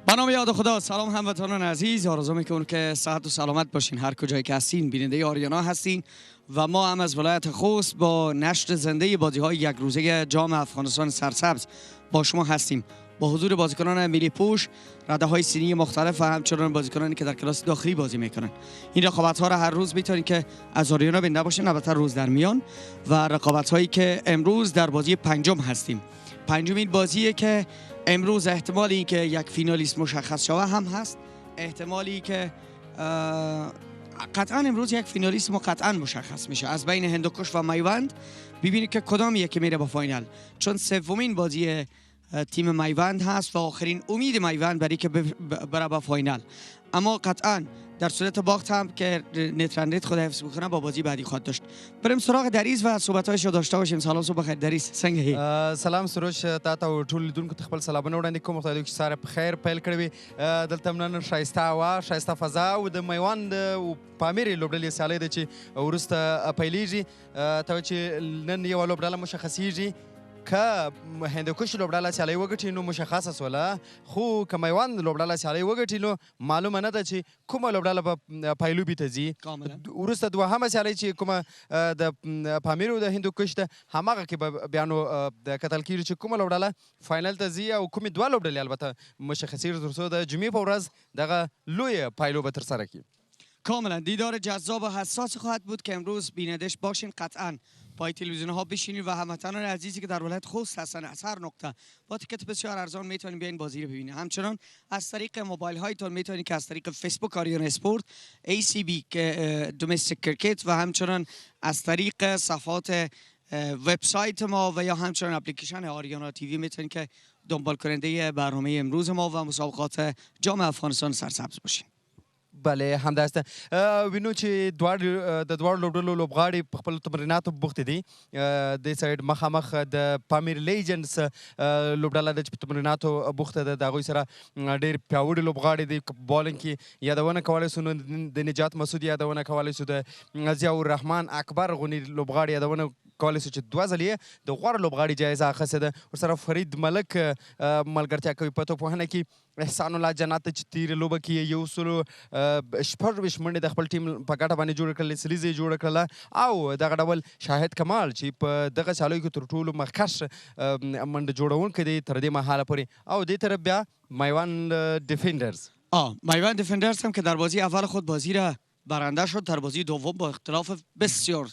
به نام یاد خدا. سلام هموطنان عزیز، آرزو میکنم که صحت و سلامت باشین هر کجایی که هستین. بیننده آریانا هستین و ما هم از ولایت خوست با نشر زنده بازی‌های یک روزه جام افغانستان سرسبز با شما هستیم، با حضور بازیکنان ملی پوش، رده‌های سنی مختلف و همچنان بازیکنانی که در کلاس داخلی بازی میکنن. این رقابت‌ها را هر روز میتونید که از آریانا بیننده باشین، البته روز در میان، و رقابت‌هایی که امروز در بازی پنجم هستیم. پنجمین بازیه که امروز احتمالی که یک فینالیست مشخص شوه هم هست، احتمالی که قطعا امروز یک فینالیست قطعا مشخص میشه از بین هندوکش و میوند. ببینید که کدام یکی میره با فاینال، چون سومین بازی تیم میوند هست و آخرین امید میوند برای که بره با فاینال. اما قطعا در صورت باخت هم که نترندیت خود حفظ بکنه با بازی بعدی خواهد داشت. بریم سراغ دریس و صحبت‌هایش رو داشته باشیم. سلام، صبح بخیر دریس، څنګه هی؟ سلام سروش، تا ته ټول لیدونکو ته خپل سلامونه وړاندې کوم. خدای دې وکړي ساره په خیر پیل کړی وي. دلته نن ښایسته هوا، ښایسته فضا او د میوند او پامیر لوبډلې سیالۍ ده چې وروسته پیلیږي. ته چې نن یوه لوبډله مشخصیږي، که هندوکش لوبډله سیالۍ وګټي نو مشخصه سوله، خو که میوند لوبډله سیالۍ وګټي نو معلومه نه ده چې کومه لوبډله به پایلوبي ته ځي. وروسته دوهمه سیالۍ چې کومه د پامیر او د هندوکش ده، هماغه کې به بیا نو کتل کېږي چې کومه لوبډله فاینل ته ځي او کومې دوه لوبډلې البته مشخصیږي تر څو د جمعې په ورځ دغه لویه پایلوبه ترسره کړي. کاملا دیدار جذاب و حساس خواهد بود که امروز بینندش باشین. قطعا پای تلویزیون ها بشینید و هموطنان عزیزی که در ولایت خوست هستن از هر نقطه با تیکت بسیار ارزان میتونید بیاین بازی رو ببینید. همچنان از طریق موبایل هایتون میتونید که از طریق فیسبوک آریانا اسپورت، ACB که دومستیک کرکت، و همچنان از طریق صفحات وبسایت ما و یا همچنان اپلیکیشن آریانا تیوی میتونید که دنبال کننده برنامه امروز ما و مسابقات جام افغانستان سرسبز باشین. بله همداسته وینو چې د دواړو لوبډلو لوبغاړي په خپلو تمریناتو بوختې دي. دې سایډ مخامخ د پامیر لیجنډز لوبډله ده چې په تمریناتو بوخته ده، د هغوی سره ډېر پیاوړي لوبغاړي دي. بالنګ کې یادونه کولی سو نو د نجات مسعود یادونه کولی سو، د ضیاء الرحمن اکبر غوني لوبغاړي یادونه کولی سو چې دوه ځلې یې د غوره لوبغاړي جایزه اخیستې ده. ورسره فرید ملک ملګرتیا کوي په توپوهنه کې. احسان الله جنت چې تېرې لوبه کې 126 منډې د خپل ټیم په ګټه باندې جوړه کړلې، سلیزه یې جوړه کړله. او دغه ډول شاهد کمال چې په دغه سیالیو کې تر ټولو مخکښ منډه جوړونکی دی تر دې مهاله پورې. او دې طرف بیا میوند دیفندرز میوند دیفندرز هم که در بازی اول خود بازی را برنده شد، در بازی دوم با اختلاف بسیار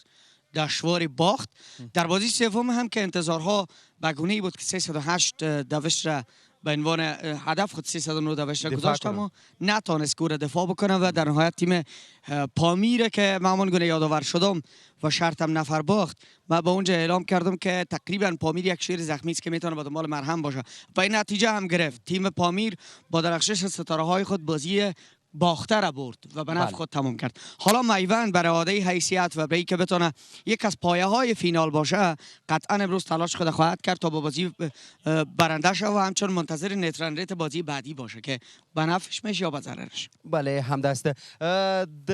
دشواری باخت. در بازی سوم هم که انتظارها به گونه‌ای بود که 308 دوش را به عنوان هدف خود 309 دوش را گذاشت، اما نتانست گور دفاع بکنه و در نهایت تیم پامیر که معمول گونه یادآور شدم و شرطم نفر باخت. من با اونجا اعلام کردم که تقریبا پامیر یک شیر زخمی است که میتونه با دنبال مرهم باشه و این نتیجه هم گرفت. تیم پامیر با درخشش ستاره های خود بازی باخته را برد و به نفع خود تمام کرد. حالا میوند برای اعاده حیثیت و برای که بتونه یک از پایه های فینال باشه، قطعا امروز تلاش خود خواهد کرد تا با بازی برنده شه و همچنان منتظر نترندیت بازی بعدی باشه که به نفعش میشه یا به ضررش. بله همداسته. د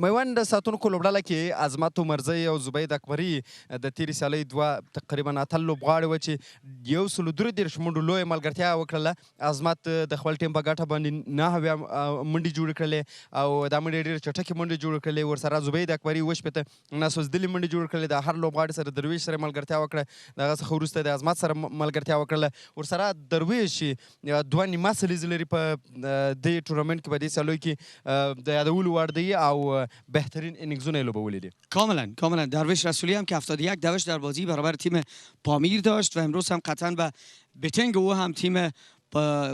میوند ساتونکو لوبډله کې عظمت عمرزی او زبید اکبري د تیرې سیالۍ دوه تقریبا اتل لوبغاړي وه چې 133 منډو لویه ملګرتیا وکړله. عظمت د خپل ټیم په ګټه باندې 9 منډې جوړې کړلې او دا منډې ډېرې چټکې منډې جوړې کړلې. ورسره زبید اکبري 18 ناسوزدلې منډې جوړې کړلې. د هر لوبغاړي سره درویش سره ملګرتیا وکړه. د هغه څخه وروسته د عظمت سره ملګرتیا وکړله. ورسره درویش 2 نیمه سلیزې لري په دې ټورنمنټ کې، په دې سیالیو کې د یادولو وړ دی او بهترین انینگزونه لوبولی دی. کاملا درویش رسولی هم که 71 دوش در بازی برابر تیم پامیر داشت و امروز هم قطعا به بتنگ او هم تیم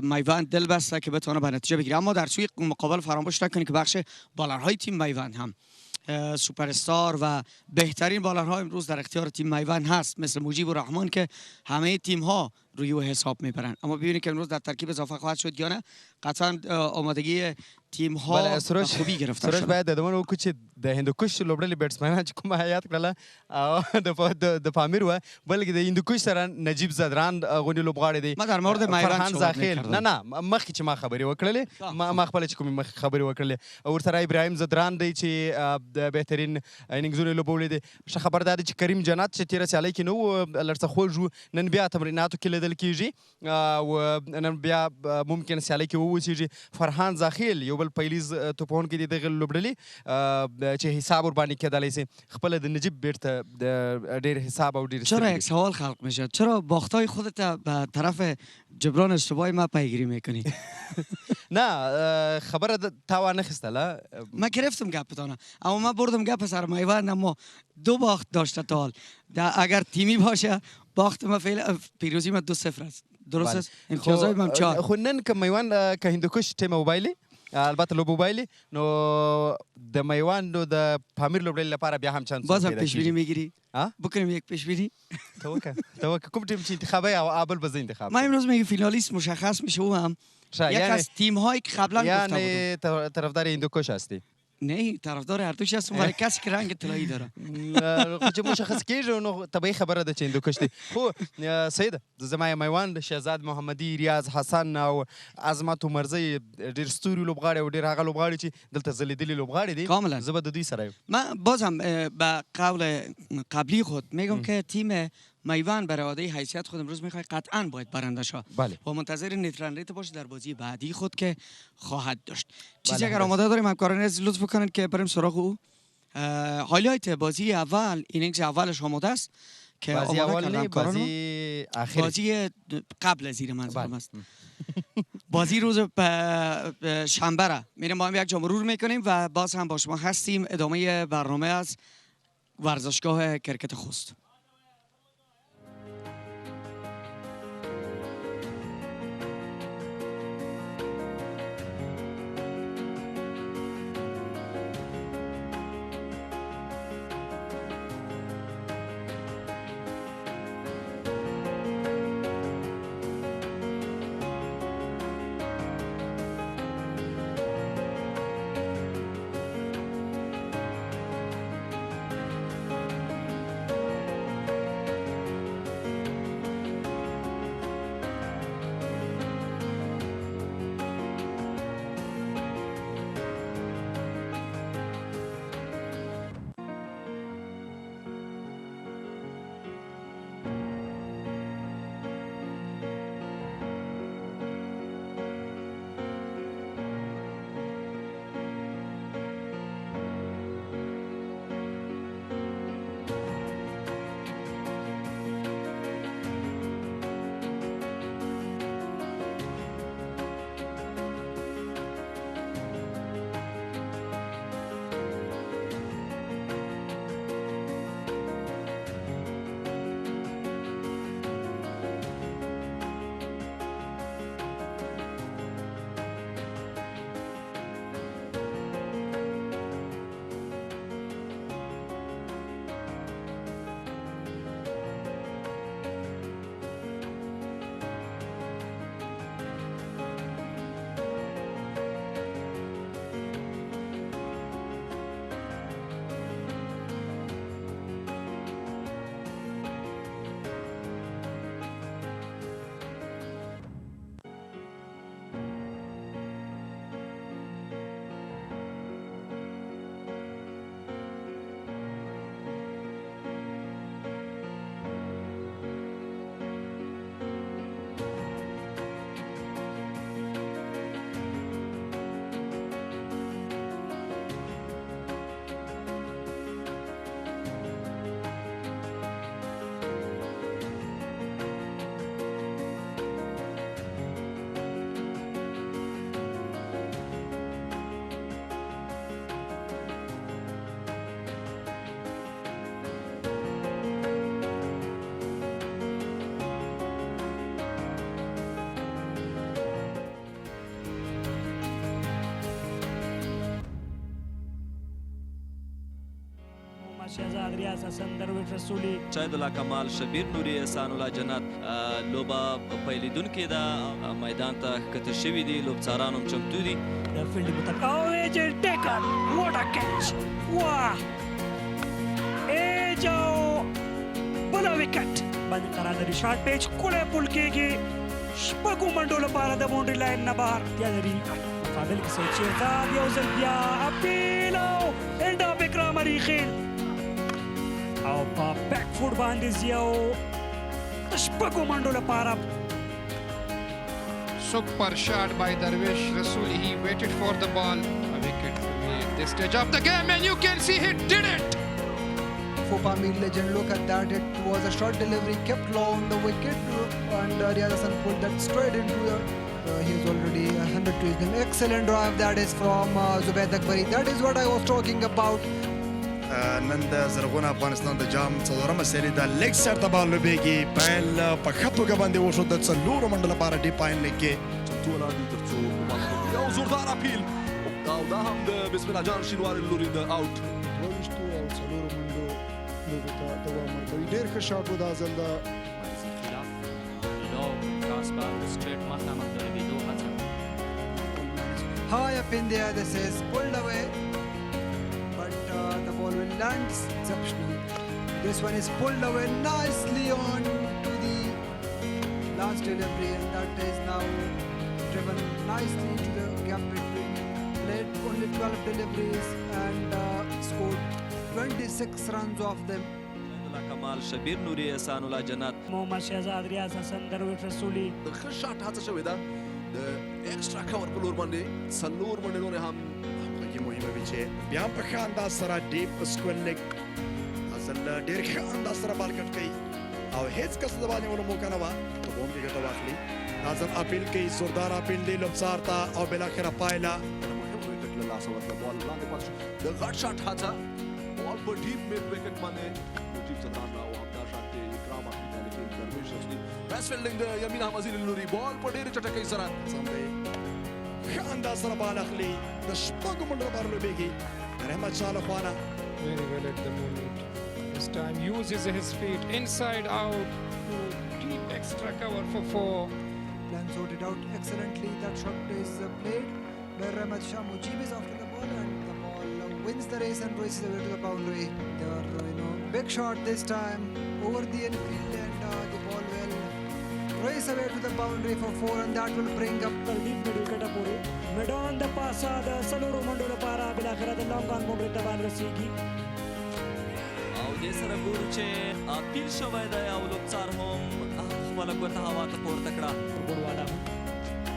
میوند دل بسته که بتونه به نتیجه بگیره. اما در سوی مقابل فراموش نکنید که بخش بالرهای تیم میوند هم سوپر استار و بهترین بالرها امروز در اختیار تیم میوند هست، مثل مجیب الرحمن که همه تیم ها روی او حساب میبرن. اما ببینید که امروز در ترکیب اضافه خواهد شد یا نه. قطعا آمادگی تیم ها خوبی گرفته شد. باید دادمون وکړو چې د هندوکش لوبډلې بیټسمنان چې کومه هیات کړله او د پامیر وه، بلکې د هندوکش سره نجیب زدران غونې لوبغاړي دی. ما در مورد میوند صحبت میکردم. نه مخکې چې ما خبرې وکړلې، ما خپله چې کومې مخکې خبرې وکړلې. ورسره ابراهیم زدران دی چې د بهترین انینګزونه لوبولی دی. ښه خبر دا دی چې کریم جنت چې تېره سیالۍ کې نه و لږ څه خوږ و، نن بیا تمریناتو کې لیدل کیږي او نن بیا ممکن سیالۍ کې ووسیږي. فرحان زاخیل یو بل پیلیز توپونکی دی دغه لوبډلې چې حساب ورباندې کېدلی سي. خپله د نجیب بیرته ډېر حساب او ډېر چرا یک سوال خلق میشه؟ چرا باختای خودت به طرف جبران اشتباهی ما پیگیری میکنی؟ نه خبره تا وانخیستله. من گرفتم گپتانه اما من بردم گپ سر میوند، اما 2 باخت داشته تا حال. اگر تیمی باشه باخت ما فعلا پیروزی ما 2-0 است. درست است؟ امتیازهای من 4. خو نن که میوند که هندوکش تیم وبایلي البته لوبه وبایلي نو د میوند او د پامیر لوبډلې لپاره بیا هم چانس باز هم پیش بینی میگیری؟ بکنیم یک پیش بینی؟ تو کوم تیم چې انتخابی او اول به انتخاب. من امروز میگم فینالیست مشخص میشه او هم یک از تیم هایی که قبلا گفته بودم. یعنی طرفدار هندوکش هستی؟ نه طرفدار هردوش هستم ولی کسی که رنگ طلایی داره. چې مشخص کیږي نو طبیعي خبره ده چې هندوکش دی. خو سید زما میوند شهزاد محمدي ریاض حسن او عظمت عمرزی ډېر ستوري لوبغاړي او ډېر هغه لوبغاړي چې دلته ځلیدلي لوبغاړي دي. کاملا زه به د دوی سره یم. من بازم به قول قبلی خود میگم که تیم میوند برای عاده حیثیت خود امروز میخواد قطعا باید برنده شود. بله. و منتظر نیتران ریت باشه در بازی بعدی خود که خواهد داشت. چیزی اگر آماده داریم همکاران عزیز لطف بکنید که بریم سراغ او. هایلایت بازی اول، اینینگز اولش آماده است که بازی اول بازی آخر، بازی قبل از زیر منظورم است. بازی روز شنبه را میریم با هم یک جا مرور میکنیم و باز هم با شما هستیم. ادامه برنامه از ورزشگاه کرکت خوست. شهزاد ریاض حسن درویش رسولی شاهد الله کمال شبیر نوری احسان الله جنت لوبه پیلیدونکې ده میدان ته ښکته شوي دي لوبڅاران هم چمتو دي د فیلډ متقاوی ټیکن واټ ا کیچ واه ایجاو بله وکټ باندې قرار لري شارټ پیچ ښکلی پول کېږي شپږو منډو لپاره د باونډري لاین نه بهر اړتیا لري مقابل کې سید شهزاد یو ځل بیا اپیل او اینډ اپ اکرام علی خیل او په بیک فوټ باندې یو شپږو منډو لپاره Super shot by Darvish Rasool. He waited for the ball. A wicket at this stage of the game, and you can see he did it. For Pamir legend, look at that. It was a short delivery, kept low on the wicket, and Ariana pulled that straight into the. He's already 100 to his name. Excellent drive that is from Zubayd Akbari. That is what I was talking about. نن د زرغون افغانستان د جام څلورمه سری د لیګ سر ته بال لوبېږي پیل په ښه توګه باندې وشو د څلورو منډو لپاره ډیپ پاین لیګ کې چمتو ولاړ دي تر څو یو زوردار اپیل او دا هم د بسم الله جان شینواري لوري د اوټ 22 او څلورو منډو لوبې ته دوام ورکوي ډېر ښه شاټ و دا ځل د High up in the air, this is pulled away. The ball will land exceptional. This one is pulled away nicely on to the last delivery, and that is now driven nicely to the gap between. Played only 12 deliveries and scored 26 runs off them. کمال شبیر نوري احسان الله جنت محمد شهزاد ریاض حسن درویش رسولي د ښه شاټ هڅه شوې ده د ایکسټرا کور په لور باندې څلور منډې هم همغږي مهمه وي چې بیا هم په ښه انداز سره ډیپ سکول لیګ اصل ډېر ښه انداز سره بال کټ کوي او هیڅ کس د باندې ولو موقع نه وه ته به هم دې ګټه واخلي دا ځل اپیل کوي زوردار اپیل دی لوبڅار ته او بالاخره پایله مهم وکټ له لاسه ورکړه بال لاندې پاتې شو د غټ شاټ هڅه بال په ډیپ میډ وکټ باندې ټیم څلران او همدا شانتې اکرام اخلي لیکن درویش رسولي بیس فیلډینګ د یمین حمزي لوري بال په ډېرې چټکۍ سره سم دی ښه انداز سره بال اخلي د شپږو منډو لپاره لوبېږي د رحمت شاه له خوا نه Very well at the moment. This time uses his feet inside out to deep extra cover for 4. Plan sorted out excellently. That shot is played where Rahmat Shah Mujib is after the ball, and the ball wins the race and races away to the boundary. They are, big shot this time over the infield, and the ball will race away to the boundary for 4, and that will bring up ترتیب د وکټه پورې میدان د پاسه د څلورو منډو لپاره بالاخره د لانګ آن باونډرۍ ته بال رسیږي او دې سره ګورو چې اپیل شوی دی او لوبڅار هم خپله ګوته هوا ته پورته کړه ګوروالا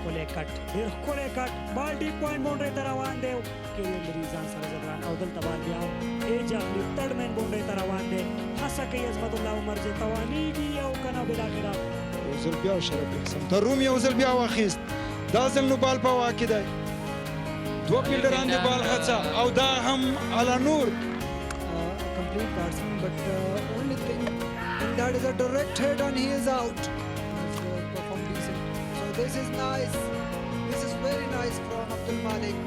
ښکلی کټ ډېر ښکلی کټ بال ډیپ پوینټ باونډرۍ ته روان دی کیریل لري ځان سره ځدران او دلته بال بیا هم ایج اخلي ترډ مین باونډرۍ ته روان دی هڅه کوي عظمت الله عمر چې توانیږي او که نه بالاخره یو ځل بیا شرف احسان تروم یو ځل بیا واخیست دا ځل نو بال په هوا کې دی دوه فیلډران د بال هڅه او دا هم علا نور a complete batsman, but only thing and that is a direct hit and he is out. He's performed decent. So this is nice. This is very nice from Abdul Malik.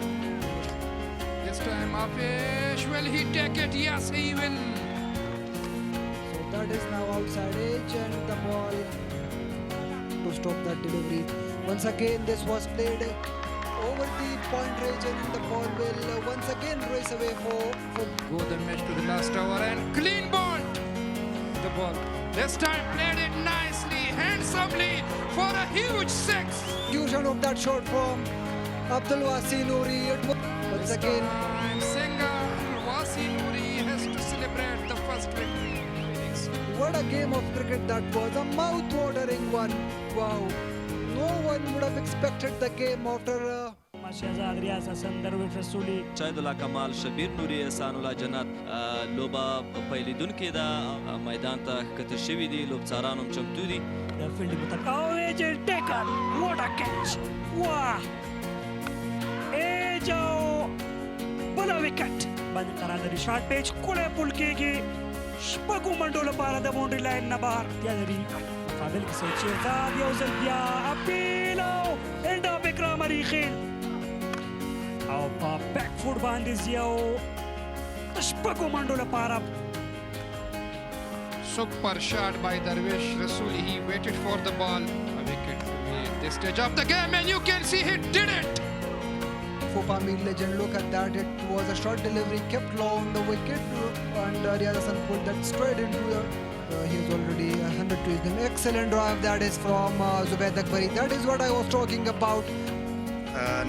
This time Afish, will he take it? Yes, he will. So that is now outside edge and the ball to stop that delivery. Once again this was played over the point region, and the ball will once again race away for Go the match to the last over and clean ball. The ball. This time played it nicely, handsomely for a huge six. fusion of that shot from Abdul Wasi Noori. Once again, Singer Wasi Noori has to celebrate the first victory. what a game of cricket that was, a mouth-watering one. Wow, no one would have expected the game after محمد شهزاد ریاض حسن درویش رسولي شاید الله کمال شبیر نوري احسان الله جنت لوبه پیلیدونکې ده میدان ته ښکته شوي دي لوبڅاران هم چمتو دي د فیلډینګ مطابق او ایج ټیکن واټ ا کیچ واه ایج او بله وکټ باندې قرار لري شارټ پیچ ښکلی پول کېږي شپږو منډو لپاره د باونډري لاین نه بهر بیا لري مقابل کې سید شهزاد یو ځل بیا اپیل او اینډ اف اکرام علي خیل او په بیک فوټ باندې ځي او د شپږو منډو لپاره Super shot by Darvish Rasool. He waited for the ball. A wicket at this stage of the game, and you can see he did it. for Pamir legend. Look at that, it was a short delivery, kept low on the wicket, and Ariana pulled that straight into the. He is already 100 to his name. Excellent drive that is from Zubayd Akbari. That is what I was talking about.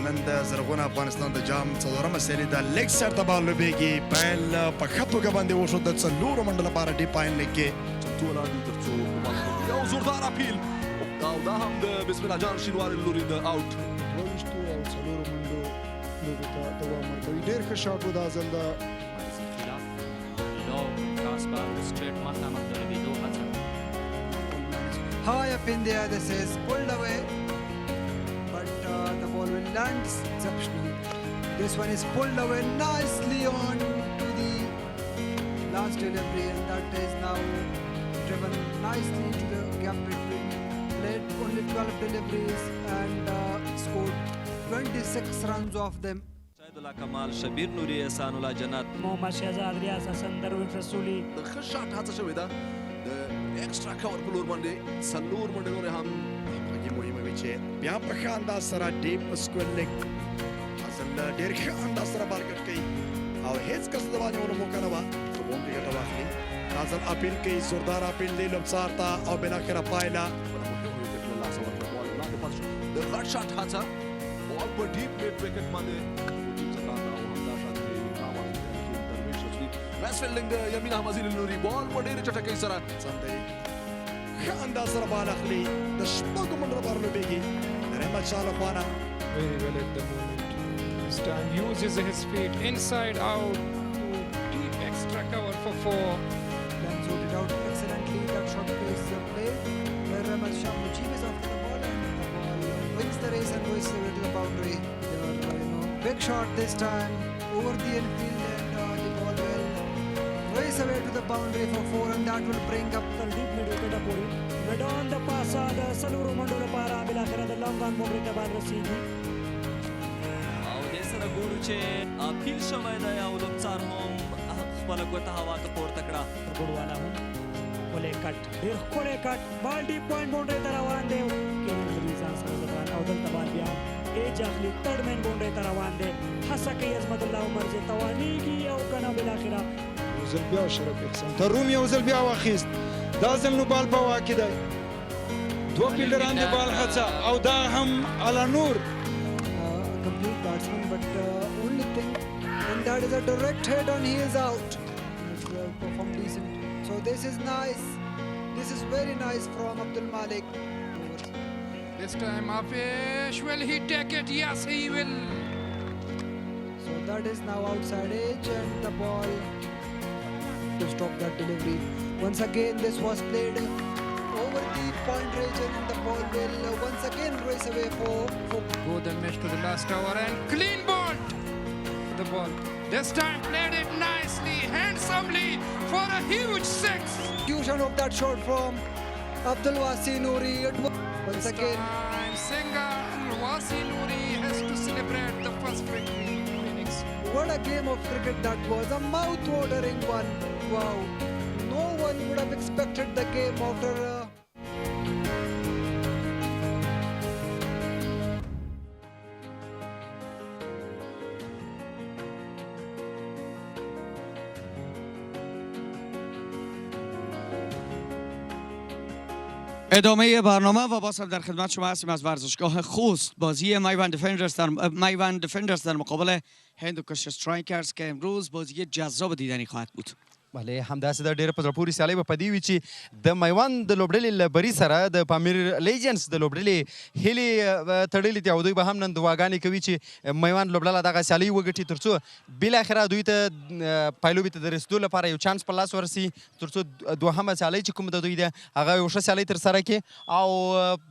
نن د زرغون افغانستان د جام څلورمه سری د لیګ سر ته بال لوبېږي پیل په ښه توګه باندې وشو د څلورو منډو لپاره ډیپ پاین لیګ کې پټو ولاړ دي تر څو یو زوردار اپیل او دا هم د بسم الله جان شینواري له لوري د آوټ 22 او 4 منډو لوبې ته دوام ورکوي. ډېر ښه شاټ و دا ځل د High up in the air, this is pulled away, but the ball will land exceptional. This one is pulled away nicely on to the last delivery, and that is now driven nicely to the gap between. Played only 12 deliveries and scored 26 runs off them. الله کمال شبیر نوري احسان الله جنت محمد شهزاد ریاض حسن درویش رسولي د ښه شاټ هڅه شوې ده د ایکسټرا کور په لور باندې څلور منډې نورې هم همغږي مهمه وي چې بیا په ښه انداز سره ډیپ اسکول لیګ اصل ډېر ښه انداز سره بال کټ کوي او هیڅ کس د باندې ونو موقع نه وه چې بوم کې ګټه واخلي دا ځل اپیل کوي زوردار اپیل دی لوبڅار ته او بالاخره پایله د غټ شاټ هڅه بال په ډیپ میډ وکټ باندې بس فیلډینګ د یمین احمدزي له لوري بال په ډېرې چټکۍ سره سم دی ښه انداز سره بال اخلي د شپږو منډو لپاره لوبېږي د رحمت شاه له خوا نه Very well at the moment. This time uses his feet inside out to deep extra cover for 4. Then sorted out excellently. That shot plays the play where Rahmat Shah Mujib is after the ball, and the ball wins the race and goes away to the boundary. They were, big shot this time over the infield, and the ball will race away to the boundary for 4, and that will bring up تر ډیپ میډ وکټه پورې میډان د پاسه د څلورو منډو لپاره بالاخره د لانګ آن بونډرۍ ته بال رسیږي او دې سره ګورو چې اپیل شوی دی او لوبڅار هم خپله ګوته هوا ته پورته کړه ګوډوالا هم ښکلی کټ ډېر ښکلی کټ بال ډیپ پوینټ بونډرۍ ته روان دی کینل ځان سره ځان او دلته بال بیا ایج اخلي ترډ مین بونډرۍ ته روان دی هڅه کوي عظمت الله عمر زی توانیږي او که نه بالاخره یو ځل بیا شرف احسان تروم یو ځل بیا واخیست دا ځل نو بال په واک کې دی دوه فیلډران د بال هڅه او دا هم علا نور complete batsman, but only thing, and that is a direct hit and he is out. He's performed decent. So this is nice. This is very nice from Abdul Malik. This time Afish, will he take it? Yes, he will. So that is now outside edge, and the ball to stop that delivery. Once again, this was played over the point region, and the ball will once again race away for Go the match to the last over and clean ball. The ball. This time played it nicely, handsomely for a huge six. execution of that shot from Abdul Wasi Noori. Once again, Time single. Wasi Noori has to celebrate the first victory in innings. what a game of cricket that was. A mouth-watering one. Wow. No one would have expected the game after ادامه برنامه و باز هم در خدمت شما هستیم از ورزشگاه خوست. بازی مایوند دفندرز در مقابل هندوکش استرایکرز که امروز بازی جذاب دیدنی خواهد بود. بله همداسې د ډېره په زړه پورې سیالۍ به په دې وي چې د میوند د لوبډلې له بري سره د پامیر لیجنډز د لوبډلې هیلې تړلې دي او دوی به هم نن دعاګانې کوي چې میوند لوبډله دغه سیالۍ وګټي تر څو بالاخره دوی ته پایلوبې ته د رسېدو لپاره یو چانس په لاس ورسي تر څو دوهمه سیالۍ چې کوم د دوی ده هغه یو ښه سیالۍ ترسره کړي او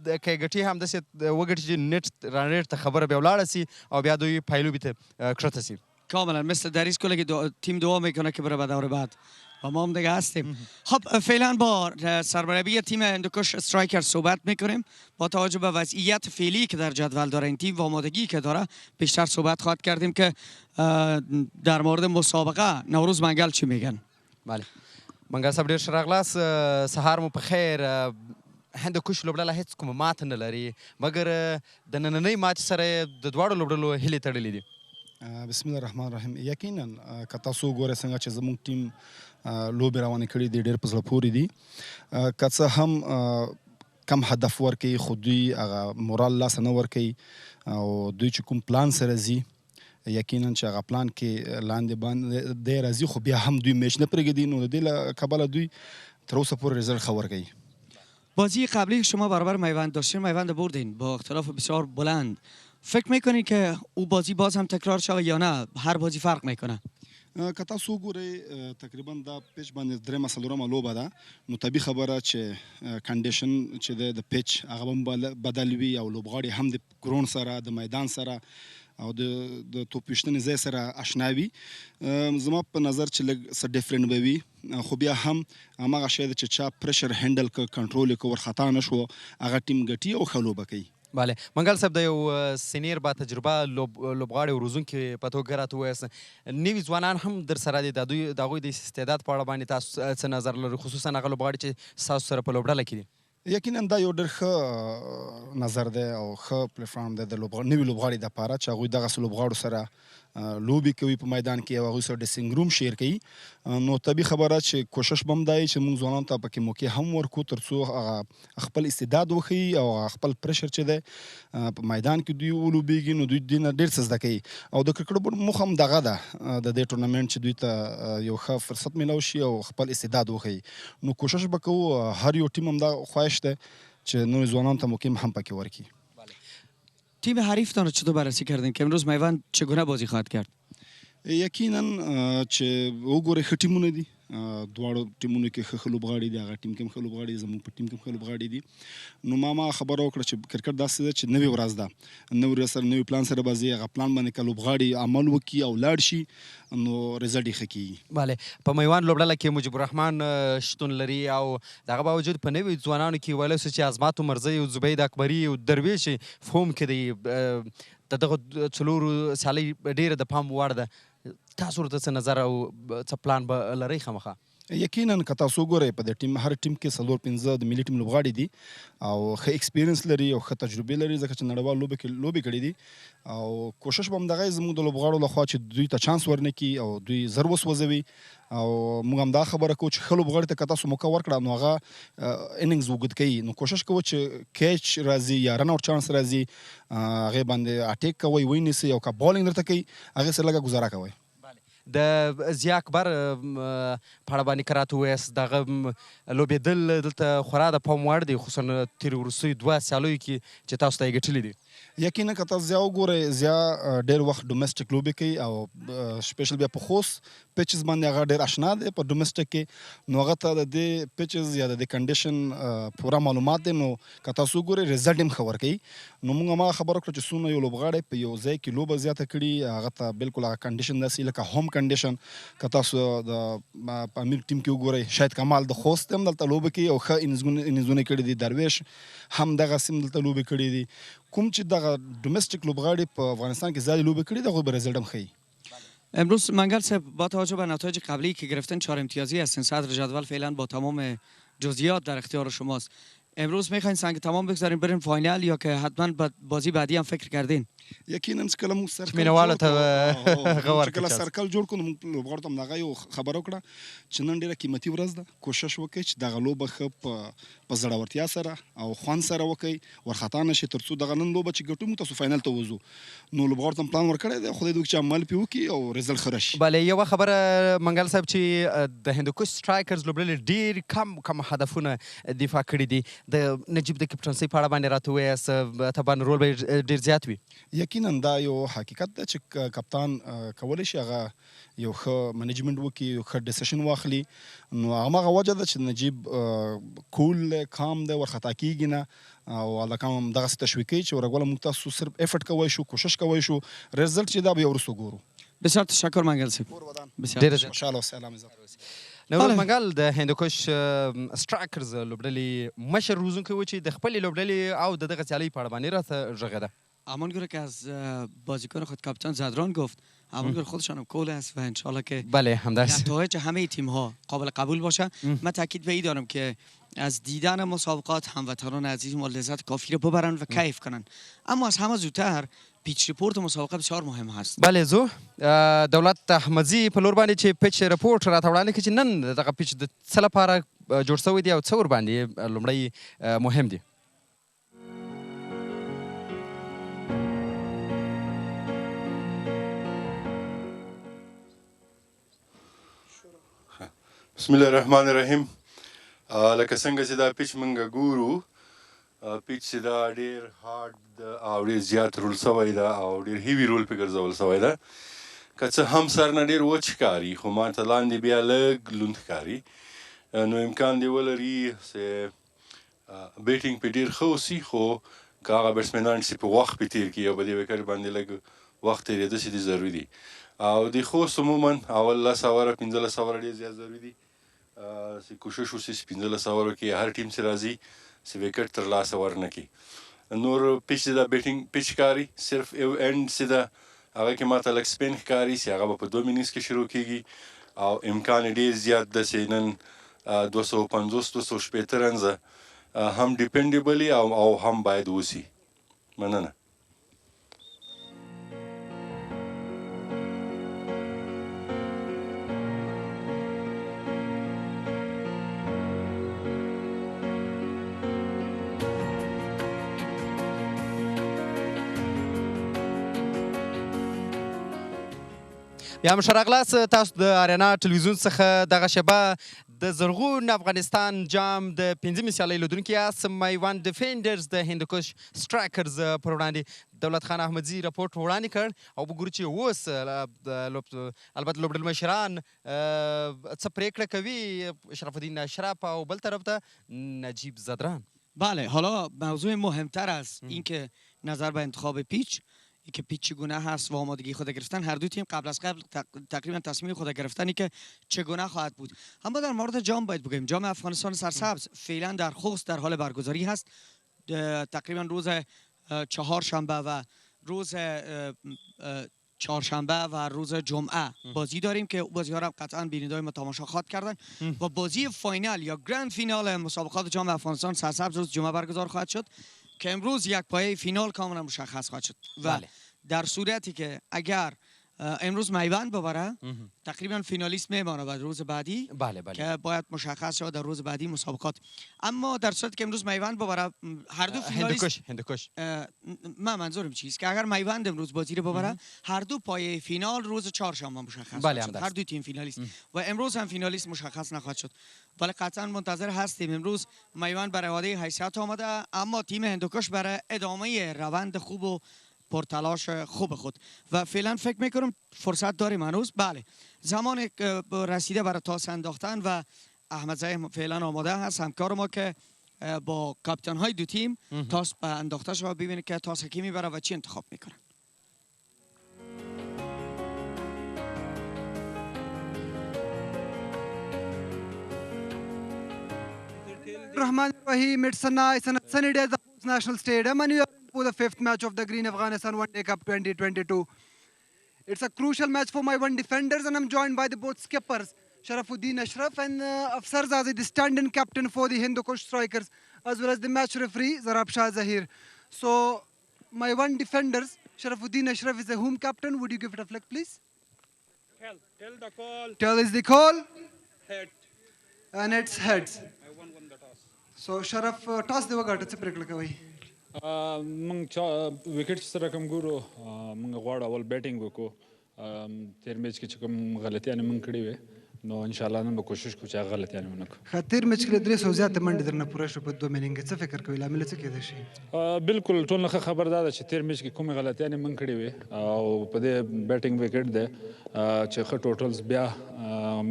که یې ګټي همداسې وګټي چې نیټ رانیټ ته خبره بیا ولاړه سي او بیا دوی پایلوبې ته کښته سي. کاملا مثل در ایست که تیم دعا میکنه که بره به دور بعد و ما هم دیگه هستیم. خب فعلا با سرمربی تیم هندوکش استرایکر صحبت میکنیم. با توجه به وضعیت فعلی که در جدول داره این تیم و آمادگی که داره بیشتر صحبت خواهد کردیم که در مورد مسابقه نوروز منگل چی میگن. بله منګل صاحب ډېر ښه راغلاست. سهار مو په خیر. هندوکش لوبډله هېڅ کومه ماته نه لري مګر د نننۍ ماتې سره د دواړو لوبډلو هیلې تړلې دي. بسم الله الرحمن الرحیم. یقینا که تاسو وګورئ څنګه چې زموږ ټیم لوبې روانې کړي دي ډېر په زړه پورې دي. که څه هم کم هدف ورکوي خو دوی هغه مورال لاسه نه ورکوي او دوی چې کوم پلان سره ځي یقینا چې هغه پلان کې لاندې باندې دی راځي خو بیا هم دوی میچ نه پرېږدي نو د دې له کبله دوی تر اوسه پورې رزلټ ښه ورکوي. بازی قبلی شما برابر میوند داشتین، میوند بردین با اختلاف بسیار بلند. فکر میکنین که او بازی باز هم تکرار شود یا نه؟ هر بازی فرق میکنه. که تاسو وګورئ تقریبا دا پیچ باندې درېمه څلورمه لوبه ده، نو طبیعي خبره چې کنډیشن چې دی د پیچ هغه هم بدل وي او لوبغاړي هم د ګرون سره د میدان سره او د توپ ویشتنې ځای سره اشنا وي. زما په نظر چې لږ څه ډیفرنټ به وي، خو بیا هم هماغه شی دی چې چا پریشر هینډل که کنټرول یې که ورخطا نه شو هغه ټیم ګټي او ښه لوبه کوي. بله منګل صاحب د یو سینیر با تجربه لوبغاړی او روزونکي په توګه راته ووایاست نوي ځوانان هم در سره دي، د هغوی د استعداد په اړه باندې تاسو څه نظر لرئ، خصوصا هغه لوبغاړي چې ستاسو سره په لوبډله کې دي؟ یقینا دا یو ډېر ښه نظر دی او ښه پلیټفارم دی د نوي لوبغاړي دپاره چې هغوی دغسې لوبغاړو سره لوبې کوي په میدان کې او هغوی سره ډریسنګ روم شیر کوي. نو طبیعي خبره چې کوشش به هم دا وي چې موږ ځوانانو ته پکې موقع هم ورکړو تر څو هغه خپل استعداد وښیي او هغه خپل پریشر چې دی په میدان کې دوی ولوبېږي نو دوی دې نه ډېر څه زده کوي. او د کرکټ بورډ موخه هم دغه ده د دې ټورنمنټ چې دوی ته یو ښه فرصت میلاو شي او خپل استعداد وښیي. نو کوشش به کوو هر یو ټیم هم دا خواهش ده چې نوی ځوانانو ته موقع هم پکې ورکړي. تیم حریفتان رو چطور بررسی کردین که امروز میوند چگونه بازی خواهد کرد؟ یقینا چې وګورئ ښه ټیمونه دي، دواړو ټیمونو کې ښه لوبغاړي دي، هغه ټیم کې هم ښه لوبغاړي دي، زموږ په ټیم کې هم ښه لوبغاړي دي. نو ما خبره وکړه چې کرکټ داسې ده چې نوې ورځ ده، نوې ورځ سره نوې پلان سره به ځي، هغه پلان باندې که لوبغاړي عمل وکړي او لاړ شي نو رزلټ یې ښه کېږي. بله په میوند لوبډله کې مجیب الرحمن شتون لري او د هغه باوجود په نوي ځوانانو کې ویلی سو چې عظمت عمرزی او زبید اکبري او درویش فوم کې دی، د دغه څلورو سیالۍ ډېره د پام وړ ده. تاسو ورته څه نظر او څه پلان به لرئ خامخا؟ یقینا که تاسو وګورئ په د ټیم هر ټیم کې څلور پنځه د ملي ټیم لوبغاړي دي او ښه ایکسپیرینس لري او ښه تجربې لري ځکه چې نړیوال لوبې کړي دي. او کوشش به هم دغه زموږ د لوبغاړو لخوا چې دوی ته چانس ورنه کړي او دوی زر وسوځوي. او موږ هم دا خبره کوو چې ښه لوبغاړي ته که تاسو موقع ورکړه نو هغه اننګز اوږد کوي. نو کوشش کوو چې کیچ راځي یا رن آوټ چانس راځي هغې باندې اټیک کوئ ونیسئ او که بالینګ درته کوي هغې سره لږه ګزاره کوئ. د ضیا اکبر په اړه باندې که راته ووایاست دغه لوبېدل دلته خورا د پام وړ دی، خصوصا تېرو وروستیو دوه سیالیو کې چې تاسو ته یې ګټلي دي. یقینا که تاسو ضیا وګورئ ضیا ډېر وخت ډومestic لوبې کوي او سپیشل بیا په خوست پیچز باندې هغه ډېر اشنا دی په ډومestic کې. نو هغه ته د دې پیچز یا د دې کنډیشن پوره معلومات دی. نو که تاسو وګورئ رزلټ هم ښه ورکوي. نو موږ هماغه خبره وکړه چې څومره یو لوبغاړی په یو ځای کې لوبه زیاته کړي هغه ته بالکل هغه کنډیشن داسې لکه هوم کنډیشن. که تاسو د امیر ټیم کې وګورئ شاید کمال د خوست هم دلته لوبه کوي او ښه انیزونه کړي دي، درویش هم دغسې هم دلته لوبې کړي دي. کوم چې دغه ډومestic لوبغاړي په افغانستان کې زیادې لوبې کړي دي هغوی به رزلټ هم ښیي. امروز منگل صاحب با توجه به نتایج قبلی که گرفتن 4 امتیازی هستین، صدر جدول فعلا با تمام جزئیات در اختیار شماست. امروز میخواین سنگ تمام بگذارین برین فاینال یا که حتما بازی بعدی هم فکر کردین؟ یقینا چې کله موږ سرکل مینهوالو ته چې کله سرکل جوړ کړو نو موږ لوبغاړو ته هم دغه یو خبره وکړه چې نن ډېره قیمتي ورځ ده، کوشش وکړئ چې دغه لوبه ښه په زړورتیا سره او خوند سره وکړئ، ورخطا نه شي تر څو دغه نن لوبه چې ګټو موږ تاسو فاینل ته وځو. نو لوبغاړو ته هم پلان ورکړی دی، خدای دې وکړي چې عمل پرې وکړي او رزلټ ښه راشي. بله یوه خبره منګل صاحب چې د هندوکش سټرایکرز لوبډلې ډېر کم هدفونه دفاع کړي دي، د نجیب د کپټنسۍ په اړه باندې راته ووایاست طبعا رول به ډېر زیات وي. یقینا دا یو حقیقت ده چې کپتان کولی شي هغه یو ښه منیجمنټ وکړي، یو ښه ډیسیشن واخلي. نو هماغه وجه ده چې نجیب کول دی، کام دی، ورخطا کېږي نه او هلکان هم دغسې تشویق کوي چې ورګوله موږ تاسو صرف افرټ کوی شو، کوشش کوی شو، رزلټ چې دا به یې وروسته ګورو. بسیار تشکر منگل صاحب. ډېره خوشحاله اوسئ. الله عزت. نو منګل د هندوکش سټرایکرز لوبډلې مشر روزونکی و چې د خپلې لوبډلې او د دغه سیالۍ په اړه باندې راته غږېده. همانگونه که از بازیکن خود کاپیتان زدران گفت، همانگونه خودشان هم کول است و انشالله که بله همدست نتایج همه تیم ها قابل قبول باشه. من تاکید به این دارم که از دیدن مسابقات هموطنان عزیز ما لذت کافی رو ببرن و کیف کنن، اما از همه زودتر پیچ ریپورت مسابقه بسیار مهم هست. بله زو دولت احمدزي په لور باندې چې پیچ ریپورت راته وړاندې کړي چې نن دغه پیچ د څه لپاره جوړ شوی دی او څه ورباندې لومړی مهم دی. بسم الله الرحمن الرحیم. لکه څنګه چې دا پیچ موږ ګورو پیچ چې دا ډېر هارډ او ډېر زیات رول سوی ده او ډېر هیوي رول پې ګرځول سوی ده که څه هم سر نه ډېر وچ ښکاري خو ما ته لاندې بیا لږ لوند ښکاري نو امکان دی ولري چې بیټینګ پې ډېر ښه اوسي خو که هغه بیټسمینان چې په وخت پې تېر کړي او په دې وکټ باندې لږ وخت تېرېده چې دي ضروري دي او د خوست عموما اول 10 اوره 15 اوره ډېر زیات ضروري دي چې کوشش وشي چې 15 اوره کې هر ټیم چې راځي چې وکټ ترلاسه ورنه کړي نور پیچ چې دا بیټینګ پیچ ښکاري صرف یو اینډ چې ده هغه کې ما ته لږ سپین ښکاري چې هغه به په 2 منټس کې شروع کېږي او امکان یې ډېر زیات ده چې نن 250-260 رنزه هم ډیپینډیبلی او هم باید وسی مننه بیا هم ښه راغلاست تاسو د اریانا ټلویزیون څخه دغه شیبه د زرغون افغانستان جام د 5مې سیالۍ لیدونکي یاست مایوند ډیفینډرز د هندوکش سټرایکرز پر وړاندې دولت خان احمدزي رپورټ وړاندې کړ او وګورو چې اوس البته لوبډل مشران څه پرېکړه کوي شرف الدین اشرف او بل طرف ته نجیب زدران بله حالا موضوع مهمتر از اینکه نظر به انتخاب پیچ که پیچ چگونه هست و آمادگی خود گرفتن هر دو تیم قبل از قبل تقریبا تصمیم خود گرفتنی که چگونه خواهد بود اما در مورد جام باید بگویم جام افغانستان سرسبز فعلا در خوست در حال برگزاری هست تقریبا روز چهارشنبه و روز چهارشنبه و روز جمعه بازی داریم که بازی ها را قطعا بینندگان ما تماشا خواهد کردن و بازی فاینال یا گرند فینال مسابقات جام افغانستان سرسبز روز جمعه برگزار خواهد شد که امروز یک پایه فینال کاملا مشخص خواهد شد و در صورتی که اگر امروز میوند ببره تقریبا فینالیست میمانه و روز بعدی که باید مشخص شد در روز بعدی مسابقات اما در صورتی که امروز میوند ببره هر دو فینالیست هندوکش من منظورم چیست که اگر میوند امروز بازی رو ببره هر دو پایه فینال روز چهارشنبه مشخص شد هر دو تیم فینالیست و امروز هم فینالیست مشخص نخواهد شد ولی قطعا منتظر هستیم امروز میوند برای اعاده حیثیت آمده اما تیم هندوکش برای ادامه روند خوب و پرتلاش خوب خود و فعلا فکر میکنم فرصت داریم هنوز بله زمان رسیده برای تاس انداختن و احمدزی فعلا آماده هست همکار ما که با کاپیتان های دو تیم تاس انداخته شد ببینید که تاس کی میبره و چی انتخاب میکنن Rahman Rahim, it's a nice and sunny day at the National Stadium and you are for the 5th match of the Green Afghanistan One Day Cup 2022. It's a crucial match for my one defenders and I'm joined by the both skippers, Sharafuddin Ashraf and Afsar Zazi, the stand-in captain for the Hindokush strikers, as well as the match referee, Zarab Shah Zahir. So, my one defenders, Sharafuddin Ashraf is the home captain. Would you give it a flick, please? Tell the call. Tell is the call. Head. And it's heads. I won the toss. So, Sharaf, toss the wagata څه پریکړه کوي؟ موږ وکټ سره کوم ګورو موږ غواړو اول بیټینګ وکړو تیر میچ کې چې کوم غلطیانې موږ کړې وې نو ان شاء الله نن به کوشش کوو چې هغه غلطیانې ونه کړو. ښه تیر میچ کې 300 زیاتې منډې درنه پوره شو په 2 میننګ څه فکر کوي لامل څه کېدای شي؟ بالکل ټول نه خبر ده چې تیر میچ کې کومې غلطیانې موږ کړې وې او په دې بیټینګ وکټ دی چې ښه ټوټلز بیا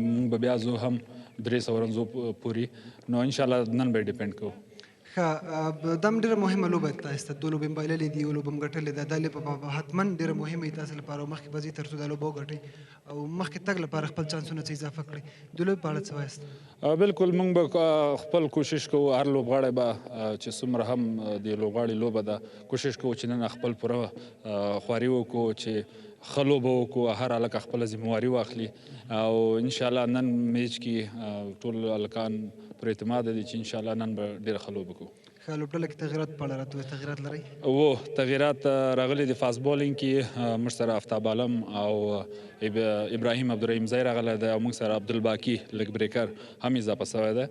موږ به بیا زو هم 300 رنزو پوري نو ان شاء الله نن به ډیپینډ کوو. دم ډیره مهمه لوبه تاسو ته دوه لوبې بایللې دي یو لوبه هم ګټلې ده دا لوبه حتمن ډیره مهمه تاسو لپاره مخکې به ځي تر څو دا لوبه وګټئ او مخکې تګ لپاره خپل چانسونه څه اضافه کړئ د لوبې په اړه څه وایاست؟ بالکل موږ به خپل کوشش کوو هر لوبغاړی به چې څومره هم د لوبغاړي لوبه ده کوشش کوو چې نن خپل پوره خواري وکړو چې ښه لوبه وکړو هر هلک خپله ذمهواري واخلي او انشاءالله نن میچ کې ټول هلکان پر اعتماد دي چې انشاءالله نن به ډېره ښه لوبه کوو. ښه لوبډله کې تغیرات په اړه راته تغیرات لرئ؟ تغیرات راغلي دي فاست بالینګ کې موږ سره افتاب عالم او ابراهیم عبدالرحیم ځای راغلی دی او موږ سره عبدالباقي لګ بریکر هم اضافه شوی دی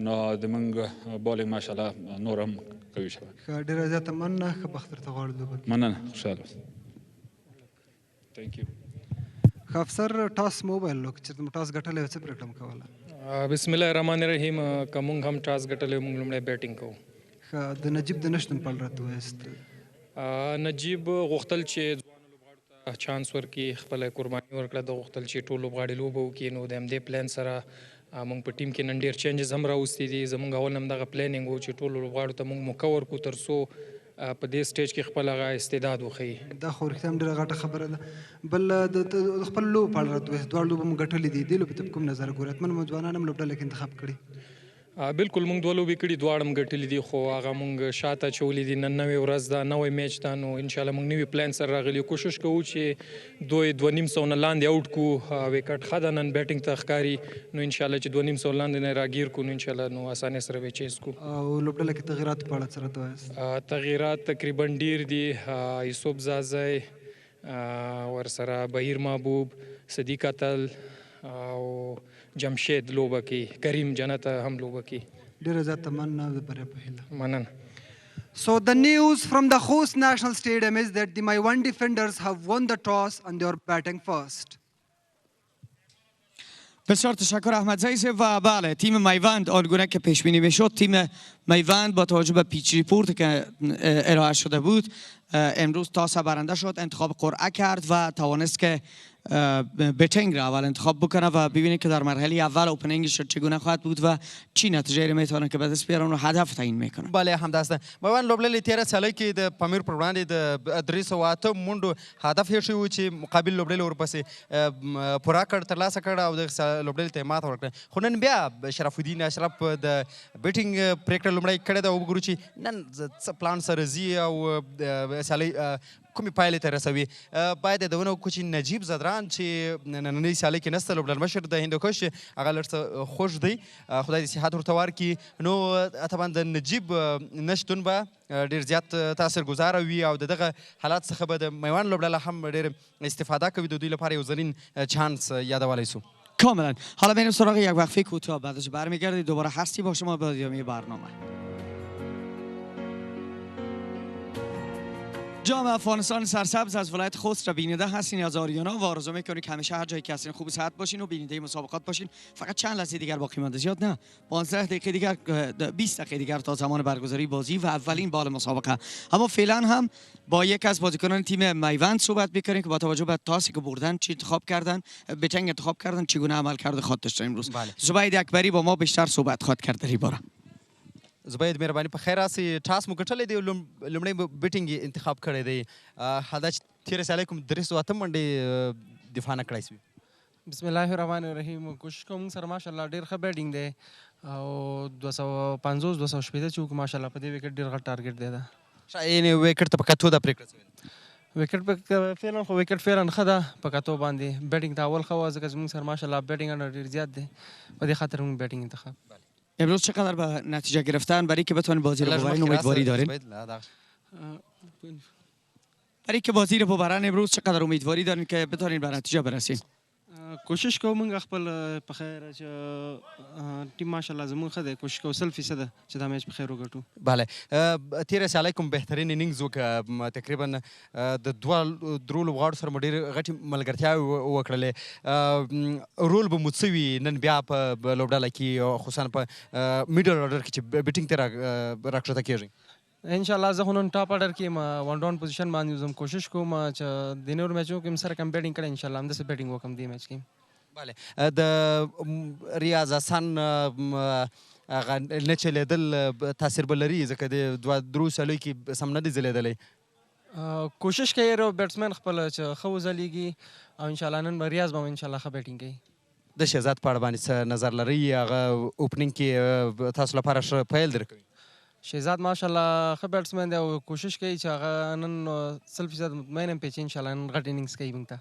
نو د موږ بالینګ ماشاءالله نور هم قوي شوی. ښه ډېره زیاته مننه ښه بخت درته غواړو لوبه کې. مننه خوشحاله اوسئ. Thank you. ښه افسر ټاس مو وویل چې موږ ټاس ګټلی څه پرېکړه مو کوله؟ بسم الله الرحمن الرحیم که موږ هم ټاس ګټلی موږ لومړی بیټینګ کوو. ښه د نجیب د نشتون په اړه راته ووایاست. نجیب غوښتل چې ځوانو لوبغاړو ته چانس ورکړي، خپله قرباني ورکړه، د غوښتل چې ټول لوبغاړي لوبه وکړي. نو د همدې پلان سره موږ په ټیم کې نن ډېر چینجز هم راوستي دي. زموږ اول هم دغه پلانینګ و چې ټولو لوبغاړو ته موږ موقع ورکړو تر څو په دې سټیج کې خپل هغه استعداد وښیي. دا خو رښتیا هم ډېره غټه خبره ده. بل د خپل لوبو په اړه راته ووایاست، دواړه لوبه مو ګټلې دي. دې لوبې ته په کوم نظر ګورئ؟ حتمن مو ځوانان هم لوبډله کې انتخاب کړي. بالکل موږ دوه لوبې کړي، دواړه هم ګټلې دي، خو هغه موږ شاته اچولي دي. نن نوې ورځ ده، نوی میچ ده، نو انشاءالله موږ نوي پلان سره راغلي. کوشش کوو چې دوی 2.5 نه لاندې آوټ کړو. وکټ ښه ده نن بیټینګ ته ښکاري، نو انشاءالله چې 2.5 لاندې نه راګیر کړو نو انشاءالله نو اسانۍ سره به چیز کړو. او لوبډله کې تغیرات په اړه څه راته وایاست؟ تغیرات تقریبا ډیر دي. یوسف زازی ورسره بهیر محبوب، صدیق اتل او جمشید لوبه کې، کریم جنت هم لوبه کې. ډېره زیاته مننه د بریا په هیله. مننه. So the news from the host national stadium is that the Maiwand defenders have won the toss and they are batting first. بسیار تشکر احمد زیسه. و بله تیم میوند آنگونه که پیش بینی میشد، تیم میوند با توجه به پیچ ریپورت که ارائه شده بود امروز تاس برنده شد، انتخاب قرعه کرد و توانست که بیتینگ را اول انتخاب بکنه و ببینید که در مرحله اول اوپنینگش چگونه خواهد بود و چی نتیجه را میتونه که به دست بیارن و هدف تعیین میکنه. بله همداسته میوند لوبډلې تیره سیالۍ کې د پامیر پر وړاندې د 308 منډو هدف یې شوی و چې مقابل لوبډلې ورپسې پوره کړ، ترلاسه کړ او د لوبډلې ته یې ماته ورکړه. خو نن بیا شرف الدین اشرف د بیټینګ پرېکړه لومړی کړې ده. وګورو چې نن څه پلان سره ځي او سیالۍ کومې پایلې ته رسوي. باید یادونه وکړو چې نجیب زدران چې نننۍ سیالۍ کې نسته، لوبډلمشر د هندوکش، هغه لږ څه خوږ دی، خدای دې صحت ورته ورکړي. نو طبعا د نجیب نشتون به ډېر زیات تاثیرګذاره وي او د دغه حالات څخه به د میوند لوبډله هم ډېر استفاده کوي. د دوی لپاره یو زرین چانس یادولی سو. کاملا. حالا بریم سراغ یک وقفه کوتاه، بعدش برمیگردید دوباره هستی با شما به ادامه برنامه. جام افغانستان سرسبز از ولایت خوست را بیننده هستین از آریانا و آرزو میکنید که همیشه هر جایی که هستین خوب صحت باشین و بیننده مسابقات باشین. فقط چند لحظه دیگر باقی مانده، زیاد نه، 15 دقیقه دیگر، 20 دقیقه دیگر تا زمان برگزاری بازی و اولین بال مسابقه. اما فعلا هم با یک از بازیکنان تیم میوند صحبت میکنیم که با توجه به تاسی که بردن چی انتخاب کردن، بیتینگ انتخاب کردن، چگونه عمل کرده خواهد داشت امروز. زبید اکبری با ما بیشتر صحبت خواهد کرد در این باره. زبید مهرباني په خیر راسي. ټاس مو ګټلی دی، لومړی بیټینګ انتخاب کړی دی. دا چې تېره سیالۍ کوم 308 منډې دفاع نه کړی سوي. بسم الله الرحمن الرحیم. کوشش کوم سره ماشاءالله ډېر ښه بیټینګ دی او 250 280 چې وکړو ماشاءالله په دې وکټ ډېر غټ ټارګېټ دی. دا یعنې وکټ ته په کتو ده پرېکړه سوې ده؟ وکټ فعلا خو وکټ فعلا ښه ده په کتو باندې. بیټینګ ته اول ښه وه ځکه زموږ سره ماشاءالله بیټینګ ډېر زیات دی، په دې خاطر موږ بیټینګ انتخاب. امروز چقدر به نتیجه گرفتن برای که بتونید بازی رو ببرین امیدواری دارین؟ برای که بازی رو ببرن امروز چقدر امیدواری دارین که بتونید به نتیجه برسین؟ کوشش کوو موږ خپل په خیر چې ټیم ماشاءالله زموږ ښه دی، کوشش کوو 100% چې دا میچ په خیر وګټو. بله تېره سیالۍ کوم بهترین انینګز وکړه، تقریبا د درو لوبغاړو سره مو ډېرې غټې ملګرتیاوې وکړلې. رول به مو څه وي نن بیا په لوبډله کې خصوصا په میډل اورډر کې چې بیټینګ ته راکښته کېږئ؟ انشاءالله زه خو نن ټاپ اډر کې یم، ون ډاون پوزیشن باندې وزم. کوشش کوم چې د نورو میچونو کې هم سره کم بیټینګ کړی، انشاءالله همداسې بیټینګ وکړم دې میچ کې. بله د ریاض حسن هغه نه چلېدل تاثیر به لري ځکه د درو سیالیو کې سم نه دی ځلېدلی. کوشش کوي یو بیټسمین خپل چې ښه وځلیږي او انشاءالله نن به ریاض به هم انشاءالله ښه بیټینګ کوي. د شهزاد په اړه باندې څه نظر لرئ؟ هغه اوپنینګ کې تاسو لپاره ښه پیل درکوي. شهزاد ماشاءالله ښه بیټسمین دی او کوشش کوي چې هغه نن 100% مطمئن یم چې انشاءالله نن غټ انینګز کوي موږ ته.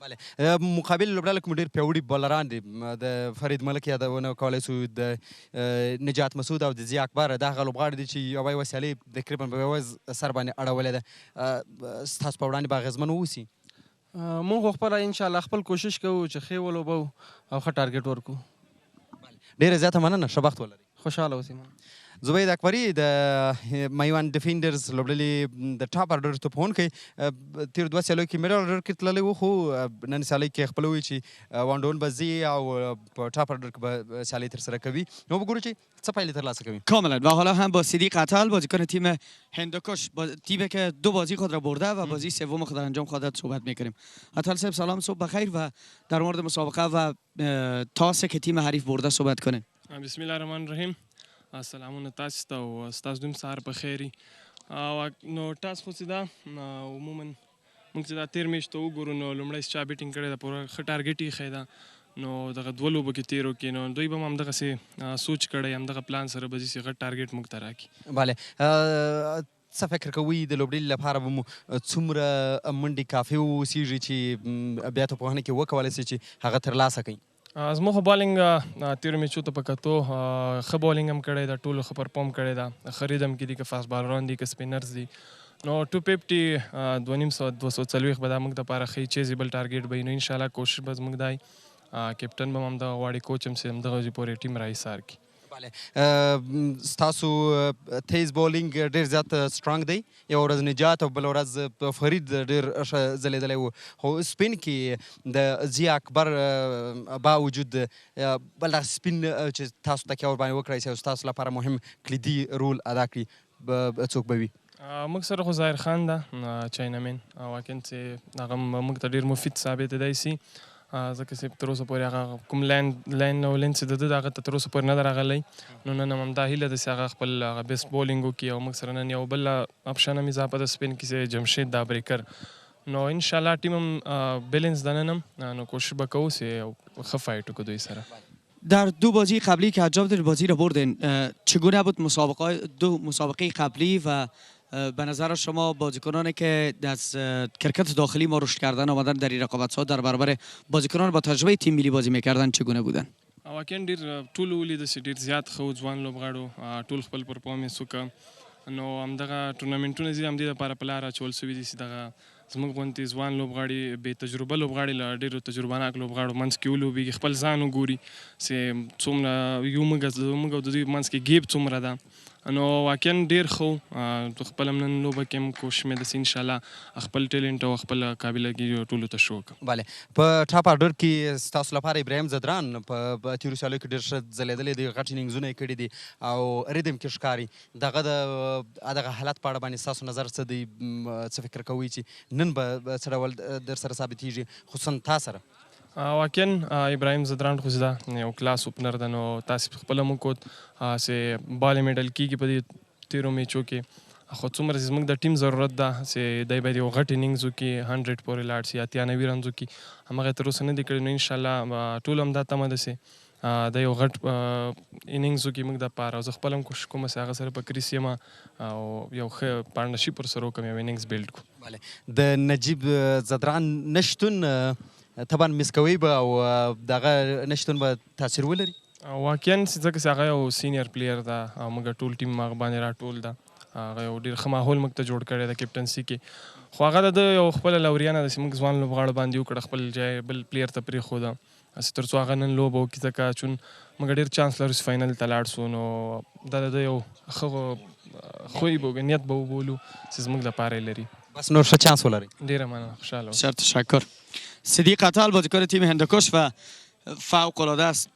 بله مقابل لوبډله کې مو ډېر پیاوړي بالران دي، د فرید ملک یادونه کولی سو، د نجات مسعود او د ضیا اکبر. دا هغه لوبغاړي دي چې یوه یوه سیالۍ تقریبا په یوه سر باندې اړولې ده. ستاسو په وړاندې به اغېزمن واوسي؟ موږ خو خپله انشاءالله خپل کوشش کوو چې ښې ولوبو او ښه ټارګېټ ورکړو. ډېره زیاته مننه، ښه بخت ولرئ. خوشحاله اوسئ. زبید اکبري د مایوند ډیفینډرز لوبډلې د ټاپ آرډر توپونکی تیر 2 سیالیو کې میډل آرډر کې تللی و، خو نن سیالۍ کې خپلوي چې وانډون به ځي او په ټاپ آرډر کې به سیالۍ ترسره کوي. نو بگویید چې چه پایله ترلاسه کویم. کاملا. و حالا هم با صدیق عطل بازیکن تیم هندوکش، تیمی که 2 بازی خود را برده و بازی سوم خود را انجام خواهد صحبت میکنیم. عطل صاحب سلام، صبح بخیر و در مورد مسابقه و تاسه که تیم حریف برده صحبت کنیم. بسم الله الرحمن الرحیم. سلامونه تاسو ته او ستاسو دوم سهار په خیري. نو ټاس خو چې دا عموما موږ چې دا تیر میچ ته وګورو نو لومړی چا بیټینګ کړی ده، پوره ښه ټارګېټ یې ایښی ده. نو دغه 2 لوبو کې تیرو کې نو دوی به هم همدغسې سوچ کړی، همدغه پلان سره به ځي چې غټ ټارګېټ موږ ته راکړي. بله، څه فکر کوئ د لوبډلې لپاره به مو څومره منډې کافي واوسیږي چې بیا توپوهنه کې وکولی سي چې هغه ترلاسه کړئ؟ زموږ خو بالینګ تیرو میچو ته په کتو ښه بالینګ هم کړی ده، ټولو ښه پرفارم کړی ده، ښه ریدم کې دي، که فاست بالران دي که سپینرز دي. نو 250 240 به دا موږ دپاره ښه چیزیبل ټارګېټ به وي. نو انشاءالله کوشش به زموږ دا وي، کیپټن به هم همدغه غواړي، کوچ هم چې همدغه ورځې پورې ټیم راایسار کړي. بله، ستاسو تیز بولینګ ډېر زیات سټرانګ دی. یوه ورځ نجات او بله ورځ فرید ډېر ښه ځلېدلی و، خو سپین کې د ضیا اکبر باوجود بل دغه سپین چې تاسو تکیه ورباندې وکړی سئ او ستاسو لپاره مهم کلیدي رول ادا کړي، څوک به وي؟ موږ سره خو ظاهر خان ده، چاینامین، واقعا چې هغه موږ ته ډېر مفید ثابتېدی سي، ځکه چې تر اوسه پورې هغه کوم لاین او لین چې د ده د هغه ته تر اوسه پورې نه ده راغلی. نو نن هم همدا هیله ده چې هغه خپل هغه بیسټ بولینګ وکړي او موږ سره نن یو بل اپشن هم اضافه ده سپین کې چې جمشید دا بریکر. نو انشاءالله ټیم هم بیلنس ده نن هم، نو کوشش به کوو چې ښه فایټ وکړو دوی سره. در 2 بازی قبلی که انجام دادید بازی را بردین، چگونه بود دو مسابقه قبلی و به نظر شما بازیکنانی که از کرکت داخلی ما رشد کردن آمدن در این رقابت‌ها در برابر بازیکنان با تجربه تیم ملی بازی میکردن چگونه بودن؟ واقعا ډېر ټول ولیده چې ډېر زیات ښه ځوان لوبغاړو ټول خپل پرفارمنس وکړه. نو همدغه ټورنمنټونه چې همدې دپاره په لاره اچول سوي دي چې دغه زموږ غوندې ځوان لوبغاړي بې تجربه لوبغاړي له ډېرو تجربهناک لوبغاړو منځ کې ولوبېږي، خپل ځان وګوري چې څومره یو موږ او د دوی منځ کې ګیپ څومره ده. نو واقعا ډېر ښه خپل هم نن لوبه کې هم کوشش مې ده چې انشاءالله خپل ټیلنټ او خپل قابلیت ټولو ته شو کړم. بله، په ټاپ آرډر کې ستاسو لپاره ابراهیم زدران په تیرو سیالیو کې ډېر ښه ځلېدلی دی، غټ انینګزونه یې کړي دي او ریدم کې ښکاري. دغه حالت په اړه باندې ستاسو نظر څه دی؟ څه فکر کوئ چې نن به څه ډول در سره ثابتېږي، خصوصا تا سره؟ واقعا ابراهیم زدران خو چې دا یو کلاس اوپنر ده، نو تاسې خپله هم وکوت چې بال یې میډل کېږي په دې تیرو میچو کې، خو څومره چې زموږ د ټیم ضرورت ده چې دی باید یو غټ انینګز وکړي، 100 پورې لاړ شي، 90 رنز وکړي، همغه یې تر اوسه نه دي کړي. نو انشاءالله ټول هم دا تمه ده چې د یو غټ انینګز وکړي موږ دپاره، او زه خپل هم کوشش کوم چې هغه سره په کریس یم او یو ښه پارټنرشپ ورسره وکړم، یو انینګز بیلډ کړو. بله، د نجیب زدران نشتون طبعا مس کوئ به او دغه نشتون به تاثیر ولري؟ واقعا ځکه چې هغه یو سینیر پلیر ده او موږ ټول ټیم هغه باندې راټول ده، هغه یو ډېر ښه ماحول موږ ته جوړ کړی ده کیپټنسي کې، خو هغه د یو خپله لوریانه ده چې موږ ځوان لوبغاړو باندې وکړه، خپل ځای بل پلیر ته پرېښوده چې تر څو هغه نن لوبه وکړي، ځکه چون موږ ډېر چانس لرو چې فاینل ته لاړ سو. نو دا د یو ښه خوی به نیت به وبولو چې زموږ لپاره یې لري. بس نور ښه چانس ولرئ. ډېره مننه، خوشحاله بسیار تشکر. صدیق عطل بازیکن تیم هندوکش و فوق‌العاده است.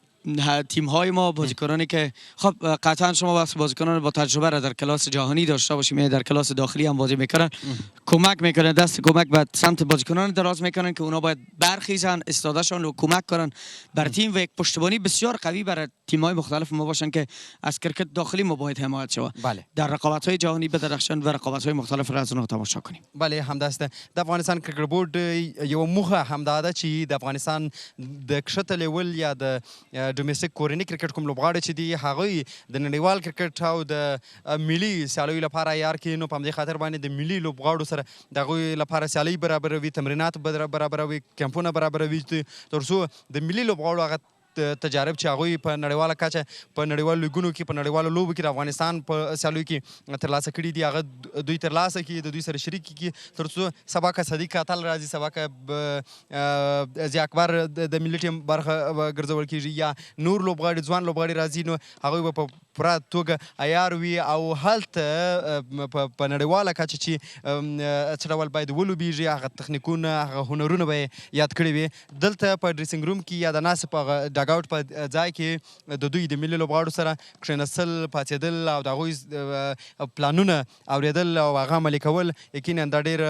تیم‌های ما بازیکنانی که خب قطعا شما وقت بازیکنان با تجربه را در کلاس جهانی داشته باشیم، در کلاس داخلی هم بازی میکنن، کمک میکنن، دست کمک به سمت بازیکنان دراز میکنن که اونا باید برخیزن، استعدادشان رو کمک کنن بر تیم و یک پشتیبانی بسیار قوی برای تیم‌های مختلف ما باشن که از کرکت داخلی ما باید حمایت شود. بله، در رقابت‌های جهانی بدرخشان و رقابت‌های مختلف را از اونها تماشا کنیم. بله، همداسته د افغانستان کرکټ بورډ یو موخه همدا ده چې د افغانستان د کښته لیول یا د ډومېسټیک کورني کرکټ کوم لوبغاړي چې دي هغوی د نړیوال کرکټ او د ملي سیالیو لپاره عیار کړي. نو په همدې خاطر باندې د ملي لوبغاړو سره د هغوی لپاره سیالۍ برابروي، تمرینات برابروي، کمپونه برابروي تر څو د ملي لوبغاړو هغه تجارب چې هغوی په نړیواله کچه په نړیوالو لیګونو کې په نړیوالو لوبو کې د افغانستان په سیالیو کې ترلاسه کړي دي هغه دوی ترلاسه کړي، د دوی سره شریک کړي، تر څو سبا که صدیق عطل راځي، سبا که ضیا اکبر د ملي ټیم برخه ګرځول کېږي یا نور لوبغاړي ځوان لوبغاړي راځي، نو هغوی به په پوره توګه عیار وي او هلته په نړیواله کچه چې څه ډول باید ولوبېږي هغه تخنیکونه هغه هنرونه به یې یاد کړي وي. دلته په ډریسنګ روم کې یا د ناستې په ډګ آوټ په ځای کې د دوی د ملي لوبغاړو سره کښېنستل، پاڅېدل او د هغوی پلانونه اورېدل او هغه عملي کول یقینا دا ډېر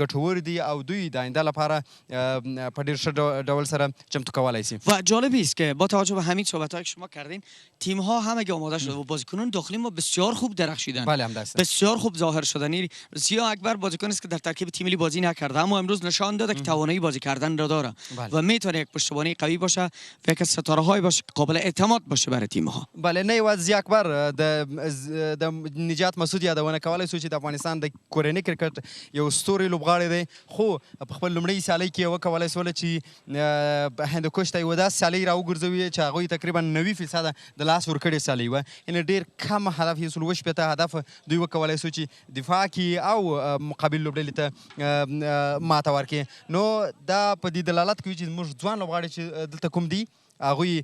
ګټور دي او دوی د آینده لپاره په ډېر ښه ډول سره چمتو کولی شي. و جالبی است که با توجه به همین صحبت‌هایی که شما کردین تیم ها همگی آماده شده و بازیکنان داخلی ما بسیار خوب درخشیدن. بله هم دست بسیار خوب ظاهر شدن. سیاه اکبر بازیکن است که در ترکیب تیم ملی بازی نکرده اما امروز نشان داده که توانایی بازی کردن را داره و میتونه یک پشتیبانی قوی باشه و یک از ستاره‌های باشه قابل اعتماد باشه برای تیم ها. بله نه یوازې زی اکبر د نجات مسعود یادونه کولی شو چې د افغانستان د کورني کرکټ یو ستوري لوبغاړی دی خو په خپل لومړۍ سیالۍ کې وکولی شوله چې هندوکش ته یوه داسې سیالۍ راوګرځوي چې هغوی تقریبا 90% د لاس ورکړې سیالۍ وه یعنې ډېر کم هدف یې 70 هدف دوی وکولی شو چې دفاع کړي او مقابل لوبډلې ته ماته ورکړي. نو دا په دې دلالت کوي چې زموږ ځوان لوبغاړي چې دلته کوم دي هغوی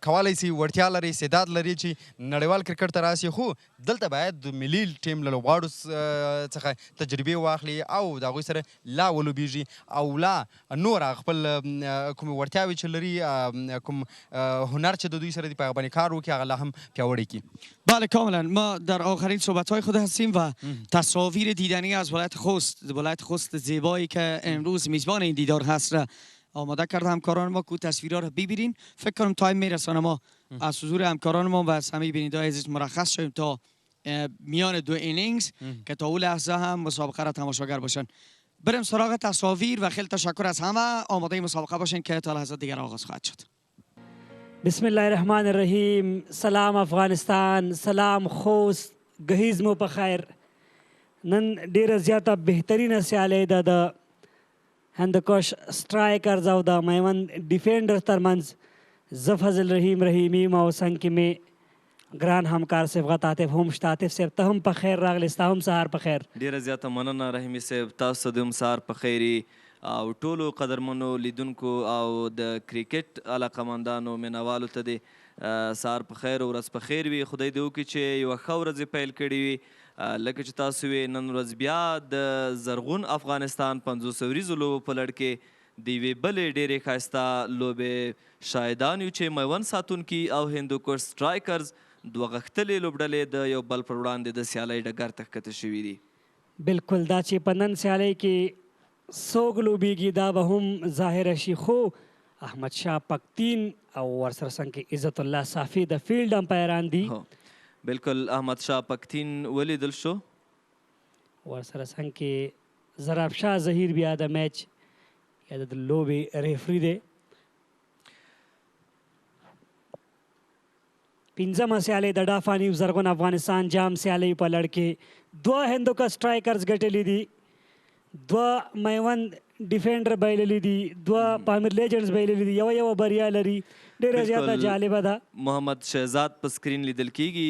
کولی شي وړتیا لري استعداد لري چې نړیوال کرکټ ته راشي خو دلته باید د ملي ټیم له لوبغاړو څخه تجربې واخلي او د هغوی سره لا ولوبېږي او لا نور خپل کومې وړتیاوې چې لري کوم هنر چې د دوی سره دي په هغه باندې کار وکړي هغه لا هم پیاوړی کړي. بله کاملا ما در آخرین صحبت‌های خود هستیم و تصاویر دیدنی از ولایت خوست زیبایی که امروز میزبان این دیدار هست را آماده کرده همکاران ما که تصویرها رو ببینین. فکر کنم تایم میرسانه ما از حضور همکاران ما و از همه بیننده‌های عزیز مرخص شویم تا میان دو اینینگز که تا اون لحظه هم مسابقه را تماشاگر باشن. بریم سراغ تصاویر و خیلی تشکر از همه. آماده مسابقه باشین که تا لحظه دیگر آغاز خواهد شد. بسم الله الرحمن الرحیم. سلام افغانستان، سلام خوست، گهیز مو په خیر. نن ډیره زیاته بهترینه سیالۍ ده د هندوکش سټرایکرز او د میوند ډیفینډر ترمنځ. زه فضل رحیم رحیمی او څنګ کې مې ګران همکار صفغت عاطف هم شته. عاطف صاحب ته هم په خیر راغلی، ستا هم سهار په خیر. ډېره زیاته مننه رحیمي صاحب، تاسو د هم سهار په خیر او ټولو قدرمنو لیدونکو او د کرکټ علاقمندانو مینوالو ته دې سهار په خیر او ورځ په خیر وي. خدای دې وکړي چې یوه ښه ورځ پیل کړې وي. لکه چې تاسو وی نن ورځ بیا د زرغون افغانستان 500 وریزو لوبو په لړ کې د یوې بلې ډېرې ښایسته لوبې شاهدان یو چې میوند ساتونکي او هندوکش سټرایکرز دوه غښتلې لوبډلې د یو بل پر وړاندې د سیالۍ ډګر ته ښکته شوي دي. بالکل دا چې په نن سیالۍ کې څوک لوبېږي دا به هم ظاهره شي خو احمد شاه پکتین او ورسره څنګ کې عزت الله صافي د فیلډ امپایران دي. بالکل احمد شاه پکتین ولیدل شو. ورسره څنګ کې زراب شاه ظهیر بیا د میچ یا د لوبې ریفري دی. پنځمه سیالۍ د ډافاني زرغون افغانستان جام سیالۍ په لړ کې دوه هندوکش سټرایکرز ګټلي دي، دوه میوند ډیفینډر بایللي دي، دوه پامیر لیجنډز بایللي دي، یوه بریا لري. ډېره زیاته جالبه ده. محمد شهزاد په سکرین لیدل کیږي،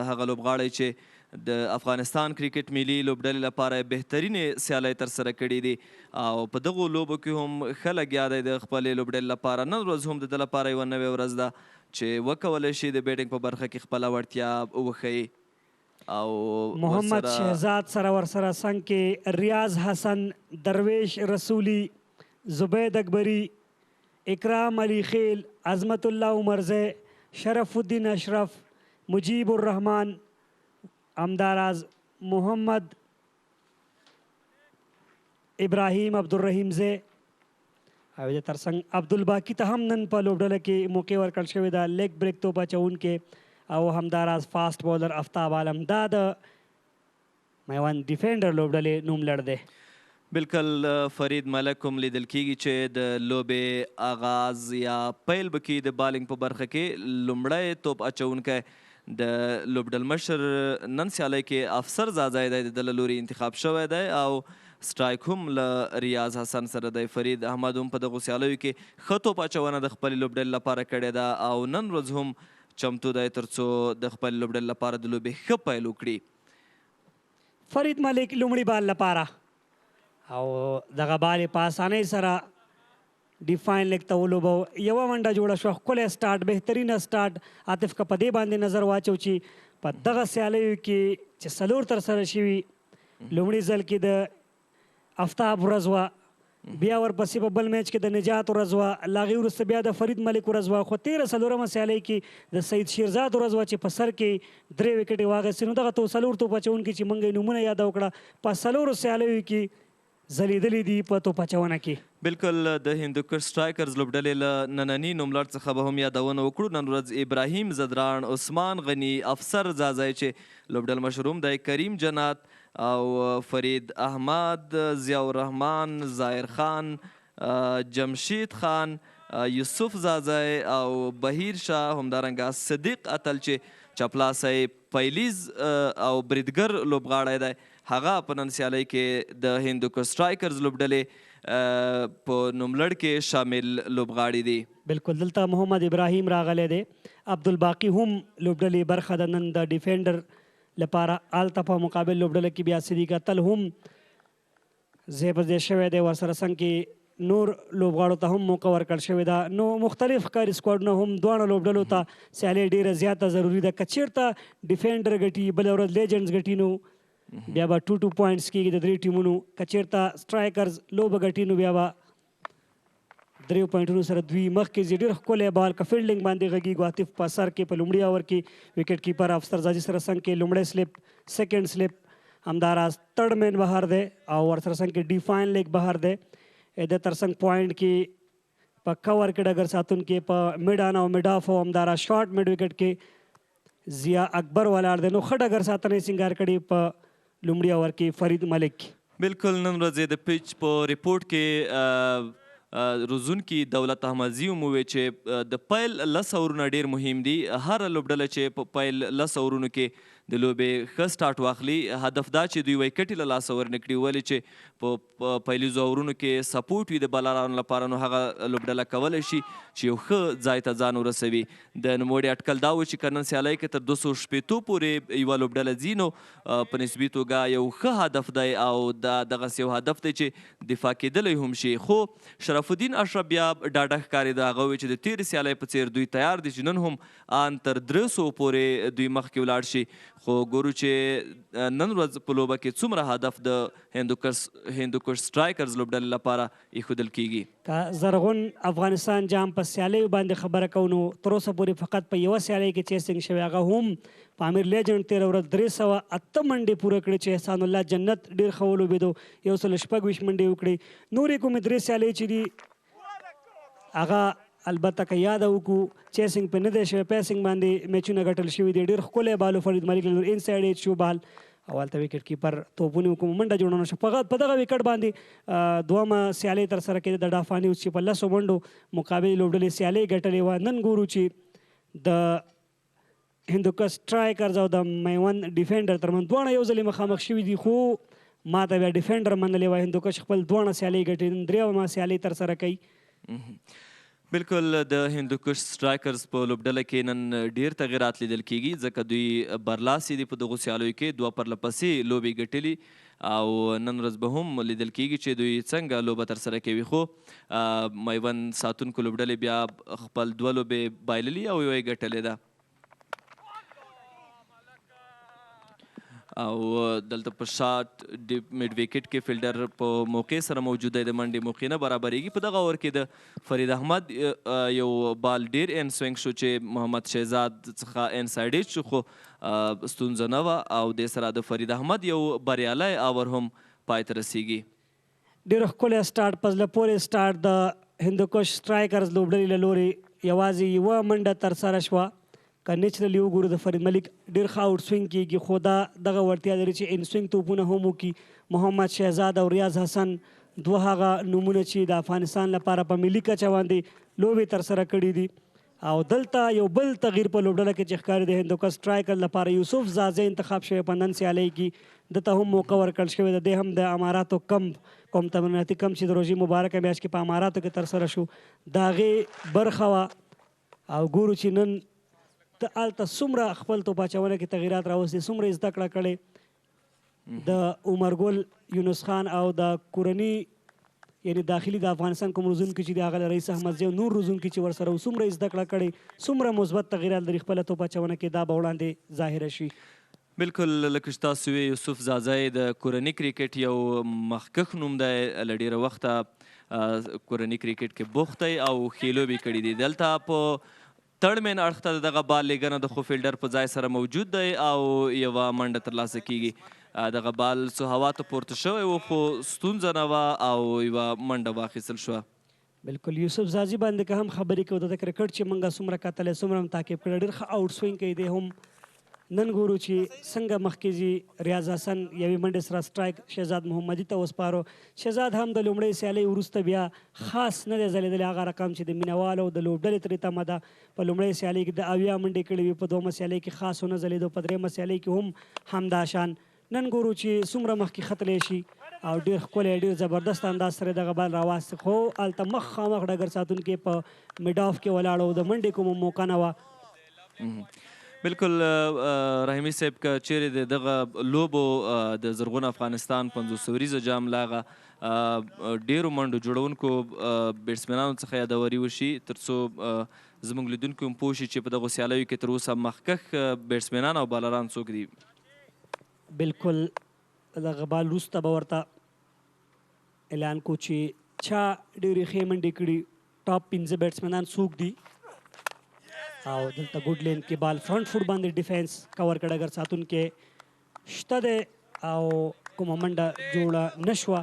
هغه لوبغاړی چې د افغانستان کرکټ ملي لوبډلې لپاره بهترینې سیالۍ ترسره کړي دي او په دغو لوبو کې هم ښه لګیا دی د خپلې لوبډلې لپاره. نن ورځ هم د ده لپاره یوه نوې ورځ ده چې وکولی شي د بیټینګ په برخه کې خپله وړتیا وښیي. او محمد شهزاد سره ورسره څنګ کې ریاض حسن، درویش رسولی، زبید اکبری، اکرام علی خیل، عظمت الله عمرزی، شرف الدین اشرف، مجیب الرحمن، امداراز محمد ابراهیم عبدالرحیم زی او د ترڅنګ عبدالباقي ته هم نن په لوبډله کې موقع ورکړل شوې ده. لیګ بریک توپ اچوونکی او همداراز فاست بولر آفتاب عالم. دا د میوند ډیفینډر لوبډلې نوم لړ دی. بالکل فرید ملک هم لیدل کیږي چې د لوبې آغاز یا پیل به کې د بالینګ په برخه کې لومړی توپ اچوونکی د لوبډل مشر نن سیالۍ کې افسر زاځی دی، د ده له لوري انتخاب شوی دی او سټرایک هم له ریاض حسن سره دی. فرید احمد هم په دغو سیالیو کې ښه توپ اچونه د خپلې لوبډلې لپاره کړې ده او نن ورځ هم چمتو دی تر څو د خپلې لوبډلې لپاره د لوبې ښه پیل وکړي. فرید ملک لومړي بال لپاره او دغه بال یې په اسانۍ سره ډیفاین لیګ ته ولوبو. یوه منډه جوړه شوه، ښکلی سټارټ، بهترینه سټارټ. عاطف که په دې باندې نظر واچو چې په دغه سیالیو کې چې 4 ترسره شوي، لومړي ځل کې د افتاب ورځ وه، بیا ورپسې په بل میچ کې د نجات ورځ وه، له هغې وروسته بیا د فرید ملک ورځ وه. خو 13 سیالۍ کې د سید شیرزاد ورځ وه چې په سر کې 3 وکټې واخیستې. نو دغه 4 توپ اچوونکي چې موږ یې نومونه یاده وکړه، په 4 سیالیو کې ځلیدلي دي په توپ اچونه کې. بالکل د هندوکش سټرایکرز لوبډلې له ننني نوملړ څخه به هم یادونه وکړو. نن ورځ ابراهیم زدران، عثمان غني، افسر زازی چې لوبډل مشروم دی، کریم جنات او فرید احمد، ضیاء الرحمن، ظاهر خان، جمشید خان، یوسف زازی او بهیر شاه، همدارنګه صدیق اتل چې چپلاسی پیلیز او بریدګر لوبغاړی دی، هغه په نن سیالۍ کې د هندوکش سټرایکرز لوبډلې په نوملړ کې شامل لوبغاړي دي. بالکل دلته محمد ابراهیم راغلی دی، عبدالباقي هم لوبډلې برخه ده نن د ډیفینډر لپاره. هلته په مقابل لوبډله کې بیا صدیق اتل هم ځای په ځای شوی دی، ورسره څنګ کې نور لوبغاړو ته هم موقع ورکړل شوې ده. نو مختلف ښکاري سکواډونه هم دواړه لوبډلو ته سیالۍ ډېره زیاته ضروري ده. که چېرته ډیفینډر ګټي، بله ورځ لیجنډز ګټي، نو بیا به 2 پوینټس کېږي د 3 ټیمونو. که چېرته سټرایکرز لوبه ګټي نو بیا به 3 پوینټونو سره دوی مخکې ځي. ډېر ښکلی بال که فیلډینګ باندې غږېږو، عاطف په سر کې په لومړي اوور کې وکټ کیپر افسر زاجي سره څنګ کې لومړی سلیپ، سیکنډ سلیپ، همداراز تھرډ مین بهر دی او ورسره څنګ کې ډیفاین لیګ بهر دی. د ترڅنګ پوینټ کې په کور کې ډګر ساتونکي، په میډ آن او میډ آف او همداراز شارټ میډ وکټ کې ضیا اکبر ولاړ دی. نو ښه ډګر ساتنه سینګار کړي په لومړي اوور کې فرید ملک. بالکل نن ورځ د پیچ په ریپورټ کې روزونکي دولت احمدزي هم وویل چې د پیل 10 اورونه ډېر مهم دي. هر لوبډله چې په پیل 10 اورونو کې د لوبې ښه سټارټ واخلي، هدف دا چې دوی وکټې له لاسه ورنکړي، ولې چې په پیلیزو اورونو کې سپورټ وي د بالرانو لپاره، نو هغه لوبډله کولی شي چې یو ښه ځای ته ځان ورسوي. د نوموړي اټکل دا و چې که نن سیالۍ کې تر 260 پورې یوه لوبډله ځي، نو په نسبي توګه یو ښه هدف دی او دغسې یو هدف دی چې دفاع کېدلی هم شي. خو شرف الدین اشرف بیا ډاډه ښکارېده، هغه وویل چې د تېرې سیالۍ په څېر دوی تیار دي چې نن هم ان تر 300 پورې دوی مخکې ولاړ شي. خو ګورو چې نن ورځ په لوبه کې څومره هدف د هندوکش سټرایکرز لوبډلې لپاره ایښودل کیږي. که زرغون افغانستان جام په سیالیو باندې خبره کوو، نو تر اوسه پورې فقط په یوه سیالۍ کې چیسنګ شوی، هغه هم په امیر لیجنډ 13 ورځ 308 منډې پوره کړې چې احسان الله جنت ډېر ښه ولوبېدو، 126 منډې وکړې. نورې کومې 3 سیالۍ چې دي هغه البته که یاد وکړو چیسنګ په نه دی شوی، پیسنګ باندې میچونه ګټل شوي دي. ډېر ښکلی بال فرید ملک له انسایډ ایج شو بال او هلته وکټ کیپر توپونه کومه منډه جوړه نه شوه. په دغه وکټ باندې دویمه سیالۍ ترسره کېده د ډافانیوز چې په 10 منډو مقابل لوبډلې سیالۍ ګټلې وه. نن ګورو چې د هندوکش سټرایکرز او د میوند ډیفینډر ترمنځ دواړه یو ځلې مخامخ شوي دي، خو ما ته بیا ډیفینډر منلې وه. هندوکش خپل دواړه سیالۍ ګټي، نن 3مه سیالۍ ترسره کوي. بالکل د هندوکش سټرایکرز په لوبډله کې نن ډیر تغیرات لیدل کیږي، ځکه دوی برلاسي دي په دغو سیالیو کې، 2 پرلپسې لوبې ګټلي او نن ورځ به هم لیدل کیږي چې دوی څنګه لوبه ترسره کوي. خو میوند ساتونکو لوبډلې بیا خپل 2 لوبې بایللي او یوه یې ګټلې ده. او دلته په شاټ میډ وکټ کې فیلډر په موقع سره موجود دی، د منډې موقع نه برابرېږي. په دغه اوور کې د فرید احمد یو بال ډیر ان سوینګ شو چې محمد شهزاد څخه انسایډ ایج شو، خو ستونزه نه وه او د سره د فرید احمد یو بریالی اوور هم پای ته رسیږي. ډېر ښکلی سټارټ، په زړه پورې سټارټ د هندوکش سټرایکرز لوبډلې له لورې یوازې یوه منډه ترسره شوه. که نیچرلی وګورو د فرید ملک ډېر ښه آوټ سوینګ کېږي، خو دا دغه وړتیا لري چې ان سوینګ توپونه هم وکړي. محمد شهزاد او ریاض حسن 2 هغه نومونه چې د افغانستان لپاره په ملي کچه باندې لوبې ترسره کړي دي. او دلته یو بل تغییر په لوبډله کې چې ښکاري د هندوکش سټرایکر لپاره یوسف زازی انتخاب شوی په نن سیالۍ کې، دته هم موقع ورکړل شوی ده. دی هم د اماراتو کوم تمریناتي کمپ چې د روژې مبارکه میاشت کې په اماراتو کې ترسره شو د هغې برخه وه. او ګورو چې نن ته هلته څومره خپل توپ اچونه کې تغیرات راوستي، څومره زده کړه کړې. د عمرګل یونس خان او د کورني یعنی داخلي د افغانستان کوم روزونکي چې د هغه رئیس احمد ضیاء نور روزونکي چې ورسره څومره زده کړه کړې څومره مثبت تغیرات لري خپله توپ اچونه کې دا به وړاندې ظاهره شي. بالکل لکه چې تاسو وی یوسف زازی د کورني کرکټ یو مخکښ نوم دی له ډېره وخته کورني کرکټ کې بوخت دی او ښې لوبې کړي دي. دلته په تړمن اړخ ته دغه بال لیږنه د خو فیلډر په ځای سره موجود دی او یوه منډه ترلاسه کیږي. دغه بال څو هوا ته پورته شوی و خو ستونزه نه وه او یوه منډه واخیستل شوه. بالکل یوسف زازی باندې که هم خبرې کوو د کرکټ چې موږ څومره کتلی څومره هم تعقیب کړی ډېر ښه آوټ سوینګ کوي دی هم نن ګورو چې څنګه مخکې ځي ریاض حسن یوې منډې سره سټرایک شهزاد محمدي ته وسپارو. شهزاد هم د لومړۍ سیالۍ وروسته بیا خاص نه دی ځلېدلی هغه رقم چې د مینوالو د لوبډلې ترې تمه ده. په لومړۍ سیالۍ کې د 80 منډې کړې وي په دویمه سیالۍ کې خاص ونه ځلېدو په درېیمه سیالۍ کې هم همدا شان. نن ګورو چې څومره مخکې ختلی شي او ډېر ښکلی ډېر زبردست انداز سره دغه بال راواست خو هلته مخامخ ډګر ساتونکي په میډ آف کې ولاړ د منډې کومه موقع نه وه. بالکل رحیمي صاحب که چیرې د دغه لوبو د زرغون افغانستان 500 وریزه جام لاغه ډیرو منډو جوړونکو بیټسمنانو څخه یادوري وشي تر څو زموږ لیدونکي هم پوه شي چې په دغو سیالیو کې تر اوسه مخکښ بیټسمنان او بالران څوک دي. بالکل دغه بال وروسته به ورته اعلان کو چې چا ډېرې ښې منډې کړي ټاپ 15 بیټسمنان څوک دي او دلته ګوډ لین کې بال فرنٹ فوټ باندې ډیفینس کور کړ اگر ساتونکي شته دی او کومه منډه جوړه نه شوه.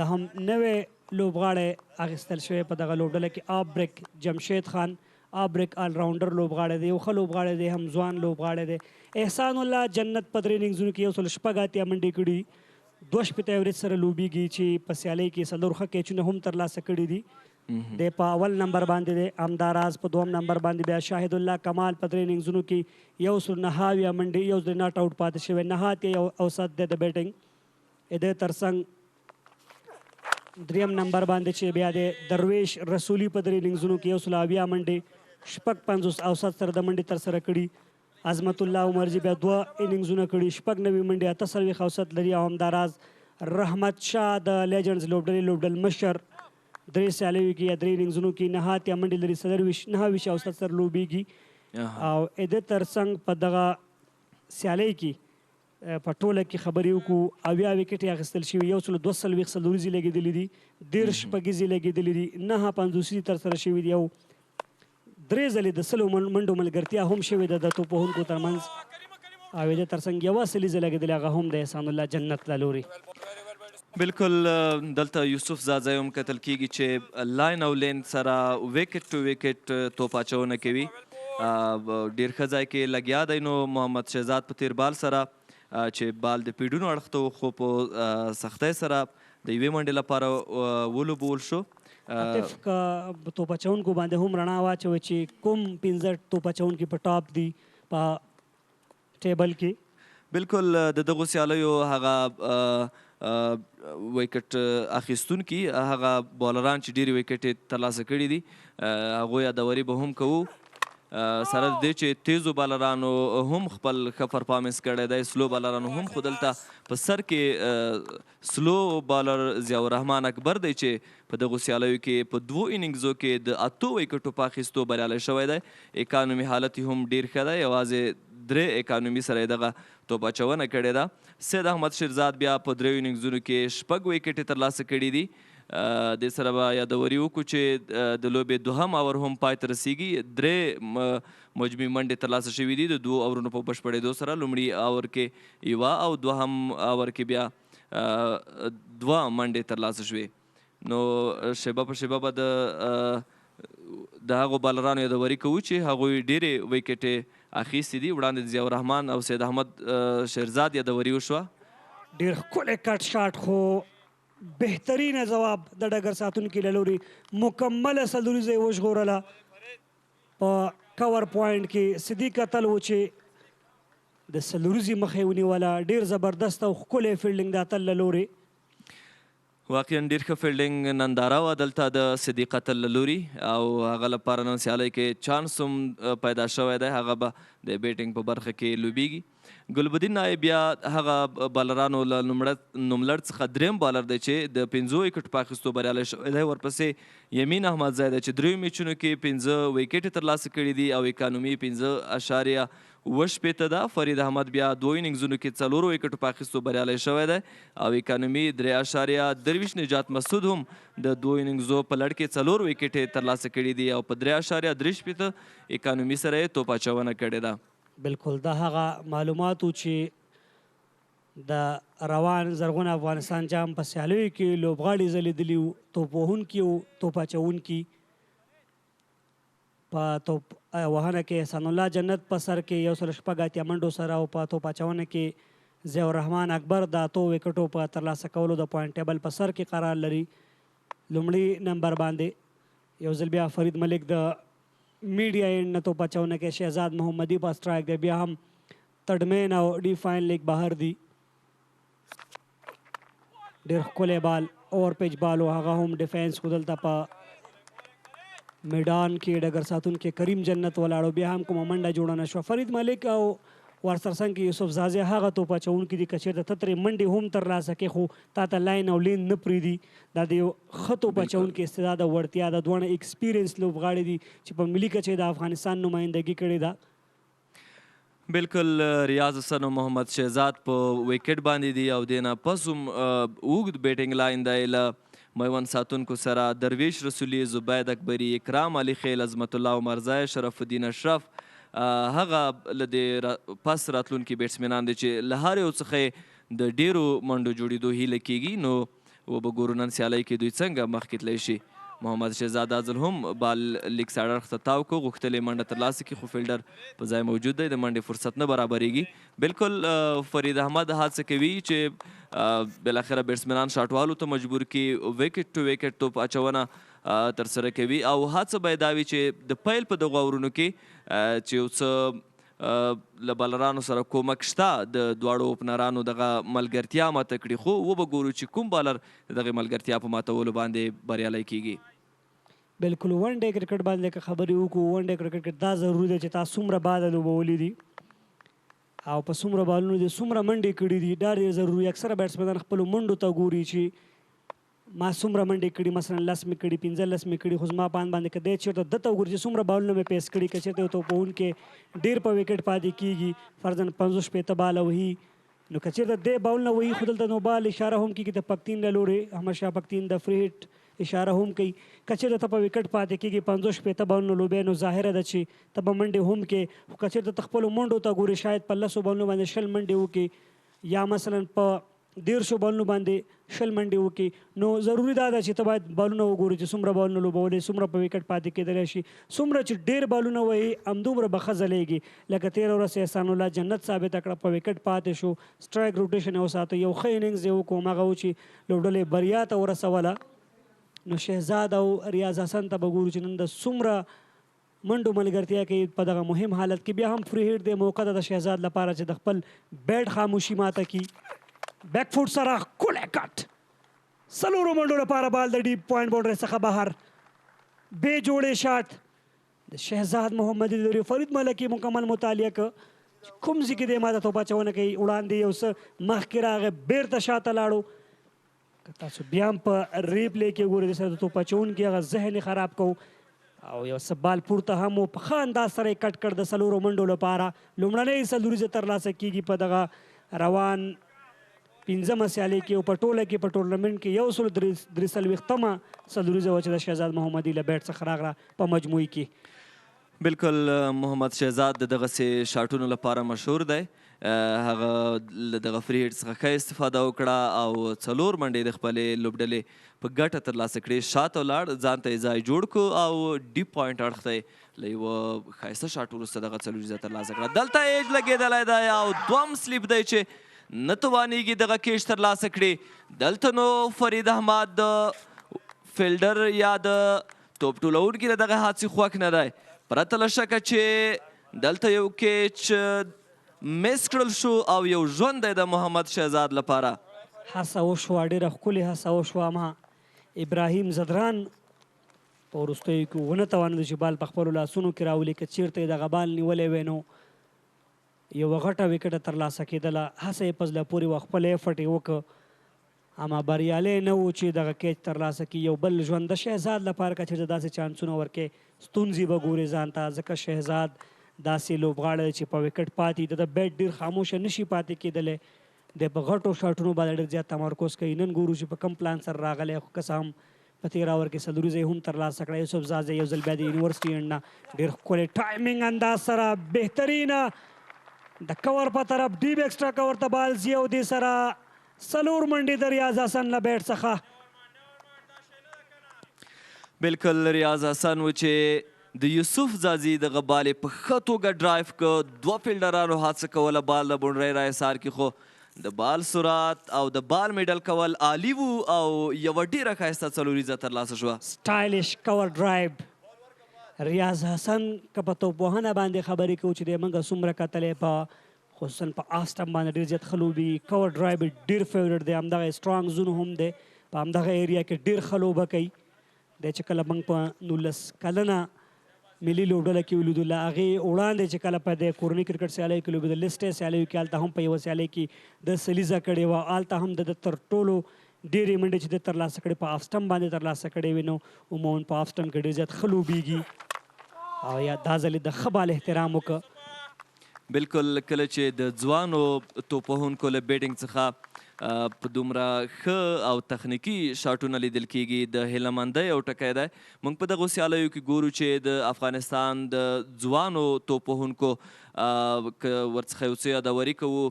د هم نوې لوبغاړی اخیستل شوی په دغه لوبډله کې آب بریک جمشید خان آب بریک آل راونډر لوبغاړی دی یو ښه لوبغاړی دی هم ځوان لوبغاړی دی. احسان الله جنت په 3 اننګزونو کې 186 منډې کړي 2 ایوریج سره لوبیږي چې په سیالۍ کې 4 ښه کیچونه هم ترلاسه کړي دي. د په اول نمبر باندې دی همداراز په دوم نمبر باندې بیا شاهد الله کمال په 3 اننګزونو کې 109 منډې یو ځل ناټ آوټ پاتې شوی. نهات یو اوسط دی د بیټینګ د ترڅنګ دریم نمبر باندې چې بیا د درویش رسولي په 3 اننګزونو کې 120 منډې 50 اوسط سره د منډې ترسره کړي. عظمت الله عمرجي بیا 2 اننګزونه کړي 96 منډې 48 اوسط لري او همداراز رحمت شاه د لیجنډز لوبډل مشر 3 سیالیو کې یا 3 اننګزونو کې نهات یا منډې لري 9 اوسط سره لوبیږي او د ترڅنګ په دغه سیالۍ کې په ټوله کې خبرې وکړو 80 وکټې اخیستل شوي 142 څلوریزې لګېدلې دي 13 شپږیزې لګېدلې دي 9 پنځوسي ترسره شوي دي او 3 ځلې د 100 منډو ملګرتیا هم شوې ده د توپوهونکو ترمنځ او د ترڅنګ یوه سلیزه لګېدلې هغه هم د احسان الله جنت له لوري. بالکل دلته یوسف زازی هم کتل کیږي چې لاین او لین سره وکټ ټو وکټ توپ اچونه کوي ډېر ښه ځای کې لګیا دی. نو محمد شهزاد په تیر بال سره چې بال د پیډونو اړخ ته خو په سختۍ سره د یوې منډې لپاره ولوبول شو. عاطف که توپ اچونکو باندې هم رڼا واچوي چې کوم 15 توپ اچونکي په ټاپ دي په ټیبل کې. بالکل د دغو سیالیو هغه ویکټ اخیستونکي هغه بالران چې ډېرې ویکټې ترلاسه کړي دي هغوی یادوري به هم کوو سره د دې چې تیزو بالرانو هم خپل ښه پرفارمنس کړی دی سلو بالرانو هم خو دلته په سر کې سلو بالر ضیاء الرحمن اکبر دی چې په دغو سیالیو کې په 2 اننګزو کې د 8 ویکټو په اخیستو بریالی شوی دی. اکانومي حالت هم ډېر ښه دی یوازې 3 اکانومي سره یې دغه توپ اچونه کړې ده. سید احمد شیرزاد بیا په 3 اننګزونو کې 6 ویکټې ترلاسه کړي دي. د سره به یادوري وکړو چې د لوبې دوهم اور هم پای ته رسیږي 3 مجموعي منډې ترلاسه شوي دي د 2 اورونو په بشپړېدو سره. لومړي اور کې یوه او دوهم اور کې بیا 2 منډې ترلاسه شوې. نو شیبه په شیبه به د هغو بالرانو یادوري کوو چې هغوی ډېرې ویکټې اخیستې دي. وړاندې د ضیاء الرحمن او سید احمد شیرزاد یادوري وشوه. ډېر ښکلی کټ شاټ خو بهترینه ځواب د ډګر ساتونکي له لوري مکمله څلوریزه یې وژغورله په کور پوینټ کې صدیق کتل و چې د څلوریزې مخه یې ونیوله. ډېر زبردست او ښکلی فیلډینګ د اتل له لوري واقعا ډېر ښه فیلډینګ ننداره وه دلته د صدیق اتل له لوري او هغه لپاره نن سیالۍ کې چانس هم پیدا شوی دی هغه به د بیټینګ په برخه کې لوبیږي. ګلبدین نایب بیا هغه بالرانو له نوملړ څخه دریم بالر دی چې د 5 وکټ په اخیستو بریالی شوی دی. ورپسې یمین احمدزی دی چې دریو میچونو کې 15 وکټې ترلاسه کړي دي او اکانومي 15.8 ده. فرید احمد بیا 2 اننګزونو کې 4 وکټو په اخیستو بریالی شوی دی او اکانومي 3.23. نجات مسعود هم د 2 اننګزو په لړ کې 4 وکټې ترلاسه کړي دي او په 3.83 اکانومي سره یې توپ اچونه کړې ده. بالکل دا هغه معلومات و چې د روان زرغون افغانستان جام په سیالیو کې لوبغاړي ځلیدلي وو، توپ وهونکي وو، توپ اچوونکي. په توپ وهنه کې احسان الله جنت په سر کې 106 منډو سره او په توپ اچونه کې ضیاء الرحمن اکبر د 8 وکټو په ترلاسه کولو د پوینټ ټیبل په سر کې قرار لري. لومړي نمبر باندې یو ځل بیا فرید ملک د میډیا اینډ نه توپ اچونه کې شهزاد محمدي په سټرایک دی. بیا هم تډمین او ډي فاین لیگ بهر دی. ډېر ښکلی بال اوور پیچ بال و، هغه هم ډیفینس خو دلته په میدان کې ډګر ساتونکي کریم جنت ولاړو. بیا هم کومه منډه جوړه نه شوه. فرید ملک او ورسره څنګ کې یوسف زازی هغه توپ اچوونکي دي که چېرته ته ترې منډې هم ترلاسه کړې خو تا ته لاین او لین نه پرېږدي. دا د یو ښه توپ اچوونکي استعداد او وړتیا ده. دواړه ایکسپیرینس لوبغاړي دي چې په ملي کچې د افغانستان نمایندګي کړې ده. بالکل ریاض حسن او محمد شهزاد په وکټ باندې دي او دې نه پس هم اوږد بیټینګ لاین دی له میوند ساتونکو سره درویش رسولي، زبید اکبري، اکرام علي خیل، عظمت الله عمرزی، شرف الدین اشرف. هغه له دې پس راتلونکي بیټسمنان دي چې له هر یو څخه د ډیرو منډو جوړېدو هیله کیږي. نو وبګورو نن سیالۍ کې دوی څنګه مخکې تللی شي. محمد شهزاد ازل هم بال لیګ ساړه اړخ ته تاو کو، غوښتلې منډه ترلاسه کړي خو فیلډر په ځای موجود دی، د منډې فرصت نه برابرېږي. بالکل فرید احمد هڅه کوي چې بالاخره بیټسمنان شاټوالو ته مجبور کړي، وکټ ټو وکټ توپ اچونه ترسره کوي او هڅه به یې دا وي چې د پیل په دغو اورونو کې چې یو څه له بالرانو سره کومک شته د دواړو اوپنرانو دغه ملګرتیا ماته کړي، خو وبګورو چې کوم بالر دغه ملګرتیا په ماتولو باندې بریالی کیږي. بالکل ون ډے کرکټ باندې که خبرې وکړو، ون ډے کرکټ کې دا ضروري دی چې تا څومره باده لوبولي دي او په څومره بالونو دې څومره منډې کړي دي. دا ډېر ضروري. اکثره بیټسمنان خپلو منډو ته ګوري چې ما څومره منډې کړي، مثلا 10 مې کړي، 15 مې کړي، خو زما په اند باندې که دی چېرته ده ته وګوري چې څومره بالونه مې پیس کړي، که چېرته یو توپ وهونکی ډېر په وکټ پاتې کېږي، فرضاً 50 باله وهي، نو که چېرته دی بالونه وهي خو دلته نو بال اشاره هم کېږي د پکتین له لورې، احمدشاه پکتین د فری هټ اشاره هم کوي. که چېرته ته په وکټ پاتې کېږي 50 بالونو لوبیا، نو ظاهره ده چې ته به منډې هم کې، خو که چېرته ته خپلو منډو ته ګورې شاید په 10 بالونو باندې 20 منډې وکړي یا مثلا په 150 بالونو باندې 20 منډې وکړي، نو ضروري دا ده چې ته باید بالونه وګورې چې څومره بالونه لوبولی، څومره په وکټ پاتې کېدلی شي، څومره چې ډېر بالونه وهي همدومره به ښه ځلیږي. لکه تېره ورځ احسان الله جنت ثابته کړه، په وکټ پاتې شو، سټرایک روټیشن یې وساته، یو ښه اننګز یې وکړو، هماغه و چې لوبډلې بریا ته ورسوله. نو شهزاد او ریاض حسن ته به ګورو چې نن د څومره منډو ملګرتیا کوي په دغه مهم حالت کې. بیا هم فری هټ دی، موقع ده د شهزاد لپاره چې د خپل بیټ خاموشي ماته کړي. بیک فوټ سره ښکلی کټ، څلورو منډو لپاره بال د ډیپ پوینټ باونډرۍ څخه بهر. بې جوړې شاټ د شهزاد محمدي لري. فرید ملکي مکمل مطالعه که کوم ځای کې دی ما ته توپ اچونه کوي، وړاندې یو څه مخکې راغی، بیرته شاته لاړو. که تاسو بیا هم په ریپلی کې ګورئ د سره د توپ اچوونکي هغه ذهن یې خراب کوو او یو څه بال پورته هم و، په ښه انداز سره یې کټ کړ د 4 منډو لپاره. لومړنۍ څلوریزه ترلاسه کېږي په دغه روان 15مه سیالۍ کې او په ټوله کې په ټورنمنټ کې 143مه څلوریزه وه چې د شهزاد محمدي له بیټ څخه راغله په مجموعي کې. بالکل محمد شهزاد د دغسې شاټونو لپاره مشهور دی. هغه له دغه فری هټ څخه ښه استفاده وکړه او 4 منډې د خپلې لوبډلې په ګټه ترلاسه کړې. شاته ولاړ، ځان ته یې ځای جوړ کړو او ډیپ پوینټ اړخ ته یې له یوه ښایسته شاټ وروسته دغه څلوریزه ترلاسه کړه. دلته ایج لګېدلی دی او دوم سلیپ دی چې نه توانېږي دغه کیچ ترلاسه کړي. دلته نو فرید احمد د فیلډر یا د توپ ټولونکي له دغه حادثې خوښ نه دی، پرته له شکه چې دلته یو کیچ مس کړل شو او یو ژوند دی د محمد شهزاد لپاره. هڅه وشوه، ډېره ښکلې هڅه وشوه، اما ابراهیم زدران په وروستیو کې ونه توانېدو چې بال په خپلو لاسونو کې راولي. که چېرته یې دغه بال نیولی وی نو یوه غټه وکټه ترلاسه کېدله. هڅه یې په زړه پورې وه، خپل ایفټ یې وکړ، اما بریالی نه و چې دغه کیچ ترلاسه کړي. یو بل ژوند د شهزاد لپاره که چېرته داسې چانسونه ورکړې ستونزې به ګورې ځان ته، ځکه شهزاد داسې لوبغاړی دی چې په وکټ پاتې د بیټ ډېر خاموشه نشي پاتې کېدلی، دی په غټو شاټونو باندې ډېر زیات تمرکز کوي. نن ګورو چې په کوم پلان سره راغلی، خو که څه هم په تېره اوور کې څلوري ځای هم ترلاسه کړی. یوسف زازی یو ځل بیا د یونیورسټي انډ نه ډېر ښکلی ټایمینګ انداز سره بهترینه د کور په طرف ډیپ ایکسټرا کور ته بال ځي او دې سره 4 منډې د ریاض حسن له بیټ څخه. بالکل ریاض حسن و چې د یوسف زازی دغه بال یې په ښه توګه ډرایو که، 2 فیلډرانو هڅه کوله بال د بونډرۍ را ایسار کړي، خو د بال سرعت او د بال میډل کول عالی وو او یوه ډېره ښایسته څلوریزه ترلاسه شوه. سټایلش کور ډرایو. ریاض حسن که په توپوهنه باندې خبرې کوو چې دی موږ څومره کتلی په خصوصا په آف سټمپ باندې ډېر زیات ښه لوبي. کور ډرایو ډېر فیورټ دی، همدغه سټرانګ زون هم دی، په همدغه ایریا کې ډېر ښه لوبه کوي. دی چې کله موږ په 19 کلنه ملي لوبډله کې ولیدو، له هغې وړاندې چې کله په د کورني کرکټ سیالیو کې لوبېده، لسټۍ سیالیو کې هلته هم په یوه سیالۍ کې د سلیزه کړې وه، هلته هم د تر ټولو ډېرې منډې چې د ترلاسه کړې په آف سټمپ باندې ترلاسه کړې وې. نو عموما په آف سټمپ کې ډېر زیات ښه لوبېږي او یا دا ځل یې د ښه بال احترام وکړه. بالکل کله چې د ځوانو توپوهونکو له بیټینګ څخه په دومره ښه او تخنیکي شاټونه لیدل کېږي، د هیله یو ټکی دی. موږ په دغو سیالیو کې ګورو چې د افغانستان د ځوانو توپوهونکو که ورڅخه یو څه یادوري کوو،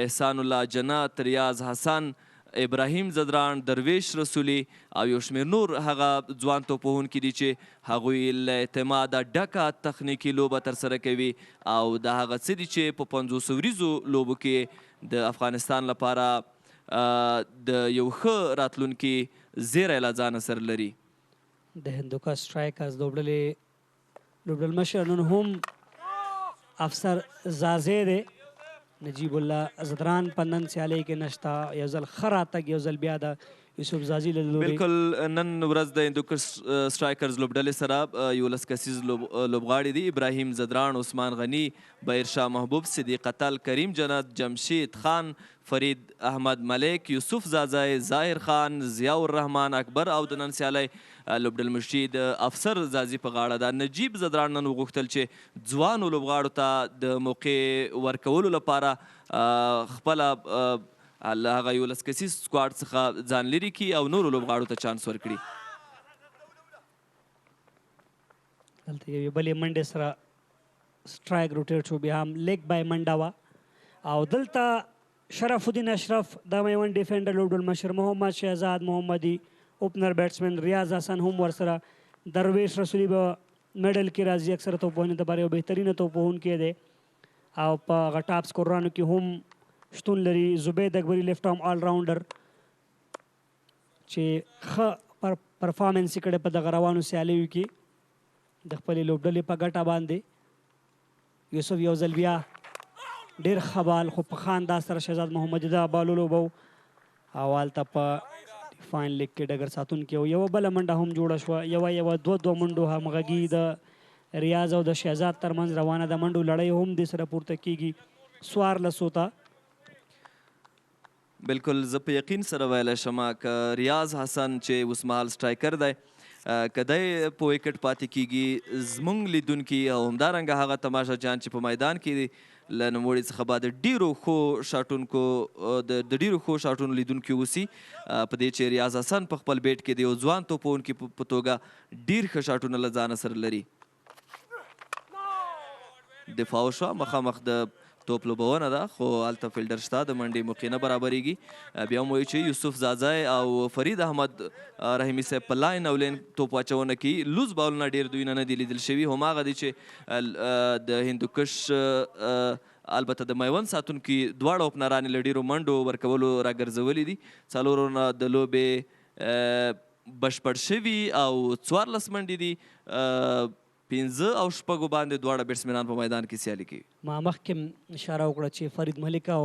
احسان الله جنت، ریاض حسن، ابراهیم زدران، درویش رسولي او یو شمېر نور هغه ځوان توپوهونکي دي چې هغوی له اعتماده ډکه تخنیکي لوبه ترسره کوي او د هغه څه دي چې په 500 وریزو لوبو کې د افغانستان لپاره د یو ښه راتلونکي زیری له ځانه سره لري. د هندوکش سټرایکرز لوبډل مشر نن هم افسر زازی دی، نجیب الله زدران په نن سیالۍ کې نشته. یو ځل ښه راتګ، یو ځل بیا د یوسف زازی له لورې. بالکل نن ورځ د هندوکش سټرایکرز لوبډلې سره 11 کسیز لوبغاړي دي: ابراهیم زدران، عثمان غنی، بهرشاه محبوب، صدیق اتل، کریم جنت، جمشید خان، فرید احمد ملک، یوسف زازی، ظاهر خان، ضیاء الرحمن اکبر او د نن سیالۍ لوبډل مشري د افسر زازی په غاړه ده. نجیب زدران نن وغوښتل چې ځوانو لوبغاړو ته د موقع ورکولو لپاره خپله له هغه 11 کسیز سکواډ څخه ځان لرې کړي او نورو لوبغاړو ته چانس ورکړي. دلته یوې بلې منډې سره سټرایک روټیټ شو، بیا هم لیګ بای منډه وه او دلته شرف الدین اشرف د میوند ډیفینډر لوبډل مشر، محمد شهزاد محمدي اوپنر بیټسمن، ریاض حسن هم ورسره، درویش رسولي به میډل کې راځي. اکثره توپوهنې دپاره یو بهترینه توپوهونکی دی او په هغه ټاپ سکوررانو کې هم شتون لري. زبید اکبري لیفټ آرم آل راونډر چې ښه پرفارمنس یې کړی په دغه روانو سیالیو کې د خپلې لوبډلې په ګټه باندې. یوسف یو ځل بیا ډېر ښه بال، خو په ښه انداز سره شهزاد محمدي دا بال ولوبو او هلته په ډیفاین لیګ کې ډګر ساتونکي او یوه بله منډه هم جوړه شوه. یوه 2 منډو همغږي د ریاض او د شهزاد ترمنځ روانه ده. منډو لړۍ هم دې سره پورته کېږي 14 ته. بالکل زه په یقین سره ویلی شم که ریاض حسن چې اوس مهال سټرایکر دی که دی په وکټ پاتې کېږي، زموږ لیدونکي او همدارنګه هغه تماشه جان چې په میدان کې له نوموړي څخه به د ډېرو ښو شاټونکو د ډېرو ښو شاټونو لیدونکي اوسي، په دې چې ریاض حسن په خپل بیټ کې د یو ځوان توپوونکي په توګه ډېر ښه شاټونه له ځانه سره لري. دفاع وشوه، مخامخ د توپ لوبونه ده، خو هلته فیلډر شته، د منډې موقع نه برابریږي. بیا هم وایي چې یوسف زازی او فرید احمد رحیمي صاحب په لاین او لین توپ واچونه کوي. لوز بالونه ډېر دوی نه دي لیدل شوي، هماغه دي چې د هندوکش البته د میوند ساتونکي دواړه اوپنران له ډېرو منډو ورکولو راګرځولي دي. څلورو نه د لوبې بشپړ شوي او 14 منډې دي، 15 او 6 باندې دواړه بیټسمنان په میدان کې سیالي کوي. ما مخکې اشاره وکړه چې فرید ملک او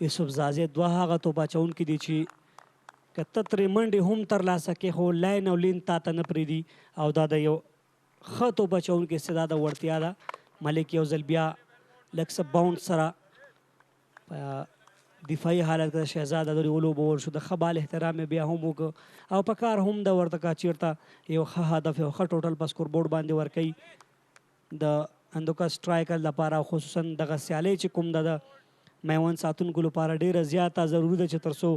یوسف زازی دوه هغه توپ اچوونکي دي چې که ته ترې منډې هم ترلاسه کړې خو لاین او لین تا ته نه پرېږدي او دا د یو ښه توپ اچوونکي استعداد او وړتیا ده. ملک یو ځل بیا لږ څه باونډ سره په دفاعي حالت کې شهزاد د ولوبه ورشو د ښه بال احترام یې بیا هم وکړه او په کار هم د ورته کا چېرته یو ښه هدف یو ښه ټوټل په سکور بورډ باندې ورکوي د هندوکش سټرایکر لپاره خصوصا دغه سیالۍ چې کوم د میوند ساتونکو لپاره ډېره زیاته ضروري ده چې تر څو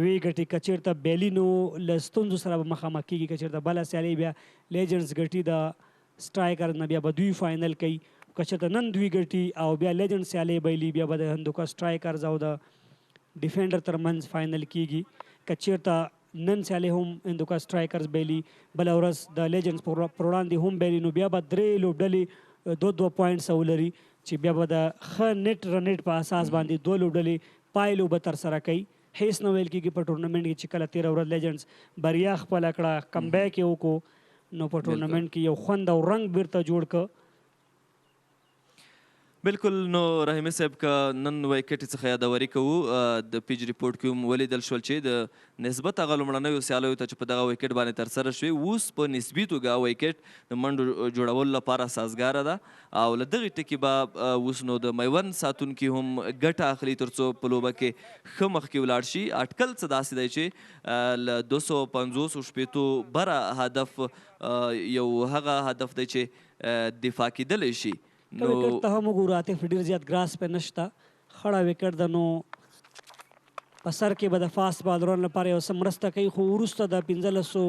ویې ګټي که چېرته بیلي نو له ستونزو سره به مخامخ کېږي که چېرته بله سیالۍ بیا لیجنډز ګټي د سټرایکر نه بیا به دوی فاینل کوي که چېرته نن دوی ګټي او بیا لیجنډ سیالۍ بایلي بیا به د هندوکش سټرایکرز او د ډیفینډر ترمنځ فاینل کېږي که چېرته نن سیالۍ هم هندوکش سټرایکرز بایلي بله ورځ د لیجنډز پر وړاندې هم بایلي نو بیا به درې لوبډلې دو پوینټس ولري چې بیا به د ښه نیټ رنیټ په اساس باندې دوه لوبډلې پای لوبه ترسره کوي هیڅ نه ویل کېږي په ټورنمنټ کې چې کله تېره ورځ لیجنډز بریا خپله کړه کم بیک یې وکړو نو په ټورنمنټ کې یو خوند او رنګ بیرته جوړ کړ بالکل نو رحیمي صاحب که نن ویکټ څخه یادوري کوو د پیج ریپورټ کې هم ولیدل شول چې د نسبت هغه لومړنیو سیالیو ته چې په دغه ویکټ باندې ترسره شوې اوس په نسبي توګه ویکټ د منډو جوړولو لپاره سازګاره ده او له دغې ټکي به اوس نو د میوند ساتونکي هم ګټه اخلي تر څو په لوبه کې ښه مخکې ولاړ شي اټکل څه داسې دی چې له 250 شپېتو بره هدف یو هغه هدف دی چې دفاع کېدلی شي نو وکټ ته هم وګورو عاطف ډېر زیات ګراس پې نشته خړه وکټ ده نو په سر کې به د فاسټ بالرانو لپاره یو څه مرسته کوي خو وروسته د 1500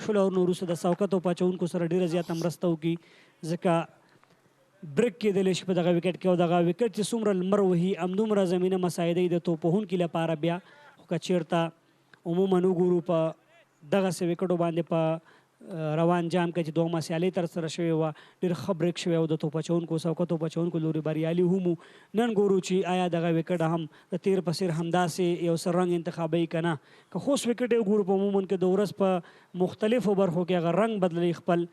شلو اورونو وروسته د سوکتو پاچونکو سره ډېره زیاته مرسته وکړي ځکه برک کېدلی شي په دغه وکټ کې او دغه وکټ چې څومره لمر وهي همدومره زمینه مساعده د توپوهونکي لپاره بیا خو که چېرته عموما وګورو په دغسې وکټو باندې په روان جام کې چې دومره سیالۍ ترسره شوې وه ډېر ښه بریک شوی او د توپ اچوونکو سوکتو اچوونکو لوري بریالي هم نن ګورو چې آیا دغه وکټ هم د تیر په څېر همداسې یو څه رنګ انتخابوي که نه که خوست وکټ یې وګورو په عموما کې د ورځ په مختلفو برخو کې هغه رنګ بدلوي خپل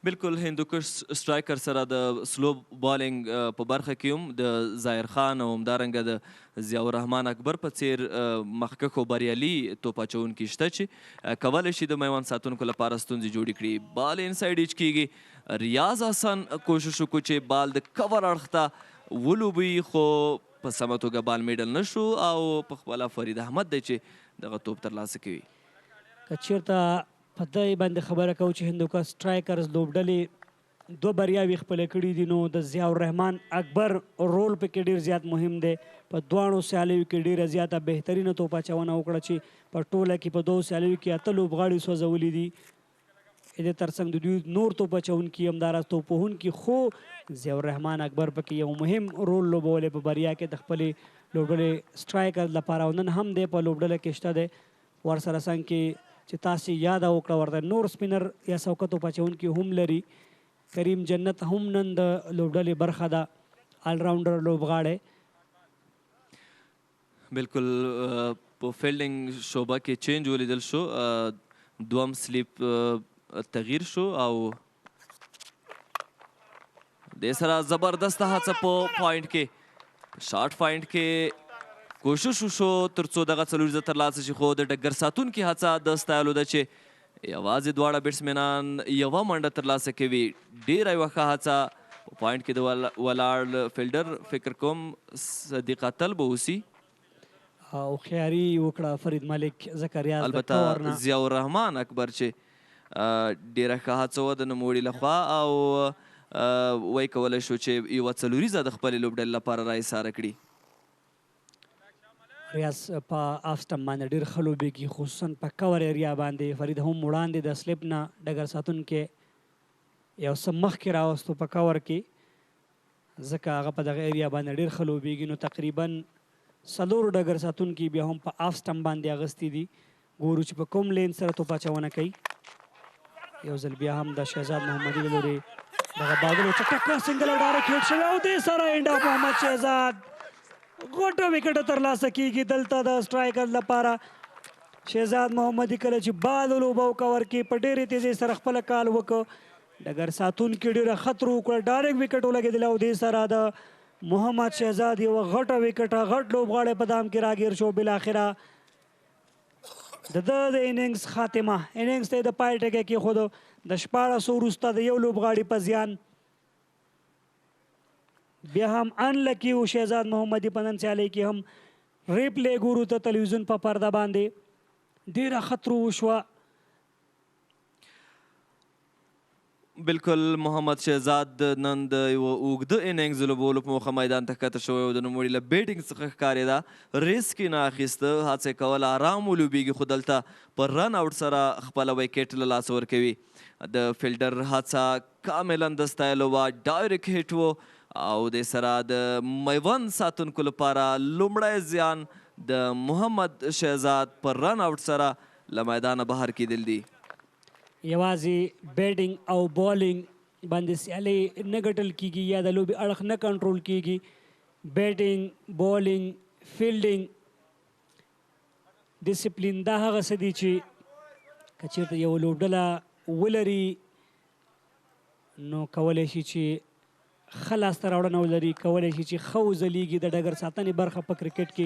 بالکل هندوکش سټرایکر سره د سلو بالینګ په برخه کې هم د ظاهر خان او همدارنګه د ضیاء الرحمن اکبر په څیر مخکښ او بریالي توپ اچوونکي شته چې کولی شي د میوند ساتونکو لپاره ستونزې جوړې کړي بال انسایډ ایچ کېږي ریاض حسن کوشش وکړو چې بال د کور اړخ ته ولوبوي خو په سمه توګه بال میډل نه شو او په خپله فرید احمد دی چې دغه توپ ترلاسه کوي که چېرته په دې باندې خبره کوو چې هندوکش سټرایکرز لوبډلې دوه بریاوې خپلې کړي دي نو د ضیاء الرحمن اکبر رول پکې ډېر زیات مهم دی په دواړو سیالیو کې ډېره زیاته بهترینه توپ اچونه وکړه چې په ټوله کې په دوو سیالیو کې 8 لوبغاړي سوځولي دي د ترڅنګ د دوی نور توپ اچوونکي همداراز توپوهونکي خو ضیاء الرحمن اکبر پکې یو مهم رول لوبولی په بریا کې د خپلې لوبډلې سټرایکر لپاره او نن هم دی په لوبډله کې شته دی ورسره څنګ کې چې تاسې یاده وکړه ورته نور سپینر یا سوکتو پاچونکي هم لري کریم جنت هم نن د لوبډلې برخه ده آلراونډر لوبغاړی بالکل په فیلډینګ شعبه کې چینج ولیدل شو دوم سلیپ تغییر شو او دې سره زبردسته هڅه په پوینټ کې شارټ پوینټ کې کوشش وشو تر څو دغه څلور زه ترلاسه شي خو د ډګر ساتونکي هڅه د ستایلو ده چې یوازې دواړه بیټسمینان یوه منډه ترلاسه کوي ډېره یوه ښه هڅه په پوینټ کې د ولاړ فیلډر فکر کوم صدیق اتل به اوسي هوښیاري وکړه فرید ملک زکریا البته ضیاء الرحمن اکبر چې ډېره ښه هڅه وه د نوموړي لخوا او وایي کولی شو چې یوه څلوریزه د خپلې لوبډلې لپاره راایساره کړي ریاض په آف سټمپ باندې ډېر ښه لوبېږي خصوصا په کور ایریا باندې فرید هم وړاندې د سلیپ نه ډګر ساتونکی یو څه مخکې راوستو په کور کې ځکه هغه په دغه ایریا باندې ډېر ښه لوبېږي نو تقریبا 4 ډګر ساتونکي بیا هم په آف سټمپ باندې اغوستي دي ګورو چې په کوم لین سره توپ اچونه کوي یو ځل بیا هم د شهزاد محمدي له لورې دغه بادلو چټکه سنګل او ډایرکټ هیټ شوی او دې سره اینډ اف محمد شهزاد غوټه وکټه ترلاسه کېږي دلته د سټرایکر لپاره شهزاد محمدي کله چې بال ولوبه وکور کې په ډېرې تیزۍ سره خپله کال وکړ ډګر ساتونکي ډېره خطر وکړه ډایرکټ وکټ ولګېدلی او دې سره د محمد شهزاد یوه غټه وکټه غټ لوبغاړی په دام کې راګیر شو بالاخره د ده د اننګز خاتمه اننګز ته یې د پای ټکی کېښود د 14 وروسته د یو لوبغاړي په زیان بیا هم انلکی و شهزاد محمدي په نن سیالۍ کې هم ریپلی ګورو ته تلویزیون په پرده باندې ډېره خطرو وشوه. بالکل محمد شهزاد نن د یوه اوږده اننګز لوبولو په موخه میدان ته ښکته شوی و. د نوموړي له بیټینګ څخه ښکارېده ریسک یې نه اخیسته، هڅه یې کوله آرام ولوبېږي، خو دلته په رن آوټ سره خپله ویکټ له لاسه ورکوي. د فیلډر هڅه کاملا د ستایلو وه، ډایرکټ هیټ و او د سره د میوند ساتونکو لپاره لومړی زیان د محمد شهزاد په رن آوټ سره له میدانه بهر کېدل دي. یوازې بیټینګ او بالینګ باندې سیالۍ نه ګټل کېږي یا د لوبې اړخ نه کنټرول کېږي. بیټینګ، بالینګ، فیلډینګ، ډسپلین دا هغه څه دي چې که چېرته یو لوبډله ولري نو کولی شي چې ښه لاسته راوړنه ولري، کولی شي چې ښه وځلیږي. د ډګر ساتنې برخه په کرکټ کې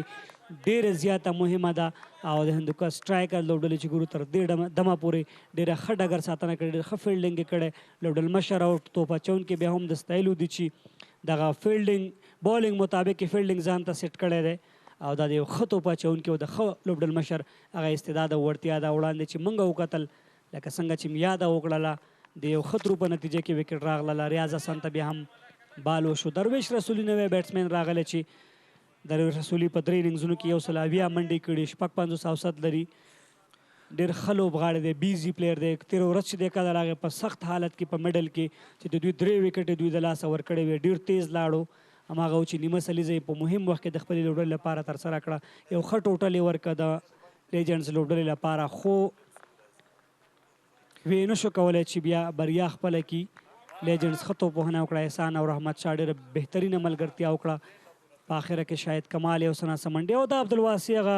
ډېره زیاته مهمه ده او د هندوکش سټرایکر لوبډلې چې ګورو تر دې دمه پورې ډېره ښه ډګر ساتنه کړې، ډېر ښه فیلډینګ یې کړی. لوبډل مشر او توپ اچوونکي بیا هم د ستایلو دي چې دغه فیلډینګ بالینګ مطابق یې فیلډینګ ځان ته سیټ کړی دی او دا د یو ښه توپ اچوونکي او د ښه لوبډل مشر هغه استعداد او وړتیا ده. وړاندې چې موږ وکتل لکه څنګه چې مې یاده وکړله د یو ښه ترو په نتیجه کې وکټ راغله. ریاض حسن ته بیا هم بال وشو. درویش رسولي نوی بیټسمین راغلی چې درویش رسولي په 3 اننګزونو کې 180 منډې کړي، 56 اوسط لري، ډېر ښه لوبغاړی دی، بیزي پلیر دی. تېره ورځ چې دی کله راغی په سخت حالت کې په میډل کې چې د دوی 3 وکټې دوی د لاسه ورکړې وې، ډېر تیز لاړو. هماغه و چې نیمه سلیزه یې په مهم وخت کې د خپلې لوبډلې لپاره ترسره کړه. یو ښه ټوټل یې ورکړه د لیجنډز لوبډلې لپاره، خو ویې نه شو کولی چې بیا بریا خپله کړي. لیجنډز ښه توپوهنه وکړه، احسان او رحمت شاه ډېره بهترینه ملګرتیا وکړه. په آخره کې شاید کمال یو څه ناڅه منډې او د عبدالواسي هغه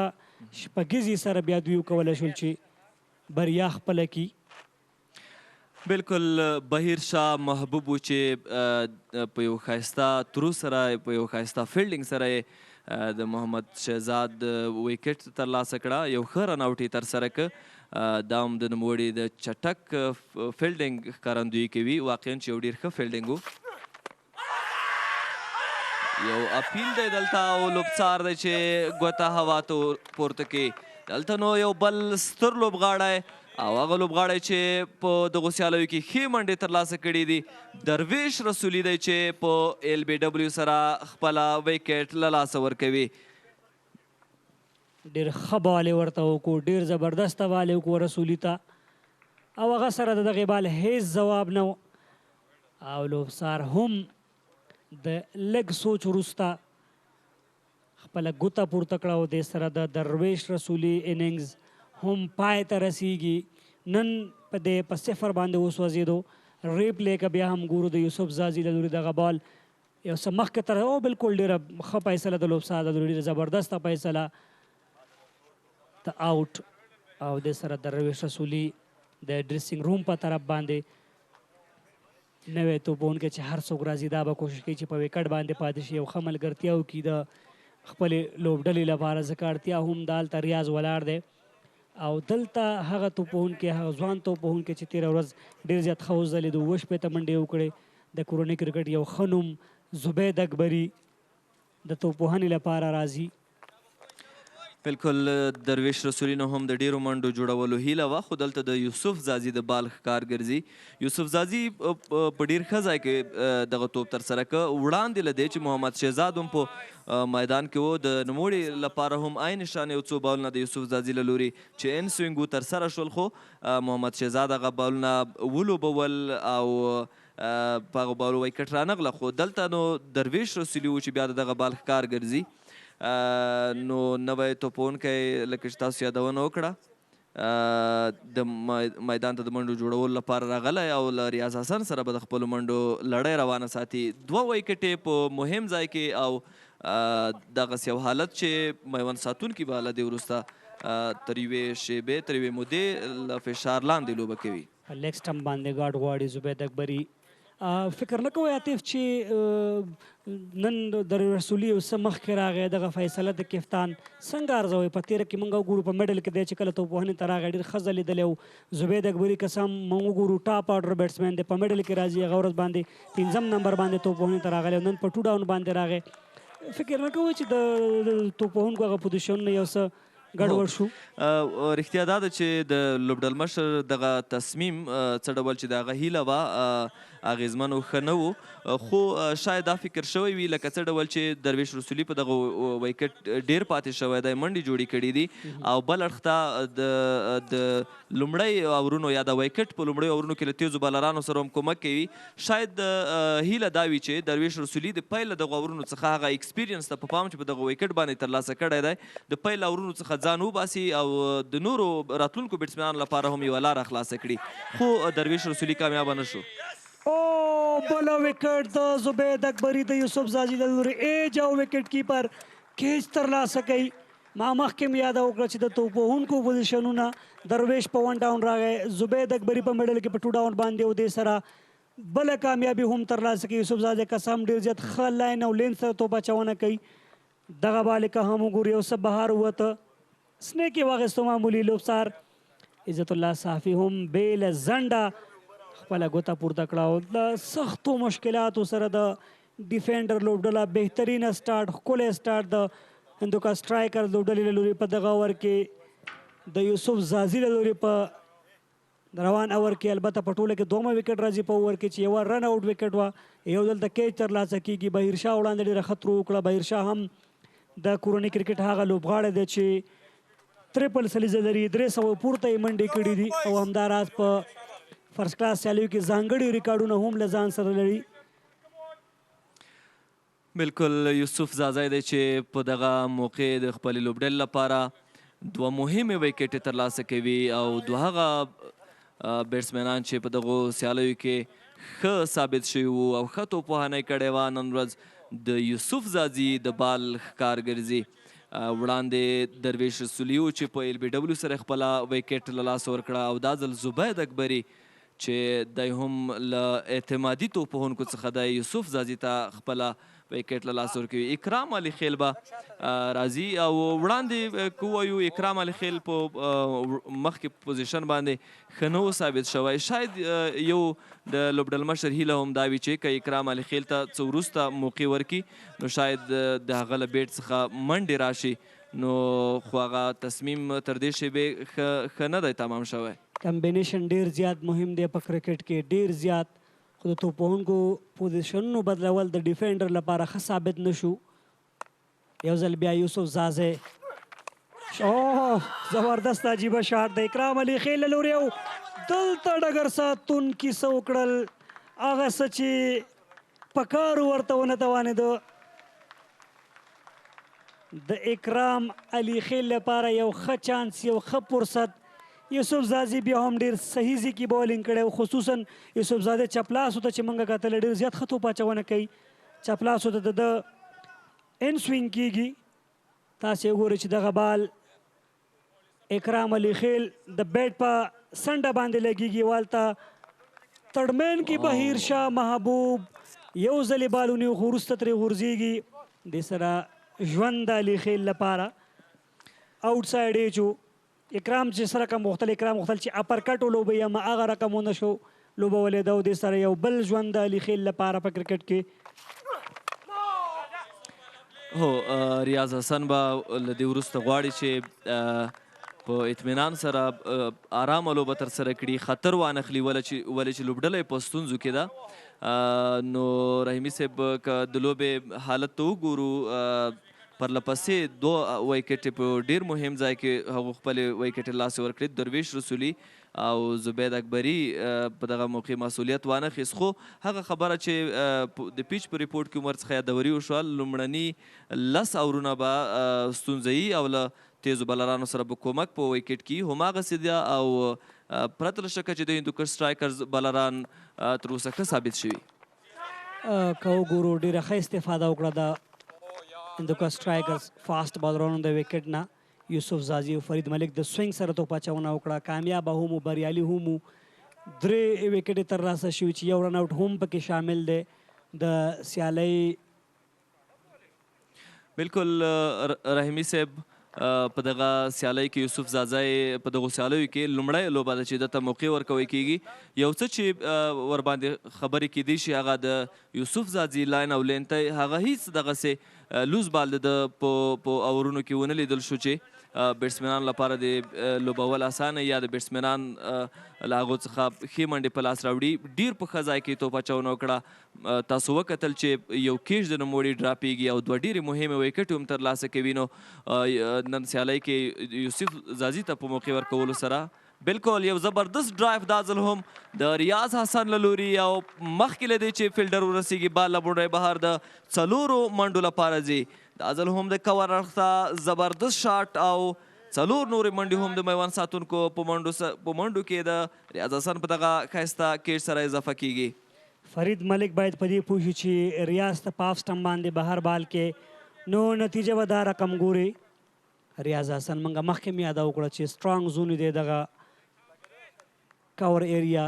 شپږیزې سره بیا دوی وکولی شول چې بریا خپله کړي. بالکل بهیر شاه محبوب و چې په یو ښایسته ترو سره په یو ښایسته فیلډینګ سره یې د محمد شهزاد ویکټ ترلاسه کړه، یو ښه رن آوټ یې ترسره کړ. دا هم د نوموړي د چټک فیلډینګ ښکارندویي کوي، واقعا چې یو ډېر ښه فیلډینګ و. یو اپیل دی دلته او لوبڅار دی چې ګوته هوا ته پورته کړي. دلته نو یو بل ستر لوبغاړی او هغه لوبغاړی چې په دغو سیالیو کې ښې منډې ترلاسه کړي دي درویش رسولي دی چې په ایل بی ډبلیو سره خپله ویکټ له لاسه ورکوي. ډېر ښه بال یې ورته وکړو، ډېر زبردسته بال یې وکړو رسولي ته او هغه سره د دغې بال هیڅ ځواب نه و او لوبڅار هم د لږ سوچ وروسته خپله ګوته پورته کړه او دې سره د درویش رسولي اننګز هم پای ته رسیږي. نن په دې په 0 باندې وسوځېدو. ریپلی که بیا هم ګورو د یوسف زازي له لوري دغه بال یو څه مخکې تر او بالکل ډېره ښه فیصله د لوبڅار له لوري، ډېره زبردسته فیصله د آوټ او د سره درویش رسولي د ډریسنګ روم په طرف باندې نوی توپوونکی چې هر څوک راځي دا به کوشش کوي چې په وکټ باندې پاتې شي، یو ښه ملګرتیا وکړي د خپلې لوبډلې لپاره، ځکه اړتیا هم د هلته ریاض ولاړ دی او دلته هغه توپوونکی هغه ځوان توپوونکی چې تېره ورځ ډېر زیات ښه وځلېد، 70 منډې وکړې. د کورنۍ کرکټ یو ښه نوم زبید اکبري د توپوهنې لپاره راځي. بالکل درویش رسولي نو هم د ډیرو منډو جوړولو هیله وه، خو دلته د یوسف زازي د بال ښکار ګرځي. یوسف زازي په ډیر ښه ځای کې دغه توپ ترسره کړ، وړاندې له دې چې محمد شهزاد هم په میدان کې و. د نوموړي لپاره هم عین شان یو څو بالونه د یوسف زازي له لوري چې ان سوینګ ترسره شول، خو محمد شهزاد هغه بالونه ولوبول او په هغو بالو ویکټ رانغله. خو دلته نو درویش رسولي و چې بیا د دغه بال ښکار ګرځي. نو نوی توپوونکی لکه چې تاسو یادونه وکړه د میدان ته د منډو جوړولو لپاره راغلی او له ریاض حسن سره به د خپلو منډو لړۍ روانه ساتي. 2 ویکټې په مهم ځای کې او دغسې یو حالت چې میوند ساتونکي به له دې وروسته تر یوې شیبې تر یوې مودې له فشار لاندې لوبه کوي. په لیګ سټمپ باندې ګارډ غواړي زبید اکبري فکر نه کوئ عاطف چې نن د رسولي یو څه مخکې راغی دغه فیصله د کفتان څنګه ارزوئ؟ په تېره کې موږ وګورو په میډل کې دی چې کله توپوهنې ته راغی ډېر ښه ځلېدلی او زبید اکبري قسم موږ وګورو ټاپ آرډر بیټسمین دی په میډل کې راځي هغه ورځ باندې 5م نمبر باندې توپوهنې ته راغلی او نن په 2 ډاون باندې راغی. فکر نه کوئ چې د توپوهونکو هغه پوزیشنونه یو څه ګډوډ شو؟ رښتیا دا ده چې د لوبډل مشر دغه تصمیم څه ډول چې د هغه هیله وه اغېزمن او ښه نه و، خو شاید دا فکر شوی وي لکه څه ډول چې درویش رسولي په دغه ویکټ ډېر پاتې شوی دی، منډې جوړې کړي دي او بل اړخ ته د لومړی اورونو یا د ویکټ په لومړیو اورونو کې له تیزو بالرانو سره هم کومک کوي. شاید هیله دا وي چې درویش رسولي د پیل دغه اورونو څخه هغه ایکسپیرینس ته په پام چې په دغه ویکټ باندې ترلاسه کړی دی د پیل اورونو څخه ځان وباسي او د نورو راتلونکو بیټسمنانو لپاره هم یوه لاره خلاصه کړي، خو درویش رسولي کامیابه نه شو. او بله وکټ د زبید اکبري د یوسف زاځي له لورې ایج او وکټ کیپر کیچ ترلاسه کوي. ما مخکې مې یاده وکړه چې د توپوهونکو پوزیشنونه درویش په 1 ډاون راغی، زبید اکبري په میډل کې په 2 ډاون باندې او دې سره بله کامیابي هم ترلاسه کوي. یوسف زاځي قسم ډېر زیات ښه لاین او لین سره توپ اچونه کوي. دغه بالکه هم وګورو یو څه بهر ووته، سنیک یې واخیستو معمولي لوبسار. عزت الله صافي هم بې له ځنډه خپله ګوته پورته کړه او د سختو مشکلاتو سره د ډیفینډر لوبډله بهترینه سټارټ ښکلی سټارټ د هندوکا سټرایکر لوبډلې له لورې په دغه اوور کې د یوسف زاځي له لورې په روان اوور کې البته په ټوله کې 2مه وکټ راځي په اوور کې چې یوه رن آوټ وکټ وه، یو دلته کیچ ترلاسه کېږي. بهیرشاه وړاندې ډېره ښه ترو وکړه. بهیرشاه هم د کورني کرکټ هغه لوبغاړی دی چې ټریپل سلیزه لري، 300 پورته یې منډې کړي دي او همداراز په فرست کلاس سیالیو کې ځانګړي ریکارډونه هم له ځان سره لري. بالکل یوسف زاځی دی چې په دغه موقع د خپلې لوبډلې لپاره 2 مهمې ویکټې ترلاسه کوي او 2 هغه بیټسمینان چې په دغو سیالیو کې ښه ثابت شوي وو او ښه توپوهنه یې کړې وه، نن ورځ د یوسف زاځي د بال ښکار ګرځي. وړاندې درویش رسولي و چې په ایل بي ډبلو سره خپله ویکټ له لاسه ورکړه او دا ځل زبید اکبري چې دی هم له اعتمادي توپوهونکو څخه دی یوسف زاځي ته خپله ویکټ له لاسه ورکوي. اکرام علي خیل به راځي او وړاندې که ووایو اکرام علي خیل په مخکې پوزیشن باندې ښه نه و ثابت شوی. شاید یو د لوبډل مشر هیله هم دا وي چې که اکرام علي خیل ته څه وروسته موقع ورکړي نو شاید د هغه له بیټ څخه منډې راشي، نو خو هغه تصمیم تر دې شیبې ښه نه دی تمام شوی. کمبینیشن ډېر زیات مهم دی په کرکټ کې، ډېر زیات، خو د توپوهونکو پوزیشنونو بدلول د ډیفینډر لپاره ښه ثابت نه شو. یو ځل بیا یوسف زاځی زبردست عجیبه شاټ د اکرام علي خیل له لورې او دلته ډګر ساتونکي څه وکړل هغه څه چې په کار ورته ونه توانېده. د اکرام علي خیل لپاره یو ښه چانس، یو ښه فرصت. یوسف زاځي بیا هم ډېر صحیح ځي بالینګ کړی، خصوصا یوسف زاځي چپلاسو ته چې موږ کتل ډېر زیات ښه توپ اچونه کوي. چپلاسو ته د ان سوینګ کېږي. تاسې وګورئ چې دغه بال اکرام علي خیل د بیټ په سنډه باندې لګېږي، والته تړمین کې بهیر شاه محبوب یو ځلې بال ونیو خو وروسته ترې غورځېږي. دې سره ژوند د علي خیل لپاره آوټ سایډ ایچ و. اکرام چې سره رقم غوښتل، اکرام غوښتل چې اپر کټ ولوبوي اما هغه رقم ونه شو لوبولی ده او دې سره یو بل ژوند د علي خیل لپاره په کرکټ کې. هو ریاض حسن به له دې وروسته غواړي چې په اطمینان سره آرامه لوبه ترسره کړي، خطر وانخلي، ولې چې لوبډله یې په ستونزو کې ده. نو رحیمي صاحب که د لوبې حالت ته وګورو پرلپسې 2 ویکټې په ډېر مهم ځای کې هغو خپلې ویکټې لاسې ورکړې. درویش رسولي او زبید اکبري په دغه موقع مسؤلیت وانخیست، خو هغه خبره چې د پیچ په ریپورټ کې عمر څخه یادوري وشوه، لومړني 10 اورونه به ستونزهیي او له تیزو بالرانو سره به کومک په ویکټ کې هماغسې ده او پرته له شکه چې د هندوکش سټرایکرز بالران تر اوسه ښه ثابت شوي. که وګورو ډېره ښه استفاده وکړه د هندوکا سټرایکرز فاسټ بالرانو د وکټ نه. یوسف زاځي او فرید ملک د سوینګ سره توپ اچونه وکړه، کامیابه هم بریالي هم. 3 وکټې ترلاسه شوي چې 1 رن آوټ هم پکې شامل دی د سیالۍ. بالکل رحیمي صاحب په دغه سیالۍ کې یوسف زازی په دغو سیالیو کې لومړی لوبه ده چې دته موقع ورکوی کیږي. یو څه چې ورباندې خبرې کیدی شي هغه د یوسف زازی لاین او لین ته هغه هیڅ دغسې لوز بال د په اورونو کې ونه لیدل شو چې بیټسمنان لپاره د لوبول اسانه یا د بیټسمنان له هغو څخه ښې منډې په لاس راوړي. ډېر په ښه ځای کې توپ اچونه وکړه. تاسو وکتل چې یو کیچ د نوموړي ډراپېږي او 2 ډېرې مهمې ویکټې هم ترلاسه کوي. نو نن سیالۍ کې یوسف زازي ته په موقع ورکولو سره بالکل یو زبردست ډرایو دا ځل هم د ریاض حسن له لوري او مخکې له دې چې فیلډر ورسیږي بال له بونډۍ بهر د 4 منډو لپاره ځي. دا ځل هم د کور اړخ ته زبردست شاټ او 4 نورې منډې هم د میوند ساتونکو په منډو کې د ریاض حسن په دغه ښایسته کیچ سره اضافه کیږي. فرید ملک باید په دې پوه شي چې ریاض ته په آف سټمپ باندې بهر بال کې نو نتیجه به دا رقم ګوري. ریاض حسن موږ مخکې مې یاده وکړه چې سټرانګ زون دی دغه کور ایریا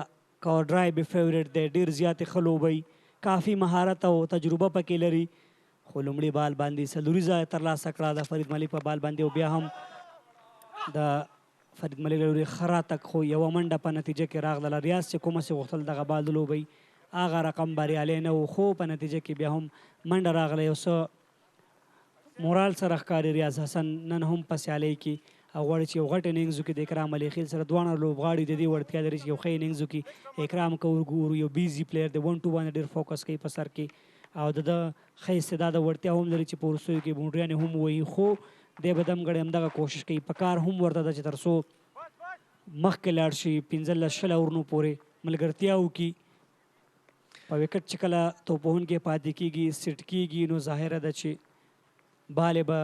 کور ډرایو به فیورټ دی. ډېر زیاتې ښه لوبوي. کافي مهارت او تجربه پکې لري. خو لومړي بال باندې څلوریزه ترلاسه کړه د فرید ملک په بال باندې او بیا هم د فرید ملک له لوري ښه راتګ خو یوه منډه په نتیجه کې راغله. ریاض چې کومه سې غوښتل دغه بال لوبوي هغه رقم بریالی نه و خو په نتیجه کې بیا هم منډه راغله. یو څه مورال سره ښکاري ریاض حسن نن هم په سیالۍ کې او غواړي چې یو غټ اننګز وکړي د اکرام علي خیل سره. دواړه لوبغاړي د دې وړتیا لري چې یو ښه اننګز وکړي. اکرام که ورګورو یو بیزي پلیر دی 1-2 باندې ډېر فوکس کوي په سر کې او د ښه استعداد وړتیا هم لري چې په وروستیو کې بونډریانې هم ووهي خو دی به دم ګړی همدغه کوشش کوي. په کار هم ورته ده چې تر څو مخکې لاړ شي 15-20 اورونو پورې ملګرتیا وکړي. په وکټ چې کله توپوهونکی پاتې کېږي سیټ کېږي نو ظاهره ده چې بال به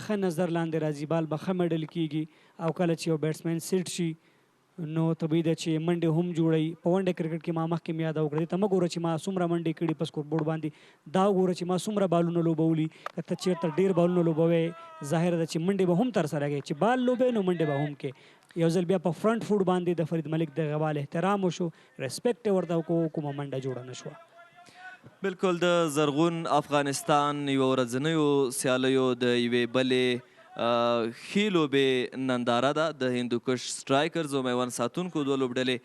ښه نظر لاندې راځي. بال به ښه میډل کېږي او کله چې یو بیټسمین سیټ شي نو طبیعي ده چې منډې هم جوړوي. په ونډه کرکټ کې ما مخکې مې یاده وکړه. ته مه ګوره چې ما څومره منډې کړي په سکور بورډ باندې. دا وګوره چې ما څومره بالونه لوبولي. که ته چېرته ډېر بالونه لوبوې ظاهره ده چې منډې به هم ترسره کوې. چې بال لوبې نو منډې به هم کې. یو ځل بیا په فرنٹ فوټ باندې د فرید ملک دغه بال احترام وشو ریسپیکټ یې ورته وکړو کومه منډه جوړه نه شوه. بالکل د زرغون افغانستان یوه ورځنیو سیالیو د یوې بلې ښې لوبې ننداره ده. د هندوکش سټرایکرز او میوند ساتونکو 2 لوبډلې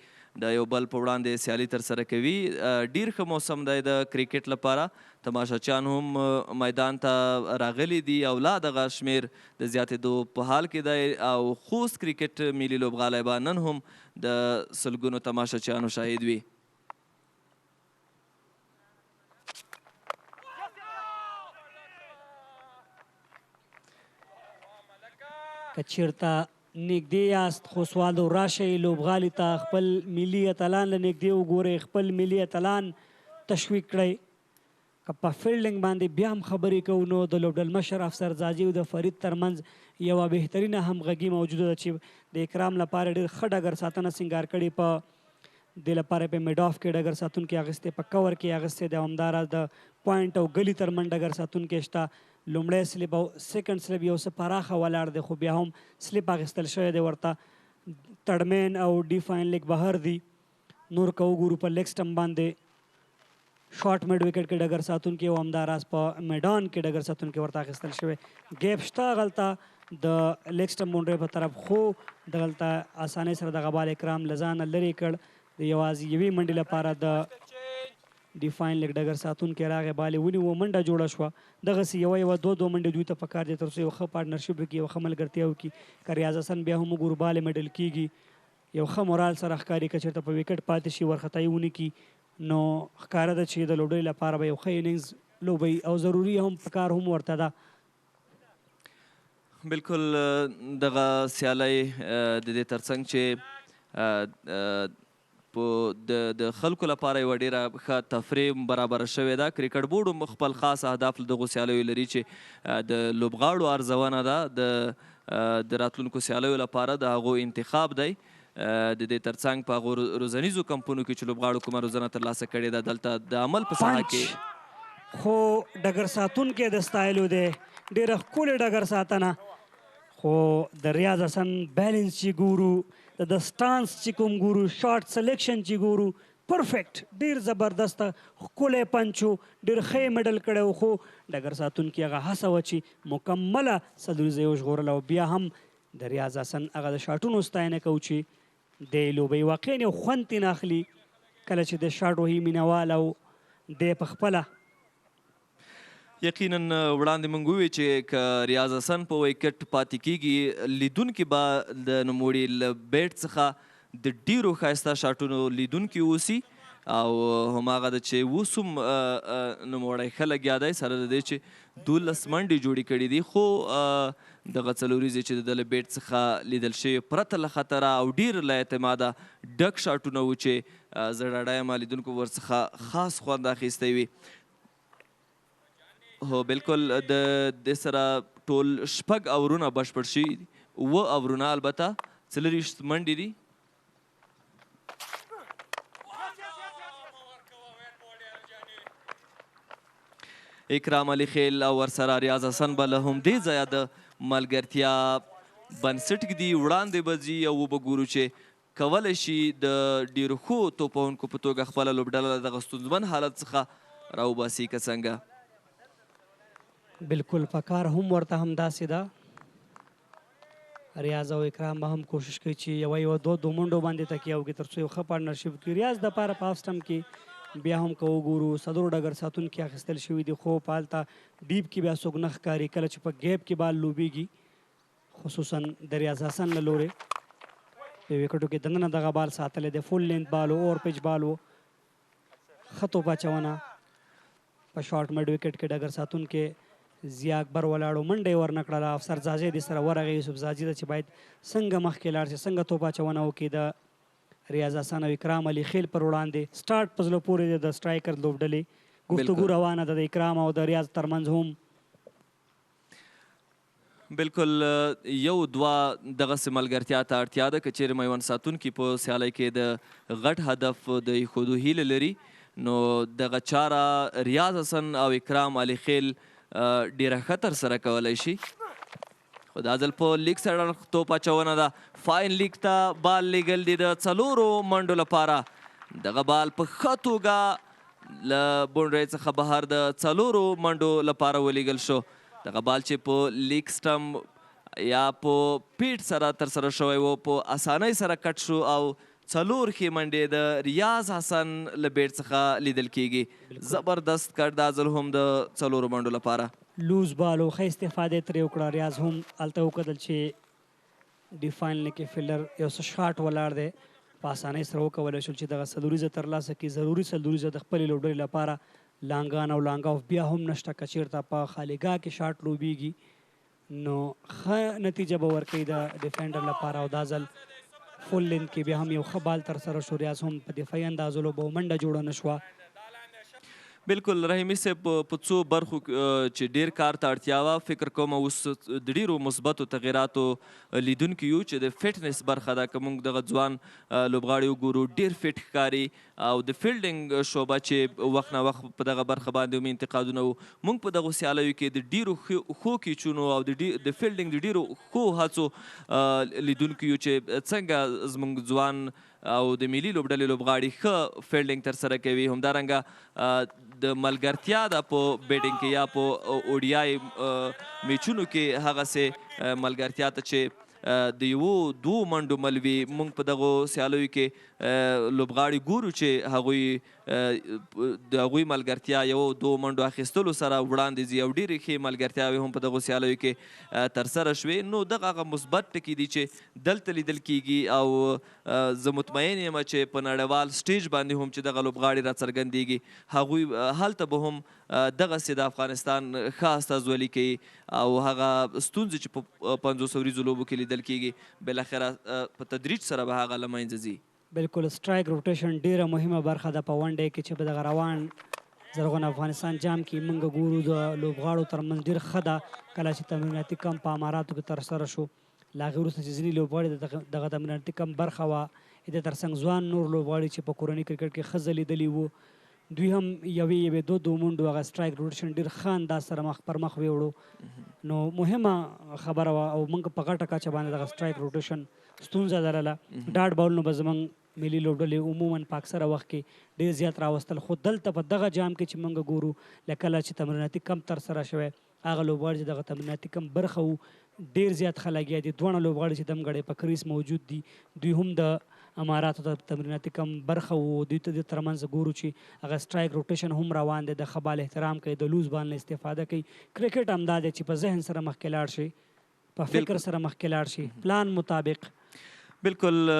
د یو بل په وړاندې سیالي ترسره کوي. ډېر ښه موسم دی د کرکټ لپاره. تماشاچیان هم میدان ته راغلي دي او لا دغه شمیر د زیاتېدو په حال کې دی او خوست کرکټ ملي لوبغالی به نن هم د سلګونو تماشاچیانو شاهد وي. که چېرته نږدې یاست خو سوال راشئ لوبغالي ته خپل ملي اتلان له نږدې وګورئ خپل ملي اتلان تشویق کړئ. که په فیلډینګ باندې بیا هم خبرې کوو نو د لوبډل مشر افسر زازي او د فرید ترمنځ یوه بهترینه همغږي موجوده ده چې د اکرام لپاره ډېر ښه ډګر ساتنه سینګار کړې. په دې لپاره په میډ آف کې ډګر ساتونکي اخیستی په کور کې اخیستی دی او همداراز د پوینټ او ګلي ترمنځ ډګر ساتونکی شته. لومړی سلیپ او سیکنډ سلیپ یو څه پراخه ولاړ دی خو بیا هم سلیپ اخیستل شوی دی ورته. تړمین او ډي فاین لیګ بهر دي. نور که وګورو په لیګ سټمپ باندې شارټ میډ وکټ کې ډګر ساتونکي او همداراز په میدان کې ډګر ساتونکي ورته اخیستل شوی. ګیپ شته هغلته د لیګ سټمپ بونډرۍ په طرف خو دغلته اسانۍ سره دغه بال اکرام له ځانه لرې کړ. د یوازې یوې منډې لپاره د ډیفاین لیګ ډګر ساتونکی راغی بال یې ونیو منډه جوړه شوه. دغسې یوه 2 منډې دوی ته پکار دي تر څو یو ښه پارټنرشپ وکړي یو ښه ملګرتیا وکړي. که ریاض حسن بیا هم وګورو بال یې میډل کېږي یو ښه مورال سره ښکاري. که چېرته په وکټ پاتې شي ورختایي ونه کړي نو ښکاره ده چې د لوبډلې لپاره به یو ښه اننګز لوبوي او ضروري هم پکار هم ورته ده. بالکل دغه سیالۍ د دې ترڅنګ چې د خلکو لپاره یوه ډېره ښه تفریح برابره شوې ده. کرکټ بورډ هم خپل خاص اهداف له دغو سیالیو لري چې د لوبغاړو ارزونه ده د راتلونکو سیالیو لپاره د هغو انتخاب دی. د دې ترڅنګ په هغو روزنیزو کمپونو کې چې لوبغاړو کومه روزنه ترلاسه کړې ده دلته د عمل په ساحه کې خو ډګر ساتونکی د ستایلو دی ډېره ښکلې ډګر ساتنه خو د ریاض حسن بیلنس چې ګورو د سټانس چې کوم ګورو شارټ سلیکشن چې ګورو پرفیکټ ډیر زبردسته ښکلی پنچ و ډیر ښه میډل کړی و خو ډګر ساتونکي هغه هڅه وه چې مکمله سدوریزه یې وژغورله او بیا هم د ریاض حسن هغه د شاټونو ستاینه کوو چې د لوبې واقعا یو خوند ترې نه اخلي کله چې د شاټ وهي مینوال او دی په خپله یقینا وړاندې موږ وویل چې که ریاض حسن په ویکټ پاتې کیږي لیدونکي به د نوموړي له بیټ څخه د ډیرو ښایسته شاټونو لیدونکي اوسي او هماغه ده چې اوس هم نوموړی ښه لګیا دی سره د دې چې 12 منډې جوړې کړي دي خو دغه څلوریزې چې د ده له بیټ څخه لیدل شوي پرته له خطره او ډیر له اعتماده ډک شاټونه وو چې زه ډاډه یم لیدونکو ورڅخه خاص خوند اخیستی وي هو بالکل د دې سره ټول شپږ اورونه بشپړ شوي دي 7 اورونه البته 40 منډې دي اکرام علي خیل او ورسره ریاض حسن به له همدې ځایه د ملګرتیا بنسټ ږدي وړاندې به ځي او وبه ګورو چې کولی شي د ډېرو ښو توپونکو په توګه خپله لوبډله دغه ستونزمن حالت څخه راوباسي که څنګه بالکل پکار هم ورته همداسې ده ریاض او اکرام به هم کوشش کوي چې یوه دو منډو باندې تکیه وکړي تر څو یو ښه پارټنرشپ وکړي ریاض دپاره په هاف سټمپ کې بیا هم که وګورو څلورو ډګر ساتونکي اخیستل شوي دي خو په هلته ډیپ کې بیا څوک نه ښکاري کله چې په ګیپ کې بال لوبیږي خصوصا د ریاض حسن له لورې په وکټو کې دننه دغه بال ساتلی دی فول لینث بال و اور پیچ بال و ښه توپ اچونه په شارټ مډ وکټ کې ډګر ساتونکي ضیا اکبر ولاړو منډه یې ورنه کړله افسر زاجي دې سره ورغی یوسف زاجي ته چې باید څنګه مخکې لاړ شي څنګه توپ اچونه وکړي د ریاض حسن او اکرام علي خیل پر وړاندې سټارټ په زړه پورې د سټرایکر لوبډلې گفتگو روانه ده د اکرام او د ریاض ترمنځ هم بالکل یو دوه دغسې ملګرتیا ته اړتیا ده که چیرې میوند ساتونکي په سیالۍ کې د غټ هدف د ایښودو هیله لري نو دغه چاره ریاض حسن او اکرام علي خیل ډیره ښه ترسره کولی شي خو دا ځل په لیګ سره توپ اچونه ده فاین لیګ ته بال لیږل دي د 4 منډو لپاره دغه بال په ښه توګه له بونډرۍ څخه بهر د 4 منډو لپاره ولیږل شو دغه بال چې په لیګ سټم یا په پیټ سره ترسره شوی و په اسانۍ سره کټ شو او 4 ښې منډې د ریاض حسن له بیټ څخه لیدل کیږي زبردست کټ دا ځل هم د 4 منډو لپاره لوز بال و ښه استفادې ترې وکړه ریاض هم هلته وکتل چې ډي فاینل کې فیلډر یو څه شاټ ولاړ دی په اسانۍ سره وکولی شول چې دغه څلوریزه ترلاسه کړي ضروري څلوریزه د خپلې لوبډلې لپاره لانګان او لانګ آف بیا هم نشته که چېرته په خالیګاه کې شاټ لوبیږي نو ښه نتیجه به ورکوي د ډیفینډر لپاره او دا ځل فول لینث کې بیا هم یو ښه بال ترسره شو ریاض هم په دفاعي اندازو لوبه منډه جوړه نه شوه بالکل رحیمي صاحب په څو برخو چې ډیر کار ته اړتیا وه فکر کوم اوس د ډیرو مثبتو تغیراتو لیدونکي یو چې د فټنس برخه ده که موږ دغه ځوان لوبغاړي وګورو ډیر فټ ښکاري او د فیلډینګ شعبه چې وخت نه وخت په دغه برخه باندې هم انتقادونه وو موږ په دغو سیالیو کې د ډیرو ښو کیچونو او د فیلډینګ د ډیرو ښو هڅو لیدونکي یو چې څنګه زموږ ځوان او د ملي لوبډلې لوبغاړي ښه فیلډینګ ترسره کوي همدارنګه د ملګرتیا ده په بیټینګ کې یا په اوډیای میچونو کې هغسې ملګرتیا ته چې د 2 منډو ملوي موږ په دغو سیالیو کې لوبغاړي ګورو چې د هغوی ملګرتیا 2 منډو اخیستلو سره وړاندې ځي او ډېرې ښې ملګرتیاوې هم په دغو سیالیو کې ترسره شوې نو دغه هغه مثبت ټکي دي چې دلته لیدل کیږي او زه مطمئن یم چې په نړیوال سټیج باندې هم چې دغه لوبغاړي راڅرګندېږي هغوی هلته به هم دغسې د افغانستان ښه استازولي کوي او هغه ستونزې چې په 500 وریځو لوبو کې لیدل کیږي بالاخره په تدریج سره به هغه له منځه ځي بالکل سټرایک روټیشن ډیره مهمه برخه ده په ون ډے کې چې په دغه روان زرغون افغانستان جام کې موږ ګورو د لوبغاړو ترمنځ ډېر ښه ده کله چې تمریناتي کمپ په اماراتو کې ترسره شو له هغې وروسته چې ځینې لوبغاړي دغه تمریناتي کمپ برخه وه د ترڅنګ ځوان نور لوبغاړي چې په کورني کرکټ کې ښه ځلیدلي وو دوی هم یوې دوه منډو هغه سټرایک روټیشن ډېر ښه انداز سره مخ پر مخ ویوړو نو مهمه خبره وه او موږ په غټه کچه باندې دغه سټرایک روټیشن ستونزه لرله ډاټ باولونو به زموږ ملي لوبډلې عموما په اکثره وخت کې ډېر زیات راوستل خو دلته په دغه جام کې چې موږ ګورو له کله چې تمریناتي کم ترسره شوی هغه لوبغاړي چې دغه تمریناتي کم برخه وو ډېر زیات ښه لګیا دي دواړه لوبغاړي چې دمګړی په کریس موجود دي دوی هم د اماراتو د تمریناتي کم برخه وو دوی ته د ترمنځ ګورو چې هغه سټرایک روټیشن هم روان دی د ښه بال احترام کوي د لوز بال نه استفاده کوي کرکټ همدا دی چې په ذهن سره مخکې لاړ شي په فکر سره مخکې لاړ شي پلان مطابق بالکل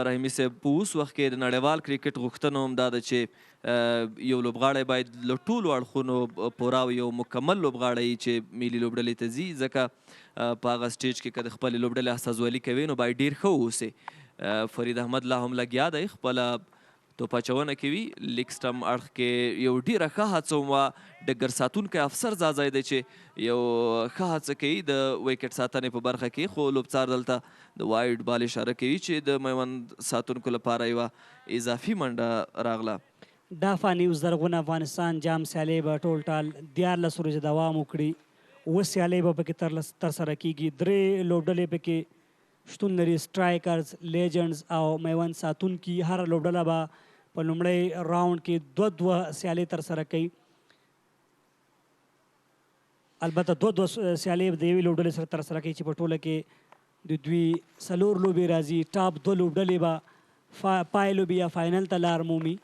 رحیمي صاحب په اوس وخت کې د نړیوال کرکټ غوښتنه هم دا ده چې یو لوبغاړی باید له ټولو اړخونو پوره او یو مکمل لوبغاړی چې ملي لوبډلې ته ځي ځکه په هغه سټیج کې که د خپلې لوبډلې استازولي کوي نو باید ډېر ښه واوسئ فرید احمد لا هم لګیا دی خپله توپ اچونه کوي لیګ سټم اړخ کې یو ډېره ښه هڅه وه ډګر ساتونکی افسر ځای دی چې یو ښه هڅه کوي د ویکټ ساتنې په برخه کې خو لوبڅار دلته د وایډ بال اشاره کوي چې د میوند ساتونکو لپاره یوه اضافي منډه راغله دا فانی زرغون افغانستان جام سیالۍ به ټول ټال 14 ورځې دوام وکړي اووه سیالۍ به پکې ترسره کیږي درې لوبډلې پکې شتون لري سټرایکرز لیجنډز او میوند ساتونکي هر لوبډله به په لومړی راوند کې دوه سیالۍ ترسره کوي البته دوه سیالۍ د یوې لوبډلې سره ترسره کوي چې په ټوله کې د دوی څلور لوبې راځي ټاپ دوه لوبډلې به پای لوبې یا فاینل ته لار مومي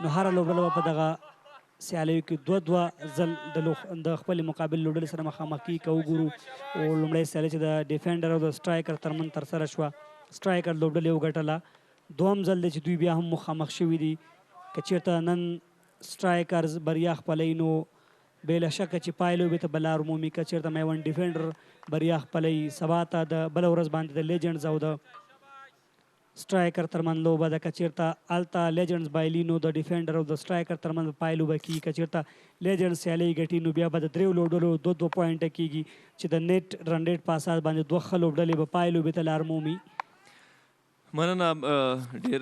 نو هره لوبډله به په دغه سیالیو کې دوه ځل د خپل مقابل لوبډلې سره مخامخ کیږي که وګورو او لومړی سیالۍ چې د ډیفینډر او د سټرایکر ترمنځ ترسره شوه سټرایکر لوبډلې وګټله دوهم ځل دی چې دوی بیا هم مخامخ شوي دي که چېرته نن سټرایکرز بریا خپلوي نو بې له شکه چې پای لوبې ته به لار مومي که چېرته میوند ډیفینډر بریا خپلوي سبا ته د بله ورځ باندې د لیجنډز او د سټرایکر ترمنځ لوبه ده که چېرته هلته لیجنډز بایلي نو د ډیفینډر او د سټرایکر ترمنځ پای لوبه کېږي که چېرته لیجنډز سیالۍ ګټي نو بیا به د دریو لوبډلو دوه پوینټه کېږي چې د نیټ رن ریټ په اساس باندې دوه ښه لوبډلې به پای لوبې ته لار مومي مننه ډېر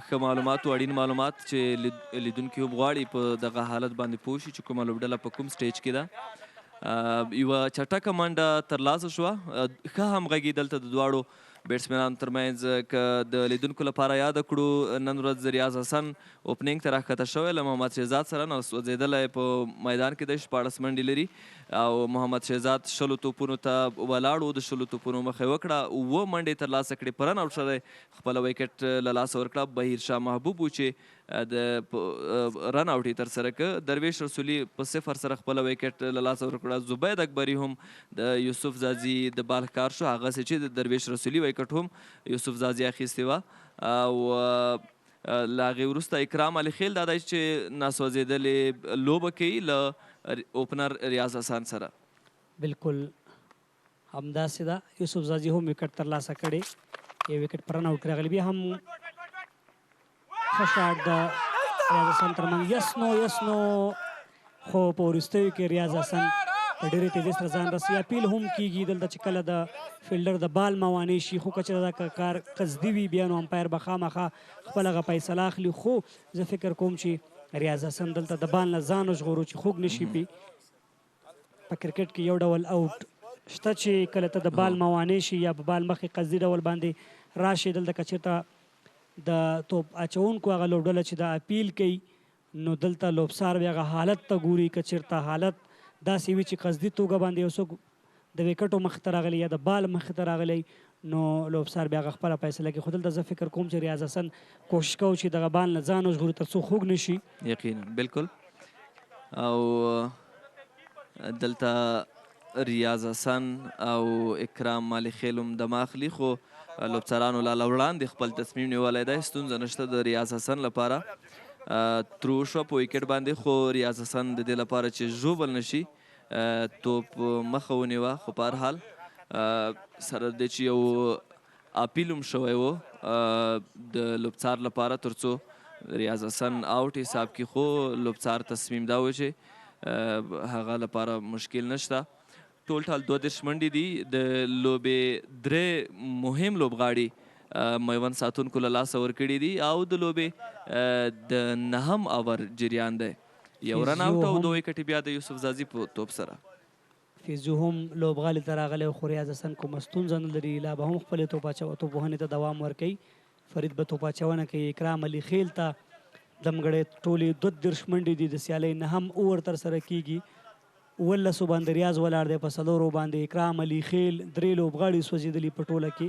ښه معلومات او اړین معلومات چې لیدونکي هم غواړي په دغه حالت باندې پوه شي چې کومه لوبډله په کوم سټیج کې ده یوه چټکه منډه ترلاسه شوه ښه همغږي دلته د دواړو بیټسمنانو ترمنځ که د لیدونکو لپاره یاد کړو نن ورځ ریاض حسن اوپننګ ته راښکته شوی له محمد شهزاد سره نو سوځېدلی په میدان کې دی 14 منډې لري او محمد شهزاد 20 توپونو ته ولاړ و د 20 توپونو مخه یې وکړه اووه منډې ترلاسه کړې په رن اوټ سره خپله ویکټ له لاسه ورکړه بهیر شاه محبوب و چې د رن اوټ یې ترسره که درویش رسولي په 0 سره خپله ویکټ له لاسه ورکړه زبید اکبري هم د یوسف زازي د بال ښکار شو هغسې چې د درویش رسولي ویکټ هم یوسف زازي اخیستې وه او له هغې وروسته اکرام علي خیل دا دی چې ناسوځېدلې لوبه کوي له اوپنر ریاض حسن سره بالکل همداسې ده یوسف زازي هم وکټ ترلاسه کړی یو وکټ په رن اوټ کې راغلی بیا هم ښه شاټ د ریاض حسن ترمنځ یس نو خو په وروستیو کې ریاض حسن په ډېرې تیزۍ سره ځان رسوي اپیل هم کېږي دلته چې کله د فیلډر د بال موانع شي خو که چېرته دا کار قصدي وي بیا نو امپایر به خامخا خپل هغه فیصله اخلي خو زه فکر کوم چې ریاض حسن دلته د بال نه ځان وژغورو چې خوږ نه شي په کرکټ کې یو ډول اوټ شته چې کله ته د بال موانع شي یا په بال مخکې قصدي ډول باندې راشي دلته که چېرته د توپ اچوونکو هغه لوبډله چې د اپیل کوي نو دلته لوبسار بیا هغه حالت ته ګوري که چېرته حالت داسې وي چې قصدي توګه باندې یو څوک د ویکټو مخې ته راغلی یا د بال مخې ته راغلی نو لوبسار بیا هغه خپله فیصله کوي خو دلته زه فکر کوم چې ریاض حسن کوشش کوو چې دغه بال نه ځان وژغوري تر څو خوږ نه شي یقینا بالکل او دلته ریاض حسن او اکرام علي خیل هم دمه اخلي خو لوبسارانو لا وړاندې خپل تصمیم نیولی دی ستونزه نشته د ریاض حسن لپاره ترو شوه په ویکټ باندې خو ریاض حسن د دې لپاره چې ژوبل نشي توپ مخه ونیوه خو په هر حال سره د چې یو اپیل هم شوی و د لوبڅار لپاره تر څو ریاض حسن آوټ حساب کې خو لوبڅار تصمیم دا و چې هغه لپاره مشکل نشته ټول ټال 32 منډې دي د لوبې درې مهم لوبغاړي میوند ساتونکو له لاسه ورکړي دي او د لوبې د 9 اوور جریان دی. یو رن آوټ او 2 وکټې بیا د یوسف زازي په توپ سره. فیزو هم لوبغالي ته راغلی خو ریاض حسن کومه ستونزه نه لري، لا به هم خپلې توپوهنې ته دوام ورکوي. فرید به توپ اچونه کوي، اکرام علي خیل ته دمګړی ټولې 32 منډې دي د سیالۍ 9 اوور ترسره کیږي. 19 باندې ریاض ولاړ دی، په 4 باندې اکرام علي خیل، 3 لوبغاړي سوځېدلي په ټوله کې.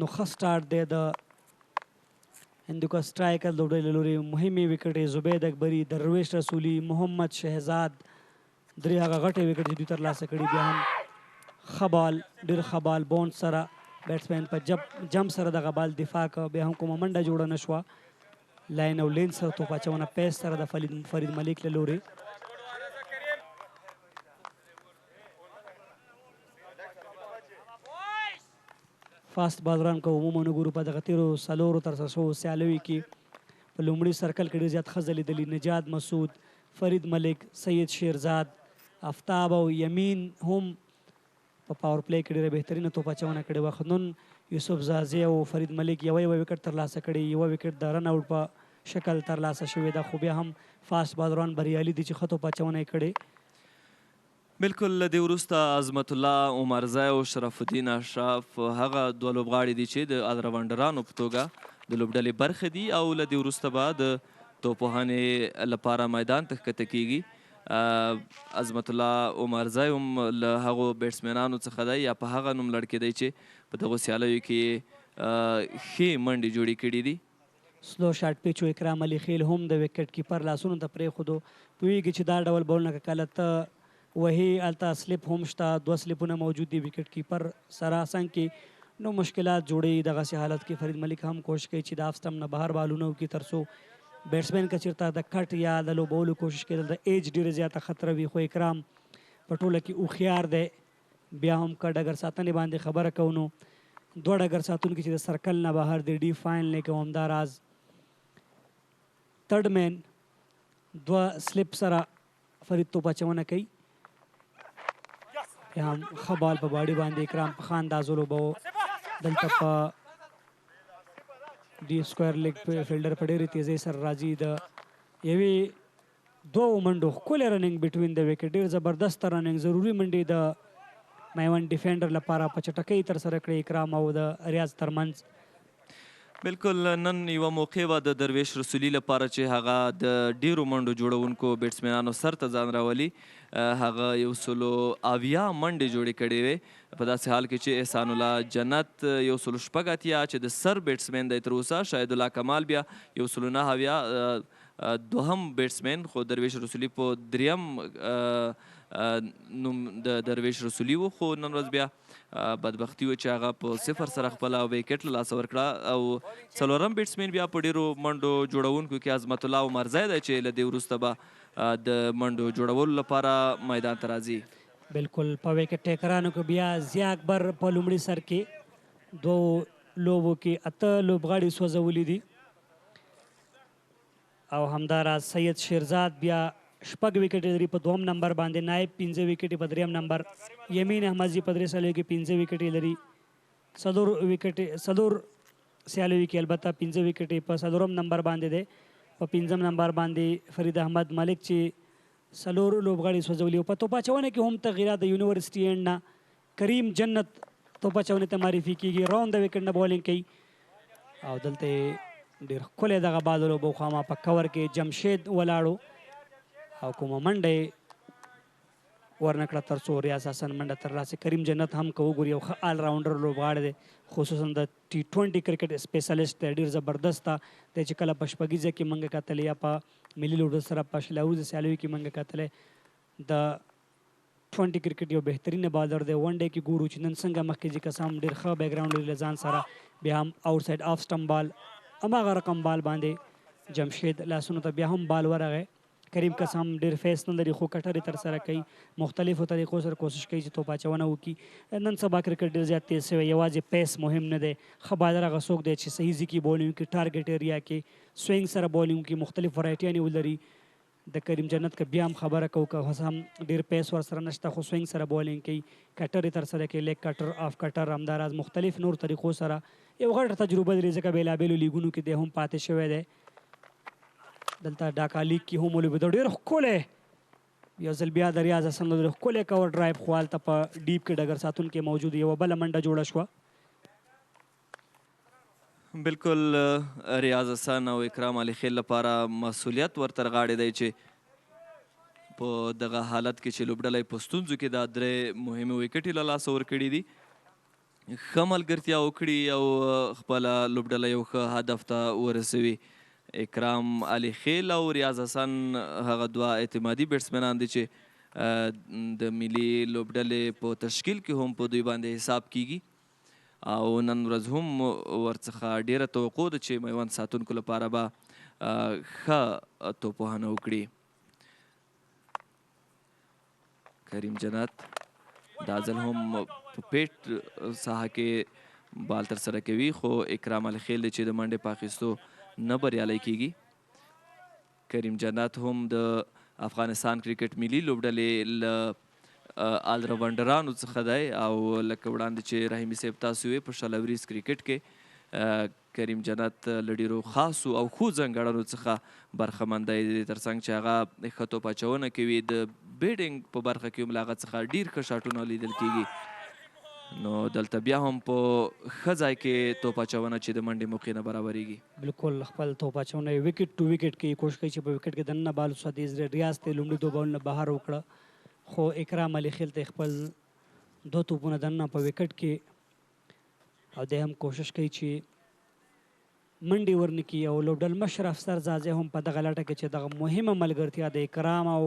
نو ښه سټارټ دی د هندوکش سټرایکر لوبډلې له لوري. مهمې وکټې زبید اکبري، درویش رسولي، محمد شهزاد، 3 هغه غټې وکټې چې دوی ترلاسه کړي. بیا هم ښه بال، ډېر ښه بال باونډ سره بیټسمین په جمپ سره دغه بال دفاع کړه. بیا هم کومه منډه جوړه نه شوه. لاین او لین سره توپ اچونه پیس سره د فرید ملک له لوري. فاست بالران کو عموما وګورو په دغه تیرو 4 ترسره شوو سیالیو کې په لومړي سرکل کې ډېر زیات ښه ځلې دي. نجات مسعود، فرید ملک، سید شیرزاد، آفتاب او یمین هم په پاور پلی کې ډېره بهترینه توپ اچونه کړې وه. خو نن یوسف زازي او فرید ملک یوه وکټ ترلاسه کړې، یوه وکټ د رن اوټ په شکل ترلاسه شوې ده. خو بیا هم فاست بالران بریالي دي چې ښه توپ اچونه یې کړې. بالکل له دې وروسته عظمت الله عمرزی او شرف الدین اشرف هغه 2 لوبغاړي دي چې د الراونډرانو په توګه د لوبډلې برخه دي او له دې وروسته به د توپوهنې لپاره میدان ته ښکته کیږي. عظمت الله عمرزی هم له هغو بیټسمینانو څخه دی یا په هغه نوم لړ کېدی چې په دغو سیالیو کې ښې منډې جوړې کړي دي. سلو شاټ پیچو اکرام علي خیل هم د وکټ کیپر لاسونو ته پرېښودو. پوهېږي چې دا ډول بولونه که کله ته وهي هلته سلیپ هم شته، 2 سلیپونه موجود دي وکټ کیپر سره څنګ کې، نو مشکلات جوړوي. دغسې حالت کې فرید ملک هم کوشش کوي چې د آف سټمپ نه بهر بالونه وکړي تر څو بیټسمین که چېرته د کټ یا د لوبولو کوشش کوي د ایج ډېره زیاته خطره وي. خو اکرام په ټوله کې هوښیار دی. بیا هم که ډګر ساتنې باندې خبره کوو نو 2 ډګر ساتونکي چې د سرکل نه بهر دی، ډي فاین لیک او همداراز تھرډ مین 2 سلیپ سره فرید توپ اچونه کوي. یا هم ښه بال په باډي باندې اکرام په ښه اندازو لوبو. دلته په ډي سکویر لیګ فیلډر په ډېرې تیزۍ سره راځي. د یوې 2 منډو ښکلې رننګ بټوین د وکټ، ډېر زبردست رننګ، ضروري منډې د میوند ډیفینډر لپاره په چټکۍ ترسره کړې اکرام او د ریاض ترمنځ. بالکل نن یوه موقع وه د درویش رسولي لپاره چې هغه د ډیرو منډو جوړونکو بیټسمینانو سر ته ځان راولي. هغه 180 منډې جوړې کړې وې په داسې حال کې چې احسان الله جنت 186 چې د سر بیټسمین دی تر اوسه، شاهد الله کمال بیا 109 دوهم بیټسمین، خو درویش رسولي په 3م نوم د درویش رسولي و. خو نن ورځ بیا بدبختي و چې هغه په 0 سره خپله ویکټ له لاسه ورکړه او 4م بیټسمین بیا په ډېرو منډو جوړونکو کې عظمت الله عمرزی دی چې له دې وروسته به د منډو جوړولو لپاره میدان ته راځي. بالکل په ویکټ ټیکرانو کې بیا ضیا اکبر په لومړي سر کې 2 لوبو کې 8 لوبغاړي سوځولي دي او همداراز سید شیرزاد بیا 6 وکټې لري په 2م نمبر باندې، نایب 15 وکټې په 3م نمبر، یمین احمدزي په 3 سیالیو کې 15 وکټې لري، 4 سیالیو کې البته 15 وکټې په 4م نمبر باندې دی. په 5م نمبر باندې فرید احمد ملک چې 4 لوبغاړي سوځولي. په توپ اچونه کې هم تغییرات د یونیورسټي اینډ نه کریم جنت توپ اچونې ته معرفي کیږي، راوند د وکټ نه بولینګ کوي او دلته ډېر ښکلی دغه بال ولوبو. خامہ په کور کې جمشید ولاړو او کومه منډه ورنه کړه تر څو ریاض حسن منډه ترلاسه. کریم جنت هم که وګوري یو ښه آل راونډر لوبغاړی دی، خصوصا د T20 کرکټ سپیشلیسټ دی، ډېر زبردست دی چې کله په شپږیزه کې موږ کتلی یا په ملي لوبډل سره په شلاوزه سیالیو کې موږ کتلی. د 20 کرکټ یو بهترینه بالر دی. ون ډے کې ګورو چې نن څنګه مخکې چې قسم ډېر ښه بیک ګراونډ لري له ځان سره، بیا هم آوټ سایډ آف سټمپ بال هماغه رقم بال باندې جمشید لاسونو ته بیا هم بال ورغی. کریم قسم ډېر فیس نه لري خو کټرې ترسره کوي، مختلفو طریقو سره کوشش کوي چې توپ اچونه وکړي. نن سبا کرکټ ډېر زیات تیز شوی، یوازې پیس مهم نه دی، ښه بالر هغه څوک دی چې صحیح ځای کې بولینګ وکړي، ټارګټ ایریا کې سوینګ سره بولینګ وکړي، مختلف ورایټیانې ولري. د کریم جنت که بیا هم خبره کوو که هڅه هم ډېر پیس ورسره نشته خو سوینګ سره بولینګ کوي، کټرې ترسره کوي، لیګ کټر، آف کټر، همداراز مختلف نور طریقو سره یو غټه تجربه لري ځکه بېلابېلو لیګونو کې دی هم پاتې شوی دی. دلته ډاکا لیګ کې هم ولوبېده ډېر ښکلی یو ځل بیا د ریاض حسن له ښکلی کور ډرایو خو هلته په ډیپ کې ډګر ساتونکی موجود یوه بله منډه جوړه شوه. بالکل ریاض حسن او اکرام علي خیل لپاره مسؤلیت ورته غاړې دی چې په دغه حالت کې چې لوبډله په ستونزو کې دا 3 مهمې ویکټې له لاسه ورکړي دي. ښه ملګرتیا وکړي او خپله لوبډله یو ښه هدف ته ورسوي. اکرام علي خیل او ریاض حسن هغه 2 اعتمادي بیټسمنان دي چې د ملي لوبډلې په تشکیل کې هم په دوی باندې حساب کیږي او نن ورځ هم ورڅخه ډیره توقع ده چې میوند ساتونکو لپاره به ښه توپوهنه وکړي. کریم جنت دا ځل هم په پیټ ساحه کې بال ترسره کوي خو اکرام علي خیل دی چې د منډې په اخیستو نه بریالی کیږي. کریم جنت هم د افغانستان کرکټ ملي لوبډلې له آلراونډرانو څخه دی او لکه وړاندې چې رحیمي صاحب تاسو وې په شلوریز کرکټ کې کریم جنت له ډېرو خاصو او ښو ځانګړنو څخه برخمن دی ترڅنګ چې هغه ښه توپ اچونه کوي د بیډینګ په برخه کې هم له هغه څخه ډېر ښه شاټونه لیدل کیږي. نو دلته بیا هم په ښه ځای کې توپ اچونه چې د منډې موقع نه برابریږي. بالکل خپل توپ اچونه یې وکټ ټو وکټ کې کوشش کوي چې په وکټ کې دننه بال وساتي. ریاض ته لومړي 2 بالونه بهر وکړه خو اکرام علي خیل ته خپل 2 توپونه دننه په وکټ کې او دی هم کوشش کوي چې منډې ورنکړي او لوبډل مشر افسر زازی هم په دغه لټه کې چې دغه مهمه ملګرتیا د اکرام او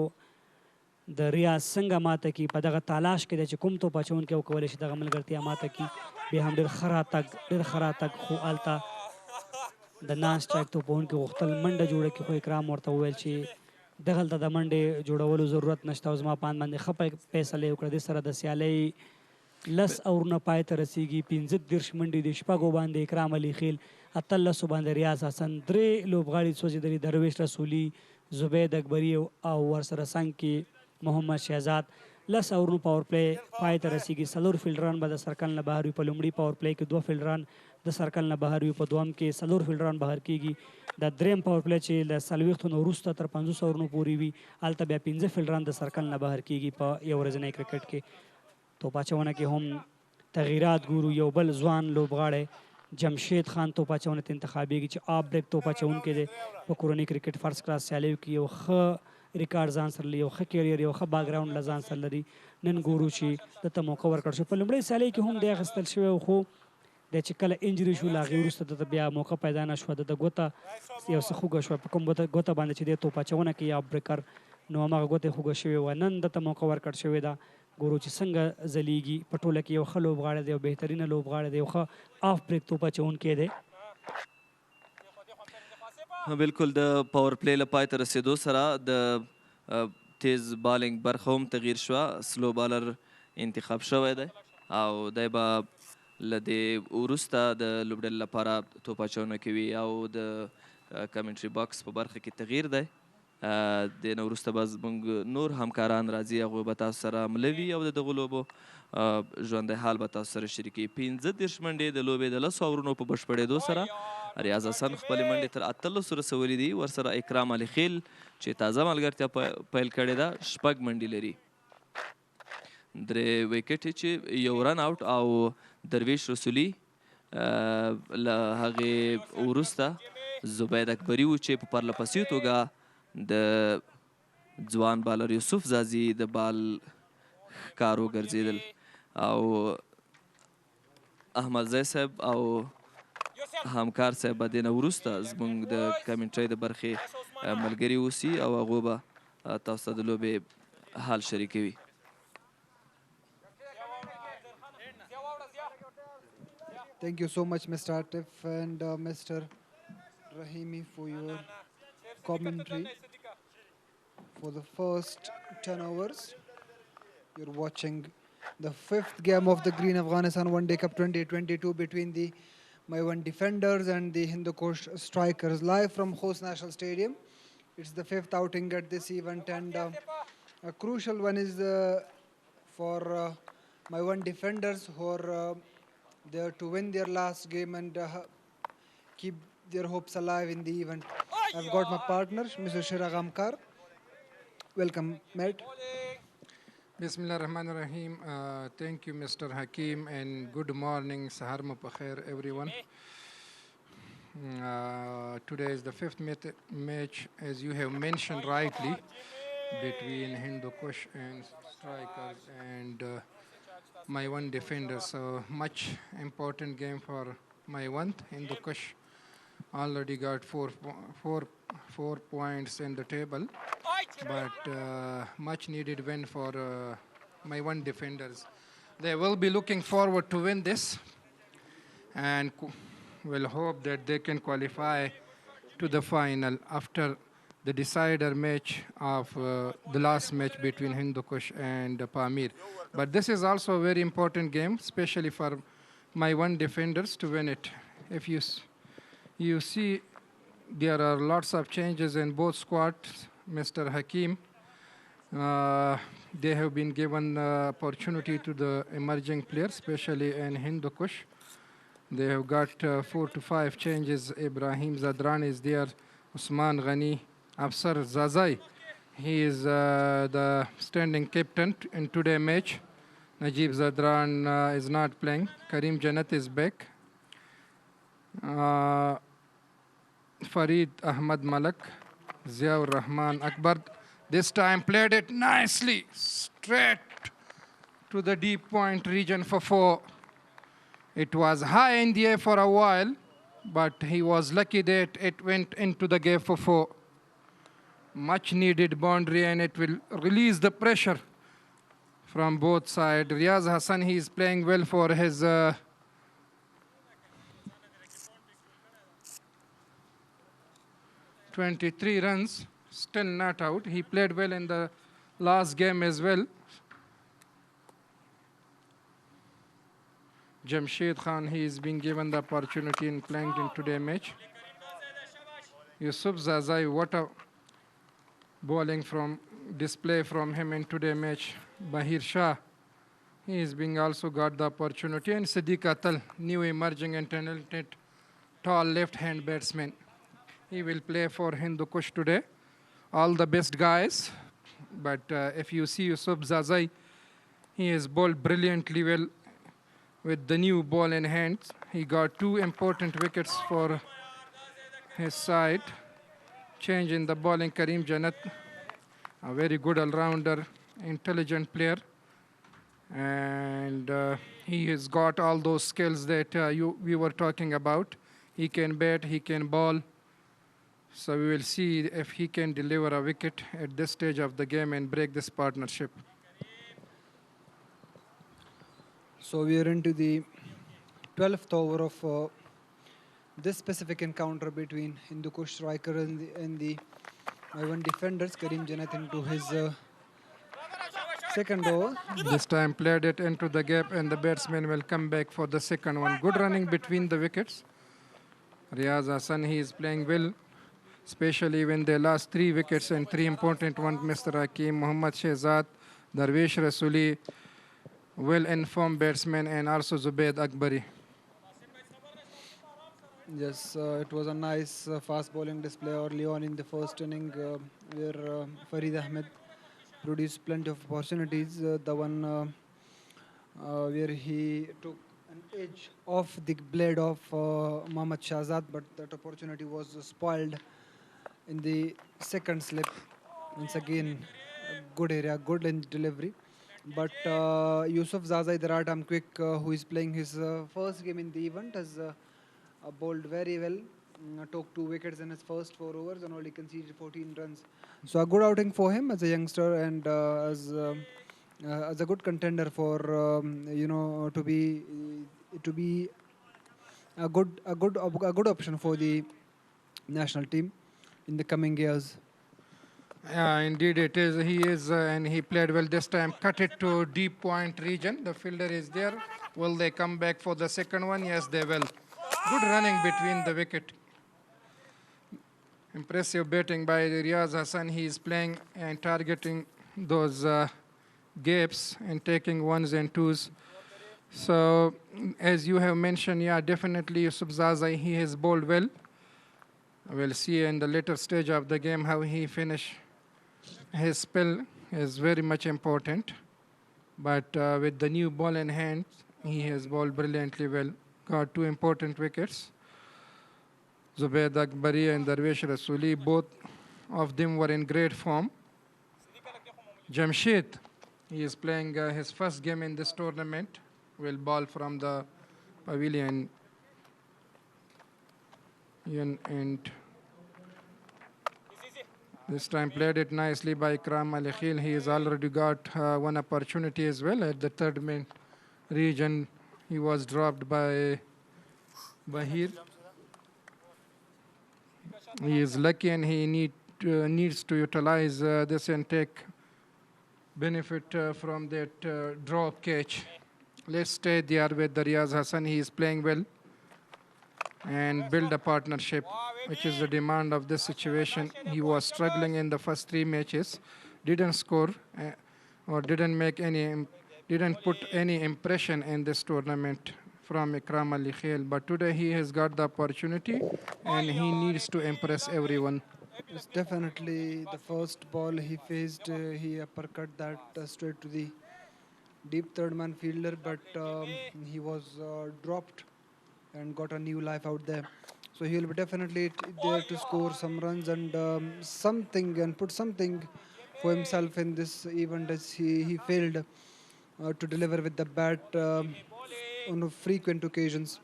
د ریاض څنګه ماته کړي په دغه تلاش کې دی چې کوم توپ اچونکی وکولی شي دغه ملګرتیا ماته کړي. بیا هم ډېر ښه راتګ خو هلته د نان سټرایک توپوونکي غوښتل منډه جوړه کړي خو اکرام ورته وویل چې دغلته د منډې جوړولو ضرورت نشته او زما په اند باندې ښه فیصله یې وکړه. دې سره د سیالۍ 10 اورونه پای ته رسیږي. 15 منډې د شپږو باندې اکرام علي خیل 18 باندې ریاض حسن 3 لوبغاړي سوځېدلي درویش رسولي زبید اکبري او ورسره څنګ کې محمد شهزاد. 10 اورونو پاور پلی پای ته رسیږي. 4 فیلډران به د سرکل نه بهر وي. په لومړي پاور پلی کې 2 فیلډران د سرکل نه بهر وي. په دویم کې 4 فیلډران بهر کیږي. د دریم پاور پلی چې له 40 نه وروسته تر 50 اورونو پورې وي هلته بیا 15 فیلډران د سرکل نه بهر کیږي. په یو ورځنی کرکټ کې توپ اچونه کې هم تغییرات ګورو. یو بل ځوان لوبغاړی جمشید خان توپ اچونه ته انتخابیږي چې آف بریک توپ اچونکی دی. په کورنۍ کرکټ فرست کلاس سیالیو کې یو ښه ریکارډ ځان سره لري، یو ښه کیریر، یو ښه باکګراوند له ځان سره لري. نن ګورو چې دته موقع ورکړل شو. په لومړۍ سیالۍ کې هم دی اخیستل شوی خو د چې کله انجري شو له هغې وروسته دته بیا موقع پیدا نه شوه. د ګوته یو څه خوږه شوه په کوم ګوته باندې چې دی توپ اچونه کوي آف بریکر نو هماغه ګوته یې خوږه شوې وه. نن دته موقع ورکړل شوې ده. ګورو چې څنګه ځلیږي. په ټوله کې یو ښه لوبغاړی دی، یو بهترینه لوبغاړی دی، یو ښه آف بریک توپ اچونکی دی. بالکل د پاور پلی له پای ته رسېدو سره د تیز بالینګ برخه هم تغییر شوه. سلو بالر انتخاب شوی دی او دی به له دې وروسته د لوبډلې لپاره توپ اچونه کوي او د کمنټري باکس په برخه کې تغییر دی. د نه وروسته به زموږ نور همکاران راځي، هغوی به تاسو سره مله وي او د دغو لوبو ژوندی حال به تاسو سره شریکوي. 15 منډې د لوبې د 10 اورونو په بشپړېدو سره ریاض حسن خپلې منډې تر 18 رسولي دي. ورسره اکرام علي خیل چې تازه ملګرتیا پیل کړې ده 6 منډې لري. 3 ویکټې چې یو رن آوټ او درویش رسولي له هغې وروسته زبید اکبري و چې په پرله پسې توګه د ځوان بالر یوسف زازي د بال ښکار وګرځېدل او احمدزی صاحب او همکار صاحب به دې نه وروسته زموږ د کمنټرۍ د برخې ملګري اوسي او هغوی به تاسو ته د لوبې حال شریکوي. Thank you so much, Mr. Atif and Mr. Rahimi, for your commentary for the first 10 hours. You're watching the 5th game of the Green Afghanistan One Day Cup 2022 between the Maiwand defenders and the Hindokush strikers, live from Khost National Stadium. It's the 5th outing at this event and a crucial one is for Maiwand defenders who are there to win their last game and keep their hopes alive in the event. I've got my partner, Mr. Shira Gamkar. Welcome, mate. Bismillah ar-Rahman ar-Rahim. Thank you, Mr. Hakim, and good morning, Sahar Mupakhair, everyone. Today is the fifth match, as you have mentioned rightly, between Hindokush and strikers and Maiwand defenders. So much important game for Maiwand. Hindokush already got four points in the table, but much needed win for Maiwand defenders. They will be looking forward to win this and will hope that they can qualify to the final after the decider match of the last match between Hindokush and Pamir. But this is also a very important game, especially for Maiwand defenders to win it. If you see, there are lots of changes in both squads, Mr. Hakim. They have been given opportunity to the emerging players, especially in Hindokush. They have got 4 to 5 changes. Ibrahim Zadran is there, Usman Ghani, Afsar Zazai. He is the standing captain in today's match. Najib Zadran is not playing. Karim Janat is back. Farid Ahmad Malak, Ziaur Rahman Akbar. This time played it nicely, straight to the deep point region for 4. It was high in the air for a while, but he was lucky that it went into the gap for 4. Much needed boundary, and it will release the pressure from both sides. Riaz Hassan, he is playing well for his 23 runs, still not out. He played well in the last game as well. Jamshed Khan, he is being given the opportunity in playing in today's match. Yusuf Zazai, what a bowling from display from him in today's match. Bahir Shah, he is being also got the opportunity. And Siddiq Atal, new emerging and talented tall left-hand batsman. He will play for Hindokush today. All the best guys. But if you see Yusuf Zazai, he has bowled brilliantly well with the new ball in hand. He got 2 important wickets for his side. Change in the bowling, Karim Janat, a very good all-rounder, intelligent player. And he has got all those skills that we were talking about. He can bat, he can bowl. So we will see if he can deliver a wicket at this stage of the game and break this partnership. So we are into the 12th over of this specific encounter between Hindokush striker and the Maiwand defenders. Karim Janat into his second over. This time played it into the gap, and the batsman will come back for the second one. Good running between the wickets. Riaz Hassan, he is playing well, especially when they lost 3 wickets and 3 important ones. Mr. Hakim, Muhammad Shehzad, Darvesh Rasuli, well-informed batsman, and also Zubaid Akbari. Yes, it was a nice fast bowling display early on in the first inning where Farid Ahmed produced plenty of opportunities. The one where he took an edge off the blade of Mohammad Shahzad, but that opportunity was spoiled in the second slip. Once again, good area, good in delivery. But Yusuf Zazai Daratam Quick, who is playing his first game in the event, has bowled very well. Took 2 wickets in his first 4 overs and only conceded 14 runs. So a good outing for him as a youngster and as a good contender for to be a good option for the national team in the coming years. Yeah, indeed it is. He is, and he played well this time. Cut it to deep point region. The fielder is there. Will they come back for the second one? Yes, they will. Good running between the wicket. Impressive batting by Riaz Hassan. He is playing and targeting those gaps and taking 1s and 2s. So, as you have mentioned, yeah, definitely Yusuf Zaza, he has bowled well. We'll see in the later stage of the game how he finish. His spell is very much important. But with the new ball in hand, he has bowled brilliantly well. Got 2 important wickets. Zubair Akbari and Darvesh Rasuli, both of them were in great form. Jamshed, he is playing his first game in this tournament. Will bowl from the pavilion. And this time played it nicely by Ikram Ali Khil. He has already got one opportunity as well at the third man region. He was dropped by Bahir. He is lucky and he needs to utilize this and take benefit from that drop catch. Let's stay there with the Riyaz Hassan. He is playing well and build a partnership, which is the demand of this situation. He was struggling in the first 3 matches, didn't score or didn't put any impression in this tournament from Ikram Ali Khail. But today he has got the opportunity and he needs to impress everyone. It's definitely the first ball he faced. He uppercut that straight to the deep third man fielder, but he was dropped and got a new life out there. So he will be definitely there to score some runs and something and put something for himself in this event, as he failed to deliver with the bat on frequent occasions.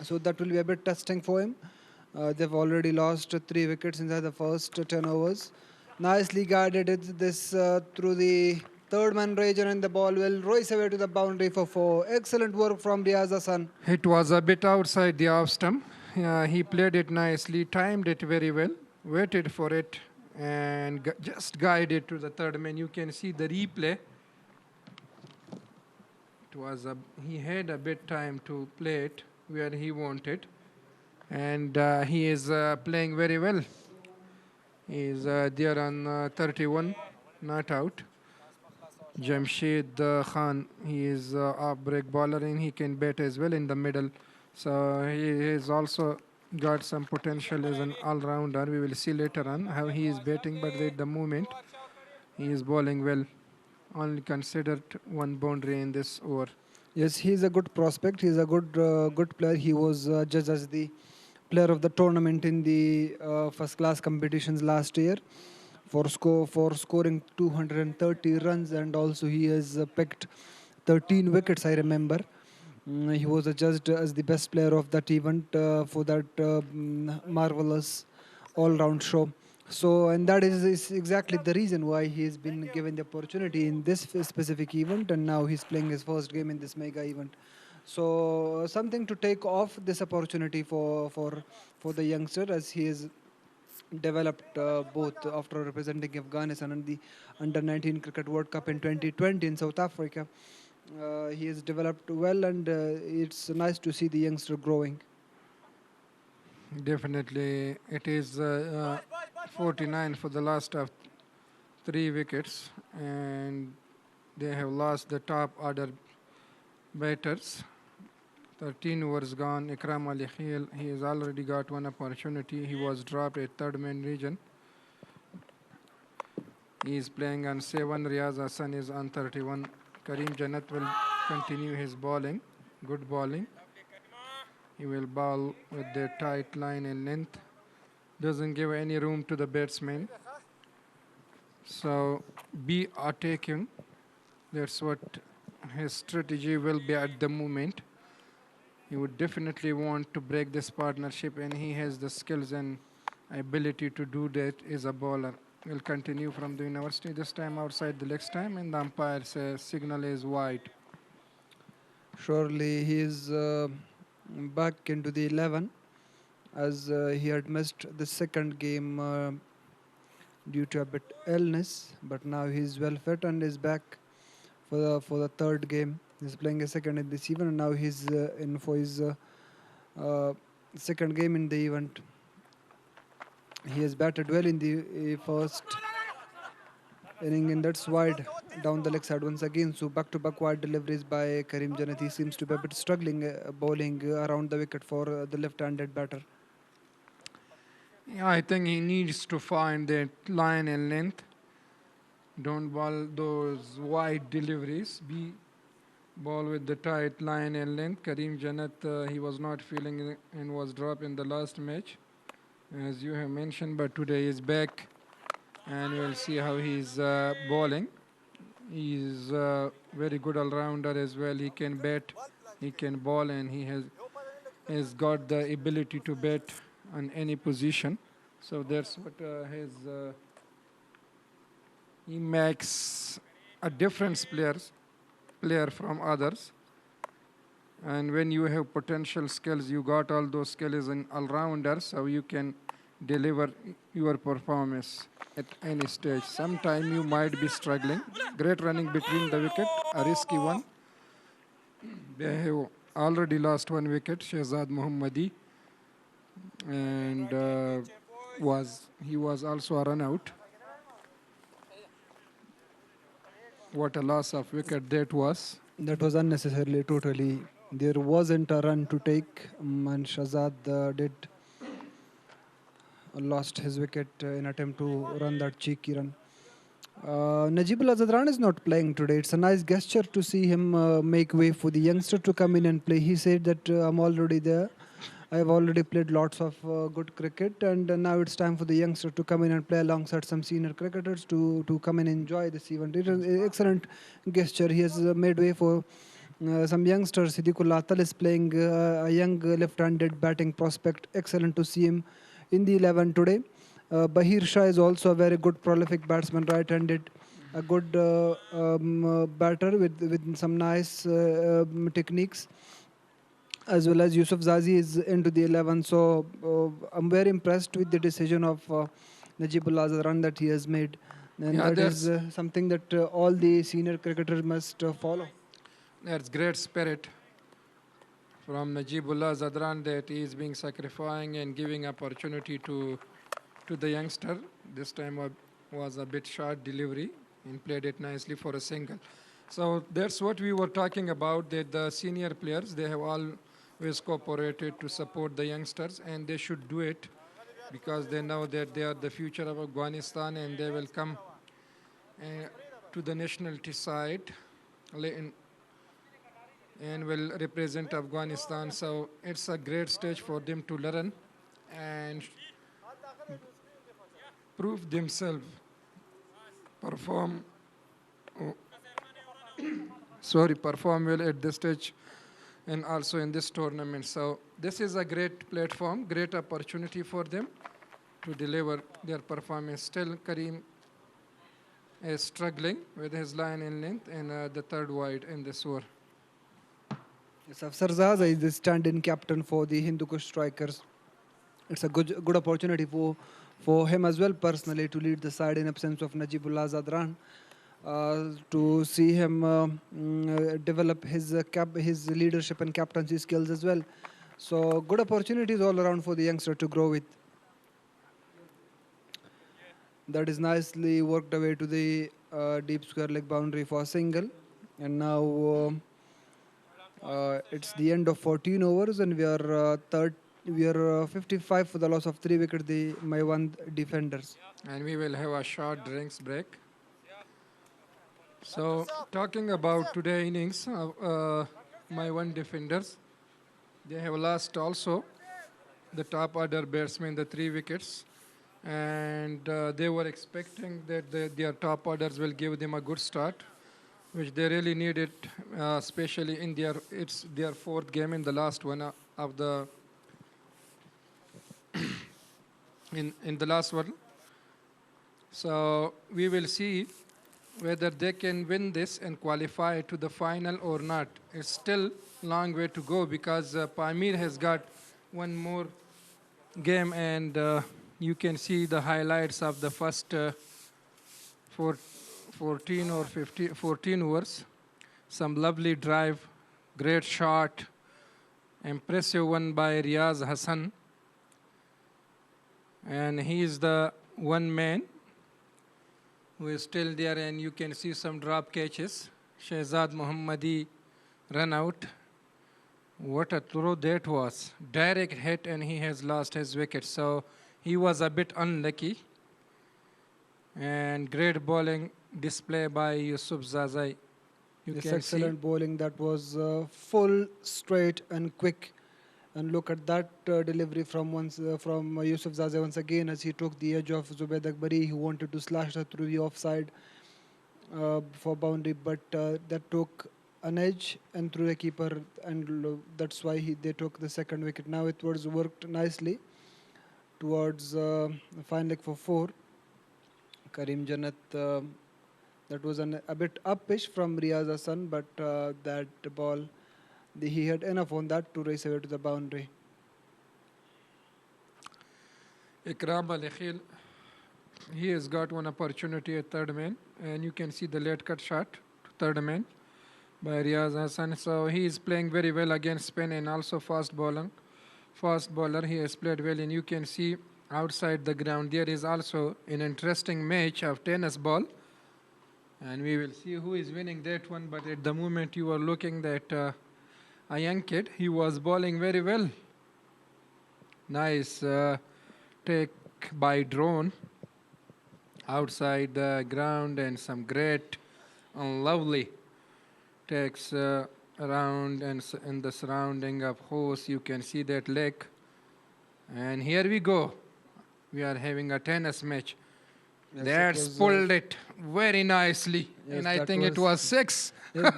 So that will be a bit testing for him. They've already lost 3 wickets inside the first 10 overs. Nicely guided this through the third man region, and the ball will race away to the boundary for 4. Excellent work from Riyaz Hassan. It was a bit outside the off stump. He played it nicely, timed it very well, waited for it, and just guided to the third man. You can see the replay. He had a bit time to play it where he wanted, and he is playing very well. He is there on 31, not out. Jamshed Khan, he is off-break bowler and he can bat as well in the middle. So he has also got some potential as an all-rounder. We will see later on how he is batting, but at the moment he is bowling well. Only considered 1 boundary in this over. Yes, he is a good prospect. He is a good player. He was judged as the player of the tournament in the first-class competitions last year for scoring 230 runs, and also he has picked 13 wickets, I remember. He was judged as the best player of that event for that marvelous all-round show. So, and that is exactly the reason why he has been given the opportunity in this specific event, and now he's playing his first game in this mega event. So, something to take off this opportunity for the youngster, as he is developed both after representing Afghanistan and the Under-19 Cricket World Cup in 2020 in South Africa. He has developed well, and it's nice to see the youngster growing. Definitely, it is 49 for the last of 3 wickets, and they have lost the top order batters. 13 overs gone. Ikram Ali Khail, he has already got 1 opportunity. He was dropped at third man region. He is playing on 7. Riyaz Hassan is on 31. Karim Jannat will continue his bowling. Good bowling. He will bowl with the tight line and length. Doesn't give any room to the batsman. So be attacking. That's what his strategy will be at the moment. He would definitely want to break this partnership, and he has the skills and ability to do that as a bowler. Will continue from the university, this time outside the leg stump, and the umpire says signal is wide. Surely he is back into the 11, as he had missed the second game due to a bit illness, but now he is well fit and is back for the third game. He's playing a second in this event, and now he's in for his second game in the event. He has batted well in the first inning, and that's wide down the leg side once again. So back-to-back wide deliveries by Karim Janat. He seems to be a bit struggling bowling around the wicket for the left-handed batter. Yeah, I think he needs to find that line and length. Don't ball those wide deliveries. Be ball with the tight line and length. Karim Janat, he was not feeling it and was dropped in the last match, as you have mentioned, but today is back, and we'll see how he's bowling. He's a very good all-rounder as well. He can bat, he can bowl, and he has got the ability to bat on any position. So that's what he makes a different player from others. And when you have potential skills, you got all those skills in all-rounder, so you can deliver your performance at any stage. Sometime you might be struggling. Great running between the wicket, a risky one. They have already lost one wicket, Shehzad Mohammadi, and he was also a run out. What a loss of wicket that was. That was unnecessarily, totally. There wasn't a run to take, and Shahzad did lost his wicket in attempt to run that cheeky run. Najibullah Zadran is not playing today. It's a nice gesture to see him make way for the youngster to come in and play. He said that I'm already there. I have already played lots of good cricket, and now it's time for the youngster to come in and play alongside some senior cricketers to come and enjoy this event. It is an excellent gesture. He has made way for some youngsters. Siddiqullah Atal is playing a young left-handed batting prospect. Excellent to see him in the 11 today. Bahir Shah is also a very good prolific batsman, right-handed, a good batter with some nice techniques, as well as Yusuf Zazi is into the 11. So I'm very impressed with the decision of Najibullah Zadran that he has made. And Yeah, that is something that all the senior cricketers must follow. There's great spirit from Najibullah Zadran that he is being sacrificing and giving opportunity to the youngster. This time was a bit short delivery and played it nicely for a single. So that's what we were talking about, that the senior players, they have always cooperated to support the youngsters, and they should do it because they know that they are the future of Afghanistan, and they will come to the nationality side and will represent Afghanistan. So it's a great stage for them to learn and prove themselves, perform well at this stage and also in this tournament. So this is a great platform, great opportunity for them to deliver their performance. Still, Karim is struggling with his line and length and the third wide in this over. Yes, Afsar Zaza is the stand-in captain for the Hindokush strikers. It's a good opportunity for him as well personally to lead the side in absence of Najibullah Zadran. To see him develop his leadership and captaincy skills as well. So good opportunities all around for the youngster to grow with. That is nicely worked away to the deep square leg boundary for a single. And now it's the end of 14 overs, and we are 55 for the loss of 3 wickets, the Maiwand defenders. And we will have a short drinks break. So talking about today's innings, Maiwand defenders, they have lost also the top order batsmen, the 3 wickets. And they were expecting that their top orders will give them a good start, which they really needed, especially in it's their 4th game in the last one of the in the last one. So we will see whether they can win this and qualify to the final or not. It's still a long way to go because Pamir has got one more game, and you can see the highlights of the first 14 overs. Some lovely drive, great shot, impressive one by Riaz Hassan. And he is the one man who is still there, and you can see some drop catches. Shehzad Mohammadi run out. What a throw that was. Direct hit, and he has lost his wicket. So he was a bit unlucky. And great bowling display by Yusuf Zazai. You Yes, can excellent bowling. That was full, straight, and quick. And look at that delivery from Yusuf Zazai once again as he took the edge of Zubaid Akbari. He wanted to slash that through the offside for boundary, but that took an edge and through the keeper, and that's why they took the second wicket. Now it was worked nicely towards the fine leg for 4. Karim Jannat, that was a bit up-ish from Riyaz Hassan, but that ball, he had enough on that to race away to the boundary. Ikram Al-Akhil, he has got one opportunity at third man, and you can see the late cut shot to third man by Riyaz Hassan. So he is playing very well against spin and also fast bowler. Fast bowler, he has played well, and you can see outside the ground there is also an interesting match of tennis ball, and we will see who is winning that one. But at the moment you are looking at a young kid, he was bowling very well. Nice take by drone outside the ground, and some great and lovely takes around and in the surrounding of horse. You can see that lake, and here we go. We are having a tennis match. Yes, That's pulled it very nicely, Yes, and I that think it was 6. Yes,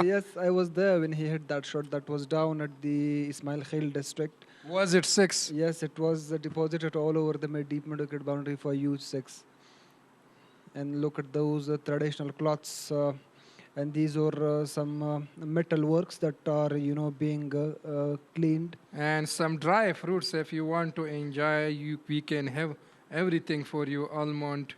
yes, I was there when he hit that shot. That was down at the Ismail Khail district. Was it 6? Yes, it was deposited all over the deep mid-wicket boundary for huge 6. And look at those traditional cloths. And these are some metal works that are, being cleaned. And some dry fruits, if you want to enjoy, we can have everything for you, almond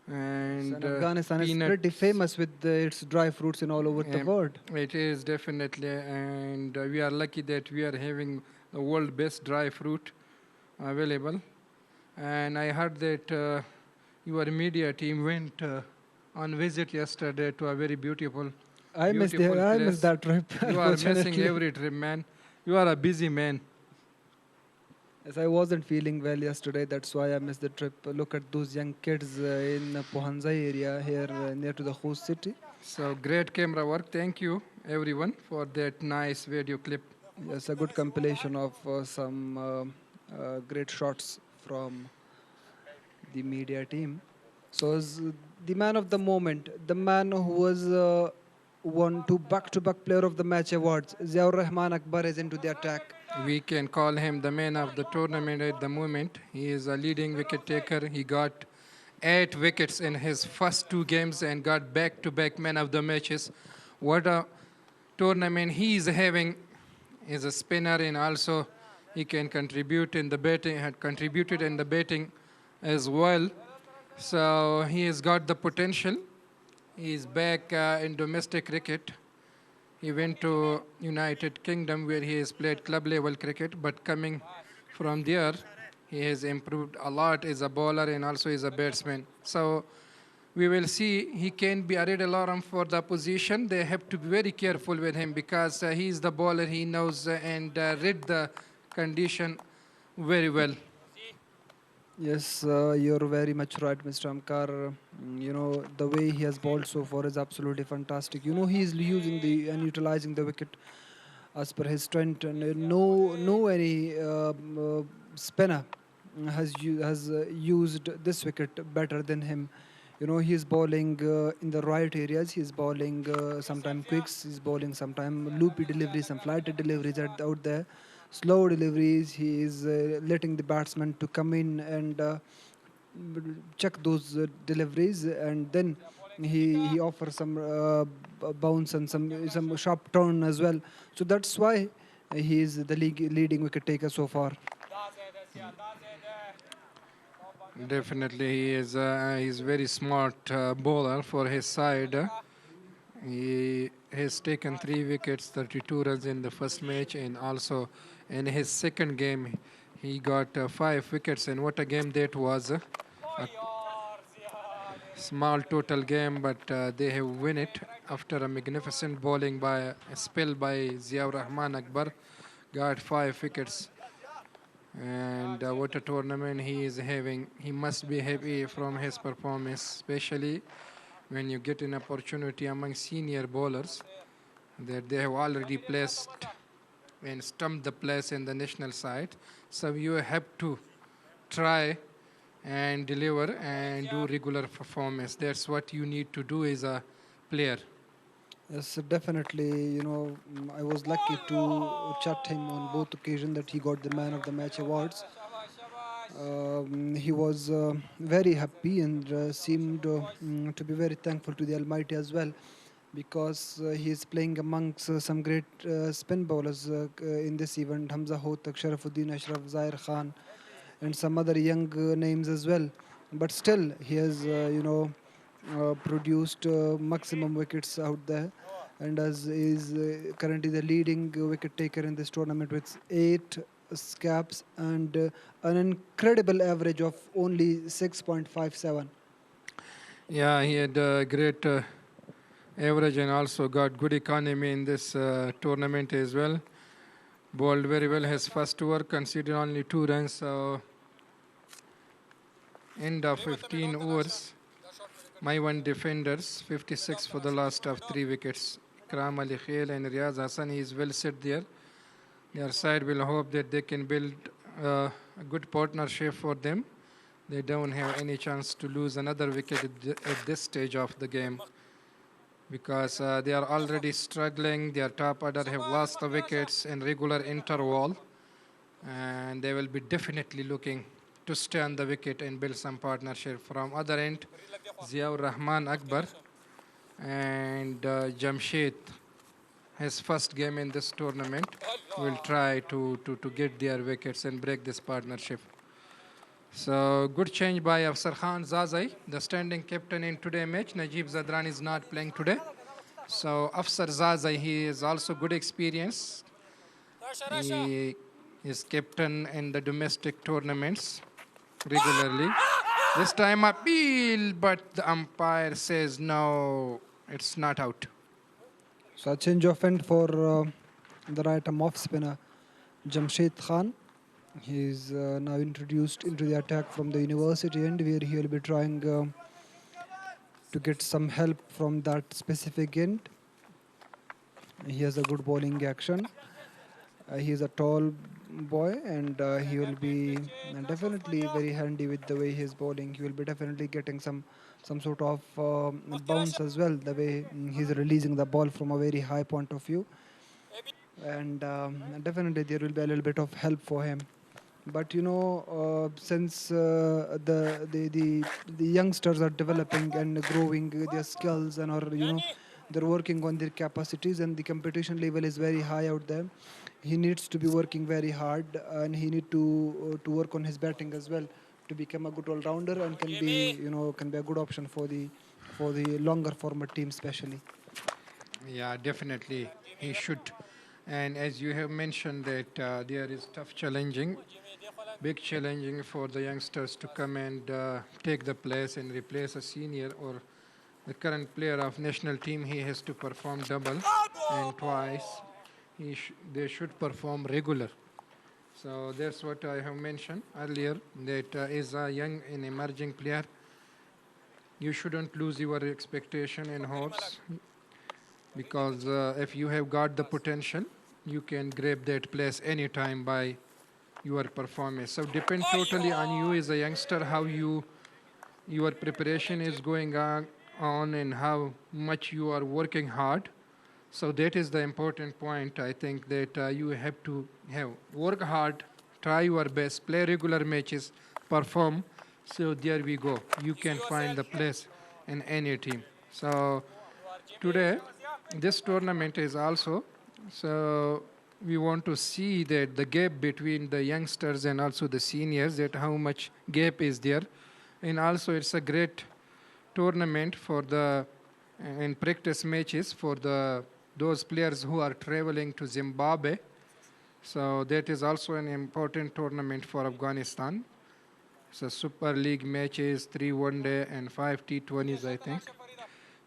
and Afghanistan is peanut. pretty famous with its dry fruits in all over the world. It is definitely, and we are lucky that we are having the world best dry fruit available. And I heard that your media team went on visit yesterday to a very beautiful I missed that trip. You are missing unfortunately. every trip, man. You are a busy man. Yes, I wasn't feeling well yesterday. That's why I missed the trip. Look at those young kids in Pohanzai area here near to the host city. So great camera work. Thank you, everyone, for that nice video clip. Yes, a good compilation of some great shots from the media team. So as the man of the moment, the man who was won 2 back-to-back Player of the Match awards, Ziaur Rahman Akbar is into the attack. We can call him the man of the tournament at the moment. He is a leading wicket taker. He got 8 wickets in his first 2 games and got back-to-back man of the matches. What a tournament he is having. He's a spinner, and also he can contribute in the batting, had contributed in the batting as well. So he has got the potential. He is back in domestic cricket. He went to United Kingdom where he has played club level cricket, but coming from there, he has improved a lot as a bowler and also as a batsman. So we will see. He can be a red alarm for the opposition. They have to be very careful with him because he is the bowler. He knows and read the condition very well. Yes, you're very much right, Mr. Amkar. The way he has bowled so far is absolutely fantastic. He is using and utilizing the wicket as per his strength, and no any spinner has used this wicket better than him. He is bowling in the right areas. He is bowling sometimes quicks. He's bowling sometimes loopy deliveries, some flighted deliveries out there. Slow deliveries. He is letting the batsman to come in and check those deliveries, and then he offers some bounce and some sharp turn as well. So that's why he is the leading wicket taker so far. Definitely, he is he's very smart bowler for his side. He has taken 3 wickets, 32 runs in the first match, and also in his second game, he got 5 wickets. And what a game that was! Small total game, but they have won it after a magnificent bowling by a spell by Ziaur Rahman Akbar. Got 5 wickets. And what a tournament he is having. He must be happy from his performance, especially when you get an opportunity among senior bowlers that they have already placed and stumped the place in the national side. So you have to try and deliver and do regular performance. That's what you need to do as a player. Yes, definitely. I was lucky to chat him on both occasions that he got the Man of the Match awards. He was very happy and seemed to be very thankful to the Almighty as well, because he is playing amongst some great spin bowlers in this event. Hamza Hotak, Sharafuddin Ashraf, Zair Khan, and some other young names as well. But still, he has, produced maximum wickets out there, and as is currently the leading wicket taker in this tournament with 8 caps and an incredible average of only 6.57. Yeah, he had a great average and also got good economy in this tournament as well. Bowled very well his first over, conceded only 2 runs. So end of 15 overs. Maiwand defenders, 56 for the last of 3 wickets. Ikram Ali Khail and Riaz Hassan is well set there. Their side will hope that they can build a good partnership for them. They don't have any chance to lose another wicket at this stage of the game, because they are already struggling. Their top order have lost the wickets in regular interval, and they will be definitely looking to stay on the wicket and build some partnership. From other end, Ziaur Rahman Akbar and Jamshed, his first game in this tournament, will try to get their wickets and break this partnership. So good change by Afsar Khan Zazai, the standing captain in today's match. Najib Zadran is not playing today. So Afsar Zazai, he is also good experience. He is captain in the domestic tournaments regularly. This time appeal, but the umpire says no, it's not out. So a change of end for the right-arm off spinner Jamshed Khan. He is now introduced into the attack from the university end, where he will be trying to get some help from that specific end. He has a good bowling action. He is a tall boy, and he will be definitely very handy with the way he is bowling. He will be definitely getting some sort of bounce as well, the way he's releasing the ball from a very high point of view. And definitely there will be a little bit of help for him. But since the youngsters are developing and growing their skills, and they're working on their capacities, and the competition level is very high out there, he needs to be working very hard, and he need to work on his batting as well to become a good all-rounder, and can be a good option for the longer format team especially. Yeah, definitely he should. And as you have mentioned that there is big challenging for the youngsters to come and take the place and replace a senior or the current player of national team. He has to perform double and twice. They should perform regular. So that's what I have mentioned earlier, that as a young and emerging player, you shouldn't lose your expectation and hopes, because if you have got the potential, you can grab that place anytime by your performance. So depend totally on you as a youngster, how your preparation is going on and how much you are working hard. So that is the important point. I think that you have to work hard, try your best, play regular matches, perform. So there we go. You can find the place in any team. So today, this tournament is also, so we want to see that the gap between the youngsters and also the seniors, that how much gap is there. And also it's a great tournament for the and practice matches for those players who are traveling to Zimbabwe. So that is also an important tournament for Afghanistan. So Super League matches, 3 one-day and 5 T20s, I think.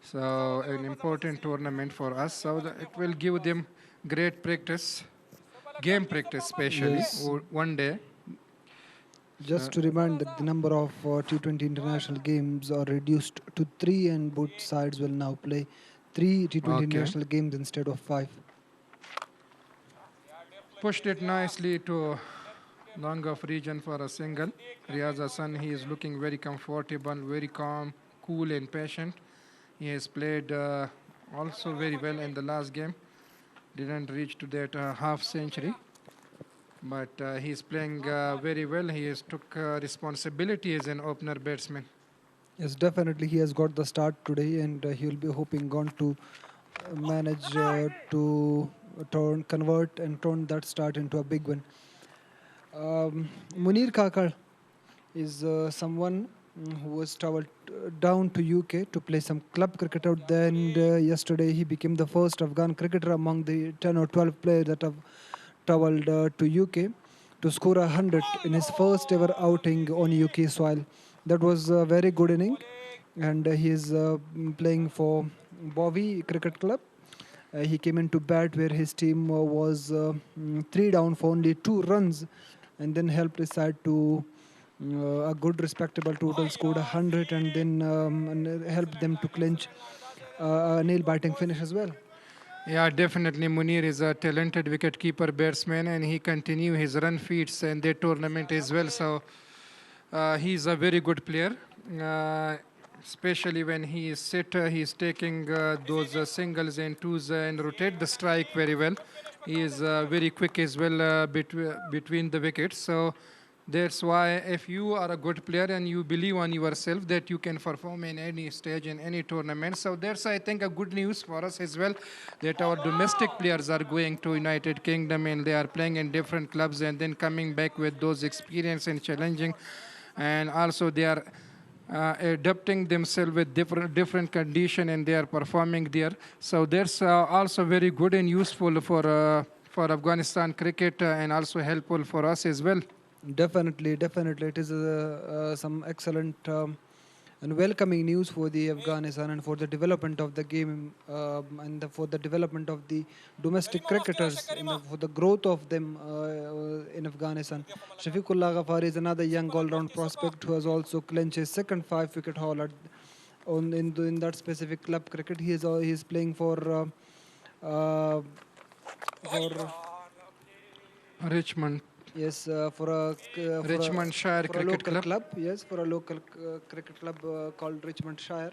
So an important tournament for us. So it will give them great practice, game practice especially, Yes. one day. Just to remind that the number of T20 international games are reduced to 3, and both sides will now play 3 T20 Okay. international games instead of 5. Pushed it nicely to long off region for a single. Riaz Hassan, he is looking very comfortable, very calm, cool and patient. He has played also very well in the last game. Didn't reach to that half century. But he is playing very well. He has took responsibility as an opener batsman. Yes, definitely he has got the start today, and he will be hoping on to manage to convert and turn that start into a big one. Munir Kakar is someone who was traveled down to UK to play some club cricket out there, and yesterday he became the first Afghan cricketer among the 10 or 12 players that have traveled to UK to score 100 in his first ever outing on UK soil. That was a very good inning, and he is playing for Bowie Cricket Club. He came into bat where his team was 3 down for only 2 runs, and then helped his side to a good respectable total, scored 100, and then and helped them to clinch a nail biting finish as well. Yeah, definitely Munir is a talented wicket-keeper batsman, and he continue his run feats in the tournament as well. So he's a very good player, especially when he is he's taking those singles and twos and rotate the strike very well. He is very quick as well between the wickets. So that's why if you are a good player and you believe on yourself that you can perform in any stage in any tournament. So that's, I think, a good news for us as well, that our domestic players are going to United Kingdom and they are playing in different clubs and then coming back with those experience and challenging. And also they are adapting themselves with different condition and they are performing there. So that's also very good and useful for Afghanistan cricket and also helpful for us as well. Definitely. It is some excellent and welcoming news for the Afghanistan and for the development of the game and for the development of the domestic cricketers and for the growth of them in Afghanistan. Shafiqullah Ghaffari is another young all-round prospect who has also clinched his second 5-wicket haul in that specific club cricket. He is playing for Richmond. Yes, for Richmond Shire for Cricket a local Club. Yes, for a local cricket club called Richmond Shire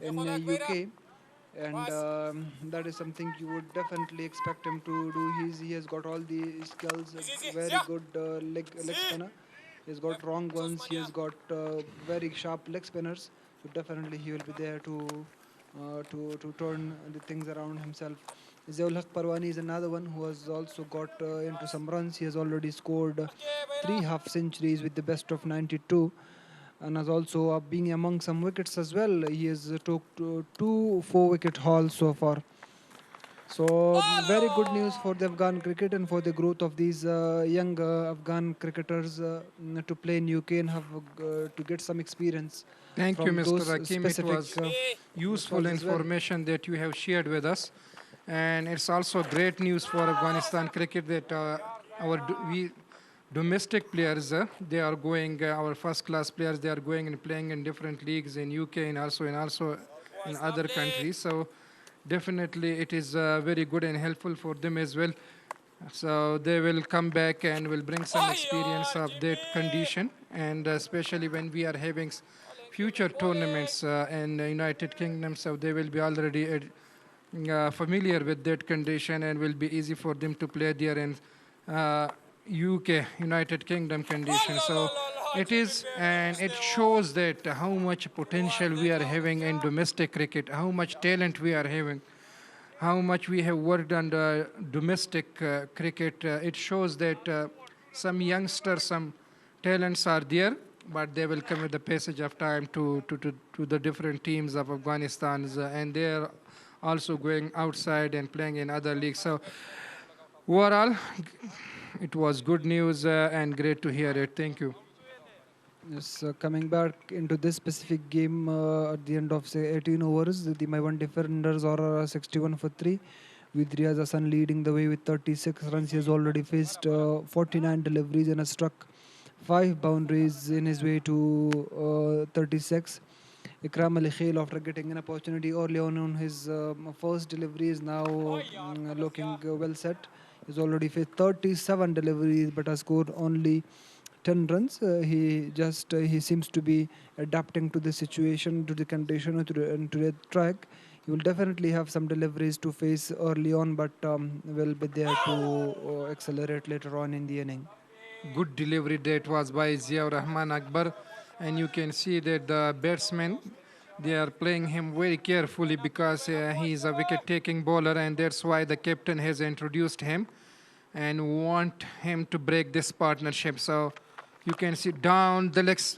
in UK, and that is something you would definitely expect him to do. He has got all the skills, very good leg spinner. He's got wrong ones. He has got very sharp leg spinners. So definitely he will be there to turn the things around himself. Ziaul Haq Parwani is another one who has also got into some runs. He has already scored 3 half centuries with the best of 92, and has also being among some wickets as well. He has took 2 4-wicket hauls so far. So very good news for the Afghan cricket and for the growth of these young Afghan cricketers to play in UK and have to get some experience. Thank you, from Mr. those Rakim. It was useful as well. information that you have shared with us. And it's also great news for Afghanistan cricket that our domestic players, they are going, our first-class players, they are going and playing in different leagues in UK and also in other countries. So definitely it is very good and helpful for them as well. So they will come back and will bring some experience of that condition. And especially when we are having future tournaments in the United Kingdom, so they will be already familiar with that condition and will be easy for them to play there in UK, United Kingdom condition. So it is, and it shows that how much potential we are having in domestic cricket, how much talent we are having, how much we have worked on the domestic cricket. It shows that some youngsters, some talents are there, but they will come with the passage of time to the different teams of Afghanistan, and they are also going outside and playing in other leagues. So overall, it was good news and great to hear it. Thank you. Yes, coming back into this specific game at the end of say 18 overs, the Maiwand defenders are 61 for 3, with Riaz Hassan leading the way with 36 runs. He has already faced 49 deliveries and has struck 5 boundaries in his way to 36. Ikram Ali Khail, after getting an opportunity early on his first delivery, is now looking well set. He's already faced 37 deliveries but has scored only 10 runs. He seems to be adapting to the situation, to the condition, and to the track. He will definitely have some deliveries to face early on, but will be there to accelerate later on in the inning. Good delivery that was by Ziaur Rahman Akbar, and you can see that the batsmen, they are playing him very carefully because he is a wicket-taking bowler, and that's why the captain has introduced him and want him to break this partnership. So you can see down the legs,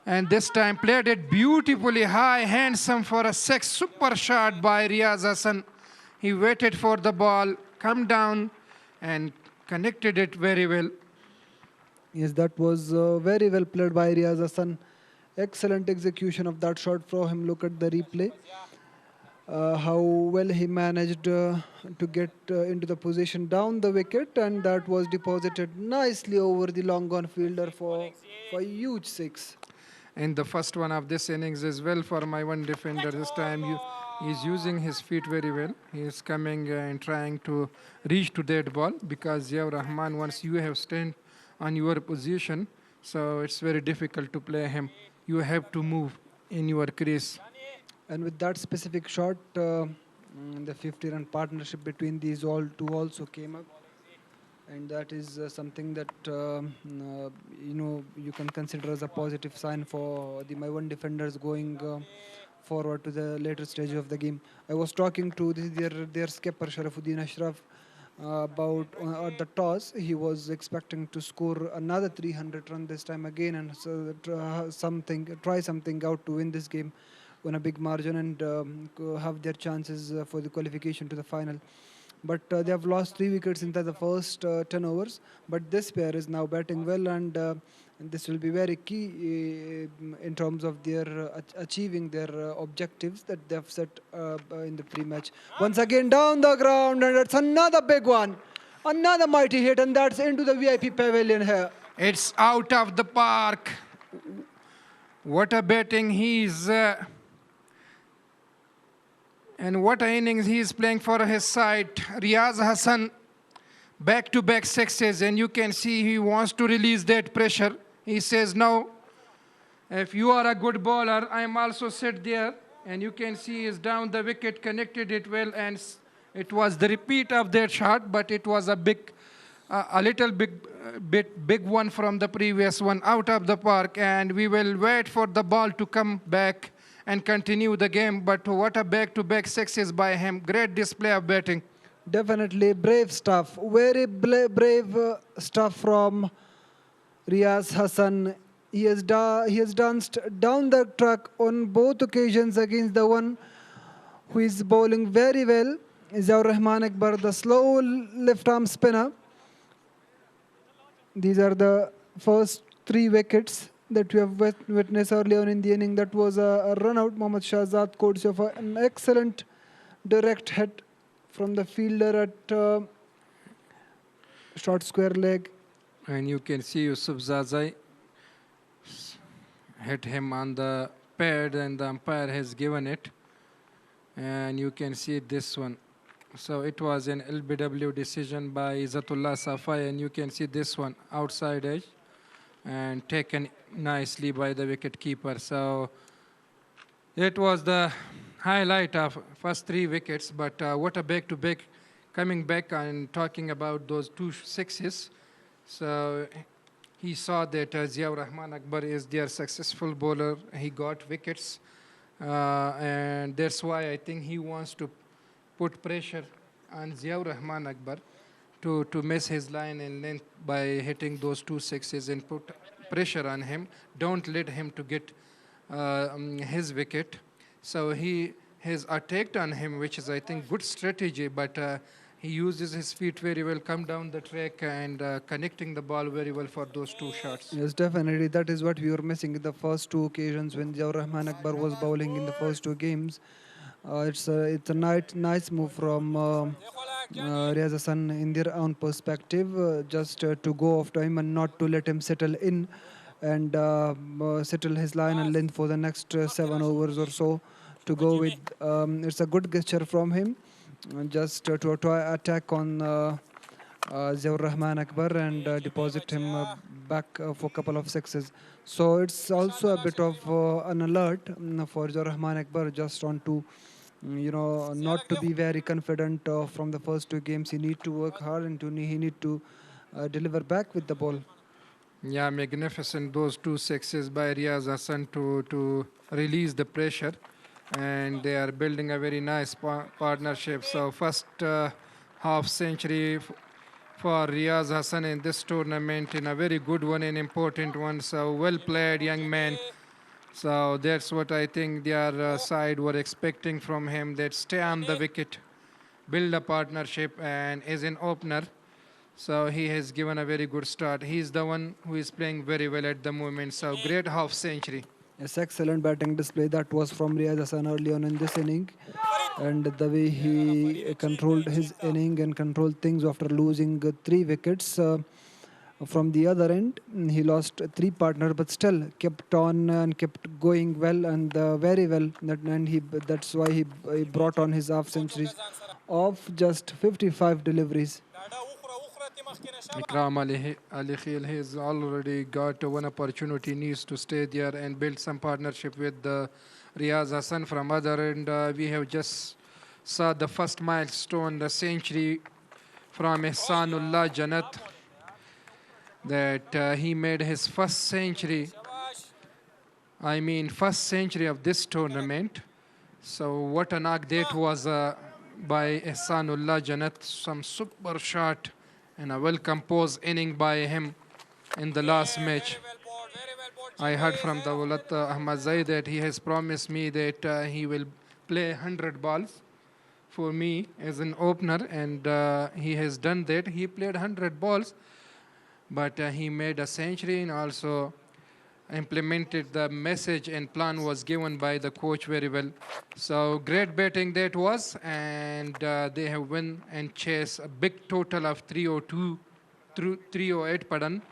and this time played it beautifully high, handsome for a super shot by Riaz Hassan. He waited for the ball, come down and connected it very well. Yes, that was very well played by Riaz Hassan. Excellent execution of that shot from him. Look at the replay. How well he managed to get into the position down the wicket, and that was deposited nicely over the long on fielder for a huge six. And the first one of this innings as well for my one defender. This time he's using his feet very well. He is coming and trying to reach to that ball, because Ziaur Rahman, once you have stand on your position, so it's very difficult to play him. You have to move in your crease. And with that specific shot, the 50-run partnership between these two also came up. And that is something that you can consider as a positive sign for the Maiwand defenders going forward to the later stage of the game. I was talking to their skipper Sharafuddin Ashraf about at the toss. He was expecting to score another 300 run this time again, and so try something out to win this game on a big margin and have their chances for the qualification to the final. But they have lost 3 wickets in the first 10 overs. But this pair is now batting well, and this will be very key in terms of their achieving their objectives that they have set in the pre-match. Once again down the ground, and it's another big one. Another mighty hit, and that's into the VIP pavilion here. It's out of the park. What a batting he's... and what an innings he is playing for his side. Riaz Hassan, back-to-back sixes, and you can see he wants to release that pressure. He says, no, if you are a good bowler, I am also sit there. And you can see he's down the wicket, connected it well, and it was the repeat of that shot, but it was a little big one from the previous one, out of the park, and we will wait for the ball to come back and continue the game. But what a back-to-back sixes by him. Great display of batting. Definitely brave stuff. Very brave stuff from Riaz Hassan. He has danced down the track on both occasions against the one who is bowling very well, Ziaur Rahman Akbar, the slow left-arm spinner. These are the first 3 wickets that we have witnessed early on in the inning. That was a run-out. Mohammad Shahzad courtesy of an excellent direct hit from the fielder at short square leg. And you can see Yusuf Zazai hit him on the pad, and the umpire has given it. And you can see this one. So it was an LBW decision by Izzatullah Safai, and you can see this one outside edge and taken nicely by the wicket keeper. So it was the highlight of first 3 wickets, but what a back-to-back, coming back and talking about those 2 sixes. So he saw that Ziaur Rahman Akbar is their successful bowler. He got wickets, and that's why I think he wants to put pressure on Ziaur Rahman Akbar to miss his line and length by hitting those 2 sixes and put pressure on him. Don't let him to get his wicket. So he has attacked on him, which is, I think, good strategy, but he uses his feet very well, come down the track and connecting the ball very well for those two shots. Yes, definitely. That is what we were missing in the first two occasions when Ziaur Rahman Akbar was bowling in the first two games. It's a nice move from Riaz Hassan in their own perspective, just to go after him and not to let him settle in and settle his line and length for the next 7 overs or so to go with. It's a good gesture from him, just to try attack on Ziaur Rahman Akbar and deposit him back for a couple of sixes. So it's also a bit of an alert for Ziaur Rahman Akbar, just on to not to be very confident from the first two games. He need to work hard and he need to deliver back with the ball. Yeah, magnificent, those two sixes by Riaz Hassan to release the pressure, and they are building a very nice partnership. So first half century for Riaz Hassan in this tournament, in a very good one, an important one. So well played, young man. So that's what I think their side were expecting from him, that stay on the wicket, build a partnership, and as an opener, so he has given a very good start. He's the one who is playing very well at the moment. So great half century. Yes, excellent batting display that was from Riaz Hassan early on in this inning, and the way he controlled his inning and controlled things after losing 3 wickets. From the other end, he lost 3 partners, but still kept on and kept going well and very well. That's why he brought on his half centuries of just 55 deliveries. Ikram Ali Khil has already got one opportunity, needs to stay there and build some partnership with Riaz Hassan. From other end, we have just saw the first milestone, the century from Ihsanullah Janat, that he made his first century of this tournament. So what a knock that was by Ihsanullah Janat, some super shot and a well-composed inning by him in the last match. I heard from the Daulat Ahmad Zaid that he has promised me that he will play 100 balls for me as an opener, and he has done that. He played 100 balls, but he made a century and also implemented the message and plan was given by the coach very well. So great batting that was, and they have won and chased a big total of 308 pardon.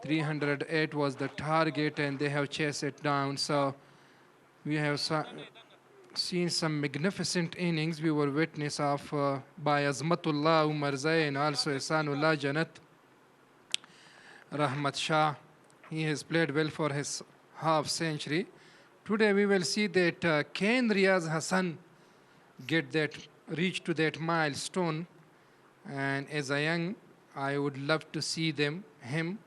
308 was the target, and they have chased it down. So we have seen some magnificent innings we were witness of by Azmatullah Umar Zai and also Ihsanullah Janat. Rahmat Shah, he has played well for his half century. Today we will see that can Riaz Hassan reach to that milestone, and as a young, I would love to see him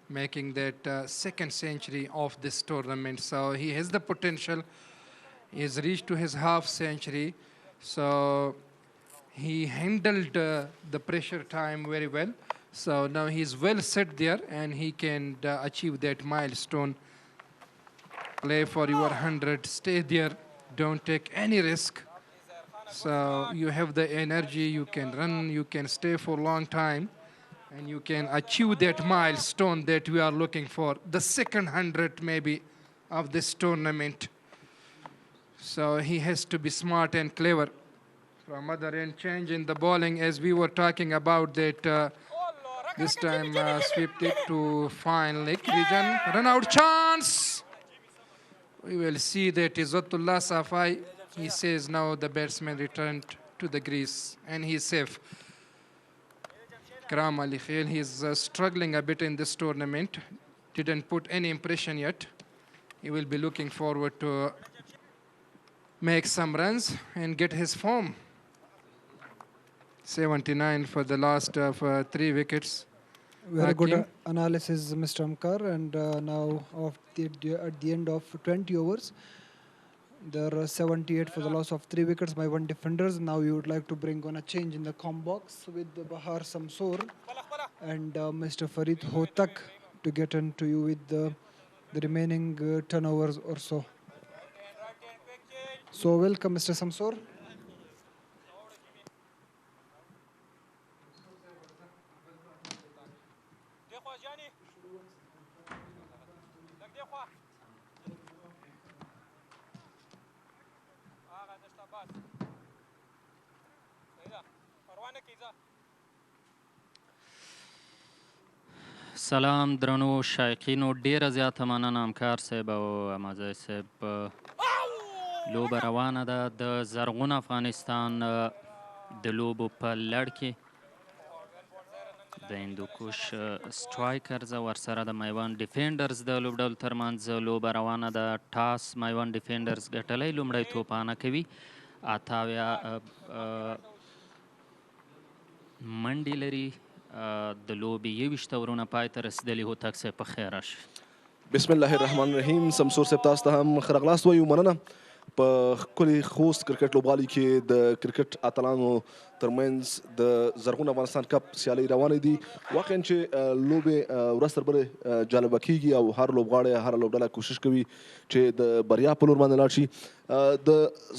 making that second century of this tournament. So he has the potential. He has reached to his half century. So he handled the pressure time very well. So now he's well set there, and he can achieve that milestone. Play for your 100, stay there, don't take any risk. So you have the energy, you can run, you can stay for a long time, and you can achieve that milestone that we are looking for, the second 100 maybe of this tournament. So he has to be smart and clever. From other end, change in the bowling, as we were talking about that. This time swept it to fine leg region. Run out chance. We will see that Izzatullah Safai. He says now the batsman returned to the crease and he is safe. Ikram Ali Khil, he is struggling a bit in this tournament. Didn't put any impression yet. He will be looking forward to make some runs and get his form. 79 for the last 3 wickets. Very good analysis, Mr. Amkar. And now at the end of 20 overs, there are 78 for the loss of 3 wickets by 1 defenders. Now we would like to bring on a change in the com box with Bahar Samsor and Mr. Farid Hotak to get into you with the remaining 10 overs or so. So welcome, Mr. Samsor. سلام درنو شایقینو، ډیره زیاته مننه همکار صاحب او امازی صاحب. لوبه روانه ده د زرغون افغانستان د لوبو په لړ کې د هندوکوش سټرایکرز او ورسره د میوند ډیفینډرز د لوبډلو ترمنځ لوبه روانه ده. ټاس میوند ډیفینډرز ګټلی، لومړی توپانه کوي، 88 منډې لري. د لوبې 21 ورونه پای ته رسېدلي. هوتک صاحب په خیر راشي. بسم الله الرحمن الرحیم. سمسور صاحب تاسو ته هم ښه راغلاست وایو، مننه. په ښکلي خوست کرکټ لوبغالي کې د کرکټ اتلانو ترمنځ د زرغون افغانستان کپ سیالۍ روانې دي. واقعا چې لوبې ورځ تر بلې جالبه کېږي او هر لوبغاړی هره لوبډله کوشش کوي چې د بریا په لور باندې لاړ شي. د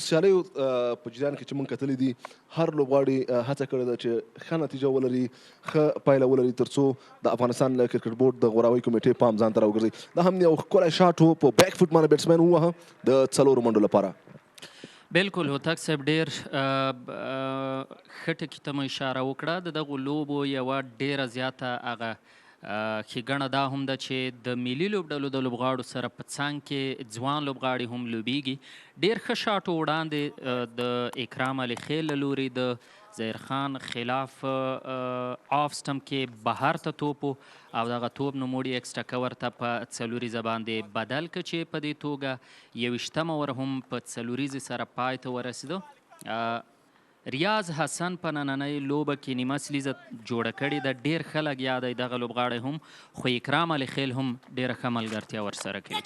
سیالیو په جریان کې چې موږ کتلي دي، هر لوبغاړي هڅه کړې ده چې ښه نتیجه ولري، ښه پایله ولري، تر څو د افغانستان له کرکټ بورډ د غوراوي کمیټې پام ځان ته راوګرځي. دا هم یو ښکلی شاټ و، په بیک فوټ باندې بیټسمین ووهه د 4 منډو لپاره. بالکل هوتک صاحب ډېر ښه ټکي ته مو اشاره وکړه. د دغو لوبو یوه ډېره زیاته هغه ښېګڼه دا هم ده چې د ملي لوبډلو د لوبغاړو سره په څنګ کې ځوان لوبغاړي هم لوبیږي. ډېر ښه شاټ وړاندې د اکرام علي خیل له لوري د ظهیر خان خلاف آف سټمپ کې بهر ته توپ او دغه توپ نوموړي ایکسټرا کور ته په څلوریزه باندې بدل کړ چې په دې توګه 21 اوور هم په څلوریزې سره پای ته ورسېده. ریاض حسن په نننۍ لوبه کې نیمه سلیزه جوړه کړې ده. ډېر ښه لګیا دی دغه لوبغاړی هم، خو اکرام علي خیل هم ډېره ښه ملګرتیا ورسره کوي.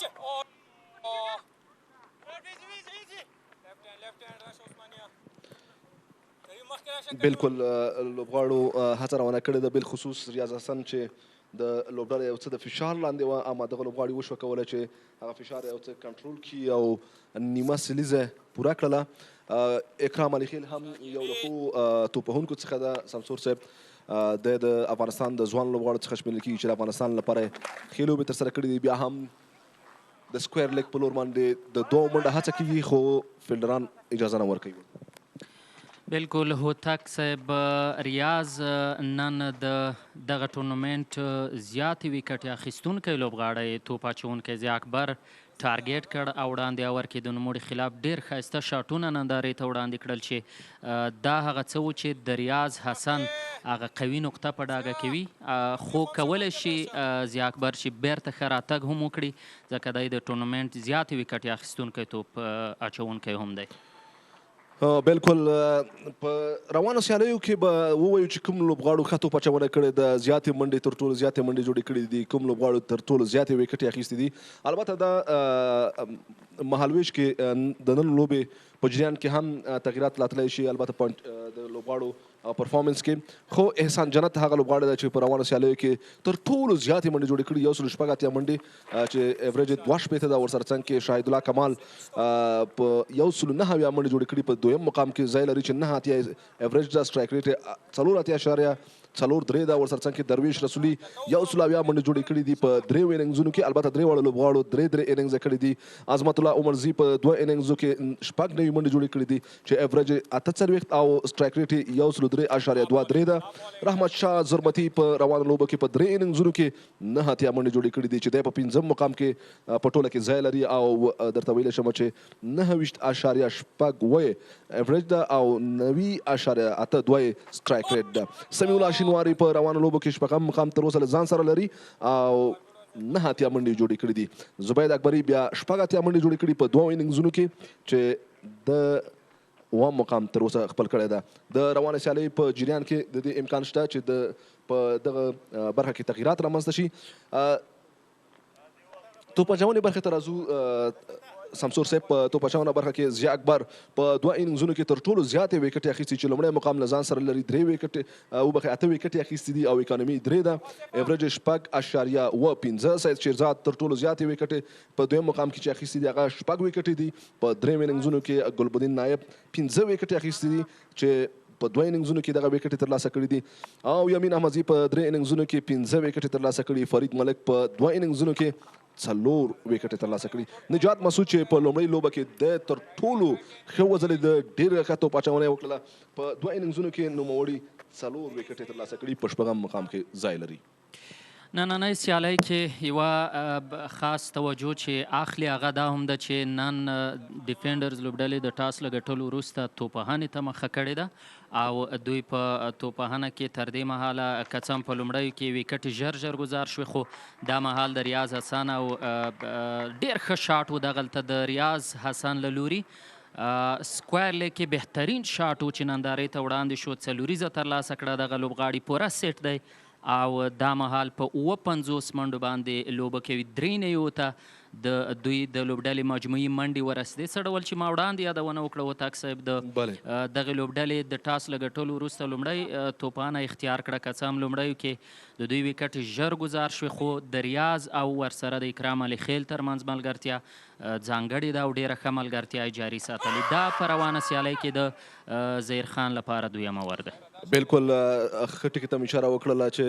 بالکل لوبغاړو هڅه روانه کړې ده، بالخصوص ریاض حسن چې د لوبډلې یو څه د فشار لاندې وه، اما دغه لوبغاړي وشوه کولی چې هغه فشار یو څه کنټرول کړي او نیمه سلیزه پوره کړله. اکرام علي خیل هم یو له ښو توپوهونکو څخه ده. سمسور صاحب د افغانستان د ځوان لوبغاړو څخه شمیرل کېږي چې د افغانستان لپاره ښې لوبې ترسره کړي دي. بیا هم د سکویر لیګ په لور باندې د 2 منډه هڅه کوي، خو فیلډران اجازه نه ورکوي. بالکل هوتک صاحب، ریاض نن د دغه ټورنمنټ زیاتې ویکټ اخیستونکی لوبغاړی توپ اچوونکی ضیا اکبر ټارګیټ کړ او وړاندې اوور کې د نوموړي خلاف ډېر ښایسته شاټونه نندارې ته وړاندې کړل چې دا هغه څه و چې د ریاض حسن هغه قوي نقطه په ډاګه کوي، خو کولی شي ضیا اکبر چې بیرته ښه راتګ هم وکړي، ځکه دی د ټورنمنټ زیاتې ویکټ اخیستونکی توپ اچوونکی هم دی. بالکل په روانو سیالیو کې به ووایو چې کوم لوبغاړو ښه توپ اچونه کړې ده، زیاتې منډې تر ټولو زیاتې منډې جوړې کړې دي، کوم لوبغاړو تر ټولو زیاتې ویکټې اخیستې دي. البته دا مهالویش کې د نن لوبې په جریان کې هم تغییرات راتلی شي، البته د لوبغاړو پرفارمنس کې. خو احسان جنت هغه لوبغاړی دی چې په روانو سیالیو کې تر ټولو زیاتې منډې جوړې کړي، 186 منډې چې ایوریج 2 ده. ورسره څنګ کې شاهد الله کمال په 109 منډې جوړې کړي. په دویم مقام کې ځای لري چې 9 ایوریج ده. سټرایک ریټ 4.43 ده. ورسره څنګ کې درویش رسولي 120 منډې جوړې کړي دي په 3 اننګزونو کې. البته 3 واړو لوبغاړو 3 اننګز کړي دي. عظمت الله عمرزي په 2 اننګزو کې 9 منډې جوړې کړي دي چې ایوریج 48 او سټرایک ریټ 103.23 ده. رحمت شاه زرمتي په روانو لوبو کې په 3 اننګزونو کې 9 منډې جوړې کړي دي چې دی په 5م مقام کې په ټوله کې ځای لري او درته ویلی شم چې 29.8 ایوریج ده او 90.82 سټرایک ریټ ده. سمیع الله شینواري په روانو لوبو کې 6م مقام تر اوسه له ځان سره لري او 9 منډې جوړې کړي دي. زبید اکبري بیا 6 منډې جوړې کړي په 2 اننګزونو کې چې د 1 مقام تر اوسه خپل کړی ده. د روانې سیالۍ په جریان کې د دې امکان شته چې په دغه برخه کې تغییرات رامنځته شي. توپ اچونې برخې ته راځو. سمسور صاحب په توپ اچونه برخه کې ضیا اکبر په 2 اننګزونو کې تر ټولو زیاتې ویکټې اخیستې چې لومړی مقام له ځان سره لري 3 ویکټې 8 ویکټې اخیستې دي او اکانومي 3 ده. ایوریج 6.15. سید شیرزاد تر ټولو زیاتې ویکټې په 2م مقام کې چې اخیستې دي هغه 6 ویکټې دي. په 3 اننګزونو کې ګلبدین نایب 15 ویکټې اخیستې دي چې په 2 اننګزونو کې دغه وکټې ترلاسه کړي دي او یمین احمدزي په 3 اننګزونو کې 15 وکټې ترلاسه کړي. فرید ملک په 2 اننګزونو کې 4 وکټې ترلاسه کړي. نجات مسعود چې په لومړۍ لوبه کې د تر ټولو ښه وځلېده، ډېره ښه توپ اچونه یې وکړله. په 2 اننګزونو کې نوموړي 4 وکټې ترلاسه کړي، په 6م مقام کې ځای لري. نننۍ سیالۍ کې یوه خاص توجه چې اخلي هغه دا هم ده چې نن ډیفینډرز لوبډلې د ټاس له ګټلو وروسته توپوهنې ته مخه کړې ده او دوی په توپوهنه کې تر دې مهاله که څه هم په لومړیو کې ویکټې ژر ګزار شوې، خو دا مهال د ریاض حسن او ډېر ښه شاټ و دغلته د ریاض حسن له لوري. سکویر لیګ کې بهترین شاټ و چې نندارې ته وړاندې شو، 4 ترلاسه کړه. دغه لوبغاړي پوره سیټ دی او دا مهال په 50 منډو باندې لوبه کوي. 3 ته د دوی د لوبډلې مجموعي منډې ورسېدې. څه ډول چې ما وړاندې یادونه وکړه وطاق صاحب د دغې لوبډلې د ټاس له ګټلو وروسته لومړی توپانه اختیار کړه، که څه هم لومړیو کې د دوی وکټ ژر ګزار شوې، خو د ریاض او ورسره د اکرام علي خیل ترمنځ ملګرتیا ځانګړې ده او ډېره ښه ملګرتیا یې جاري ساتلې. دا په روانه سیالۍ کې د ظهیر خان لپاره دویمه ور ده. بالکل ښه ټکي ته مې اشاره وکړله چې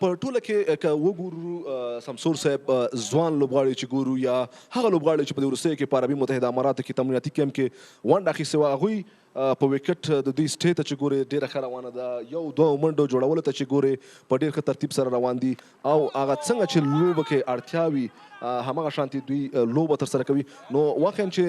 په ټوله کې که وګورو سمسور صاحب ځوان لوبغاړي چې ګورو یا هغه لوبغاړي چې په دې وروستیو کې په عربي متحده اماراتو کې تمریناتي کیمپ کې ونډه اخیستې وه، هغوی په وکټ د دوی سټې ته چې ګورې ډېره ښه روانه ده. 1-2 منډو جوړولو ته چې ګورې په ډېر ښه ترتیب سره روان دي او هغه څنګه چې لوبه کې اړتیا وي همغه شانتي دوی لوبه ترسره کوي. نو واقعا چې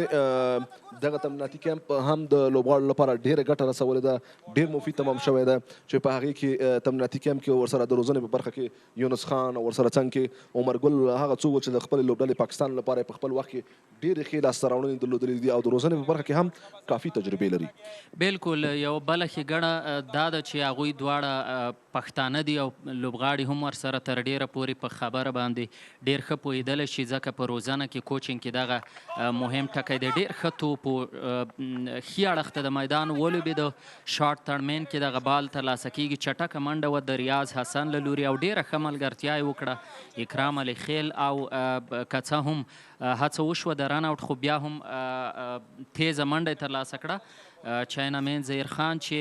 دغه تمریناتي کیمپ هم د لوبغاړو لپاره ډېره ګټه رسولې ده، ډېر مفید تمام شوی ده چې په هغې کې تمریناتي کیمپ کې ورسره د روزنې په برخه کې یونس خان او ورسره څنګ کې عمر ګل هغه څوک چې د خپلې لوبډلې پاکستان لپاره په خپل وخت کې ډېرې ښې لاسته راوړنې درلودلې دي او د روزنې په برخه کې هم کافي تجربې لري. بالکل یو بله ښېګڼه دا ده چې هغوی دواړه پښتانه دي او لوبغاړي هم ورسره تر ډېره پورې په خبره باندې ډېر ښه پوهېدلی شي، ځکه په روزنه کې کوچینګ کې دغه مهم ټکی دی. ډېر ښه توپ ښي اړخ ته د میدان ولوبېده، شارټ تړمین کې دغه بال ترلاسه کېږي. چټکه منډه وه د ریاض حسن له لوري او ډېره ښه ملګرتیا یې وکړه اکرام علي خیل او که څه هم هڅه وشوه د رن آوټ، خو بیا هم تیزه منډه یې ترلاسه کړه. چاینامین ظهیر خان چې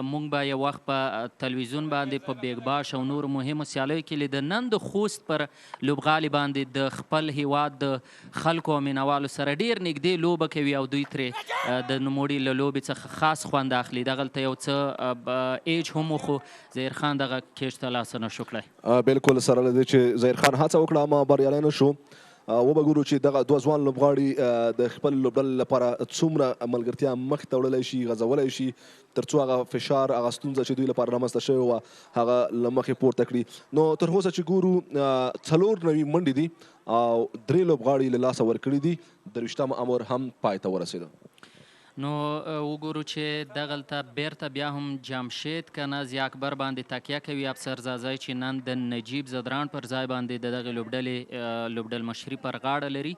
موږ به یو وخت په تلویزیون باندې په بیګ باش او نورو مهمو سیالیو کې لیده، نن د خوست پر لوبغالي باندې د خپل هیواد د خلکو او مینوالو سره ډېر نږدې لوبه کوي او دوی ترې د نوموړي له لوبې څخه خاص خوند اخلي. دغلته یو څه ایج هم و، خو ظهیر خان دغه کیش ته لاس نه شو کړی. بالکل سره له دې چې ظهیر خان هڅه وکړه اما بریالی نه شو. وبګورو چې دغه 2 ځوان لوبغاړي د خپل لوبډلې لپاره څومره ملګرتیا مخ ته وړلی شي، غځولی شي تر څو هغه فشار، هغه ستونزه چې دوی لپاره رامنځته شوې وه هغه له مخې پورته کړي. نو تر اوسه چې ګورو 4 نوي منډې دي او 3 لوبغاړي له لاسه ورکړي دي. 23م امر هم پای ته ورسېده. نو وګورو چې دغلته بیرته بیا هم جمشید کنه ضیا اکبر باندې تکیه کوي افسر زازی چې نن د نجیب زدران پر ځای باندې د دغې لوبډل مشري پر غاړه لري.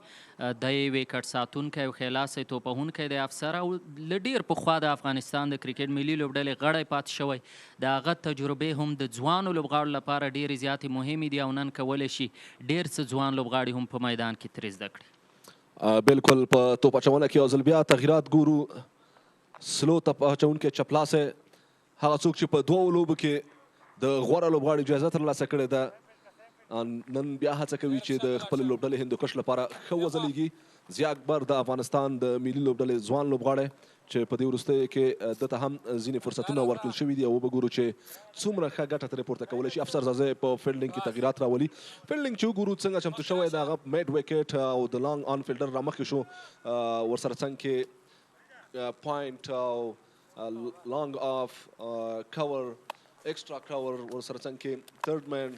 د یې ویکټ ساتونکی او ښیلاسی توپهونکی دی افسر او له ډېر پخوا د افغانستان د کرکټ ملي لوبډلې غړی پاتې شوی. د هغه تجربې هم د ځوانو لوبغاړو لپاره ډېرې زیاتې مهمې دي او نن کولی شي ډېر څه ځوان لوبغاړي هم په میدان کې ترې زده کړي. بالکل په توپ اچونه کې یو ځل بیا تغییرات ګورو. سلو توپ اچونکی چپلاسی هغه څوک چې په 2 لوبو کې د غوره لوبغاړي جایزه ترلاسه کړې ده، نن بیا هڅه کوي چې د خپل لوبډلې هندوکش لپاره ښه وځلیږي. ضیا اکبر د افغانستان د ملي لوبډلې ځوان لوبغاړی چې په دې وروستیو کې دته هم ځینې فرصتونه ورکړل شوي دي او وبګورو چې څومره ښه ګټه ترې پورته کولی شي. افسر زازی په فیلډینګ کې تغییرات راولي. فیلډینګ چې وګورو څنګه چمتو شوی د هغه میډ وکټ او د لانګ آن فیلډر رامخکې شو، ورسره څنګ کې پوینټ او لانګ آف کور ایکسټرا کور، ورسره څنګ کې تھرډ مین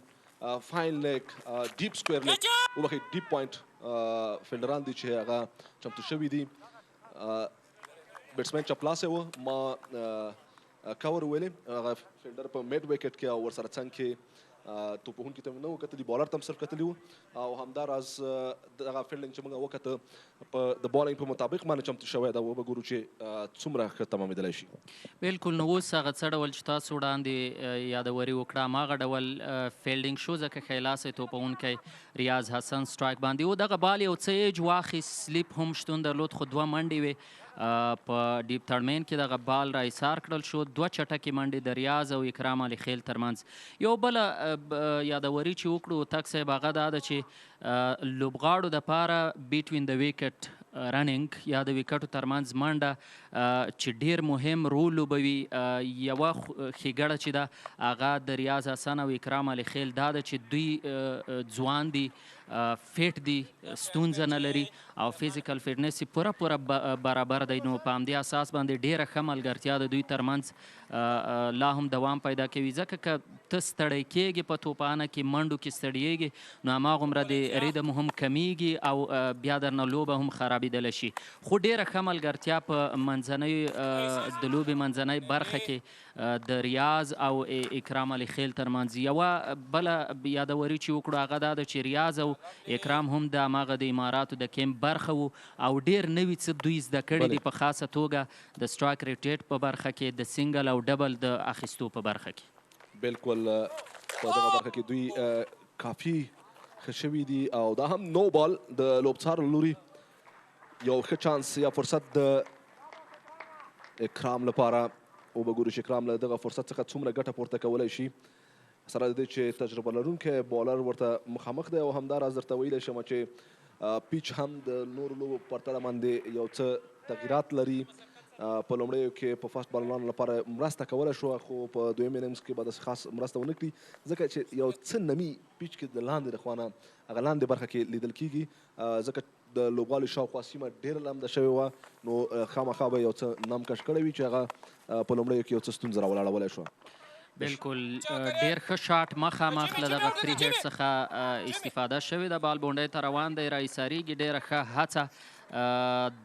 فاین لیگ ډیپ سکویر لیگ وبخښئ ډیپ پوینټ فیلډران دي چې هغه چمتو شوي دي. بیټسمین چپلاسی و، ما کور ویلې هغه فیلډر په میډ وکټ کې او ورسره څنګ کې توپوهونکي ته نه و کتلي، بالر ته هم صرف کتلي وو او همداراز دغه فیلډینګ چې موږ وکته په د بالینګ په مطابق باندې چمتو شوی ده. وبګورو چې څومره ښه تمامېدلی شي. بالکل نو اوس هغه څه ډول چې تاسو وړاندې یادوري وکړه هماغه ډول فیلډینګ شو، ځکه ښیلاسی توپوونکی ریاض حسن سټرایک باندې و. دغه بال یو څه ایج واخیست، سلیپ هم شتون درلود خو 2 منډې وې په ډیپ تړمین کې دغه بال را ایسار کړل شو. 2 چټکې منډې د ریاض او اکرام علي خیل ترمنځ. یو بله یادوري چې وکړو تک صاحب هغه دا ده چې لوبغاړو دپاره بیټوین د ویکټ رننګ یا د ویکټو ترمنځ منډه چې ډیر مهم رول لوبوي. یوه ښېګړه چې ده هغه د ریاض حسن او اکرام علي خیل دا ده چې دوی ځوان دي، فیټ دي، ستونزه نه لري او فیزیکل فټنس یې پوره برابر دی. نو په همدې اساس باندې ډیره ښه ملګرتیا د دوی ترمنځ لا هم دوام پیدا کوي. ځکه که ته ستړی کېږې په توپانه کې منډو کې ستړیږې نو هماغومره د ریدم هم کمیږي او بیا درنه لوبه هم خرابېدلی شي. خو ډیره ښه ملګرتیا په منځنۍ د لوبې منځنۍ برخه کې د ریاض او اکرام علي خیل ترمنځ. یوه بله یادوري چې وکړو هغه دا ده چې ریاض او اکرام هم د هماغه د اماراتو د کیمپ برخه وو او ډیر نوي څه دوی زده کړي دي په خاصه توګه د سټرایک ریټیټ په برخه کې، د سنګل او ډبل د اخیستو په برخه کې. بالکل په دغه برخه کې دوی کافي ښه شوي دي او دا هم نو بال د لوبڅار لوري یو ښه چانس یا فرصت د اکرام لپاره. وبګورو چې اکرام له دغه فرصت څخه څومره ګټه پورته کولی شي، سره د دې چې تجربه لرونکی بالر ورته مخامخ دی. او همداراز درته ویلی شم چې پیچ هم د نورو لوبو په پرتله باندې یو څه تغییرات لري. په لومړیو کې په فاست بالرانو لپاره مرسته کولی شوه خو په دویم اننګز کې به داسې خاص مرسته ونه کړي ځکه چې یو څه نمي پیچ کې د لاندې د خوا نه هغه لاندې برخه کې لیدل کېږي. ځکه د لوبغالو شاوخوا سیمه ډېره لمده شوې وه نو خامخا به یو څه نم کش کړی وي چې هغه په لومړیو کې یو څه ستونزه راولاړولی شوه. بالکل ډیر ښه شاټ مخامخ له دغه فری هیټ څخه استفاده شوې ده. بال بونډۍ ته روان دی، را ایسارېږي. ډیره ښه هڅه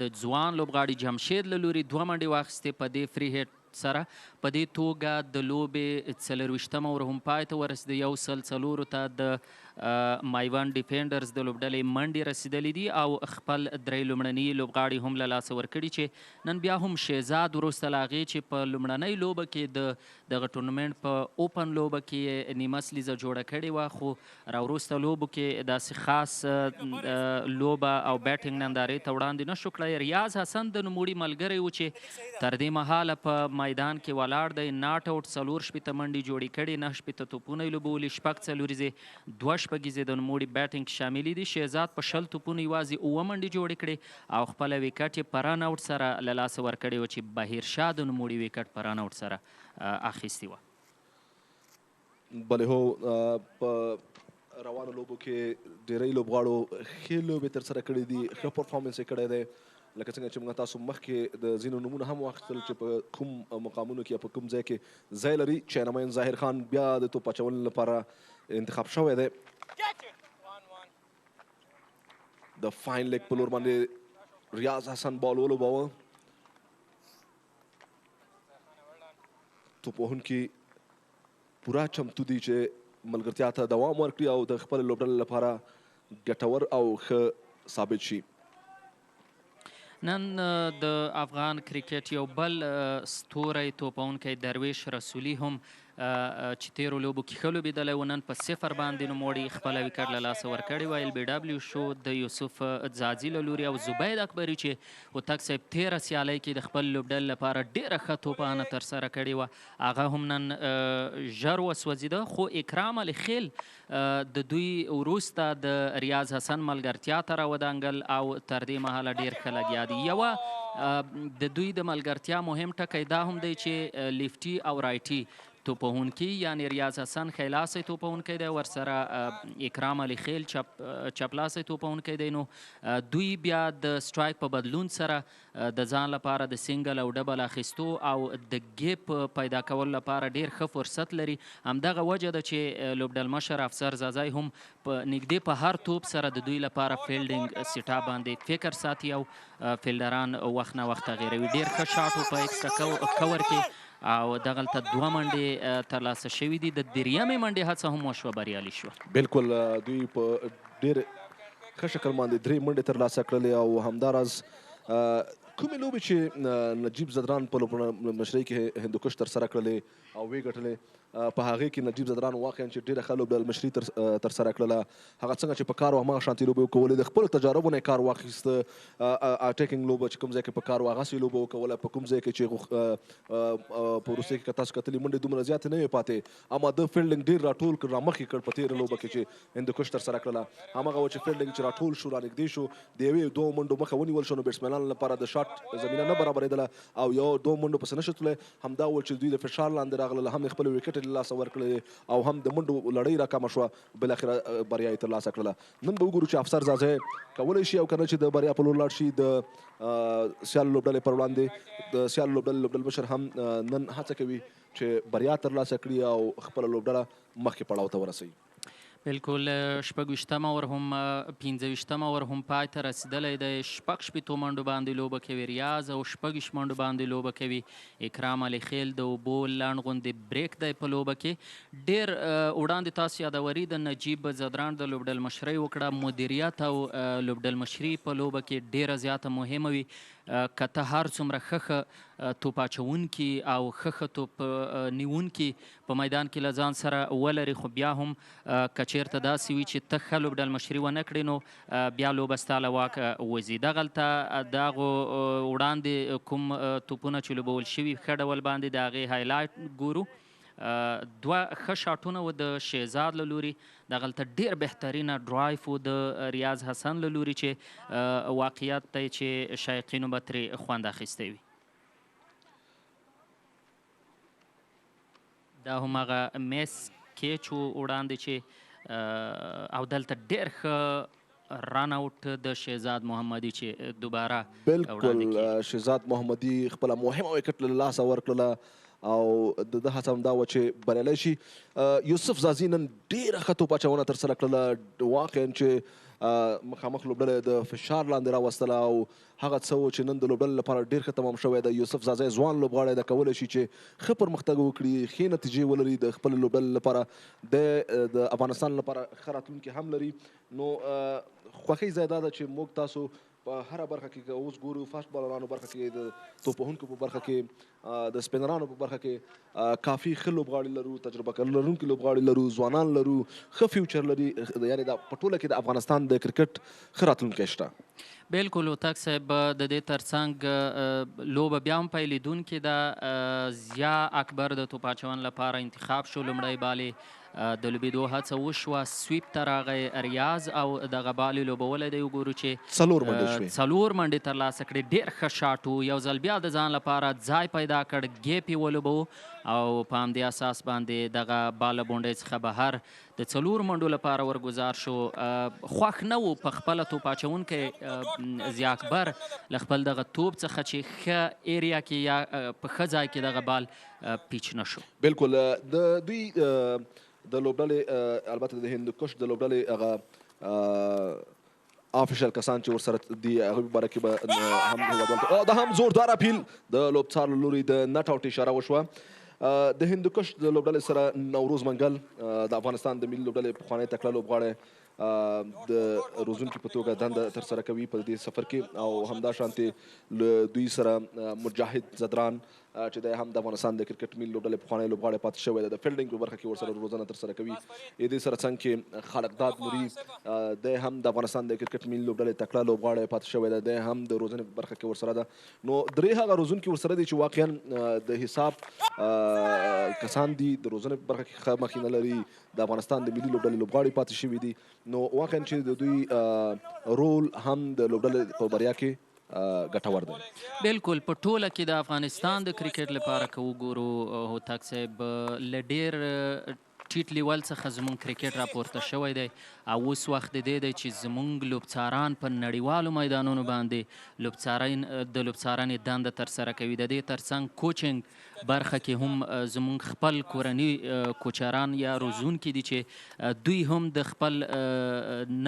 د ځوان لوبغاړي جمشید له لوري 2 منډې واخیستې په دې فری هیټ سره. په دې توګه د لوبې 40 اوور هم پای ته ورسېده. 104 ته د مایوند ډیفینډرز د لوبډلې منډې رسېدلې دي او خپل 3 لومړني لوبغاړي هم له لاسه ورکړي چې نن بیا هم شهزاد وروسته له هغې چې په لومړنۍ لوبه کې دغه ټورنمنټ په اوپن لوبه کې نیمه سلیزه جوړه کړې وه خو راوروسته لوبو کې داسې خاص لوبه او بیټینګ نندارې ته وړاندې نه شو کړی. ریاض حسن د نوموړي ملګری و چې تر دې مهاله په میدان کې ولاړ دی. ناټ آوټ 4 شپېته منډې جوړې کړې، 9 شپېته توپونه یې لوبولي، 6 څلوریزې 2 شپږیزې د نوموړي بیټینګ شاملې دي. شهزاد په 20 توپونو یوازې 7 منډې جوړې کړې او خپله ویکټ یې په رن آوټ سره له لاسه ورکړې وه چې بهیرشاه د نوموړي ویکټ په رن آوټ سره اخیستې وه. بلې هو په روانو لوبو کې ډېری لوبغاړو ښې لوبې ترسره کړې دي، ښه پرفارمنس یې کړی دی. لکه څنګه چې موږ تاسو مخکې د ځینو نومونه هم واخیستل چې په کوم مقامونو کې یا په کوم ځای کې ځای لري. چینمین ظاهر خان بیا د توپ اچولو لپاره انتخاب شوی دی. د فاین لیګ په لور باندې ریاض حسن بال ولوباوه. توپ وهونکي پوره چمتو دي چې ملګرتیا ته دوام ورکړي او د خپل لوبډلې لپاره ګټور او ښه ثابت شي. نن د افغان کرکټ یو بل ستوری توپونکی درویش رسولي هم چې تیرو لوبو کې ښه لوبېدلی و، نن په 0 باندې نوموړي خپله ویکټ له لاسه ورکړې وه. LBW شو د یوسف ځاځي له لوري او زبید اکبري چې هوتک صاحب 13 سیالۍ کې د خپل لوبډلې لپاره ډېره ښه توپانه ترسره کړې وه، هغه هم نن ژر وسوځېده. خو اکرام علي خیل د دوی وروسته د ریاض حسن ملګرتیا ته راودانګل او تر دې مهاله ډېر ښه لګیا دي. یوه د دوی د ملګرتیا مهم ټکی دا هم دی چې لیفټي او رایټي توپوهونکي یعنی ریاض حسن ښیلاسی توپوهونکی دی، ورسره اکرام علي خیل چپلاسی توپوهونکی دی. نو دوی بیا د سټرایک په بدلون سره د ځان لپاره د سنګل او ډبل اخیستو او د ګیپ پیدا کولو لپاره ډیر ښه فرصت لري. همدغه وجه ده چې لوبډل مشر افسر زازای هم په نږدې په هر توپ سره د دوی لپاره فیلډینګ سیټاپ باندې فکر ساتي او فیلډران وخت نه وخت تغیروي. ډیر ښه شاټ په ایکسټرا کور کې او دغلته 2 منډې ترلاسه شوي دي. د دریمې منډې هڅه هم وشوه، بریالي شوه. بالکل دوی په ډېر ښه شکل باندې 3 منډې ترلاسه کړلې او همداراز کومې لوبې چې نجیب زدران په مشرۍ کې هندوکش ترسره کړلې او ویې ګټلې په هغې کې نجیب زدران واقعا چې ډېره ښه لوبډله مشري ترسره کړله هغه څنګه چې په کار و هماغه شانتې لوبې وکولې د خپلو تجاربو نه یې کار واخیسته اټیکینګ لوبه چې کوم ځای کې په کار و هغسې لوبه وکوله په کوم ځای کې چې په وروستۍ کې که تاسو کتلي منډې دومره زیاتې نه وې پاتې اما د فیلډینګ ډېر راټول کړ رامخکې کړ په تېره لوبه کې چې هندوکش ترسره کړله هماغه و چې فیلډینګ چې راټول شو رانږدې شو د یوې دوو منډو مخه ونیول شو نو بیټسمینانو لپاره د شاټ زمینه نه برابرېدله او یو دوه منډو پسې نه شو تللی همدا و چې دوی د فشار لاندې راغلل هم یې خپلې ویکټې له لاسه ورکړلې او هم د منډو لړۍ راکمه شوه بالاخره بریا یې ترلاسه کړله نن به وګورو چې افسر زازی کولی شي او که نه چې د بریا په لور لاړ شي د سیال لوبډلې پر وړاندې د سیال لوبډلې لوبډل مشر هم نن هڅه کوي چې بریا ترلاسه کړي او خپله لوبډله مخکې پړاو ته ورسوي بالکل شپږ اور هم 15 اور هم پای ته رسیدلی دی شپږ شپېتو منډو باندې لوبه کوي ریاض او شپږ منډو باندې لوبه کوي اکرام علي خیل د اوبو لنډ غوندې بریک دی په لوبه کې ډېر وړاندې تاسو یادوري د نجیب زدران د لوبډل مشرۍ وکړه مدیریت او لوبډل مشري په لوبه کې ډېره زیاته مهمه وي که ته هر څومره ښه توپ اچوونکي او ښه توپ نیونکي په میدان کې له ځان سره ولري خو بیا هم که چېرته داسې وي چې ته ښه لوبډل مشري ونه کړې نو بیا لوبه ستا له واکه وځي دغلته د هغو وړاندې کوم توپونه چې لوبول شوي ښه ډول باندې د هغې هایلایټ ګورو دوه ښه شاټونه و د شهزاد له لوري دغلته ډېر بهترینه ډرایف و د ریاض حسن له لوري چې واقعیت دی چې شایقینو به ترې خوند اخیستی وي دا هماغه میس کیچ و وړاندې چې او دلته ډېر ښه رن آوټ د شهزاد محمدي چې دوباره بالکل شهزاد محمدي خپله مهمه وکټ له لاسه ورکړله او د ده هڅه همدا وه چې بریالی شي یوسف زازي نن ډېره ښه توپ اچونه ترسره کړله واقعا چې مخامخ لوبډله د فشار لاندې راوستله او هغه څه و چې نن د لوبډلې لپاره ډېر ښه تمام شوی دی یوسف زازی ځوان لوبغاړی ده کولی شي چې ښه پرمختګ وکړي ښې نتیجې ولري د خپلې لوبډلې لپاره د افغانستان لپاره ښه راتلونکي هم لري نو خوښۍ ځای دا ده چې موږ تاسو په هره برخه کې اوس ګورو فاسټ بالرانو برخه کې د توپ وهونکو په برخه کې د سپینرانو په برخه کې کافي ښه لوبغاړي لرو تجربه لرونکي لوبغاړي لرو ځوانان لرو ښه فیوچر لري یعنې دا په ټوله کې د افغانستان د کرکټ ښه راتلونکی شته بالکل هوتک صاحب د دې ترڅنګ لوبه بیا هم پیلېدونکې ده ضیا اکبر د توپ اچونې لپاره انتخاب شو لومړی بالې د لوبېدو هڅه وشوه سویپ ته راغی ریاض او دغه بالې لوبولی دی وګورو چې څلور منډې ترلاسه کړې ډېر ښه شاټ و یو ځل بیا د ځان لپاره ځای پیدا کړ ګیپ یې ولوبو او په همدې اساس باندې دغه باله بونډۍ څخه بهر د څلور منډو لپاره ورګزار شو خوښ نه و په خپله توپ اچوونکی ضیا اکبر له خپل دغه توپ څخه چې ښه ایریا کې یا په ښه ځای کې دغه بال پیچ نه شو بالکل د دوی د لوبډلې البته د هندوکش د لوبډلې هغه آفیشل کسان چې ورسره دي هغوی په باره کې به هم هیوادوال دا هم زوردار اپیل د لوبڅار له لوري د نټ آوټ اشاره وشوه د هندوکش د لوبډلې سره نوروز منګل د افغانستان د ملي لوبډلې پخوانی تکړه لوبغاړی د روزونکي په توګه دنده ترسره کوي په دې سفر کې او همدا شانتې له دوی سره مجاهد زدران چې دی هم د افغانستان د کرکټ ملي لوبډلې پخوانی لوبغاړی پاتې شوی دی د فیلډینګ په برخه کې ورسره روزنه ترسره کوي دې سره څنګ کې خالقداد نوري دی هم د افغانستان د کرکټ ملي لوبډلې تکړه لوبغاړی پاتې شوی دی دی هم د روزنې په برخه کې ورسره ده نو درې هغه روزونکي ورسره دي چې واقعا د حساب کسان دي د روزنې په برخه کې ښه مخینه لري د افغانستان د ملي لوبډلې لوبغاړي پاتې شوي دي نو واقعا چې د دوی رول هم د لوبډلې په بریا کې ګټور دی بالکل په ټوله کې د افغانستان د کرکټ لپاره که وګورو هوتک صاحب له ډېر ټیټ لیول څخه زموږ کرکټ راپورته شوی دی او اوس وخت د دې دی چې زموږ لوبڅاران په نړیوالو میدانونو باندې د لوبڅارنې دنده ترسره کوي د دې ترڅنګ کوچنګ برخه کې هم زموږ خپل کورني کوچران یا روزونکي دي چې دوی هم د خپل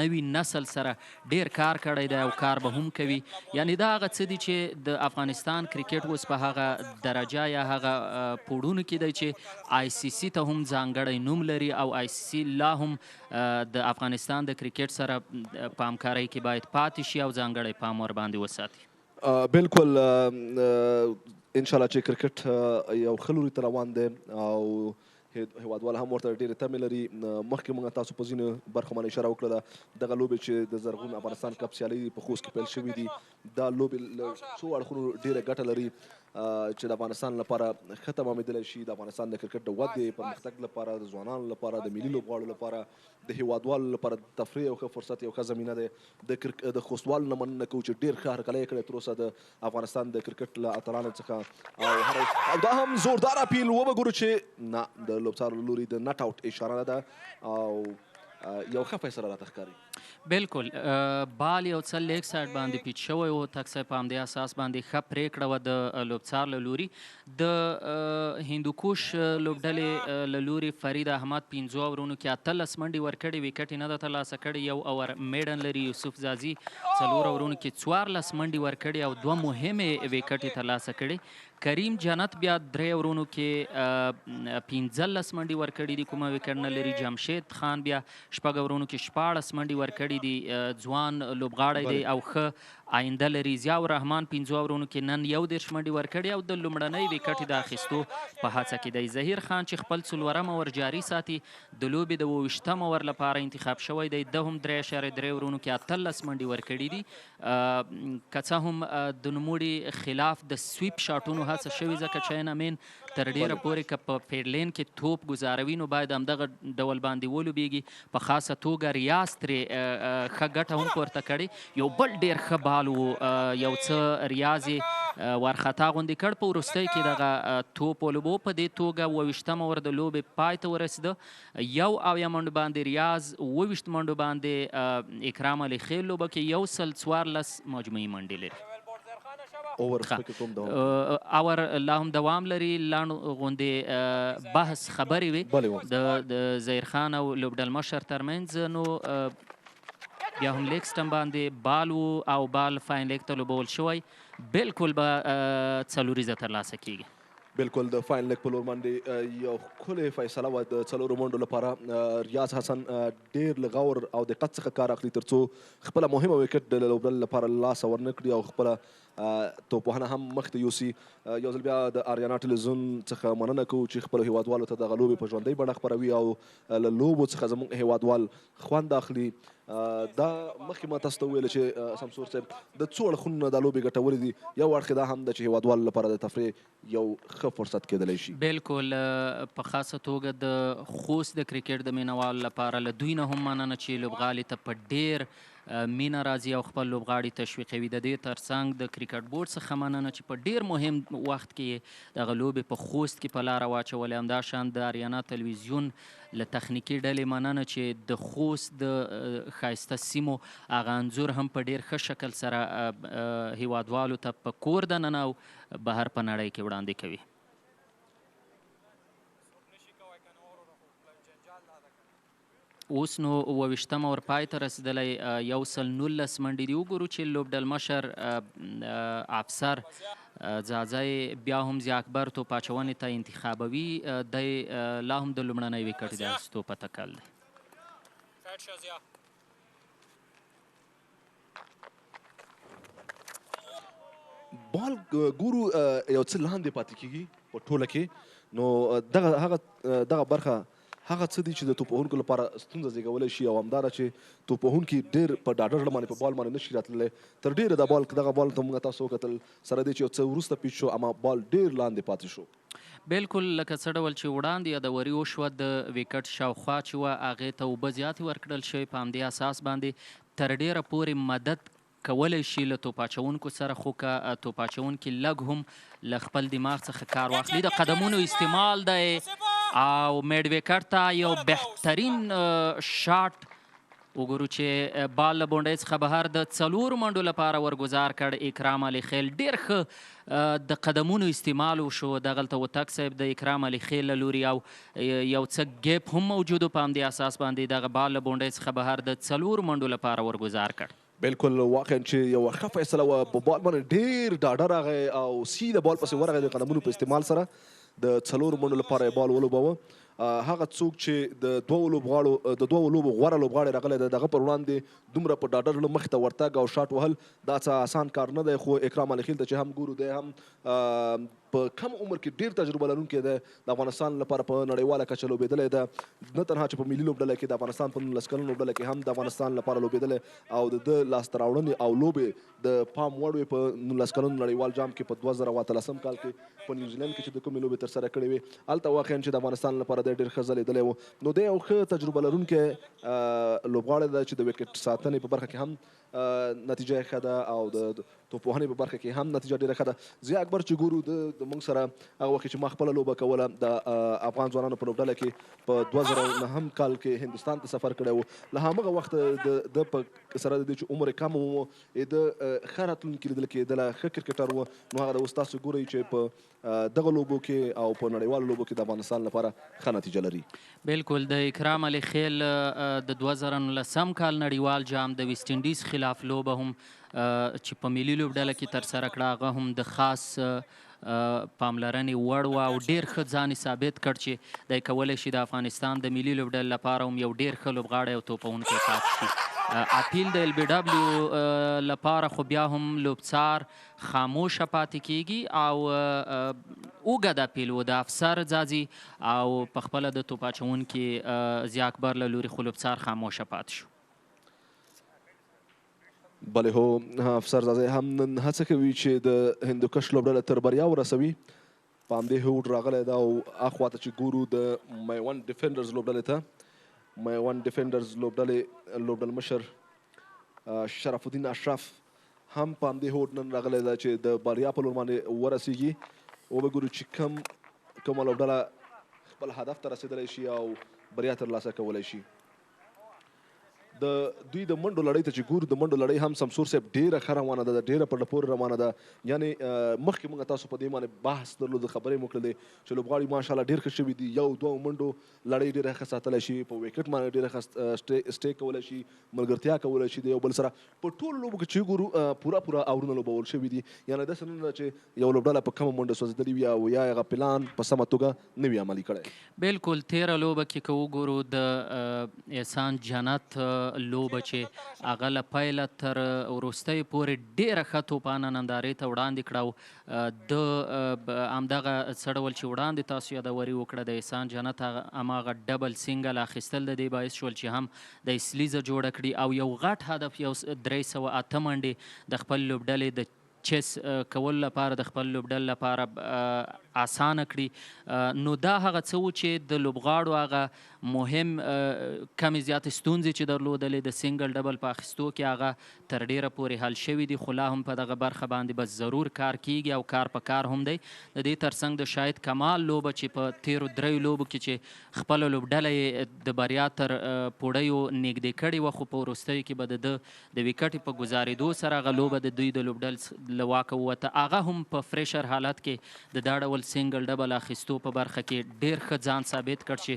نوي نسل سره ډیر کار کړی دی او کار به هم کوي یعنی دا هغه څه دي چې د افغانستان کرکټ اوس په هغه درجه یا هغه پوړونو کې دی چې آی سی سی ته هم ځانګړی نوم لري او آی سی سی لا هم د افغانستان د کرکټ سره په همکارۍ کې باید پاتې شي او ځانګړی پام ورباندې وساتي بالکل انشاءالله چې کرکټ یو ښه لوري ته روان دی او هیوادوال هم ورته ډېرې تمې لري. مخکې موږ تاسو په ځینو برخو باندې اشاره وکړله دغه لوبې چې د زرغون افغانستان کپ سیالۍ په خوست کې پیل شوي دي دا لوبې له څو اړخونو ډېره ګټه لري چې د افغانستان لپاره ښه تمامېدلی شي د افغانستان د کرکټ د ودې پرمختګ لپاره د ځوانانو لپاره د ملي لوبغاړو لپاره د هیوادوالو لپاره د تفریح یو ښه فرصت یو ښه زمینه دی. د خوستوالو نه مننه کوو چې ډېر ښه هرکلی یې کړی تر اوسه د افغانستان د کرکټ له اتلانو څخه او دا هم زوردار اپیل وبګورو چې نه د لوبڅارو له لوري د نټ آوټ اشاره ده او یو ښه فیصله راته ښکاري. بالکل بال یو څه لیګ سایډ باندې پیچ شوی و تک صاحب په همدې اساس باندې ښه پرېکړه وه د لوبڅار له لوري. د هندوکوش لوبډلې له لوري فرید احمد 15 اورونو کې 18 منډې ورکړې ویکټ یې نه ده ترلاسه کړې. یو اور میډن لري یوسف زازي 4 اورونو کې 14 منډې ورکړې او 2 مهمې ویکټ یې ترلاسه کړې. کریم جنت بیا 3 اورونو کې 15 منډې ورکړې دي کومه ویکټ نه لري. جمشید خان بیا 6 اورونو کې 14 منډې ورکړې دي ځوان لوبغاړی دی او ښه آینده لري. ضیاء الرحمن 15 اورونو کې نن 11 منډې ورکړې او د لومړنۍ ویکټ د اخیستو په هڅه کې دی. ظهیر خان چې خپل 4م اور جاري ساتي د لوبې د 28م اور لپاره انتخاب شوی دی. ده هم 3.3 اورونو کې 18 منډې ورکړې دي. که څه هم د نوموړي خلاف د سویپ شاټونو هڅه شوې ځکه چین امین تر ډیره پورې که په پیډلین کې توپ ګزاروي نو باید همدغه ډول باندې ولوبېږي. په خاصه توګه ریاض ترې ښه ګټه هم پورته کړې. یو بل ډېر ښه بال و یو څه ریاض یې وارخطا غوندې کړ په وروستۍ کې دغه توپ ولوبو. په دې توګه 28م اور د لوبې پای ته ورسېده. 1 منډو باندې ریاض 22 منډو باندې اکرام علي خیل لوبه کې 114 مجموعي منډې لري. اور لا هم دوام لري. لاند غوندې بحث خبرې وې د ظهیر خان او لوبډل مشر ترمنځ نو بیا هم لیګ سټم باندې بال و او بال فاین لیګ ته لوبول شوی. بالکل به څلوریزه ترلاسه کیږي. بالکل د فاین لیګ په لور باندې یو ښکلې فیصله وه د 4 منډو لپاره. ریاض حسن ډېر له غور او دقت څخه کار اخلي تر څو خپله مهمه ویکټ د لوبډلې لپاره لاسه ورنه کړي او خپله توپوهنه هم مخته یوسي. یو ځل بیا د آریانا ټلویزیون څخه مننه کوو چې خپلو هیوادوالو ته دغه لوبې په ژوندۍ بڼه خپروي او له لوبو څخه زموږ هیوادوال خوند اخلي. دا مخکې ما تاسو ته وویله چې سمسور صاحب د څو اړخونو نه دا لوبې ګټورې دي. یو اړخ دا هم ده چې هیوادوالو لپاره د تفریح یو ښه فرصت کېدلی شي. بالکل په خاصه توګه د خوست د کرکټ د مینوالو لپاره له دوی نه هم مننه چې لوبغالي ته په ډېر مینه راځي او خپل لوبغاړي تشویقوي. د دې ترڅنګ د کرکټ بورډ څخه مننه چې په ډېر مهم وخت کې دغه لوبې په خوست کې په لاره واچولې. همداشان د اریانا تلویزیون له تخنیکي ډلې مننه چې د خوست د ښایسته سیمو هغه انځور هم په ډېر ښه شکل سره هیوادوالو ته په کور دننه او بهر په نړۍ کې وړاندې کوي. اوس نو 28م اور پای ته رسېدلی. 119 منډې دي. وګورو چې لوبډل مشر افسر ځاځی بیا هم ضیا اکبر توپ اچونې ته انتخابوي. دی لا هم د لومړنۍ ویکټ د اخیستو په تکل دی. بال ګورو یو څه لاندې پاتې کېږي په ټوله کې. نو دغه برخه هغه څه دي چې د توپوهونکو لپاره ستونزه زیږولی شي او همداره چې توپوهونکي ډېر په ډاډه زړه باندې په بال باندې نشي راتللی. تر ډېره دغه بال ته موږ تاسو وکتل سره دی چې یو څه وروسته پیچ شو اما بال ډېر لاندې پاتې شو. بالکل لکه څه ډول چې وړاندې یادوري وشوه د ویکټ شاوخوا چې وه هغې ته اوبه زیاتې ورکړل شوې. په همدې اساس باندې تر ډېره پورې مدد کولی شي له توپ اچوونکو سره. خو که توپ اچوونکي لږ هم له خپل دماغ څخه کار واخلي د قدمونو استعمال دی او میډ ویکټ ته یو بهترین شاټ وګورو چې بال له بونډۍ څخه بهر د 4 منډو لپاره ورګزار کړ اکرام علي خیل. ډېر ښه د قدمونو استعمال وشو. دغلته وتک صاحب د اکرام علي خیل له لوري او یو څه ګیپ هم موجود و. په همدې اساس باندې دغه بال له بونډۍ څخه بهر د 4 منډو لپاره ورګزار کړ. بالکل واقعا چې یو ښه فیصله وه. په بال باندې ډېر ډاډه راغی او سیده بال پسې ورغی د قدمونو په استعمال سره. د 4 منډو لپاره یې بال ولوباوه. هغه څوک چې د دوو لوبو غوره لوبغاړی راغلی دی دغه پر وړاندې دومره په ډاډه زړه مخې ته ورتګ او شاټ وهل دا څه آسان کار نه دی. خو اکرام علیخیل ته چې هم ګورو دی هم په کم عمر کې ډېر تجربه لرونکی دی. د افغانستان لپاره په نړیواله کچه لوبېدلی ده، نه تنها چې په ملي لوبډله کې د افغانستان په 19 کلن لوبډله کې هم د افغانستان لپاره لوبېدلی او د ده لاسته راوړنې او لوبې د پام وړ وې. په 19 کلن نړیوال جام کې په 2013 کال کې په نیوزیلند کې چې د کومې لوبې ترسره کړې وې هلته واقعا چې د افغانستان لپاره دی ډېر ښه ځلېدلی و. نو دی یو ښه تجربه لرونکی لوبغاړی دی چې د وکټ ساتنې په برخه کې هم نتیجه یې ښه ده او د توپوهنې په برخه کې هم نتیجه ډېره ښه ده. ضیا اکبر چې ګورو د موږ سره هغه وخت چې ما خپله لوبه کوله د افغان ځوانانو په لوبډله کې په 2009 کال کې هندوستان ته سفر کړی و. له همغه وخته د په سره د دې چې عمر یې کم و د ښه راتلونکي لیدل کېدله، ښه کرکټر و. نو هغه اوس تاسو ګورئ چې په دغه لوبو کې او په نړیوالو لوبو کې د افغانستان لپاره ښه نتیجه لري. بالکل د اکرام علي خیل د 2019 کال نړیوال جام د ویسټ انډیز خلاف لوبه هم چې په ملي لوبډله کې ترسره کړه هغه هم د خاص پاملرنې وړ وه او ډېر ښه ځان یې ثابت کړ چې دی کولی شي د افغانستان د ملي لوبډلې لپاره هم یو ډېر ښه لوبغاړی او توپونکی پاتې شي. اپیل د ال بي ډبلیو لپاره خو بیا هم لوبڅار خاموشه پاتې کیږي او اوږد اپیل و د افسر ځاځي او په خپله د توپ اچوونکي ضیا اکبر له لوري خو لوبڅار خاموشه پاتې شو. بلې هو افسر ځاځی هم نن هڅه کوي چې د هندوکش لوبډله تر بریا ورسوي. په همدې هوډ راغلی ده او اخوا ته چې ګورو د میوند ډیفینډرز لوبډلې ته میوند ډیفینډرز لوبډلمشر شرف الدین اشرف هم په همدې هوډ نن راغلی ده چې د بریا په لور باندې ورسیږي. وبګورو چې کومه لوبډله خپل هدف ته رسېدلی شي او بریا ترلاسه کولی شي. د دوی د منډو لړۍ ته چې ګورو د منډو لړۍ هم سمسور صاحب ډېره ښه روانه ده، ډېره په ډه پورې روانه ده. یعنې مخکې موږ تاسو په دې باندې بحث درلود، خبرې مو کړلې چې لوبغاړي ماشاءالله ډېر ښه شوي دي. 1-2 منډو لړۍ ډېره ښه ساتلی شي، په ویکټ باندې ډېره ښه سټې کولی شي، ملګرتیا کولی شي د یو بل سره. په ټولو لوبو کې چې ګورو پوره اورونه لوبول شوي دي. یعنې داسې نه ده چې یو لوبډله په کمه منډه سوځېدلې وي او یا هغه پلان په سمه توګه نه وي عملي کړی. بالکل تیره لوبه کې که وګورو د احسان جنت لوبه چې هغه له پیله تر وروستۍ پورې ډېره ښه توپانه نندارې ته وړاندې کړه او د همدغه څه ډول چې وړاندې تاسو یادوري وکړه د احسان جنت هماغه ډبل سینګل اخیستل د دې باعث شول چې هم د اسلیزه جوړه کړي او یو غټ هدف یو 308 منډې د خپل لوبډلې د چیس کولو لپاره د خپل لوبډلې لپاره اسانه کړي. نو دا هغه څه و چې د لوبغاړو هغه مهم کمې زیاتې ستونزې چې درلودلې د سینګل ډبل په اخیستو کې هغه تر ډیره پورې حل شوي دي. خو لا هم په دغه برخه باندې بس ضرور کار کیږي او کار په کار هم دی. د دې ترڅنګ د شاهد کمال لوبه چې په تیرو 3 لوبو کې چې خپله لوبډله یې د بریا تر پوړیو نږدې کړې وه خو په وروستیو کې به د ویکټې په ګزارېدو سره هغه لوبه د دوی د لوبډلې له واکه ووته. هغه هم په فریشر حالت کې د دا ډول سینګل ډبل اخیستو په برخه کې ډېر ښه ځان ثابت کړ چې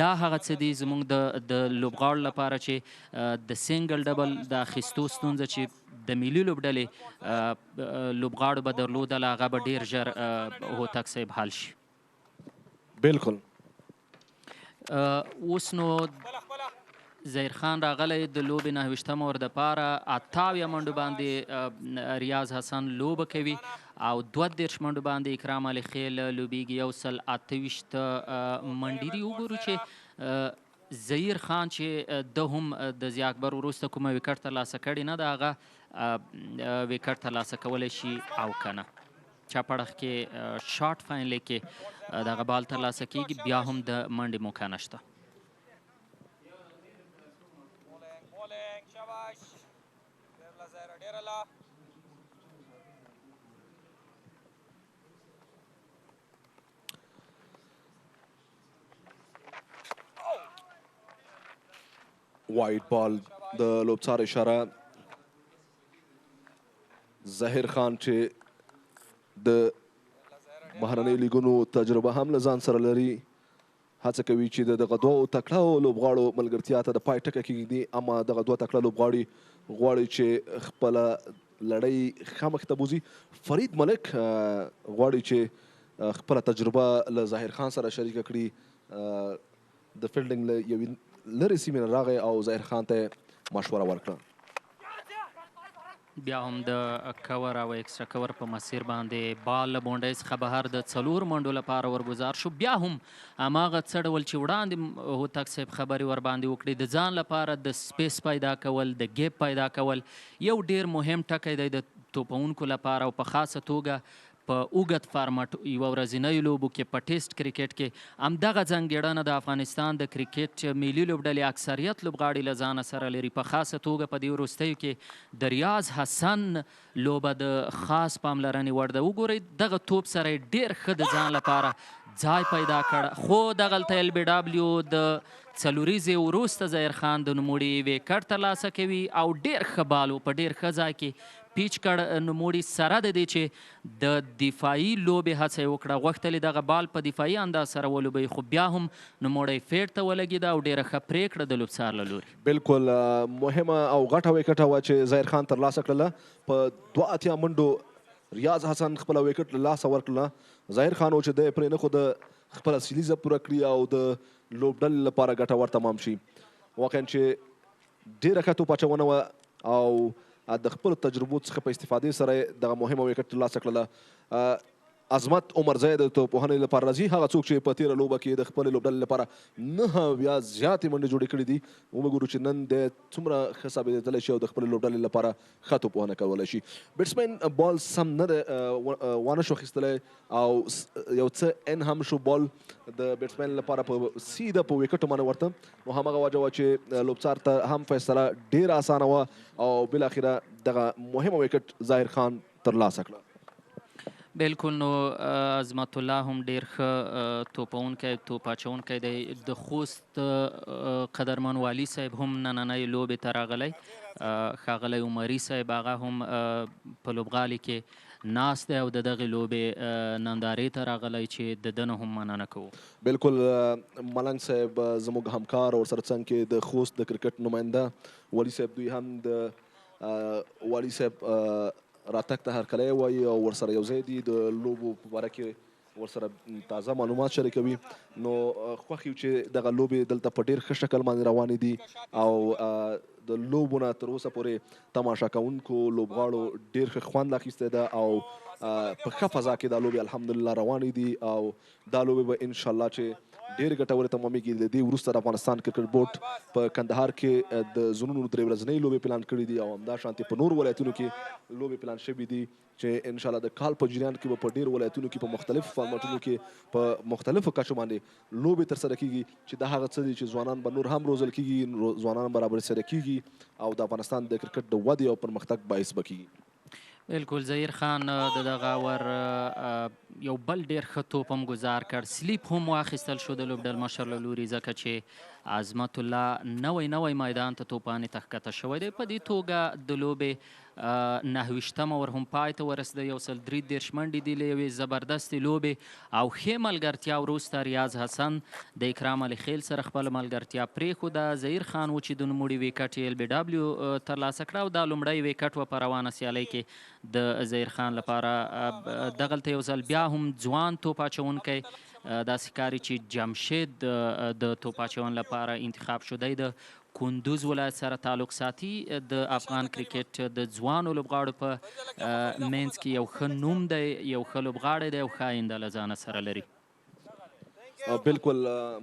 دا هغه څه دي زموږ د لوبغاړو لپاره چې د سینګل ډبل د اخیستو ستونزه چې د ملي لوبډلې لوبغاړو به درلودله هغه به ډېر ژر هوتک صاحب حل شي. بالکل. اوس نو ظهیر خان راغلی د لوبې 29 اور دپاره 28 منډو باندې ریاض حسن لوبه کوي او 32 منډو باندې اکرام علي خیل لوبیږي. 128 منډې دي. وګورو چې ظهیر خان چې د هم د ضیا اکبر وروسته کومه ویکټ ترلاسه کړې نه ده هغه ویکټ ترلاسه کولی شي او که نه. چاپړخ کې شارټ فاینل کې دغه بال ترلاسه کیږي بیا هم د منډې موقع نشته. وایډ بال د لوبڅار اشاره. ظهیر خان چې د بهرنۍ لیګونو تجربه هم له ځان سره لري هڅه کوي چې د دغه دوو تکړه لوبغاړو ملګرتیا ته د پای ټکه کېږدي. اما دغه دوه تکړه لوبغاړي غواړي چې خپله لړۍ ښه مخې ته بوځي. فرید ملک غواړي چې خپله تجربه له ظاهر خان سره شریکه کړي. د فیلډینګ له یوې لرې سیمې نه راغی او ظاهر خان ته مشوره ورکړه. بیا هم د کور او اکسترا کور په مسیر باندې بال له بونډۍ څخه بهر د 4 منډو لپاره ورګزار شو. بیا هم هماغه څه ډول چې وړاندې هوتک صاحب خبرې ورباندې وکړي، د ځان لپاره د سپیس پیدا کول، د ګیپ پیدا کول یو ډیر مهم ټکی دی د توپونکو لپاره، او په خاصه توګه په اوږد فارمټ یوه ورځنیو لوبو کې په ټیسټ کرکټ کې همدغه ځانګړنه د افغانستان د کرکټ ملي لوبډلې اکثریت لوبغاړي له ځانه سره لري. په خاصه توګه په دې وروستیو کې د ریاض حسن لوبه د خاص پاملرنې وړ ده. وګورئ دغه توپ سره یې ډېر ښه د ځان لپاره ځای پیدا کړ، خو دغلته ایل بي ډبلیو د څلوریزې وروسته ظاهر خان د نوموړي ویکټ ترلاسه کوي او ډېر ښه بال په ډېر ښه ځای کې پیچ کړ نوموړي، سره د دې چې د دفاعي لوبې هڅه یې وکړه، غوښتل یې دغه بال په دفاعي انداز سره ولوبوي، خو بیا هم نوموړی فیټ ته ولګېده او ډېره ښه پرېکړه د لوبڅار له لوري. بالکل مهمه او غټه ویکټه وه چې ظاهر خان ترلاسه کړله. په 82 منډو ریاض حسن خپله ویکټ له لاسه ورکړله. ظاهر خان و چې دی پرې نه خو خپله سیلیزه پوره کړي او د لوبډلې لپاره ګټور تمام شي. واقعا چې ډېره ښه توپ اچونه وه او د خپلو تجربو څخه په استفادې سره دغه مهمه ویکټ ترلاسه کړله. عظمت عمرزی د توپوهنې لپاره راځي، هغه څوک چې په تېره لوبه کې د خپلې لوبډلې لپاره 9 یا زیاتې منډې جوړې کړې دي. وګورو چې نن د څومره ښه ثابتېدلی شي او د خپلې لوبډلې لپاره ښه توپوهنه کولی شي. بیټسمین بال سم نه ده وانه شو اخیستلی او یو څه ان هم شو بال د بیټسمین لپاره په سیده په ویکټو باندې ورته، نو همغه وجه وه چې لوبڅار ته هم فیصله ډېره اسانه وه او بالاخره دغه مهمه ویکټ ظاهر خان ترلاسه کړه. بالکل، نو عظمت الله هم ډېر ښه توپونکی توپ اچونکی دی. د خوست قدرمن والي صاحب هم نننۍ لوبې ته راغلی، ښاغلی عمري صاحب هغه هم په لوبغالي کې ناست دی او د دغې لوبې نندارې ته راغلی چې د ده نه هم مننه کوو. بالکل ملنګ صاحب زموږ همکار او سره څنګ کې د خوست د کرکټ نماینده والي صاحب، دوی هم د والي صاحب راتګ ته هرکلی وایي او ورسره یو ځای دي د لوبو په باره کې ورسره تازه معلومات شریکوي. نو خوښ یو چې دغه لوبې دلته په ډېر ښه شکل باندې روانې دي او د لوبو نه تر اوسه پورې تماشا کوونکو لوبغاړو ډېر ښه خوند اخیستی ده او په ښه فضا کې دا لوبې الحمدلله روانې دي او دا لوبې به انشاءالله چې ډېرې ګټورې تمامېږي. د دې وروسته د افغانستان کرکټ بورډ په کندهار کې د زونونو 3 ورځنۍ لوبې پلان کړي دي او همدا شانتې په نور ولایتونو کې لوبې پلان شوي دي چې انشاءالله د کال په جریان کې به په ډېرو ولایتونو کې په مختلفو فارمټونو کې په مختلفو کچو باندې لوبې ترسره کیږي چې دا هغه څه دي چې ځوانان به نور هم روزل کیږي، ځوانان برابر سره کیږي او د افغانستان د کرکټ د ودې او پرمختګ باعث به کیږي. بالکل، ظهیر خان د دغه ور یو بل ډېر ښه توپ هم ګزار کړ، سلیپ هم واخیستل شو د لوبډل مشر له لوري، ځکه چې عظمت الله نوی میدان ته توپانې ته ښکته شوی دی. په دې توګه د لوبې 9 ور هم پای ته ورسېده، 133 منډې دي له یوې زبردستې لوبې او ښې ملګرتیا وروسته ریاض حسن د اکرام علي خیل سره خپله ملګرتیا پرېښوده. ظهیر خان و چې د نوموړي ویکټ یې ایل بي ډبلیو ترلاسه کړه او دا لومړی ویکټ و په روانه سیالۍ کې د ظهیر خان لپاره. دغلته یو ځل بیا هم ځوان توپ اچونکی داسې ښکاري چې جمشید د توپ اچون لپاره انتخاب شو. دی د کندوز ولایت سره تعلق ساتي. د افغان کرکټ د ځوانو لوبغاړو په منځ کې یو ښه نوم دی، یو ښه لوبغاړی دی او ښه آینده له ځانه سره لري. بالکل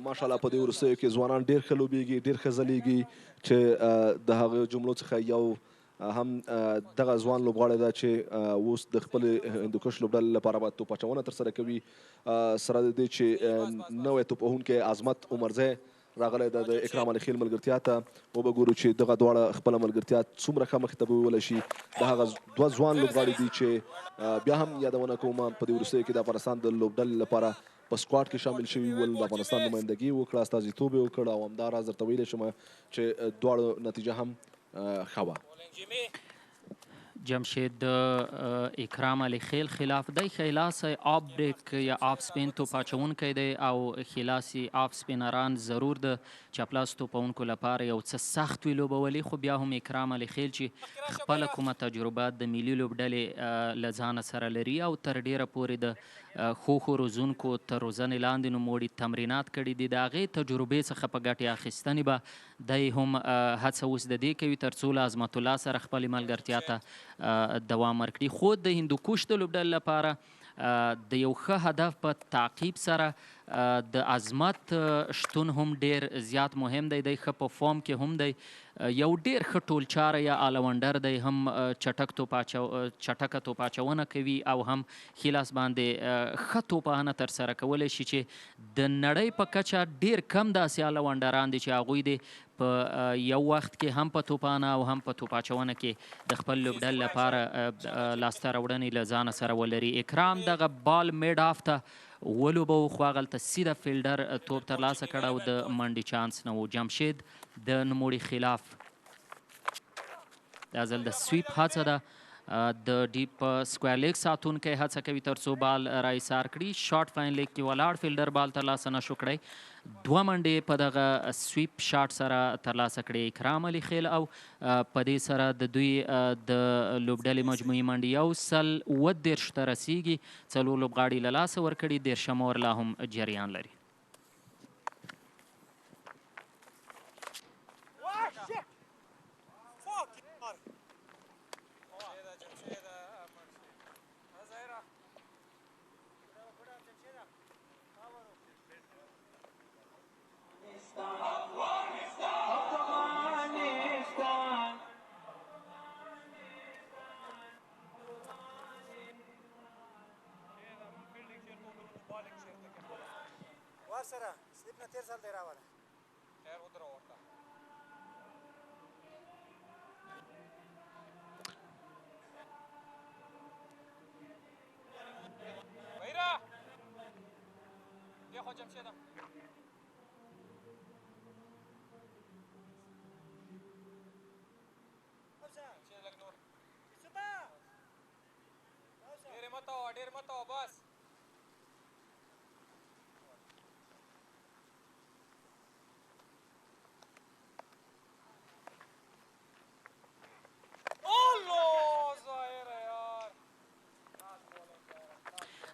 ماشاءالله په دې وروستیو کې ځوانان ډېر ښه لوبېږي، ډېر ښه ځلیږي چې د هغه جملو څخه یو هم دغه ځوان لوبغاړی ده چې اوس د خپلې هندوکش لوبډلې لپاره به توپ اچونه ترسره کوي. سره د دې چې نوی توپوهونکی عظمت عمرزی راغلی ده د اکرام علي خیل ملګرتیا ته، وبګورو چې دغه دواړه خپله ملګرتیا څومره ښه مخې ته بیولی شي. د هغه 2 ځوان لوبغاړي دي چې بیا هم یادونه کوم په دې وروستیو کې د افغانستان د لوبډلې لپاره په سکواډ کې شامل شوي ول، د افغانستان نمایندګي وکړه، استازیتوب یې وکړ او همدا راز درته ویلی شم چې دواړو نتیجه هم ښه وه. جمشید اکرام علی خیل خلاف دی، خلاص آب بریک یا آف سپین توپ اچونکی دی او خلاصي آف سپینران ضرور د چپلاس توپونکو لپاره یو څه سخت وي لوبولي، خو بیا هم اکرام علی خیل چې خپله کومه تجربه د ملي لوبډلې له ځانه سره لري او تر ډیره پورې د ښو روزونکو تر روزنې لاندې نوموړي تمرینات کړي دي، د هغې تجربې څخه په ګټې اخیستنې به دی هم هڅه اوس د دې کوي تر څو له عظمت الله سره خپلې ملګرتیا ته دوام ورکړي. خو د هندوکوش د لوبډلې لپاره د یو ښه هدف په تعقیب سره د عظمت شتون هم ډیر زیات مهم دی. دی ښه په فارم کې هم دی، یو ډیر ښه ټولچاره یا آلونډر دی، هم چټکه توپ اچونه کوي او هم ښي لاس باندې ښه توپاهنه ترسره کولی شي چې د نړۍ په کچه ډیر کم داسې آلونډران دي چې هغوی د په یو وخت کې هم په توپانه او هم په توپ اچونه کې د خپل لوبډلې لپاره لاسته راوړنې له ځانه سره ولري. اکرام دغه بال میډ آف ته ولوبو خو هغلته سیده فیلډر توپ ترلاسه کړ او د منډې چانس نه و. جمشید د نوموړي خلاف دا ځل د سویپ هڅه ده، د ډیپ سکویر لیګ ساتونکی هڅه کوي تر څو بال را ایسار کړي. شارټ فاین لیګ کې ولاړ فیلډر بال ترلاسه نشو کړی. 2 منډې په دغه سویپ شاټ سره ترلاسه کړي اکرام علي خیل او په دې سره د دوی د لوبډلې مجموعي منډې 130 ته رسیږي. 4 لوبغاړي له لاسه ورکړي، 13 اور لا هم جریان لري.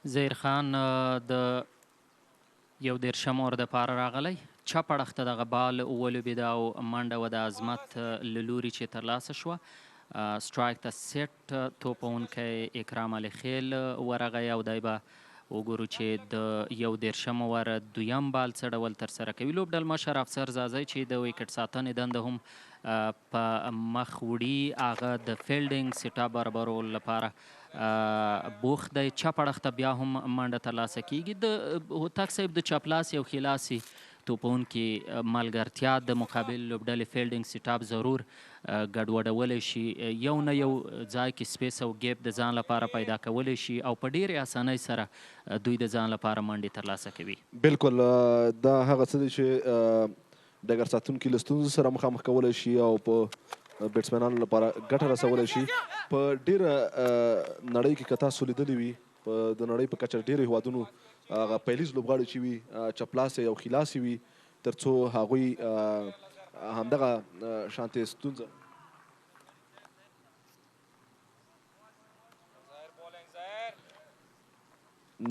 زهیر خان د 11 اور دپاره راغلی، چپ اړخ ته دغه بال ولوبېده او منډه وه د عظمت له لوري چې ترلاسه شوه. سټرایک ته سیټ توپونکی اکرام علي خیل ورغی او دی به وګورو چې د 11 اور دویم بال څه ډول ترسره کوي. لوبډل مشر افسر زازی چې د ویکټ ساتنې دنده هم په مخ وړي، هغه د فیلډینګ سیټ اپ برابرولو لپاره بوخت دی. چپ اړخ ته بیا هم منډه ترلاسه کیږي. د هوتک صاحب د چپلاسي او ښیلاسي توپونکي ملګرتیا د مقابل لوبډلې فیلډینګ سیټ اپ ضرور ګډوډولی شي، یو نه یو ځای کې سپیس او ګیپ د ځان لپاره پیدا کولی شي او په ډېرې اسانۍ سره دوی د ځان لپاره منډې ترلاسه کوي. بالکل دا هغه څه دی چې ډګر ساتونکي له ستونزو سره مخامخ کولی شي او په بیټسمنانو لپاره ګټه رسولی شي. په ډېره نړۍ کې که تاسو لیدلي وي، د نړۍ په کچه ډېرو هېوادونو هغه پیلیز لوبغاړي چې وي چپلاسي او خلاسي وي، تر څو هغوی همدغه شانتې ستونزه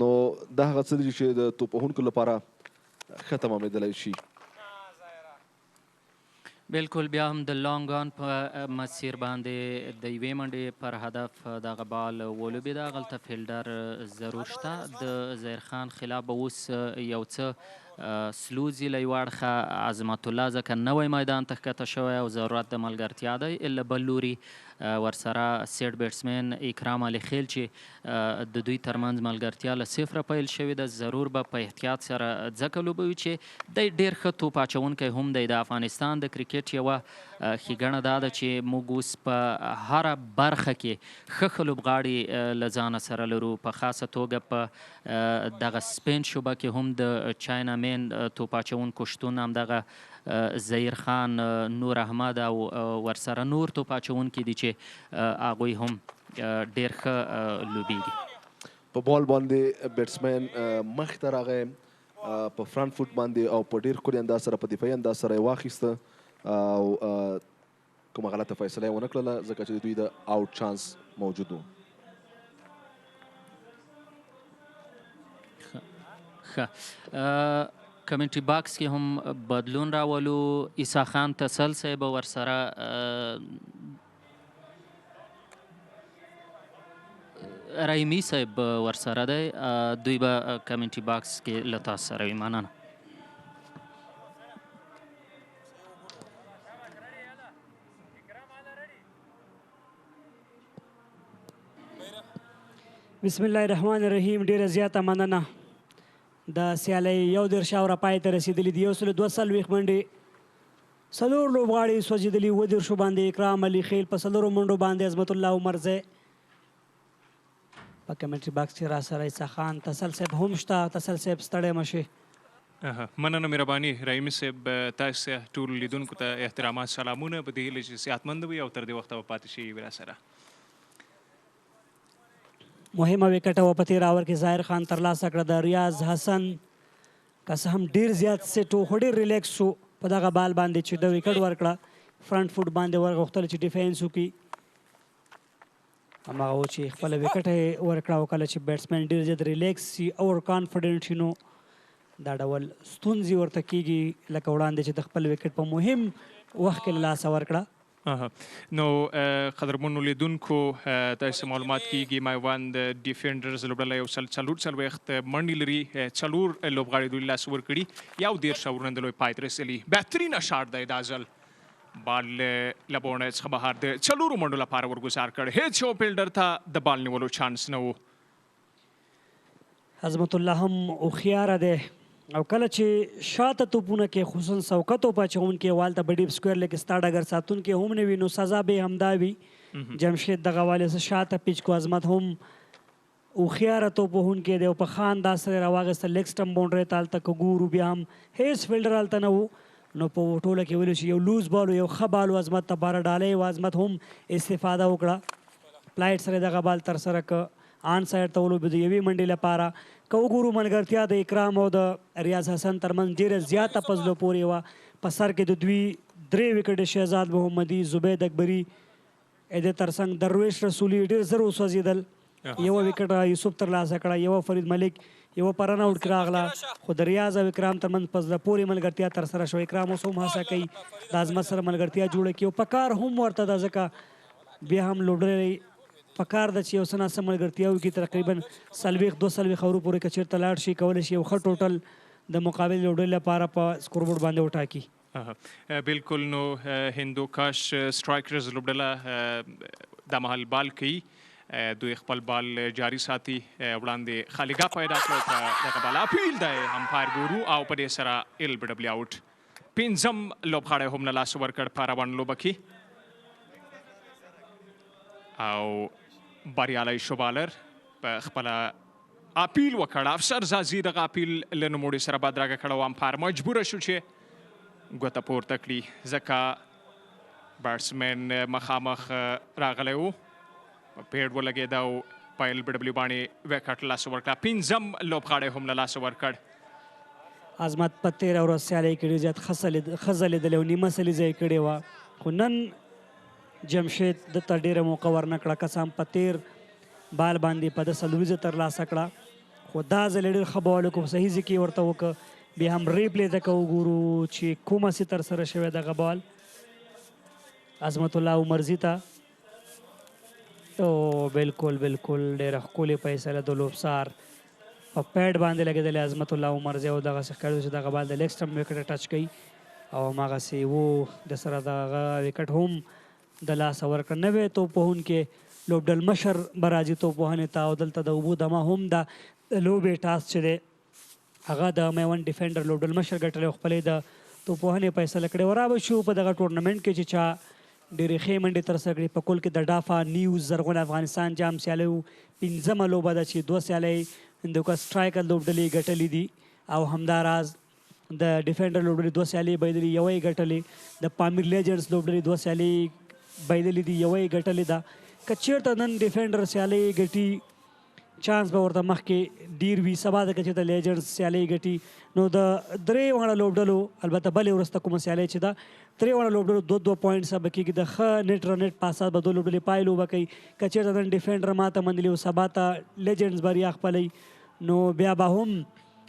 نو دا هغه څه دي چې د توپ وهونکو لپاره ښه تمامېدلی شي. بالکل بیا هم د لانګ آن په مسیر باندې د یوې منډې پر هدف دغه بال ولوبېده، هغلته فیلډر ضرور شته. د زهیر خان خلاف به اوس یو څه سلوزي له یوه اړخه عظمت الله ځکه نوی میدان ته ښکته شوی او ضرورت د ملګرتیا دی، له بل لوري ورسره سیټ بیټسمین اکرام علي خیل چې د دوی ترمنځ ملګرتیا له صفره پیل شوې ده، ضرور به په احتیاط سره ځکه لوبوي چې دی ډېر ښه توپ اچونکی هم دی. د افغانستان د کرکټ یوه ښېګڼه دا ده چې موږ اوس په هره برخه کې ښه لوبغاړي له ځانه سره لرو، په خاصه توګه په دغه سپین شوبه کې هم د چاینا مین توپ اچونکو شتون همدغه زهیر خان، نور احمد او ورسره نور توپ اچونکي دي چې هغوی هم ډېر ښه لوبیږي. په بال باندې بیټسمین مخې ته راغی، په فرنٹ فوټ باندې او په ډېر ښکلي انداز سره په دفاعي انداز سره یې واخیسته او کومه غلطه فیصله یې ونه کړله ځکه چې د دوی د آوټ چانس موجود و. کمنټري باکس کې هم بدلون راولو. عیسی خان تسل صاحب ورسره رحیمي صاحب ورسره دی. دوی به کمنټري باکس کې له تاسو سره وي. مننه. بسم الله الرحمن الرحیم. ډیره زیاته مننه. د سیالۍ 11 اوره پای ته رسېدلي دي. 142 منډې 4 لوبغاړي سوځېدلي. 10 باندې اکرام علي خیل په 4 منډو باندې عظمت الله عمرزی په کمنټري باکس کې را سره عیسی خان تسل صاحب هم شته. تسل صاحب ستړی مه شئ. مننه مهرباني رحیمي صاحب. تاسو ټول لیدونکو ته احترامات سلامونه. په دې هیله چې صحتمند وي او تر دې وخته به پاتې شي را سره. مهمه وکټه و په تېر اوور کې ظاهر خان ترلاسه کړه. د ریاض حسن که څه هم ډېر زیات سیټ و خو ډېر ریلیکس شو په دغه بال باندې چې د وکټ ورکړه. فرنټ فوټ باندې ورغوښتل چې ډیفینس وکړي. هماغه و چې خپله وکټ یې ورکړه او کله چې بیټسمین ډېر زیات ریلیکس شي اوور کانفیډنټ شي نو دا ډول ستونزې ورته کېږي لکه وړاندې چې د خپل وکټ په مهم وخت کې له لاسه ورکړه. نو قدرمنو لیدونکو تاسو معلومات کیږي مایوند ډیفینډرز لوبډله یو سل 4 منډې لري. 4 لوبغاړي دوی لاس ورکړي. 11 اورونه د لوی پای ته رسېدلي. بهترینه شاټ دی دا ځل. بال له بورډ څخه بهر د 4 منډو لپاره ورګزار کړ. هیڅ یو فیلډر ته د بال نیولو چانس نه و. عظمت الله هم هوښیاره دی او کله چې شاته توپونه کې خصوصا سوکت توپ اچوونکي والته په ډیپ سکویر لکه ستا ډګر ساتونکي هم نه وي نو سزا به همدا وي. جمشید دغه والې څه شاته پیچ کو. عظمت هم هوښیاره توپ وهونکی دی او په ښه انداز سره یې راواخیسته. لیګ سټمپ باونډرۍ ته هلته که ګورو بیا هم هېڅ فیلډر هلته نه و نو په ټوله کې ویلو چې یو لوز بال یو ښه بال و. عظمت ته باره ډالۍ و. عظمت هم استفاده وکړه. پلایټ سره دغه بال ترسره که آن سایډ ته ولوبېد د یوې منډې لپاره. که وګورو ملګرتیا د اکرام او د ریاض حسن ترمنځ ډېره زیاته په زړه پورې وه. په سر کې د دوی 3 وکټې شهزاد محمدي، زبید اکبري، د ترڅنګ درویش رسولي ډېر زر وسوځېدل. یوه وکټه یوسف ترلاسه کړه. یوه فرید ملک یوه په رن آوټ کې راغله. خو د ریاض او اکرام ترمنځ په زړه پورې ملګرتیا ترسره شوه. اکرام اوس هم هڅه کوي د عظمت سره ملګرتیا جوړه کړي او په کار هم ورته ده ځکه بیا هم لوبډلې په کار ده چې یو څه ناڅه ملګرتیا وکړي. تقریبا 40-42 اورو پورې که چېرته لاړ شي کولی شي یو ښه ټوټل د مقابل لوبډلې لپاره په سکوربورډ باندې وټاکي. بالکل. نو هندوکش سټرایکرز لوبډله دا مهال بال کوي. دوی خپل بال جاري ساتي. وړاندې خالیګا پیدا کړو په دغه بال اپیل دی امپایر ګورو او په دې سره LBW آوټ. 5م لوبغاړی هم له لاسه ورکړ په روانه لوبه کې او بریالی شو بالر په خپله اپیل وکړ. افسر زازي دغه اپیل له نوموړي سره بدرګه کړه او امپایر مجبوره شو چې ګوته پورته کړي ځکه بیټسمین مخامخ راغلی و. په پیډ ولګېده او په LBW باندې وکټ لاسه ورکړه. 5م لوبغاړی هم له لاسه ورکړ. عظمت په 13 ورځ سیالۍ کې ډېر زیات ښه ځلېدلی او نیمه سلیزه یې کړې وه خو نن جمشید دته ډېره موقع ورنه کړه. که څه هم په تېر بال باندې په 10 لویزه ترلاسه کړه خو دا ځل یې ډېر ښه بال وکړو. صحیح ځای کې یې ورته وکړه. بیا هم ریپلې ته که وګورو چې کومه سي ترسره شوی دغه بال عظمت الله عمرزي ته. او بالکل ډېره ښکلې فیصله د لوبسار په پیډ باندې لګېدلی عظمت الله عمرزي او دغسې ښکارېدو چې دغه بال د لیګ سټمپ وکټ ټچ کوي او هماغسې و د سره دغه وکټ هم د لاسه ورکړه. نوی توپ وهونکی لوبډل مشر به راځي توپ وهنې ته او دلته د اوبو دمه هم د لوبې ټاس چې دی هغه د میوند ډیفینډر لوبډل مشر ګټلی او خپلې د توپ وهنې فیصله کړې. ورا به شو په دغه ټورنمنټ کې چې چا ډېرې ښې منډې ترسره کړي. په کل کې د ډافا نیوز زرغون افغانستان جام سیالیو 5مه لوبه ده چې 2 سیالۍ هندوکش سټرایکر لوبډلې ګټلې دي او همداراز د ډیفینډر لوبډلې 2 سیالۍ بایدلې یوه یې ګټلې. د پامیر لیجنډز لوبډلې 2 سیالۍ بایدلې دي یوه یې ګټلې ده. که چېرته نن ډیفینډر سیالۍ ګټي چانس به ورته مخکې ډېر وي. سبا د که چېرته لیجنډز سیالۍ ګټي نو د 3 واړه لوبډلو البته بلې وروسته کومه سیالۍ چې ده 3 واړه لوبډلو 2 پوینټس به کېږي. د ښه نیټ رنیټ پاسات به 2 لوبډلې پای لوبه کوي. که چېرته نن ډیفینډر ماته موندلي او سبا ته لیجنډز بریا خپلوي نو بیا به هم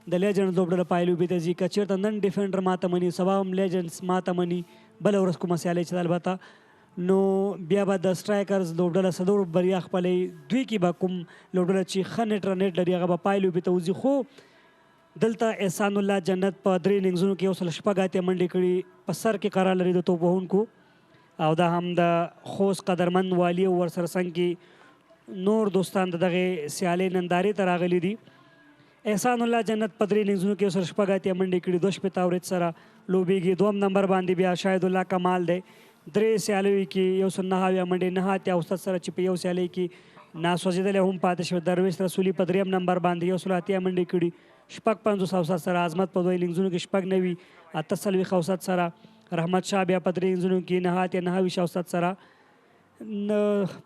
د لیجنډ لوبډله پای لوبې ته ځي. که چېرته نن ډیفینډر ماته مني سبا هم لیجنډس ماته مني بله ورځ کومه سیالۍ چې البته نو بیا به د سټرایکرز لوبډله څلور بریا خپلوي. دوی کې به کوم لوبډله چې ښه نیټ رنیټ لري هغه به پای لوبې ته وځي. خو دلته احسان الله جنت په 3 اننګزونو کې 106 اتیا منډې کړي په سر کې قرار لري د توپ وهونکو او دا هم د خوست قدرمند والي او ورسره څنګ کې نور دوستان د دغې سیالۍ نندارې ته راغلي دي. احسان الله جنت په 3 اننګزونو کې 106 اتیا منډې کړي 2 شپېته اورید سره لوبېږي. دوم نمبر باندې بیا شاهد الله کمال دی 3 سیالیو کې 109 منډې 9 اتیا اوسط سره چې په یو سیالۍ کې ناسوځېدلی هم پاتې شو. درویش رسولي په 3 نمبر باندې 108 منډې کړي 55 اوسط سره. عظمت په 2 اننګزونو کې 90 48 اوسط سره. رحمت شاه بیا په 3 اننګزونو کې 9 اتیا 29 اوسط سره.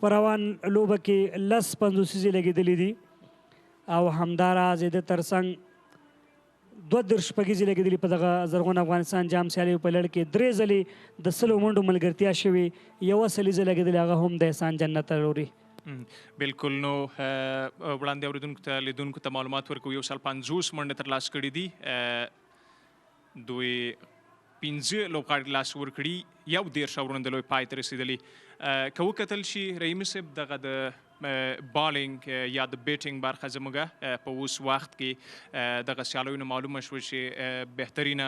په روان لوبه کې 10 پنځوسیزې لګېدلې دي او همداراز د ترڅنګ 32 شپږیزې لګېدلي په دغه زرغون افغانستان جام سیالیو په لړ کې 3 ځلې د 100 منډو ملګرتیا شوې 1 سلیزه لګېدلې هغه هم د احسان جنت لوري. بالکل. نو وړاندې اورېدونکو ته لیدونکو ته معلومات ورکوو 150 منډې ترلاسه کړي دي. دوی 15 لوبغاړي لاس ورکړي 11 اورونه د لوی پای ته رسېدلي. که وکتل شي رحیمي صاحب دغه د بالینګ یا د بیټینګ برخه زموږه په اوس وخت کې دغه سیالیو نه معلومه شوه چې بهترینه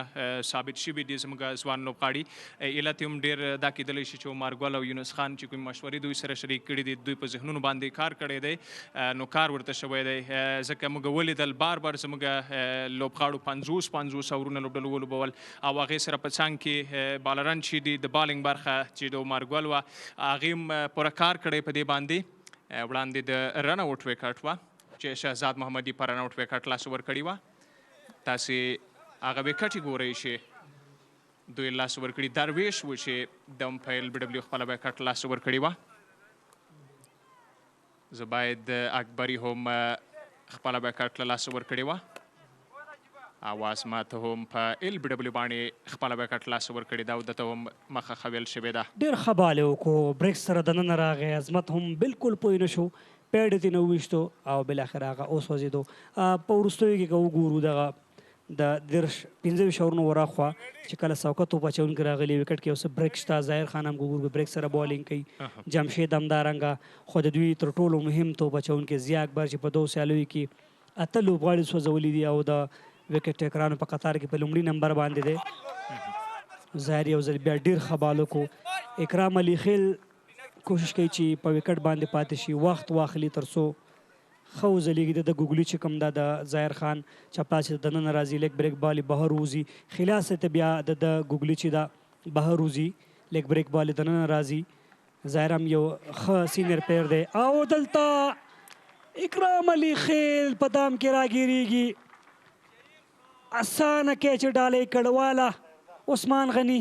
ثابت شوي دي زموږ ځوان لوبغاړي. علت یې هم ډېر دا کیدلی شي چې عمر ګل او یونس خان چې کوم مشورې دوی سره شریک کړي دي دوی په ذهنونو باندې کار کړی دی نو کار ورته شوی دی ځکه موږ ولیدل بار زموږ لوبغاړو 50 اورونه لوبډلو ولوبول او هغې سره په څنګ کې بالران چې دي د بالینګ برخه چې د عمر ګل وه هغې هم پوره کار کړی په دې باندې. وړاندې د رن اوټ وکټ وه چې شهزاد محمدي په رن اوټ وکټ لاس ورکړي وه. تاسې هغه وکټ یې ګورئ چې دوی لاس ورکړي. درویش و چې د امپایل بي ډبلیو خپله وکټ لاس ورکړي وه. زه باید اکبري هم خپله وکټ له لاسه ورکړې وه. اواز ماته هم په ال بي ډبلیو باندې خپله وکټ لاسه ورکړې ده او دته هم مخه ښویل شوې ده. ډېر ښه بال یې وکړو بریکس سره دننه راغی. عظمت هم بالکل پوه نه شو پیډ یې ترې نه وویشتو او بالاخره هغه اوسوځېدو. په وروستیو کې که وګورو دغه د 15 اورونو وراخوا چې کله سوکه توپ اچونکي راغلي وکټ کې یو څه بریک شته. ظاهر خان هم ګورو بریک سره بالینګ کوي. جمشید همدارنګه خو د دوی تر ټولو مهم توپ اچونکي ضیا اکبر چې په 2 سیالیو کې 8 لوبغاړي سوځولي دي او د وکټ ټیکرانو په قطار کې په لومړي نمبر باندې دی. ظاهر یو ځل بیا ډېر ښه بال وکړو. اکرام علي خیل کوشش کوي چې په وکټ باندې پاتې شي وخت واخلي تر څو ښه وځلېږي. د ګوګلي چې کوم دا د ظاهر خان چپا چې دننه راځي لیګ بریک بال یې بهر وځي. خلاص ته بیا د ګوګلي چې دا بهر وځي لیګ بریک بال یې دننه راځي. ظاهر هم یو ښه سینیر پلیر دی او دلته اکرام علي خیل په دام کې راګیریږي. اسانه کیچ ډالۍ کډواله عثمان غني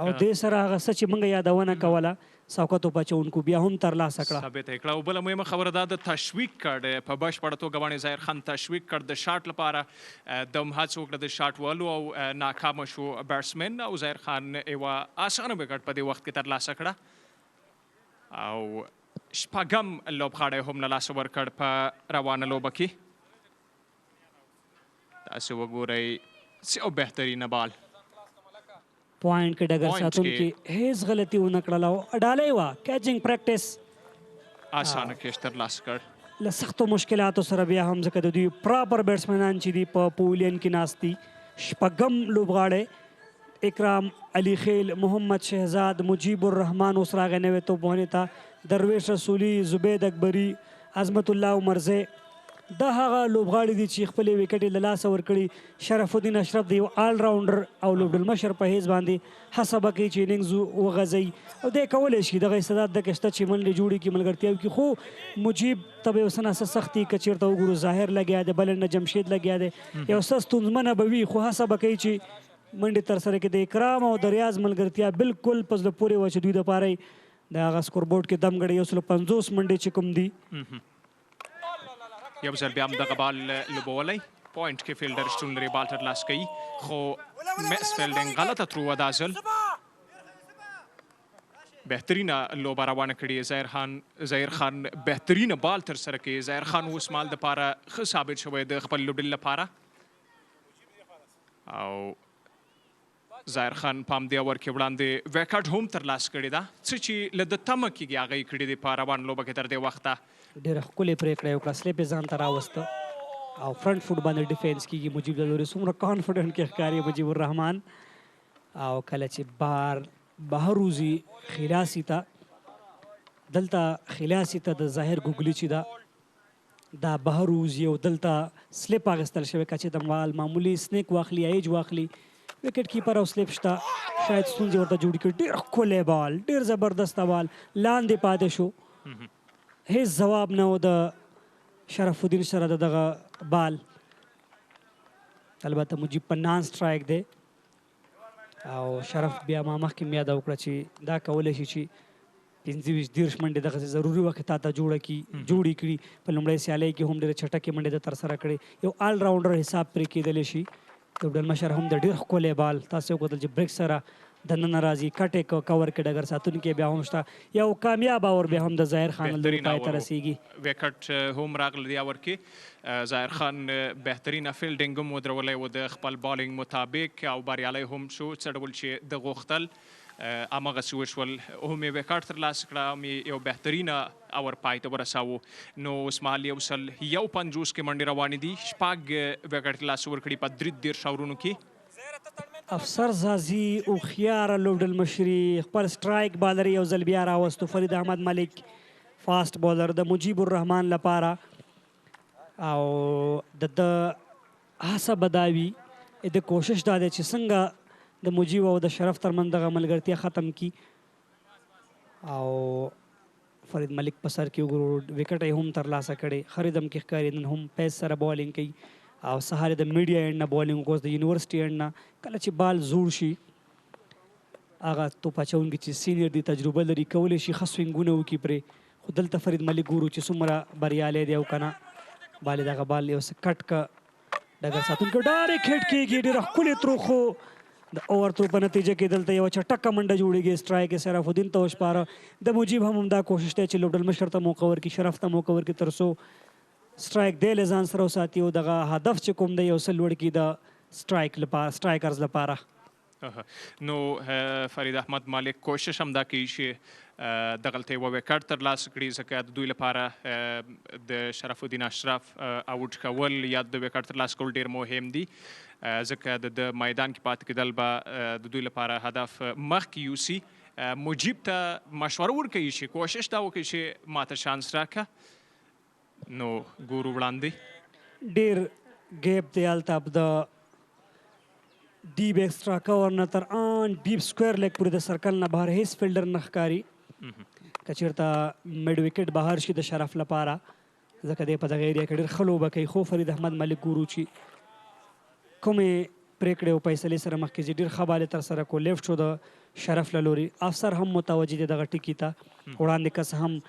او دې سره هغه څه چې موږ یادونه کوله سوکه توپ اچوونکو بیا هم ترلاسه کړه. ثابته یې کړه. او بله مهمه خبره دا د تشویق کړ په بشپړه توګه باندې ظاهر خان تشویق کړ د شاټ لپاره د هم هڅه وکړه د شاټ وهلو او ناکامه شو بیټسمن او ظاهر خان یوه اسانه وکټ په دې وخت کې ترلاسه کړه او شپږم لوبغاړی هم له لاسه ورکړ په روانه لوبه کې. تاسې وګورئ څه بهترینه بال پوینټ کې ډګر ساتونکي هیڅ غلطي ونه کړله او ډالۍ وه کیچنګ پریکټس اسانه کیچ ترلاسه کړ. له سختو مشکلاتو سره بیا هم ځکه د دوی پراپر بیټسمنان چې دي په پویلین کې ناست دي. شپږم لوبغاړی اکرام علي خیل محمد شهزاد مجیب الرحمان اوس راغی نوې توپ وهنې ته. درویش رسولي زبید اکبري عظمت الله عمرزی دا هغه لوبغاړي دي چې خپلې وکټې له لاسه ورکړي. شرف الدین اشرف د یو آل راونډر او لوبډلمشر په حیث باندې هڅه به کوي چې اننګز وغځوي او دی کولی شي دغه استعداد دکې شته چې منډې جوړې کړي ملګرتیاو کې. خو مجیب ته به یو څه ناڅه سختي که چېرته وګورو ظاهر لګیا دی بل نه جمشید لګیا دی یو څه ستونزمنه به وي خو هڅه به کوي چې منډې ترسره کړي. د اکرام او د ریاض ملګرتیا بالکل په زړه پورې وه چې دوی دپاره د هغه سکوربورډ کې دم ګړی 150 منډې چې کوم دي. یو ځل بیا هم دغه بال لوبولی پوینټ کې فیلډر شتون لري بال ترلاسه کوي خو مس فیلډینګ غلطه ترو وه دا ځل. بهترینه لوبه روانه کړې ظاهر خان بهترینه بال ترسره کوي. ظاهر خان اوس مال دپاره ښه ثابت شوی د خپل لوبډلې لپاره. او ظاهر خان په همدې اور کې وړاندې ویکټ هم ترلاسه کړې ده څه چې له ده تمه کېږي هغه یې کړي دي په روان لوبه کې تر دې وخته ډېره ښکلې پرېکړه یې وکړه سلیپ یې ځان ته راوسته او فرنٹ فوټ باندې ډیفینس کېږي مجیب د لورې څومره کانفیډنټ کې ښکاري مجیب الرحمن او کله چې بهر وځي خلاسي ته دلته خلاسي ته د ظاهر ګوګلي چې ده دا بهر وځي او دلته سلیپ اخیستل شوی که چې د معمولي سنیک واخلي یا ایج واخلي وکټ کیپر او سلیپ شته شاید ستونزې ورته جوړې کړي ډېر ښکلی بال ډېر زبردسته بال لاندې پاتې شو هیڅ ځواب نه و د شرف الدین سره د دغه بال البته مجیب په نان سټرایک دی او شرف بیا ما مخکې مې یاده وکړه چې دا کولی شي چې 25-30 منډې دغسې ضروري وخت تا ته جوړې کړي په لومړۍ سیالۍ کې هم ډېرې چټکې منډې ده ترسره کړې یو آل راونډر حساب پرې کېدلی شي لوبډل مشر هم د ډېر ښکلی بال تاسو وکتل چې بریک سره دننه راځي کټ یې کور کې ډګر ساتونکی بیا هم شته یو کامیاب اور بیا هم د ظاهر خان لوري پای ته رسیږي وکټ هم راغلی دی اور کې ظاهر خان بهترینه فیلډینګ هم ودرولی و د خپل بالینګ مطابق او بریالی هم شو څه ډول چې د غوښتل همغسې وشول هم یې وکټ ترلاسه کړه هم یې یو بهترینه اور پای ته ورساوه نو اوس مهال 150 کې منډې روانې دي شپږ وکټ ترلاسه ورکړي په 33 اورونو کې افسر زازي هوښیاره لوبډل مشري خپل سټرایک بالر یو ځل بیا راوستو فرید احمد ملک فاست بالر د مجیب الرحمن لپاره او د هڅه به دا وي د کوشش دا دی چې څنګه د مجیب او د شرف ترمنځ دغه ملګرتیا ختم کی او فرید ملک په سر کې وګورو وکټ یې هم ترلاسه کړی خریدم کې ښکاري نن هم پیس سره بالینګ کوي او سهار د میډیا اینډ نه بالینګ وکړو د یونیورسټي اینډ نه کله چې بال زوړ شي هغه توپ اچوونکي چې سینیر دي تجربه لري کولی شي ښه سوینګونه وکړي پرې خو دلته فرید ملک ګورو چې څومره بریالی دی او که نه بال یې دغه بال یو څه کټ که ډګر ساتونکی ډایرکټ هیټ کېږي ډېره ښکلې ترو خو د اوور ترو په نتیجه کې دلته یوه چټکه منډه جوړېږي سټرایک یې شرف الدین ته وشپاره د مجیب هم همدا کوشش دی چې لوبډل مشر ته موقع ورکړي شرف ته موقع ورکړي تر څو سټرایک دی له ځان سره وساتي او دغه هدف چې کوم دی یو څه لوړ کړي د سټرایکرز لپاره نو فرید احمد مالک کوشش هم دا کوي چې دغلته یوه وکټ ترلاسه کړي ځکه د دوی لپاره د شرف الدین اشرف آوټ کول یا د وکټ ترلاسه کول ډېر مهم دي ځکه د میدان کې پاتې کېدل به د دوی لپاره هدف مخکې یوسي مجیب ته مشوره ورکوي چې کوشش دا وکړي چې ماته شانس راکړه نو ګورو وړاندې ډېر ګیپ دی هلته د ډیپ ایکسټرا کور نه تر آن ډیپ سکویر لیګ پورې د سرکل نه بهر هیڅ فیلډر نه ښکاري که چېرته میډ وکټ بهر شي د شرف لپاره ځکه دی په دغه ایریا کې ډېر ښه لوبه کوي خو فرید احمد ملک ګورو چې کومې پرېکړې او فیصلې سره مخکې ځي ډېر ښه بال یې ترسره کړو لیفټ شو د شرف له لوري افسر هم متوجه دی دغه ټکي ته وړاندې کس هم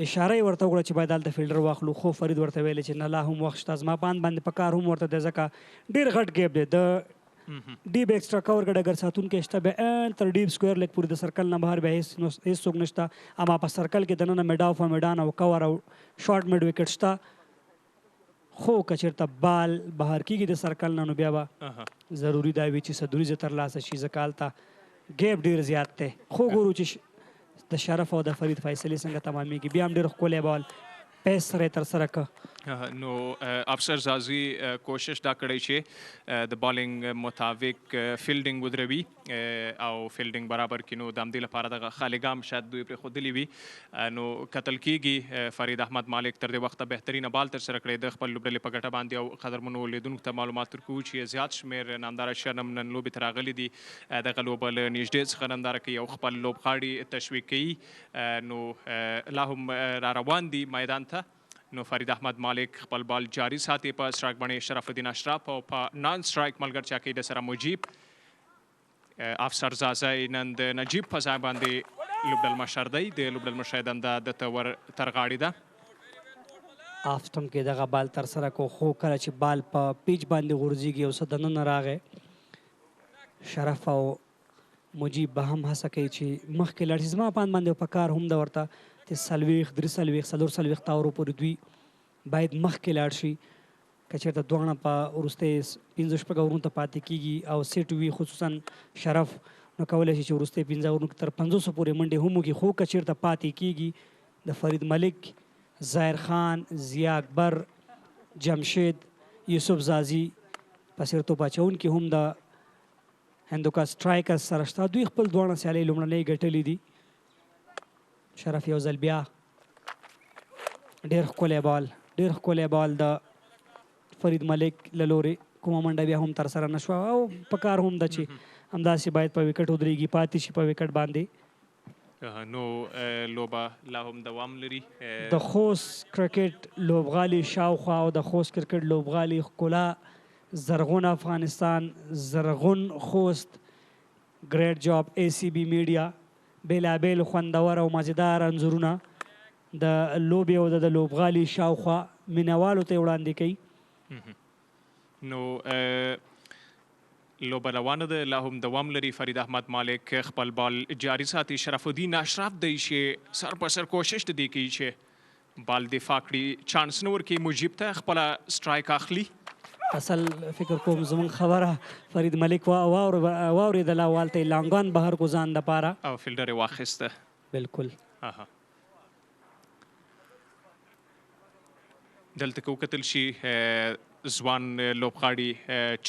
اشاره یې ورته وکړه چې باید هلته فیلډر واخلو خو فرید ورته ویلی چې نه لا هم وخت شته زما پاند باندې په کار هم ورته دی ځکه ډېر غټ ګیپ دی د ډیپ ایکسټرا کور کې ډګر ساتونکی شته بیا تر ډیپ سکویر لیګ پورې د سرکل نه بهر بیا هېڅ څوک نشته اما په سرکل کې دننه میډ آف میډان او کور او شارټ میډ وکټ شته خو که چېرته بال بهر کېږي د سرکل نه نو بیا به ضروري دا وي چې څه دوریزه ترلاسه شي ځکه هلته ګیپ ډېر زیات دی خو ګورو چې د شرف او د فرید فیصلې څنګه تمامېږي بیا هم ډېر ښکلی بال پیس سره یې ترسره که نو افسر زازي کوشش دا کړی چې د بالینګ مطابق فیلډینګ ودروي او فیلډینګ برابر کړي نو د همدې لپاره دغه خالګام شاید دوی پرېښودلي وي نو کتل کېږي فرید احمد مالک تر دې وخته بهترینه بال ترسره کړی د خپل لوبډلې په ګټه باندې او قدرمنو لیدونکو ته معلومات ورکوو چې زیات شمېر نامداره شیان هم نن لوبې ته راغلي دي دغه لوبه له نږدې څخه ننداره کوي او خپل لوبغاړي تشویق کوي نو لا هم را روان دي میدان ته نو فرید احمد مالک خپل بال جاری ساتي په سټرایک باندې شرف الدین اشرف او په نان سټرایک ملګرتیا کوي د سره مجیب افسر زازی نن د نجیب په ځای باندې لوبډل مشر دی د لوبډل مشر دنده دته ور ترغاړې ده آف سټمپ کې دغه بال ترسره کو خو کله چې بال په پیچ باندې غورځېږي او څه دننه راغی شرف او مجیب به هم هڅه کوي چې مخکې لاړ شي زما پاند باندې په کار هم ده ورته چې 40 43 44 تاورو پورې دوی باید مخکې لاړ شي که چېرته دواړه په وروستۍ 15 اورونو ته پاتې کېږي او سیټ وي خصوصا شرف نو کولی شي چې وروستۍ 15 اورونو کې تر 500 پورې منډې هم وکړي خو که چېرته پاتې کېږي د فرید ملک ظاهر خان ضیا اکبر جمشید یوسف زازي په څېر توپ اچوونکي هم د هندوکش سټرایکرز سره شته دوی خپل دواړه سیالۍ لومړنۍ ګټلې دي شرف یو ځل بیا ډېر ښکلی بال د فرید ملک له لورې کومه منډه بیا هم ترسره نه شوه او په کار هم ده چې همداسې باید په وکټ ودرېږي پاتې شي په وکټ باندې نو لوبه لا هم دوام لري د خوست کرکټ لوبغالي شاوخوا او د خوست کرکټ لوبغالي ښکلا زرغون افغانستان زرغون خوست ګریټ جاب ACB میډیا بېلابېل خوندور او مزیدار انځورونه د لوبې او د لوبغالي شاوخوا مینوالو ته وړاندې کوي نو لوبه روانه ده لا هم دوام لري فرید احمد مالک خپل بال جاری ساتي شرف الدین اشرف دی چې سر په سر کوشش دی کوي چې بال دفاع کړي چانس نه ورکړي مجیب ته خپله سټرایک اخلي اصل فکر کوم زموږ خبره فرید ملک واورېدله والته یې لانګان بهر کو ځان دپاره او فیلډر یې واخیسته بلکل دلته که وکتل شي ځوان لوبغاړي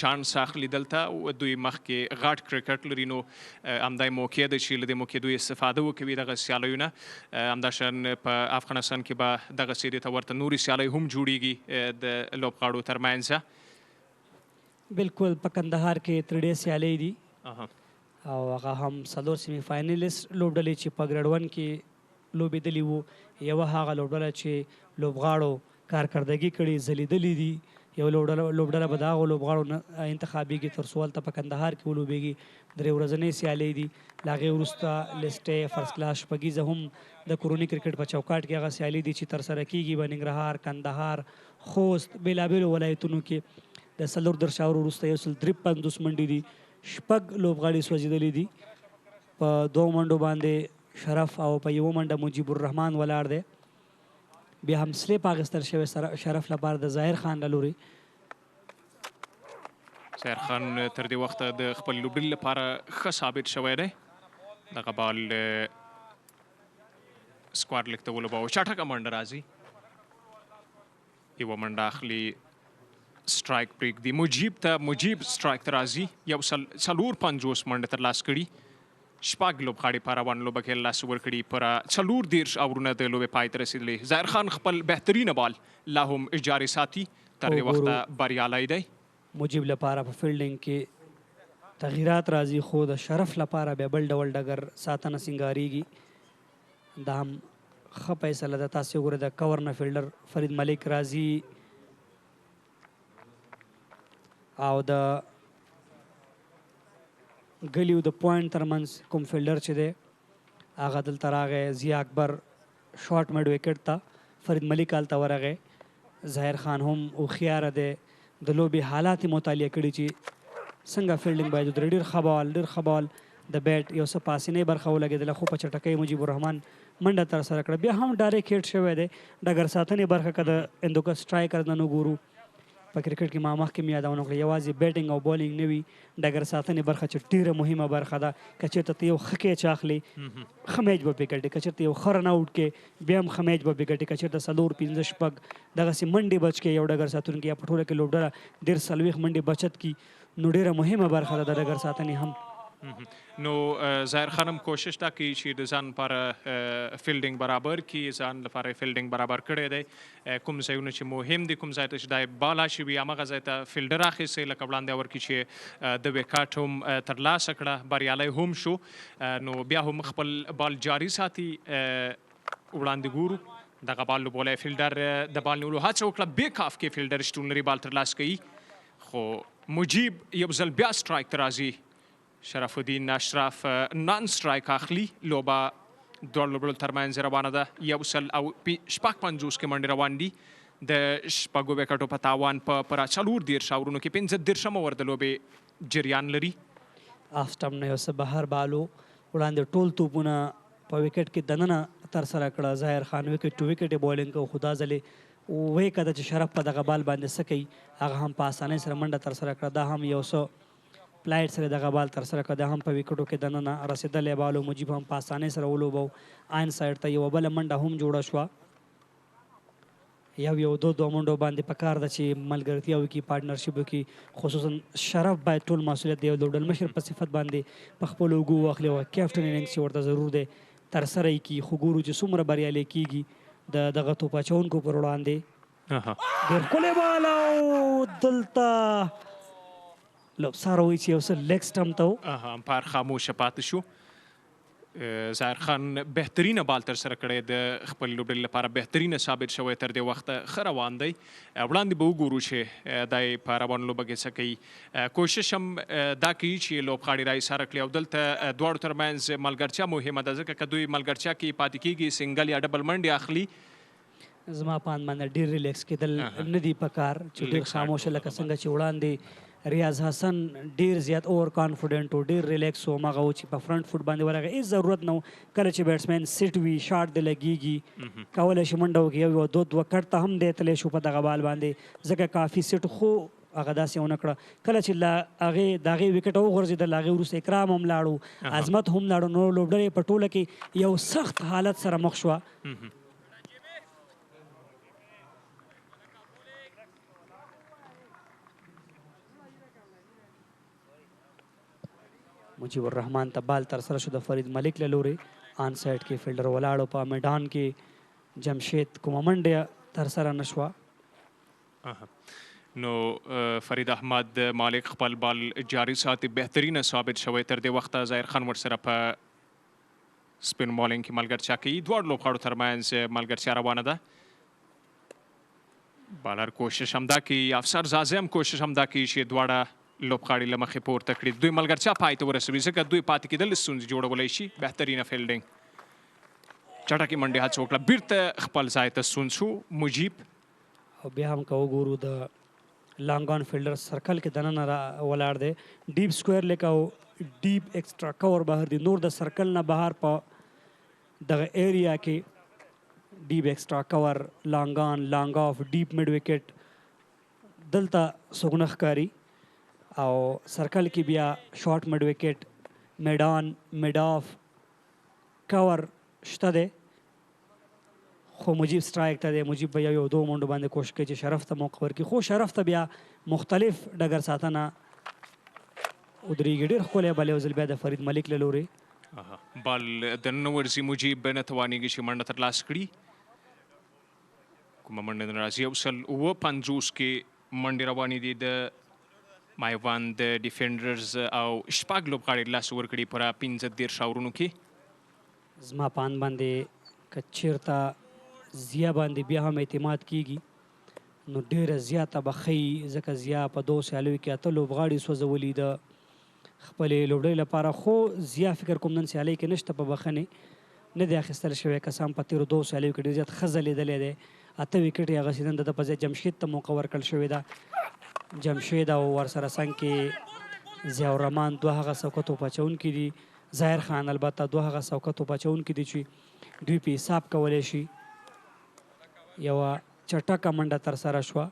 چانس اخلي دلته دوی مخکې غاټ کرکټ لري نو همدا موقع ده چې له دې موقع دوی استفاده وکوي دغه سیالیو نه همداشان په افغانستان کې به دغسې دې ته ورته نورې سیالۍ هم جوړیږي د لوبغاړو ترمنځ بلکل په کندهار کې ترډې سیالۍ دي او هغه هم 4 سیمي فاینلیست لوبډلې چې په ګریډ 1 کې لوبېدلي وو یوه هغه لوبډله چې لوبغاړو کارکردګي کړې ځلیدلې دي یو لوبډله به د هغو لوبغاړو نه انتخابېږي تر څو هلته په کندهار کې ولوبېږي 3 ورځنۍ سیالۍ دي له هغې وروسته لیسټۍ فرست کلاس شپږیزه هم د کوروني کرکټ په چوکاټ کې هغه سیالۍ دي چې ترسره کېږي په ننګرهار کندهار خوست بېلابېلو ولایتونو کې د 4 شاور وروسته 153 منډې دي 6 لوبغاړي سوځېدلي دي په 2 منډو باندې شرف او په 1 منډه مجیب الرحمان ولاړ دی بیا هم سلیپ اخیستل شوی شرف لپاره د ظاهر خان له لورې ظاهر خان تر دې وخته د خپل لوبډلې لپاره ښه ثابت شوی دی دغه بال سکواډ لیګ ته ولوباوه چټکه منډه راځي یوه منډه اخلي سټرایک پرېږدي مجیب سټرایک ته راځي 450 منډه ترلاسه کړي 6 لوبغاړي په روانه لوبه کې لاس ورکړي پر 14 اورونه د لوبې پای ته رسېدلي ظاهر خان خپل بهترینه بال لا هم جاري ساتي تر دې وخته بریالی دی مجیب لپاره په فیلډینګ کې تغییرات راځي خو د شرف لپاره بیا بل ډول ډګر ساتنه سینګارېږي دا هم ښه فیصله ده تاسې وګورئ د کور نه فیلډر فرید ملک راځي او د ګلیو د پوینټ ترمنځ کوم فیلډر چې دی هغه دلته راغی ضیا اکبر شارټ میډ وکټ ته فرید ملک هلته ورغی ظاهر خان هم هوښیاره دی د لوبې حالات یې مطالعه کړي چې څنګه فیلډینګ باید ودرې ډېر ښه بال د بیټ یو څه پاسینۍ برخه ولګېدله خو په چټکۍ مجیب الرحمان منډه ترسره کړه بیا هم ډایرکټ هیټ شوی دی ډګر ساتنې برخه که د هندوکش سټرایکر نه وګورو په کرکټ کې ما مخکې مې یادونه وکړه یوازې بیټینګ او بالینګ نه وي ډګر ساتنې برخه چې ډېره مهمه برخه ده که چېرته ته یو ښه کیچ اخلې ښه میچ به پرې ګټې که چېرته یو ښه رن آوټ کې بیا هم ښه میچ به پرې ګټې که چېرته 4 5 6 دغسې منډې بچ کې یو ډګر ساتونکي یا په ټوله کې لوبډله ډېر 40 منډې بچت کړي نو ډېره مهمه برخه ده د ډګر ساتنې هم نو ظاهر خان هم کوشش دا کوي چې د ځان لپاره فیلډینګ برابر کړي ځان لپاره فیلډینګ برابر کړی دی کوم ځایونه چې مهم دي کوم ځای ته چې دا بال راشي وي هماغه ځای ته فیلډر اخیستی لکه وړاندې ورکړي چې د وکټ هم ترلاسه کړه بریالی هم شو نو بیا هم خپل بال جاري ساتي وړاندې ګورو دغه بال لوبولی فیلډر د بال نیولو هڅه وکړه بیک هاف کې فیلډر شتون لري بال ترلاسه کوي خو مجیب یو ځل بیا سټرایک ته راځي شرف الدین اشرف نان سټرایک اخلي لوبه دواړو لوبډلو ترمنځ روانه ده 150 کې منډې روان دي د 6 وکټو په تاوان په 14 اورونو کې 15 اوور د لوبې جریان لري آف سټمپ نه یو څه بهر بالو وړاندې ټول توپونه په وکټ کې دننه ترسره کړه ظاهر خان وکټ ټو وکټ یې بالینګ کو خو دا ځلې وایي که ده چې شرف په دغه بال باندې څه کوي هغه هم په اسانۍ سره منډه ترسره کړه. دا هم یو څه پلایټ سره دغه بال ترسره کړه. دا هم په وکټو کې دننه رسېدلی بال و. مجیب هم په اسانۍ سره ولوبو. عین سایډ ته یوه بله منډه هم جوړه شوه. یو دو منډو باندې پکار ده چې ملګرتیا وکړي، پارټنرشپ وکړي. خصوصا شرف باید ټول مسؤلیت د یو لوبډلمشر په صفت باندې په خپلو اوږو واخلي او کیپټن اننګس چې ورته ضرور دی ترسره یې کړي. خو ګورو چې څومره بریالی کېږي د دغه توپ اچوونکو پر وړاندې. ډېر ښکلی بال او دلته لوبسار وایي چې یو څه لیګ سټمپ ته و. امپایر خاموشه پاتې شو. ظاهر خان بهترینه بال ترسره کړی د خپل لوبډلې لپاره، بهترینه ثابت شوی تر دې وخته. ښه روان دی. وړاندې به وګورو چې دی په روانو لوبه کې څه کوي. کوشش هم دا کوي چې لوبغاړي راایساره کړي او دلته دواړو ترمنځ ملګرتیا مهمه ده، ځکه که دوی ملګرتیا کې پاتې کېږي سنګل یا ډبل منډې اخلي. زما په اند باندې ډېر ریلیکس کېدل نه دي پکار چې ډېر خاموشه لکه څنګه چې وړاندې ریاض حسن ډیر زیات اوور کانفیډنټ او ډیر ریلیکس و. مغه و چې په فرنٹ فوټ باندې ورغه هیڅ ضرورت نه و. کله چې بیټسمین سیټ وي شاټ دی لګیږي کولی شي منډه وکړي. یو دوه کټ ته هم دی تلی شو په دغه بال باندې ځکه کافي سیټ خو هغه داسې ونه کړه. کله چې د هغې وکټ وغورځېدل هغې وروسته اکرام هم لاړو، عظمت هم لاړو. نو لوبډلې په ټوله کې یو سخت حالت سره مخ شوه. مجیب الرحمن ته بال ترسره شو د فرید ملک له لورې. آن سایډ کې فیلډر ولاړو. په میدان کې جمشید کومه منډه ترسره نه شوه. نو فرید احمد مالک خپل بال جاري ساتي، بهترینه ثابت شوی تر دې وخته. ظاهر خان ورسره په سپین بالینګ کې ملګرتیا کوي. دواړو لوبغاړو ترمنځ ملګرتیا روانه ده. بالر کوشش هم دا کوي، افسر زازی هم کوشش هم دا کوي چې دواړه لوبغاړي له مخې پورته کړي، دوی ملګرتیا پای ته ورسوي، ځکه دوی پاتې کېدل ستونزې جوړولی شي. بهترینه فیلډینګ، چټکې منډې هڅه وکړه، بیرته خپل ځای ته ستون شو مجیب. او بیا هم که وګورو د لانګ آن فیلډر سرکل کې دننه ولاړ دی. ډیپ سکویر لیک او ډیپ ایکسټرا کور بهر دی. نور د سرکل نه بهر په دغه ایریا کې ډیپ ایکسټرا کور، لانګ آن، لانګ آف، ډیپ میډ وکټ دلته څوک نه ښکاري. او سرکل کې بیا شارټ میډ وکټ، میډان، میډ آف، کور شته دی. خو مجیب سټرایک ته دی. مجیب به یو دو منډو باندې کوشش کوي چې شرف ته موقع ورکړي، خو شرف ته بیا مختلف ډګر ساتنه ودرېږي. ډېر ښکلی بال یو ځل بیا د فرید ملک له لورې. بال دننه ورځي، مجیب نه توانېږي چې منډه ترلاسه کړي. کومه منډه نه راځي. 150 کې منډې روانې دي د مایوند ډیفینډرز او شپږ لوبغاړي لاسه ورکړي په 15 راورونو کې. زما په اند باندې که چېرته زیا باندې بیا هم اعتماد کېږي نو ډېره زیاته به ښیي، ځکه زیا په 2 سیالیو کې 8 لوبغاړي سوځولي د خپلې لوبډلې لپاره. خو زیا فکر کوم نن سیالۍ کې نشته، په بخښنې نه دی اخیستل شوی. کسان په تېرو 2 سیالیو کې ډېر زیات ښه ځلېدلی دی. 8 وکټ یې اخیستي. نن د په ځای جمشید ته موقع ورکړل شوې ده. جمشید او ورسره څنګ کې ضیاء الرحمن دوه هغه څوکه توپ اچوونکي دي. ظاهر خان البته دوه هغه څوکه توپ اچوونکي دي چې دوی په حساب کولی شي. یوه چټکه منډه ترسره شوه.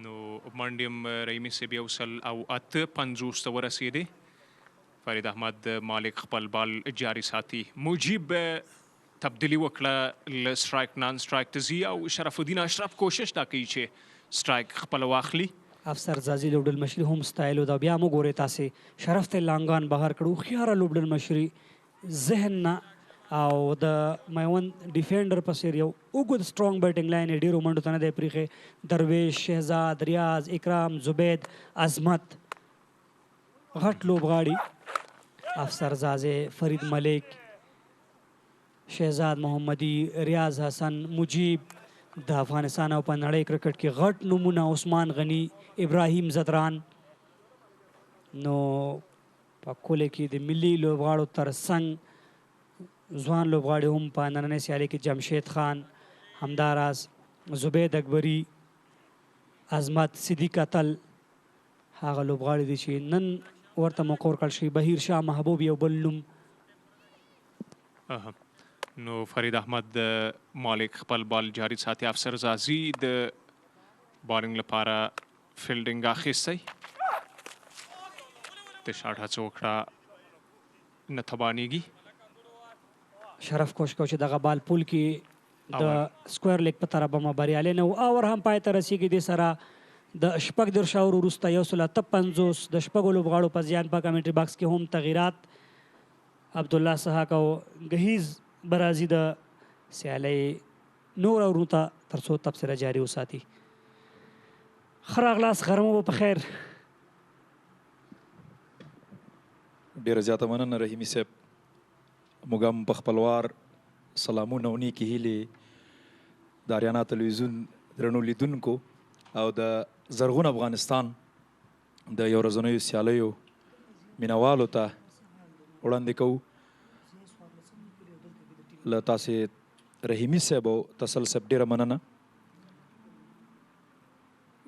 نو منډې هم رحیمي صاحب 1:58 ته ورسېدې. فرید احمد مالک خپل بال جاري ساتي. مجیب تبدیلي وکړه، له سټرایک نان سټرایک ته ځي او شرف الدین اشرف کوشش دا کوي چې سټرایک خپل واخلي. افسر زازي لوبډل مشري هم ستایلو دا. بیا مو ګورئ تاسې شرف ته لانګان بهر کړو. هوښیاره لوبډل مشري ذهن نه او د میوند ډیفینډر په څېر یو اوږد سټرانګ بیټینګ لاین یې ډېرو منډو ته نه دی پرېښی. درویش، شهزاد، ریاض، اکرام، زبید، عظمت غټ لوبغاړي. افسر زازي، فرید ملک، شهزاد محمدي، ریاض حسن، مجیب د افغانستان او په نړۍ کرکټ کې غټ نومونه. عثمان غني، ابراهیم زدران. نو په کله کې د ملي لوبغاړو تر څنګ ځوان لوبغاړي هم په نننۍ سیالۍ کې جمشید خان، همداراز زبید اکبري، عظمت، صدیق اتل هغه لوبغاړي دي چې نن ورته موقع ورکړل شي. بهیر شاه محبوب یو بل نوم. نو فرید احمد مالک خپل بال جاری ساتي. افسر زازي د بالینګ لپاره فیلډینګ اخیستی. د شاټ هڅه وکړه نه تبانیږي. شرف کوشش کو چې دغه بال پول کې د سکویر لیګ په طرف به بریالی نه و. اور هم پای ته رسیږي. دې سره د 14 اوور وروسته 153 د شپږو لوبغاړو په زیان په کمنټري باکس کې هم تغییرات. عبدالله سحاک او گهیز برازي د سیالۍ نور اورونو ته تر څو تبصره جاري وساتي. ښه راغلاست، غرمه مو په خیر. ډېره زیاته مننه رحیمي صاحب. موږ هم په خپلوار سلامونه او نیکې هیلې د اریانا تلویزیون درنو لیدونکو او د زرغون افغانستان د یو ورځنیو سیالیو مینوالو ته وړاندې کوو. له تاسې رحیمي صاحب او تسل صاحب ډېره مننه.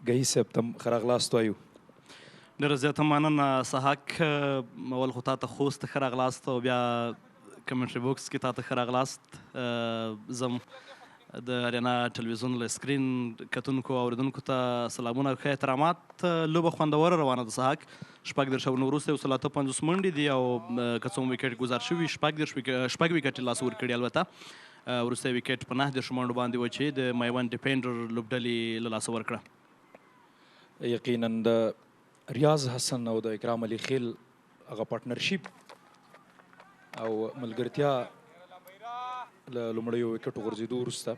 ګهي صاحب ته هم ښه راغلاست وایو. ډېره زیاته مننه سحاک. اول خو تا ته خوست ښه راغلاست او بیا کمنټري بوکس کې تا ته ښه راغلاست. زم د اریانا ټلویزیون له سکرین کتونکو او اورېدونکو ته سلامونه او ښه احترامات. لوبه خوندوره روانه ده سحاک. 14 اوورونه وروسته 153 منډې دي او که څه هم ویکټ ګزار شوي 6 ویکټ لاس ورکړي. البته وروستی ویکټ په 9 منډو باندې و چې د مایوند ډیفینډر لوبډلې له لاسه ورکړه. یقینا د ریاض حسن او د اکرام علي خیل هغه پارټنرشپ او ملګرتیا له لومړیو ویکټو غورځېدو وروسته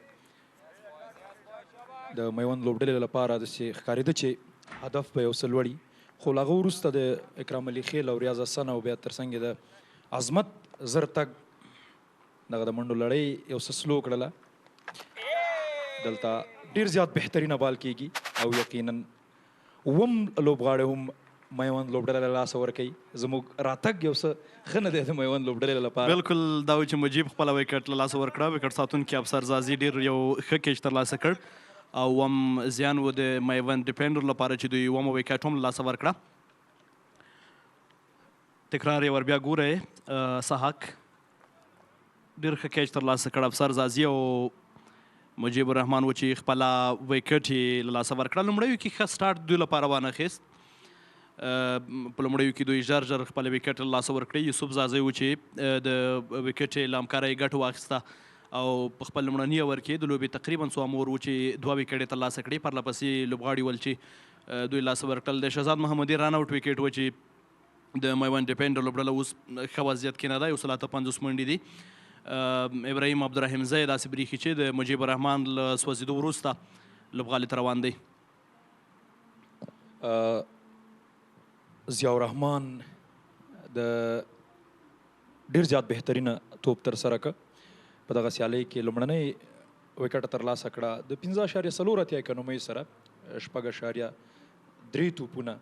د میوند لوبډلې لپاره داسې ښکارېده چې هدف به یو څه لوړي. خو له هغه وروسته د اکرام علي خیل او ریاض حسن او بیا تر څنګ د عظمت زر تګ دغه د منډو لړۍ یو څه سلو کړله. دلته ډېر زیات بهترینه بال کېږي او یقینا اووم لوبغاړی هم میوند لوبډله له لاسه ورکوي. زموږ راتګ یو څه ښه نه دی د میوند لوبډلې لپاره. بالکل دا و چې مجیب خپله ویکټ له لاسه ورکړه. ویکټ ساتونکي افسر زازي ډېر یو ښه کیچ ترلاسه کړ او هم زیان و د میوند ډیفینډر لپاره چې دوی اومه ویکټ هم له لاسه ورکړه. تکرار یې ور بیا ګورئ سحاک ډېر ښه کیچ ترلاسه کړ افسر زازي او مجیب الرحمان و چې خپله ویکټ یې له لاسه ورکړه. لومړیو کې ښه سټارټ دوی لپاره وانخیست. په لومړیو کې دوی ژر خپله ویکټ له لاسه ورکړی. یوسف زازی و چې د ویکټ له همکاره یې ګټه واخیسته او په خپل لومړني اوور کې د لوبې تقریبا څو امور و چې 2 ویکټ یې ترلاسه کړي. پرله پسې لوبغاړي ول چې دوی لاسه ورکړل. د شهزاد محمدي رن آوټ ویکټ و چې د میوند ډیفینډر لوبډله اوس ښه وضعیت کې نه ده. 153 منډې دي. ابراهیم عبدالرحیم زی داسې بریښي چې د مجیب الرحمان له سوځېدو وروسته لوبغالي ته روان دی. ضیاء الرحمن د ډېر زیات بهترینه توپ ترسره کړ. په دغه سیالۍ کې لومړنۍ ویکټ ترلاسه کړه د 15.4 اکانومۍ سره 6.3 توپونه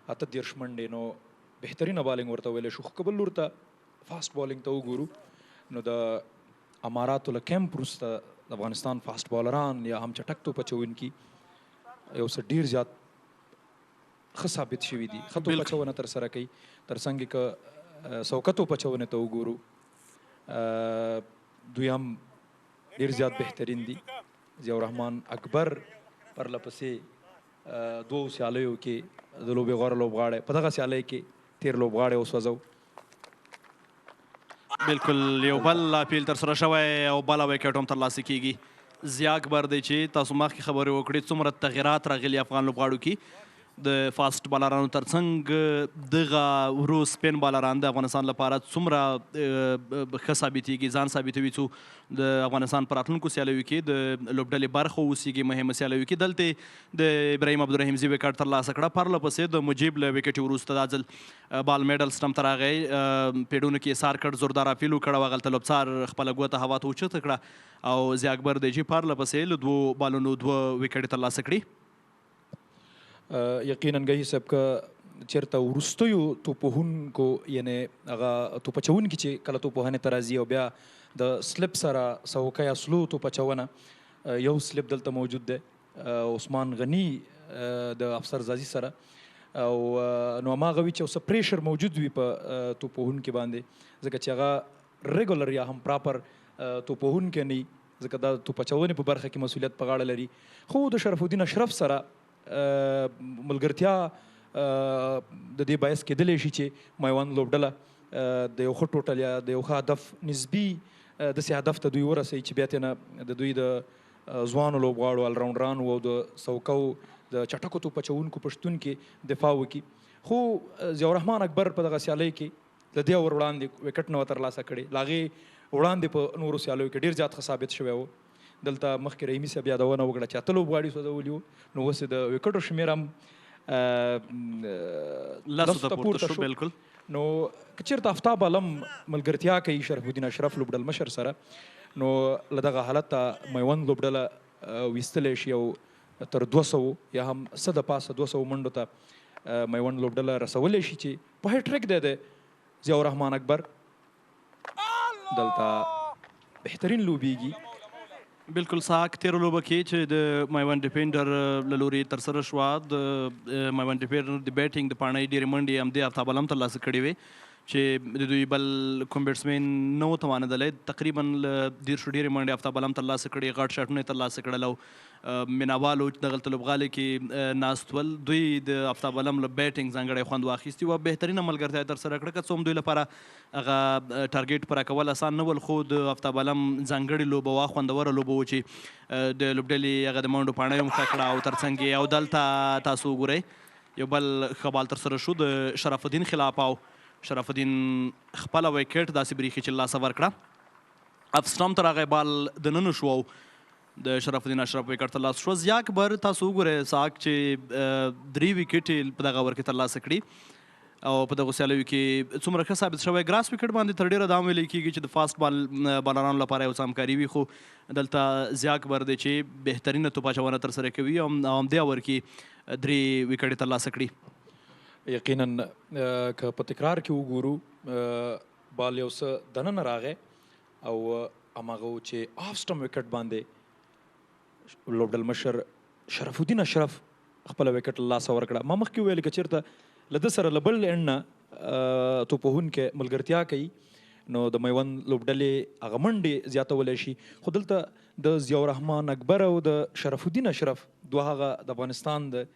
38 منډې. نو بهترینه بالینګ ورته ویلی شو. خو که بل لور ته فاسټ بالینګ ته وګورو نو د اماراتو له کیمپ وروسته د افغانستان فاسټ بالران یا هم چټک توپ اچوونکي یو څه ډېر زیات ښه ثابت شوي دي. ښه توپ اچونه ترسره کوي. تر څنګ که سوکه توپ اچونې ته وګورو دوی هم ډېر زیات بهترین دي. ضیاء الرحمن اکبر پرله پسې 2 سیالیو کې د لوبې غوره لوبغاړی په دغه سیالۍ کې تیر لوبغاړی وسوځو. بالکل یو بل اپیل ترسره شوی او بله ویکټ هم ترلاسه کیږي. ضیاء اکبر دی چې تاسو مخکې خبرې وکړې څومره تغییرات راغلي افغان لوبغاړو کې. د فاسټ بالرانو ترڅنګ دغه ورو سپین بالران د افغانستان لپاره څومره ښه ثابتېږي ځان ثابتوي څو د افغانستان په راتلونکو سیالیو کې د لوبډلې برخه اوسیږي مهمه سیالیو کې. دلته د ابراهیم عبدالرحیم زی ویکټ ترلاسه کړه. پرله پسې د مجیب له ویکټ وروسته دا ځل بال میډل سټم ته راغی. پیډونو کې یې سار کړ زوردار اپیل وکړ او هغلته لوبڅار خپله ګوته هوا ته اوچته کړه او ضیاء اکبر دی چې پرله پسې له 2 بالونو 2 ویکټ ترلاسه کړي. یقینا ګهي صاحب که چېرته وروستیو توپوهونکو یعنې هغه توپ اچوونکي چې کله توپوهنې ته راځي او بیا د سلپ سره سوکه یا سلو توپ اچونه یو سلپ دلته موجود دی عثمان غني د افسر زازي سره او نو هماغه وي چې اوس پریشر موجود وي په توپوهونکي باندې ځکه چې هغه ریګولر یا هم پراپر توپوهونکی نه وي ځکه دا توپ اچونې په برخه کې مسؤلیت په غاړه لري. خو د شرف الدین اشرف سره ملګرتیا د دې باعث کېدلی شي چې میوند لوبډله د یو ښه ټوټل یا د یو ښه هدف نسبي داسې هدف ته دوی ورسوي چې بیا ترې نه د دوی د ځوانو لوبغاړو الراونډرانو او د څوکو د چټکو توپ اچوونکو په شتون کې دفاع وکړي. خو ضیاءالرحمن اکبر په دغه سیالۍ کې د دې ور وړاندې وکټ نه ترلاسه کړی، له هغې وړاندې په نورو سیالیو کې ډېر زیات ښه ثابت شوی و. دلته مخکې رحیمي صاحب یادونه وکړه چې 8 لوبغاړي سوځولي وو، نو اوس د وکټو شمېر هم لسو ته پورته شو. بالکل. نو که چېرته آفتاب عالم ملګرتیا کوي شرف الدین اشرف لوبډل مشر سره، نو له دغه حالت ته میوند لوبډله ویستلی شي او تر 200 یا هم څه د پاسه 200 منډو ته میوند لوبډله رسولی شي چې په هیټریک دی د ضیاءالرحمن اکبر دلته بهترین لوبیږي. بالکل ساک تیرو لوبه کې چې د مایوند ډیفینډر له لوري ترسره شوه، د مایوند ډیفینډر د بیټینګ د پاڼۍ ډېرې منډې همدې آفتاب عالم ترلاسه کړې وې چې د دوی بل کوم بیټسمین نه و توانېدلی. تقریبا له 10 ډېرې منډې آفتاب عالم ترلاسه کړې، غټ شاټونه یې ترلاسه کړل او میناوالو دغلته لوبغالي کې ناست ول دوی د آفتاب عالم له بیټینګ ځانګړی خوند واخیستي وه. بهترینه ملګرتیا یې ترسره کړه، که څه هم دوی لپاره هغه ټارګېټ پوره کول اسان نه ول، خو د آفتاب عالم ځانګړې لوبه وه، خوندوره لوبه و چې د لوبډلې هغه د منډو پاڼۍ هم ښه کړه. او ترڅنګ یې او دلته تاسو وګورئ یو بل ښه بال ترسره شو د شرف الدین خلاف، او شرف الدین خپله ویکټ داسې بریښي چې لاسه ورکړه. اف سټامپ ته راغی بال دننه شو او د شرف الدین اشرف ویکټ ترلاسه شوه. ضیاء اکبر تاسو وګورئ ساک چې 3 ویکټې په دغه ور کې ترلاسه کړي او په دغو سیالیو کې څومره ښه ثابت شوی. ګراس ویکټ باندې تر ډېره دا هم ویلی کېږي چې د فاست بالرانو لپاره یو څه همکاري وي، خو دلته ضیاء اکبر دی چې بهترینه توپ اچونه ترسره کوي او همدې اور کې 3 ویکټې ترلاسه کړي. یقینا که په تکرار کې وګورو بال یو څه دننه راغی او هماغه و چې آف سټم وکټ باندې لوبډل مشر شرف الدین اشرف خپله وکټ له لاسه ورکړه. ما مخکې وویل که چېرته له ده سره له بل اینډ نه توپوهونکی ملګرتیا کوي نو د میوند لوبډلې هغه منډې زیاتولی شي. خو دلته د ضیاءالرحمن اکبر او د شرف الدین اشرف دوه هغه د افغانستان د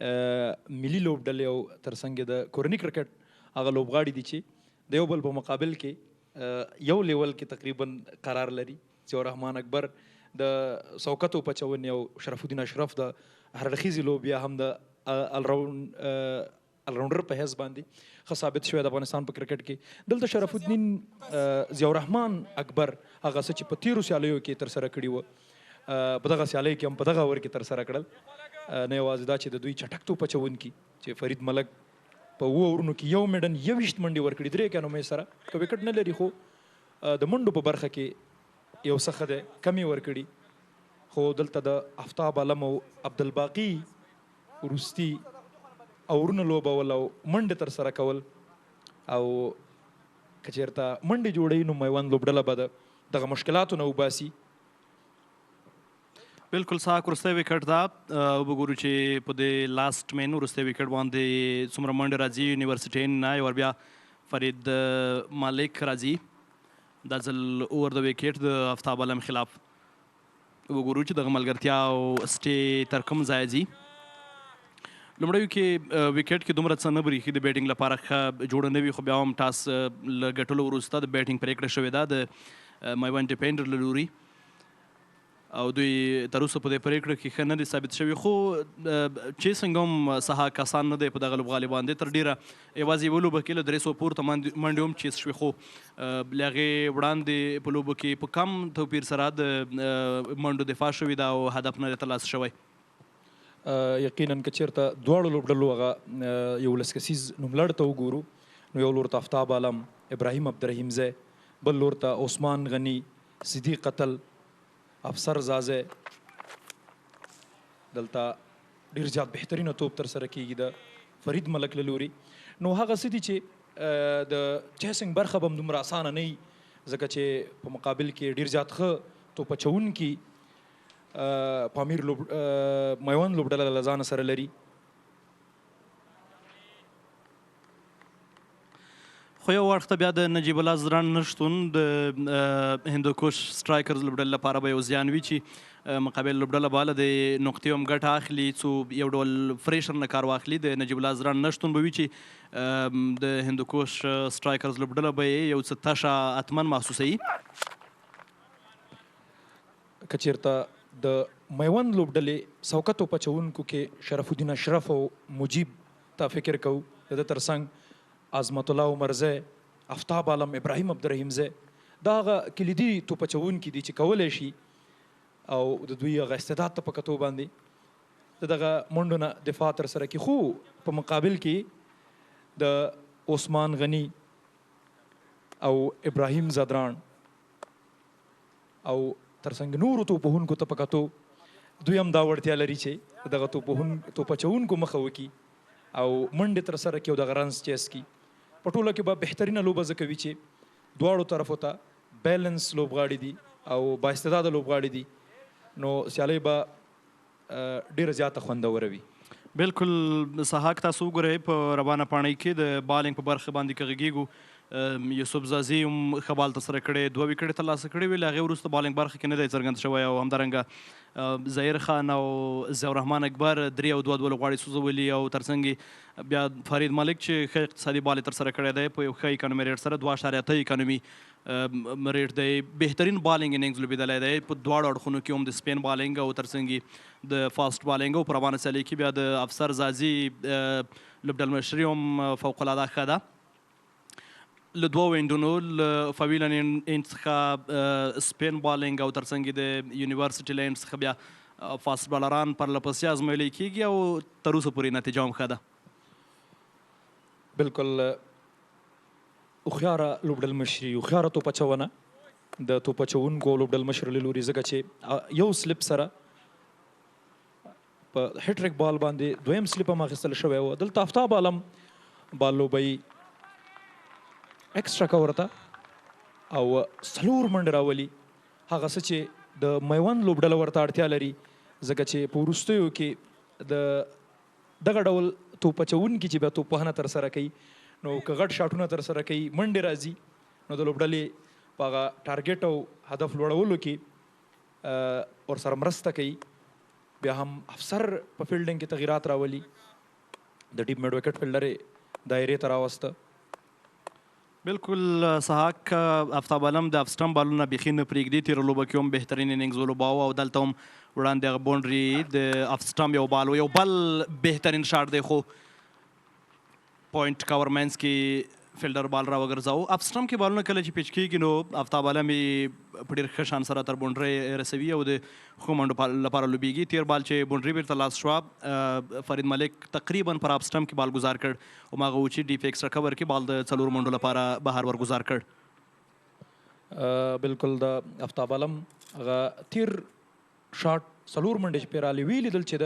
ملي لوبډلې او ترڅنګ د کورني کرکټ هغه لوبغاړي دي چې د یو بل په مقابل کې یو لیول کې تقریبا قرار لري. ضیاءالرحمن اکبر د څوکه توپ اچونې او شرف الدین اشرف د هرړخیزې لوبیا هم د الراونډر په حیث باندې ښه ثابت شوی د افغانستان په کرکټ کې. دلته شرف الدین ضیاءالرحمن اکبر هغه څه چې په تیرو سیالیو کې ترسره کړي وه په دغه سیالۍ کې هم په دغه ور کې ترسره کړل. نه یوازې دا چې د دوی چټک توپ اچوونکي چې فرید ملک په 7 اورونو کې 1 میډن 21 منډې ورکړي 3 اکانومۍ سره، که وکټ نه لري خو د منډو په برخه کې یو څه ښه دی کمې ورکړي. خو دلته د آفتاب عالم او عبدالباقي وروستي اورونه لوبول او منډې ترسره کول او که چېرته منډې جوړوي نو میوند لوبډله به دغه مشکلاتو نه وباسي. بالکل ساک وروستی وکټ دا وګورو چې په دې لاست مین وروستی وکټ باندې څومره منډې راځي. یونیورسټۍ نه یو بیا فرید مالک راځي، دا ځل اور د وکټ د آفتاب عالم خلاف. وګورو چې دغه ملګرتیا او سټې تر کوم ځای ځي. لومړیو کې وکټ کې دومره څه نه بریښي د بیټینګ لپاره ښه جوړه نه وي، خو بیا هم ټاس له ګټلو وروسته د بیټینګ پرېکړه شوې ده د مایوند ډیفینډر له لوري او دوی تر اوسه په دې پرېکړه کې ښه نه دي ثابت شوي. خو چیسنګ هم سهاک آسان نه دی په دغه لوبغالي باندې. تر ډېره یوازې یوه لوبه کې له 300 پورته منډې هم چیس شوې، خو له هغې وړاندې په لوبو کې په کم توپیر سره د منډو دفاع شوې ده او هدف نه دی ترلاسه شوی. یقینا که چېرته دواړو لوبډلو هغه 11 کسیز نوملړ ته وګورو نو یو لور ته آفتاب عالم ابراهیم عبدالرحیم زی، بل لور ته عثمان غني، صدیق قتل، افسر زازه. دلته ډېر زیات بهترینه توپ ترسره کېږي د فرید ملک له لوري. نو هغه څه دي چې د چیسنګ برخه به هم دومره اسانه نه وي ځکه چې په مقابل کې ډېر زیات ښه توپ اچوونکي پامیر میوند لوبډله له ځانه سره لري. خو خو یو اړخ ته بیا د نجیب الله زران نشتون د هندوکوش سټرایکرز لوبډلې لپاره به یو زیان وي چې مقابل لوبډله باله د نقطې هم ګټه اخلي څو یو ډول فریشر نه کار واخلي د نجیب الله زران نشتون به وي چې د هندوکوش سټرایکرز لوبډله به یې یو څه تشه حتمن محسوسوي. که چېرته د میوند لوبډلې سوکتو پچونکو کې شرف الدین اشرف او مجیب ته فکر کوو، د ده تر څنګ عظمت الله عمرزی، افتاب عالم، ابراهیم عبدالرحیم زی، دا هغه کلیدي توپچونکي دي چې کولی شي او د دوی هغه استعداد ته په کتو باندې د دغه منډو نه دفاع ترسره کړي. خو په مقابل کې د عثمان غني او ابراهیم زدران او ترڅنګ نورو توپوهونکو ته په کتو دوی هم دا وړتیا لري چې دغه توپچونکو مخه وکړي او منډې ترسره کړي او دغه رنز چیس کړي. په ټوله کې به بهترینه لوبه زه کوي چې دواړو طرفو ته بیلنس لوبغاړي دي او با استعداده لوبغاړي دي، نو سیالۍ به ډېره زیاته خوندوره وي. بالکل سهاک تاسو وګورئ په روانه پاڼۍ کې د بالینګ په برخه باندې که غږیږو یوسف زازي هم ښه بال ترسره کړی، 2 وکټې ترلاسه کړې وې، له هغې وروسته بالینګ برخه کې نه دی څرګند شوی او همدارنګه ظهیر خان او ضیاءالرحمن اکبر 3 او 2 لوبغاړي سوځولي او ترڅنګ بیا فرید ملک چې ښه اقتصادي بال یې ترسره کړی دی په یو ښه اکانومي ریټ سره 2.3 اکانومي ریټ دی. بهترین بالینګ اننګز لوبېدلی دی په دواړو اړخونو کې هم د سپین بالینګ او ترڅنګ د فاسټ بالینګ او په روانه سیالۍ کې بیا د افسر زازي لوبډل مشري هم فوق العاده ښه ده. له 2 وینډونو له فویلن اینډ څخه سپین بالینګ او ترڅنګ د یونیورسټي له اینډ څخه بیا فاسټ بالران پرلهپسې ازمایلی کېږي او تر اوسه پورې نتیجه هم ښه ده. بالکل هوښیاره لوبډل مشري، هوښیاره توپچونه د توپچونکو لوبډل مشر له لوري، ځکه چې یو سلپ سره په هټریک بال باندې دویم سلپ هم اخیستل شوی و. دلته افتاب عالم بال لوبوي ایکسټرا کور ته او 4 منډې راولي، هغه څه چې د میوند لوبډله ورته اړتیا لري، ځکه چې په وروستیو کې دغه ډول توپچونکي چې بیا توپوهنه ترسره کوي نو که غټ شاټونه ترسره کوي، منډې راځي، نو د لوبډلې په هغه ټارګېټ او هدف لوړولو کې ورسره مرسته کوي. بیا هم افسر په فیلډینګ کې تغیرات راولي، د ډیپ میډ وکټ فیلډر یې دایرې ته راوسته. بالکل سهاک افتاب عالم د افسټم بالونه بیخي نه پرېږدي، تېره لوبه کې هم بهترین اننګز ولوباوه او دلته هم وړاندې هغه باونډري د افسټم یو بال یو بل بهترین شاټ دی خو پوینټ کور مینس کې فیلډر بال راوګرځاو. افسټم کې بالونه کله چې پیچ کېږي نو افتاب عالم یې په ډېر ښه شان سره تر باونډرۍ رسوي او د ښو منډو لپاره لوبېږي. تېر بال چې باونډري بېرته لاس شوه، فرید ملک تقریبا پر افسټم کې بال ګزار کړ، هماغه و چې ډیپ ایکسټرا کور کې بال د 4 منډو لپاره بهر ورګزار کړ. بالکل د افتاب عالم هغه تیر شاټ 4 منډې چې پرې راغلي ویې لیدل چې د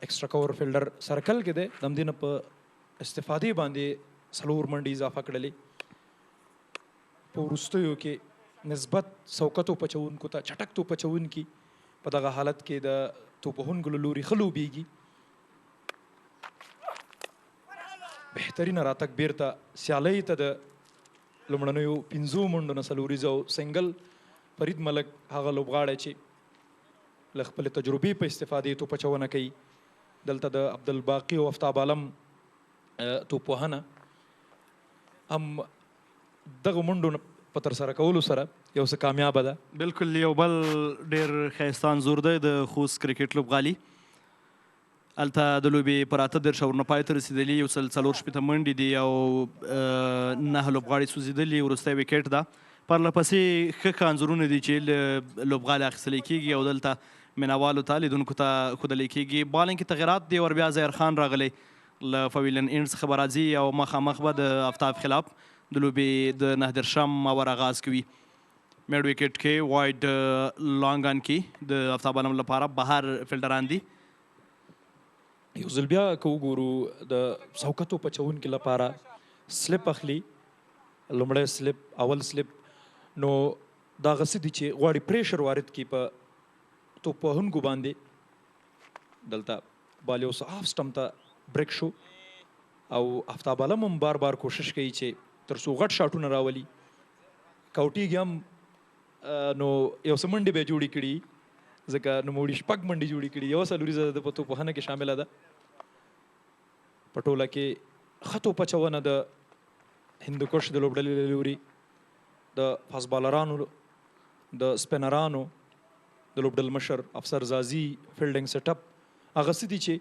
ایکسټرا کور فیلډر سرکل کې دی، د همدې نه په استفادې باندې 4 منډې اضافه کړلې. په وروستیو کې نسبت سوکه توپچونکو ته چټک توپچونکي په دغه حالت کې د توپوهونکو له لوري ښه لوبېږي. بهترینه راتګ بیرته سیالۍ ته د لومړنیو 5 منډو نه 4 او سنګل فرید ملک هغه لوبغاړی چې له خپلې تجربې په استفادې توپچونه کوي. دلته د عبدالباقي او افتاب عالم توپوهنه هم دغه منډو په ترسره کولو سره یو څه کامیابه ده. بالکل یو بل ډېر ښایسته انځور دی د خوست کرکټ لوبغالي. هلته د لوبې پر 8 اورونه پای ته رسېدلي، 140 منډې دي او 9 لوبغاړي سوځېدلي، وروستی وکټ ده. پرلهپسې ښه انځورونه دي چې له لوبغالي اخیستلی کېږي او دلته مینوالو ته لیدونکو ته ښودلی کېږي. بالینګ کې تغیرات دي، ور بیا ظهیر خان راغلی له فویلن اینډ څخه به راځي او مخامخ به د افتاب خلاف د لوبې د 9 اور آغاز کوي. میډ وکټ کې وایډ لانګ آن کې د افتاب عالم لپاره بهر فیلډران دي. یو ځل بیا که وګورو د سوکه توپچونکي لپاره سلپ اخلي، لومړی سلپ، اول سلپ، نو دا هغه څه دي چې غواړي پریشر وارد کړي په توپوهونکو باندې. دلته بال یو څه آف سټم ته بریک شو او افتاب عالم هم بار بار کوشش کوي چې تر څو غټ شاټونه راولي کوټېږي هم نو یو څه منډې به یې جوړې کړي ځکه نوموړي شپږ منډې جوړې کړي یوه څلوریزه د په توپوهنه کې شامله ده په ټوله کې ښه توپچونه د هندوکش د لوبډلې له لوري د فاست بالرانو د سپینرانو د لوبډل مشر افسر زازي فیلډینګ سیټ اپ هغه څه دي چې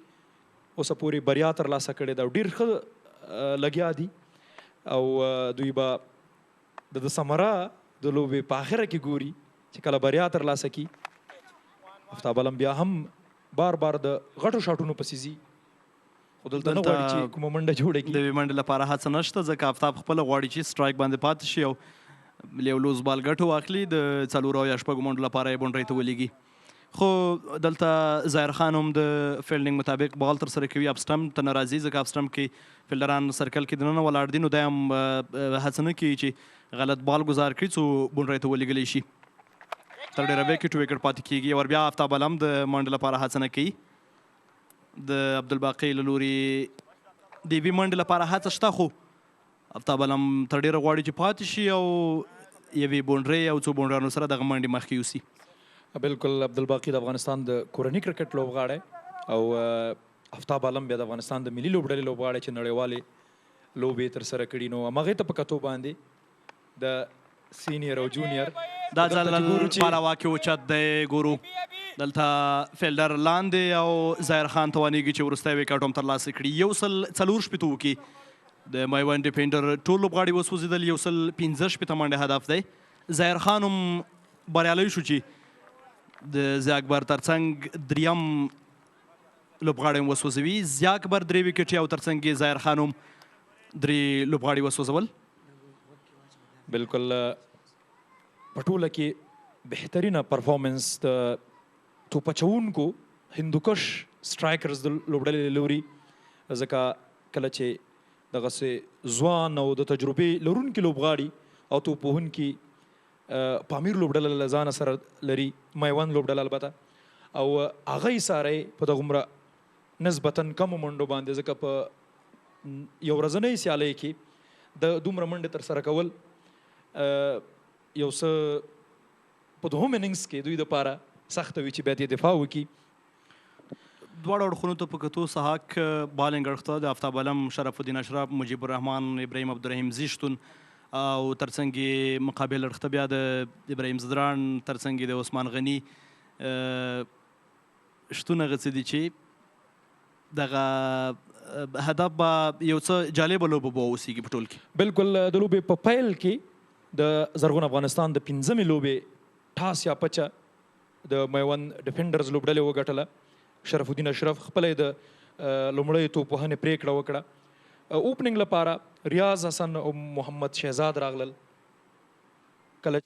اوسه پورې بریا ترلاسه کړې ده او ډېر ښه لګیا دي او دوی به د ثمره د لوبې په آخره کې ګوري چې کله بریا ترلاسه کي افتاب علم بیا هم بار بار د غټو شاټونو پسې ځي خو دلته نه غواړي چې کومه منډه جوړه کړي د یوې منډې لپاره هڅه نشته ځکه افتاب خپله غواړي چې سټرایک باندې پاتې شي او یو لوز بال ګټو واخلي د څلورو یا شپږو منډو لپاره یې بونډرۍ ته ولېږي خو دلته ظاهر خان هم د فیلډینګ مطابق بال ترسره کوي اپ سټمپ ته نه راځي ځکه اپ سټمپ کې فیلډران سرکل کې دننه ولاړ دي نو دی هم هڅه نه کوي چې غلط بال ګزار کړي څو بونډرۍ ته ولېږلی شي تر ډېره وکټ وکټ پاتې کېږي او بیا افتاب علم د منډې لپاره هڅه نه کوي د عبدالباقي له لوري د یوې منډې لپاره هڅه شته خو افتاب علم تر ډېره غواړي چې پاتې شي او یوې بونډرۍ او څو بونډرانو سره دغه منډې مخکې یوسي بالکل عبدالباقي د افغانستان د کورني کرکټ لوبغاړی او افتاب علم بیا د افغانستان د ملي لوبډلې لوبغاړی چې نړیوالې لوبې ترسره کړي نو همغې ته په کتو باندې د سینیر او جونیر دا ځل پالاوا کې اوچت دی ګورو دلته فیلډر لاندې او ظاهر خان توانیږي چې وروستی ویکټ هم ترلاسه کړي یو سل څلور شپېته وکړي د مایوند ډیفینډر ټول لوبغاړي وسوځېدل یو سل پنځه شپېته منډې هدف دی ظاهر خان هم بریالی شو چې د ضیا اکبر ترڅنګ دریم لوبغاړی هم وسوځوي ضیا اکبر درې وکټې او ترڅنګ یې ظاهر خان هم درې لوبغاړي وسوځول بالکل په ټوله کې بهترینه پرفارمنس د توپچوونکو هندوکش سټرایکرز د لوبډلې له لوري ځکه کله چې دغسې ځوان او د تجربې لرونکي لوبغاړي او توپوهونکي پامیر لوبډله له ځانه سره لري میوند لوبډله البته او هغه یې څاری په دغومره نسبتا کمو منډو باندې ځکه په یو ورځنۍ سیالۍ کې د دومره منډې ترسره کول یو څه په دوهم اننګز کې دوی دپاره سخته وي چې بیا دې دفاع وکړي دواړو اړخونو ته په کتو سحاق بالنګ اړخ د افتاب علم شرف الدین اشرف مجیب الرحمن ابراهیم عبدالرحیم زی شتون او ترڅنګ یې مقابل اړخ ته بیا د ابراهیم زدران ترڅنګ یې د عثمان غني شتون هغه څه دي چې دغه هدف به یو څه جالبه لوبه به واوسیږي په ټول کې بالکل د لوبې په پیل کې د زرغون افغانستان د پنځمې لوبې ټاس یا پچه د میوند ډیفینډرز لوبډلې وګټله شرف الدین اشرف خپله یې د لومړۍ توپوهنې پرېکړه وکړه اوپننګ لپاره ریاض حسن او محمد شهزاد راغلل کله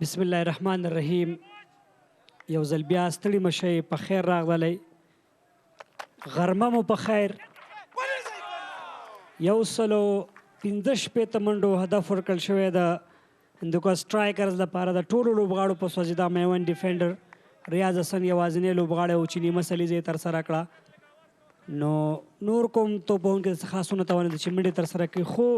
بسم الله الرحمن الرحیم یو ځل بیا ستړي مشئ په خیر راغلی غرمه مو په خیر یو سلو پنځه شپېته منډو هدف ورکړل شوی د هندوکش سټرایکرز لپاره د ټولو لوبغاړو په سوځېدا میوند ډیفینډر ریاض حسن یوازینی لوبغاړی و چې نیمه سلیزه یې ترسره کړه نو نور کوم توپوونکي څه خاصونه توانېدل چې منډې ترسره کړي خو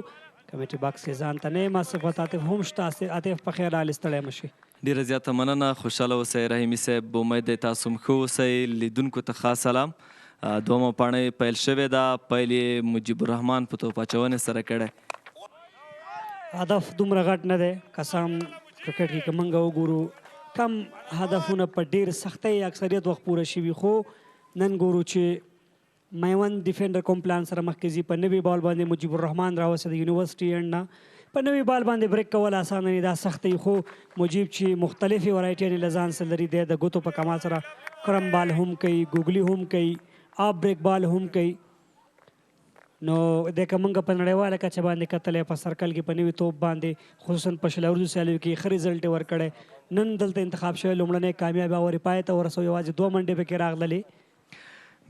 کمیټي باکس کې ځان ته نه یم صفت عاطف هم شته عاطف په خیر راغلی ستړی مشي ډېره زیاته مننه خوشحاله اوسئ رحیمي صاحب امید دی تاسو هم ښه اوسئ لیدونکو ته خاص سلام دومه پاڼۍ پیل شوې ده، پیل یې مجیب الرحمن په توپ اچونې سره کړی. هدف دومره غټ نه دی، قسم کرکټ کې که موږ وګورو کم هدفونه په ډېر سختۍ اکثریت وخت پوره شوي، خو نن ګورو چې میوند ډیفینډر کوم پلان سره مخکې ځي. په نوي بال باندې مجیب الرحمن راوسته د یونیورسټي اینډ نه. په نوي بال باندې بریک کول اسانه نه، دا سخت دی، خو مجیب چې مختلفې ورایټیانې له ځان سره لري، دی د ګوتو په کمال سره کرم بال هم کوي، ګوګلي هم کوي، آپ بریک بال هم کوي. نو د که موږ په نړیواله کچه باندې کتلی په سرکل کې په نوي توپ باندې خصوصا په شلورزو سیالیو کې ښه رزلټ یې ورکړی. نن دلته انتخاب شوی لومړنی کامیاب اورې پای ته ورسوي، یوازې 2 منډې پکې راغللې.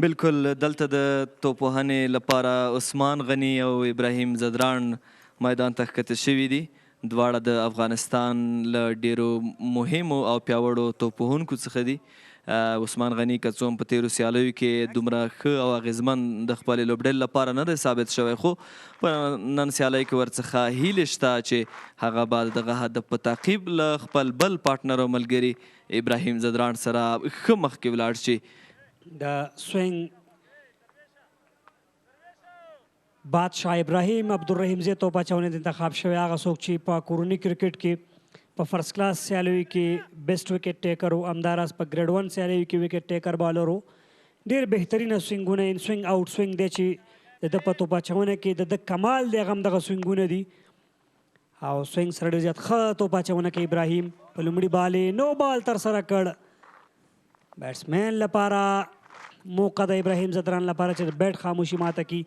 بالکل دلته د توپ وهنې لپاره عثمان غني او ابراهیم زدران میدان ته ښکته شوي دي. دواړه د افغانستان له ډیرو مهمو او پیاوړو توپ وهونکو څخه دي. عثمان غني که څه هم په تیرو سیالیو کې دومره ښه او اغېزمن د خپلې لوبډلې لپاره نه دی ثابت شوی، خو په نن سیالۍ کې ورڅخه هیلې شته چې هغه به دغه هدف په تعقیب له خپل بل پارټنر او ملګري ابراهیم زدران سره ښه مخکې ولاړ شي. د سوینګ بادشاه ابراهیم عبدالرحیم زی توپ اچونې د انتخاب شوی، هغه څوک چې په کوروني کرکټ کې په فرست کلاس سیالیو کې بیسټ وکټ ټیکر و، همداراز په ګریډ 1 سیالیو کې وکټ ټیکر بالر و. ډېر بهترینه سوینګونه ان سوینګ آوټ سوینګ دی چې د ده په توپ اچونه کې د ده کمال دی، هغه هم دغه سوینګونه دي او سوینګ سره ډېر زیات ښه توپ اچونه کوي ابراهیم. په لومړي بال یې نو بال ترسره کړ. بیټسمین لپاره موقع د ابراهیم زدران لپاره چې د بیټ خاموشي ماته کي.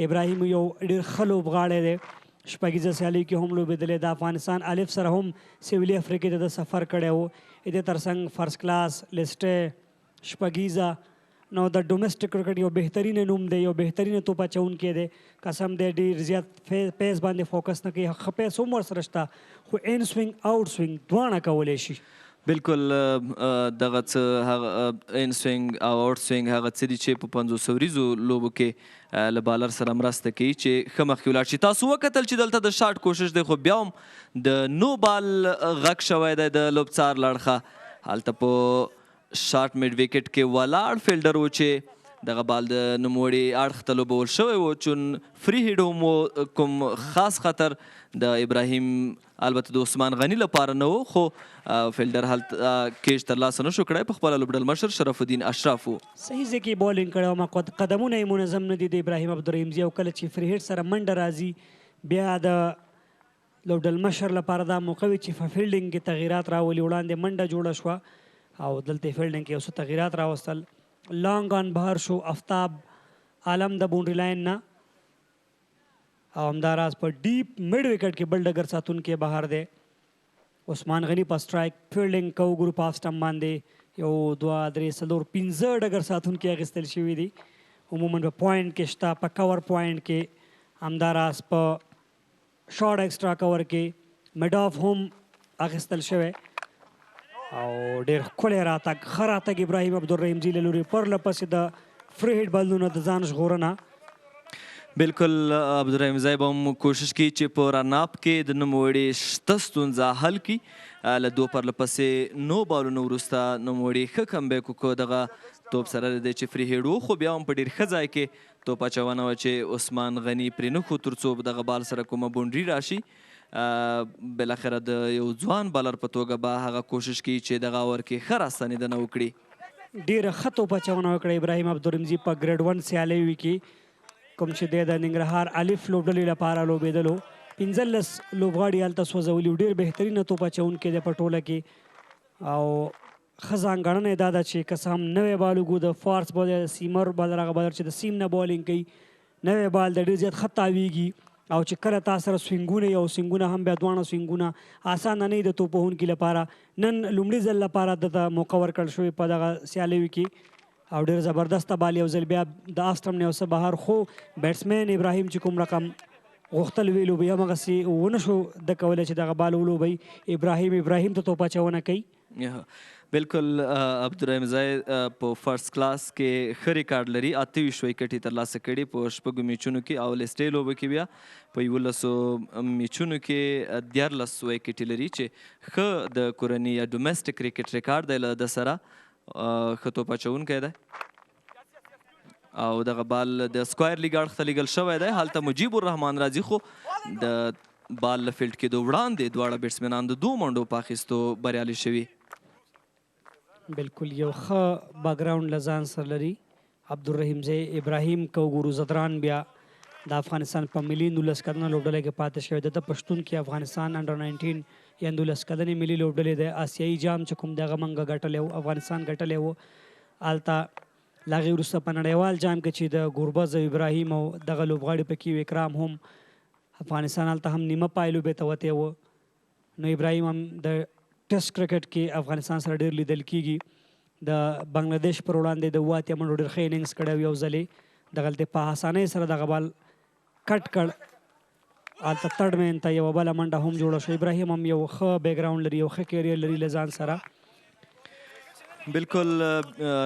ابراهیم یو ډېر ښه لوبغاړی دی، شپږیزه سیالۍ کې هم لوبېدلی، د افغانستان الف سره هم سویلي افریقې ته د سفر کړی و. دې ترڅنګ فرست کلاس لیسټې شپږیزه. نو د ډومestic کرکټ یو بهترینه نوم دی، یو بهترینه توپ اچوونکی دی، قسم دی ډېر زیات پیس باندې فوکس نه کوي، ښه پیس هم ورسره شته، خو ان سوینګ آوټ سوینګ دواړه کولی شي. بالکل دغه څه هغه ان سوینګ او آوټ سوینګ هغه څه دي چې په 500 وریزو لوبو کې له بالر سره مرسته کوي چې ښه مخکې ولاړ شي. تاسو وکتل چې دلته د شاټ کوشش دی، خو بیا هم د نو بال غږ شوی دی د لوبڅار لړخه. هلته په شاټ میډ وکټ کې ولاړ فیلډر و چې دغه بال د نوموړي اړخ ته لوبول شوی و، چون فری هیډ هم کوم خاص خطر د ابراهیم البته د عثمان غني لپاره نه و، خو فیلډر هلته کیچ ترلاسه نه شو کړی. په خپله لوبډل مشر شرف الدین اشرف و. صحیح ځای کې بالینګ کړی و، قدمونه یې منظم نه دي د ابراهیم عبدالرحیم زی، او کله چې فری هیډ سره منډه راځي بیا د لوبډل مشر لپاره دا موقع وي چې په فیلډینګ کې تغییرات راولي. وړاندې منډه جوړه شوه او دلته فیلډینګ کې یو څه تغییرات راوستل. لانګ آن بهر شو آفتاب عالم د باونډري لاین نه، او همداراز په ډیپ میډ وکټ کې بل ډګر ساتونکی بهر دی. عثمان غني په سټرایک فیلډینګ کو ګروپ آف سټم باندې 1 2 3 4 5 ډګر ساتونکي اخیستل شوي دي. عموما په پوینټ کې شته، په کور پوینټ کې، همداراز په شارټ ایکسټرا کور کې میډ آف هم اخیستل شوی او ډېر ښکلی راتګ، ښه راتګ ابراهیم عبدالرحیم زی له لورې پرله پسې د فری هیډ بالونه د ځان ژغورنه. بالکل عبدالرحیم زی به هم کوشش کوي چې په رن اپ کې د نوموړي شته ستونزه حل کړي. له 2 پرله پسې نو بالونو وروسته نوموړي ښه کمبیک وکړو دغه توپ سره دی چې فری هیډ و، خو بیا هم په ډېر ښه ځای کې توپ اچونه وه چې عثمان غني پرې نه ښود تر څو دغه بال سره کومه باونډري راشي. بالاخره د یو ځوان بالر په توګه به هغه کوشش کوي چې دغه اور کې ښه راستنېدنه وکړي. ډېره ښه توپ اچونه وکړه ابراهیم عبدالرحیم زی په ګریډ 1 سیالیو کې، کوم چې دی د ننګرهار الف لوبډلې لپاره لوبېدلو. 15 لوبغاړي هلته سوځولي، ډېر بهترینه توپ اچوونکی دی په ټوله کې. او ښه ځانګړنه یې دا ده چې که څه هم نوی بال وګورو د فارس بالر سیمر بالر، هغه بالر چې د سیم نه بالینګ کوي، نوی بال د ډېر زیات ښه تاویږي، او چې کله تا سره سوینګونه او سوینګونه هم بیا دواړه سوینګونه اسانه نه وي د توپ وهونکي لپاره. نن لومړي ځل لپاره دته موقع ورکړل شوې په دغه سیالیو کې او ډېر زبردسته بال یو ځل بیا د آف سټم نه یو څه بهر، خو بیټسمین ابراهیم چې کوم رقم غوښتل وي لوبې همغسې ونه شو د کولی چې دغه بال ولوبوي. ابراهیم ته توپ اچونه کوي. بالکل عبدالرحیم زی په فرست کلاس کې ښه ریکارډ لري، 28 وکټ یې ترلاسه کړي په 6 میچونو کې، او لیسټې لوبه کې بیا په 11 میچونو کې 13 وکټې لري چې ښه د کورني یا ډومestic کرکټ ریکارډ دی له ده سره. ښه توپ اچوونکی دی. او دغه بال د سکوایر لیګ اړخ ته لیږل شوی دی. هلته مجیب الرحمان راځي خو د بال له فیلډ کېدو وړاندې دواړه بیټسمنان د 2 منډو په اخیستو بریالي شوي. بالکل یو ښه باکګراوند له ځان سره لري عبدالرحیم زی ابراهیم که وګورو زدران بیا د افغانستان په ملي 19 کلنه لوبډلې کې پاتې شوی دی. د پښتون کې افغانستان انډر 19 یا 19 کلنې ملي لوبډلې د آسیایي جام چې کوم دغه منګه ګټلی و افغانستان ګټلی و. هلته له هغې وروسته په نړیوال جام کې چې د ګوربز او ابراهیم او دغه لوبغاړي پکې و اکرام هم افغانستان هلته هم نیمه پای لوبې ته وتی و. نو ابراهیم هم د ټیسټ کرکټ کې افغانستان سره ډېر لیدل کېږي. د بنګلادیش پر وړاندې د 7 منډو ډېر ښه اننګز کړی و یو ځلې دغلته په اسانۍ سره دغه بال کټ کړ. هلته تړ مین ته یوه بله منډه هم جوړه شوه. ابراهیم هم یو ښه بیکګراوند لري یو ښه کیریر لري له ځان سره. بالکل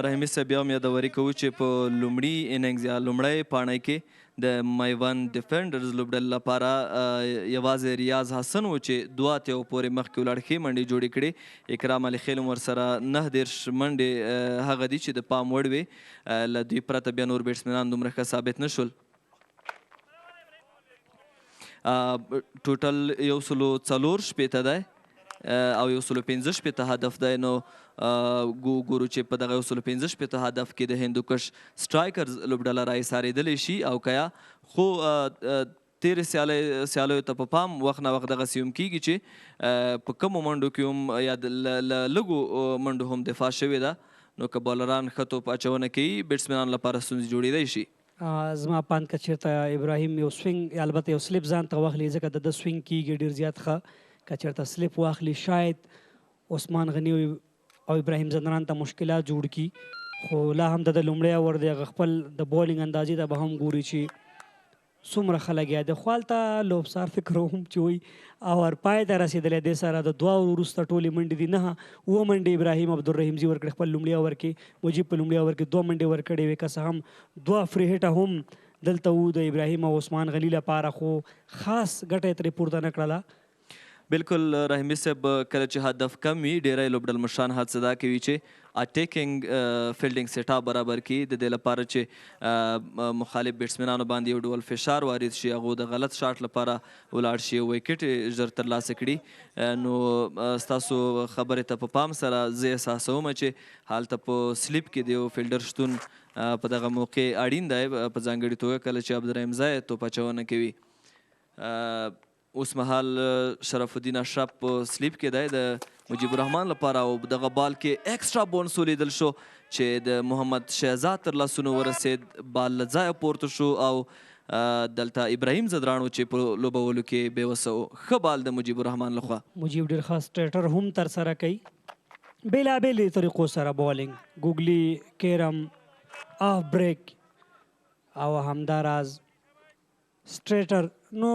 رحیمي صاحب بیا هم یادوري کوو چې په لومړي اننګز یا لومړی پاڼۍ کې د میوند ډیفینډرز لوبډلې لپاره یوازې ریاض حسن و چې 2 اتیاو پورې مخکې ولاړ ښې منډې جوړې کړې. اکرام علي خیل هم ورسره 29 منډې هغه دي چې د پام وړ وې. له دوی پرته بیا نور بیټسمنان دومره ښه ثابت نه شول. ټوټل 140 دی او 115 هدف دی. نو ګورو چې په دغه 115 هدف کې د هندوکش سټرایکرز لوبډله راایسارېدلی شي او که یا خو تیرې سیالیو ته په پام وخت نه وخت دغسې هم کېږي چې په کمو منډو کې هم یا له لږو منډو هم دفاع شوې ده. نو که بالران ښه توپ اچونه کوي بیټسمنانو لپاره ستونزې جوړېدی شي. زما پاند که چېرته ابراهیم یو سوینګ البته یو سلیپ ځان ته واخلي ځکه د سوینګ کېږي ډېر زیات ښه. که چېرته سلیپ واخلي شاید عثمان غني او ابراهیم زندران ته مشکلات جوړ کړي. خو لا هم د لومړی اور دی هغه خپل د بولینګ اندازې ته به هم ګوري چې څومره ښه لګیا دی. خو هلته لوبسار فکر وم چې وایي اور پای ته رسېدلی دی سره د 2 وروسته ټولې منډې دي 9 منډې ابراهیم عبدالرحیمزي ورکړې خپل لومړي اور کې. مجیب په لومړي اور کې 2 منډې ورکړې وې که څه هم 2 فری هټه هم دلته وو د ابراهیم او عثمان غني لپاره خو خاص ګټه یې ترې پورته نه کړله. بالکل رحیمي صاحب کله چې هدف کم وي ډیری لوبډل مشران هڅه دا کوي چې اټیکینګ فیلډینګ سیټ اپ برابر کړي د دې لپاره چې مخالف بیټسمنانو باندې یو ډول فشار وارد شي هغو د غلط شاټ لپاره ولاړ شي ویکټ ژر ترلاسه کړي. نو ستاسو خبرې ته په پام سره زه احساسوم چې هلته په سلیپ کې د یو فیلډر شتون په دغه موقع اړین دی په ځانګړې توګه کله چې عبدالرحیم ځای توپ اچونه کوي. اوس مهال شرف الدین اشرف په سلیپ کې دی د مجیب الرحمان لپاره او دغه بال کې ایکسټرا بونس ولیدل شو چې د محمد شهزاد تر لاسونو ورسېد. بال له ځایه پورته شو او دلته ابراهیم زدران چې په لوبولو کې بېوسه و. ښه بال د مجیب الرحمان لخوا. مجیب ډېر ښه سټریټر هم ترسره کوي بېلابېلې طریقو سره بالینګ ګوګلي کیرم آف بریک او همداراز سټریټر. نو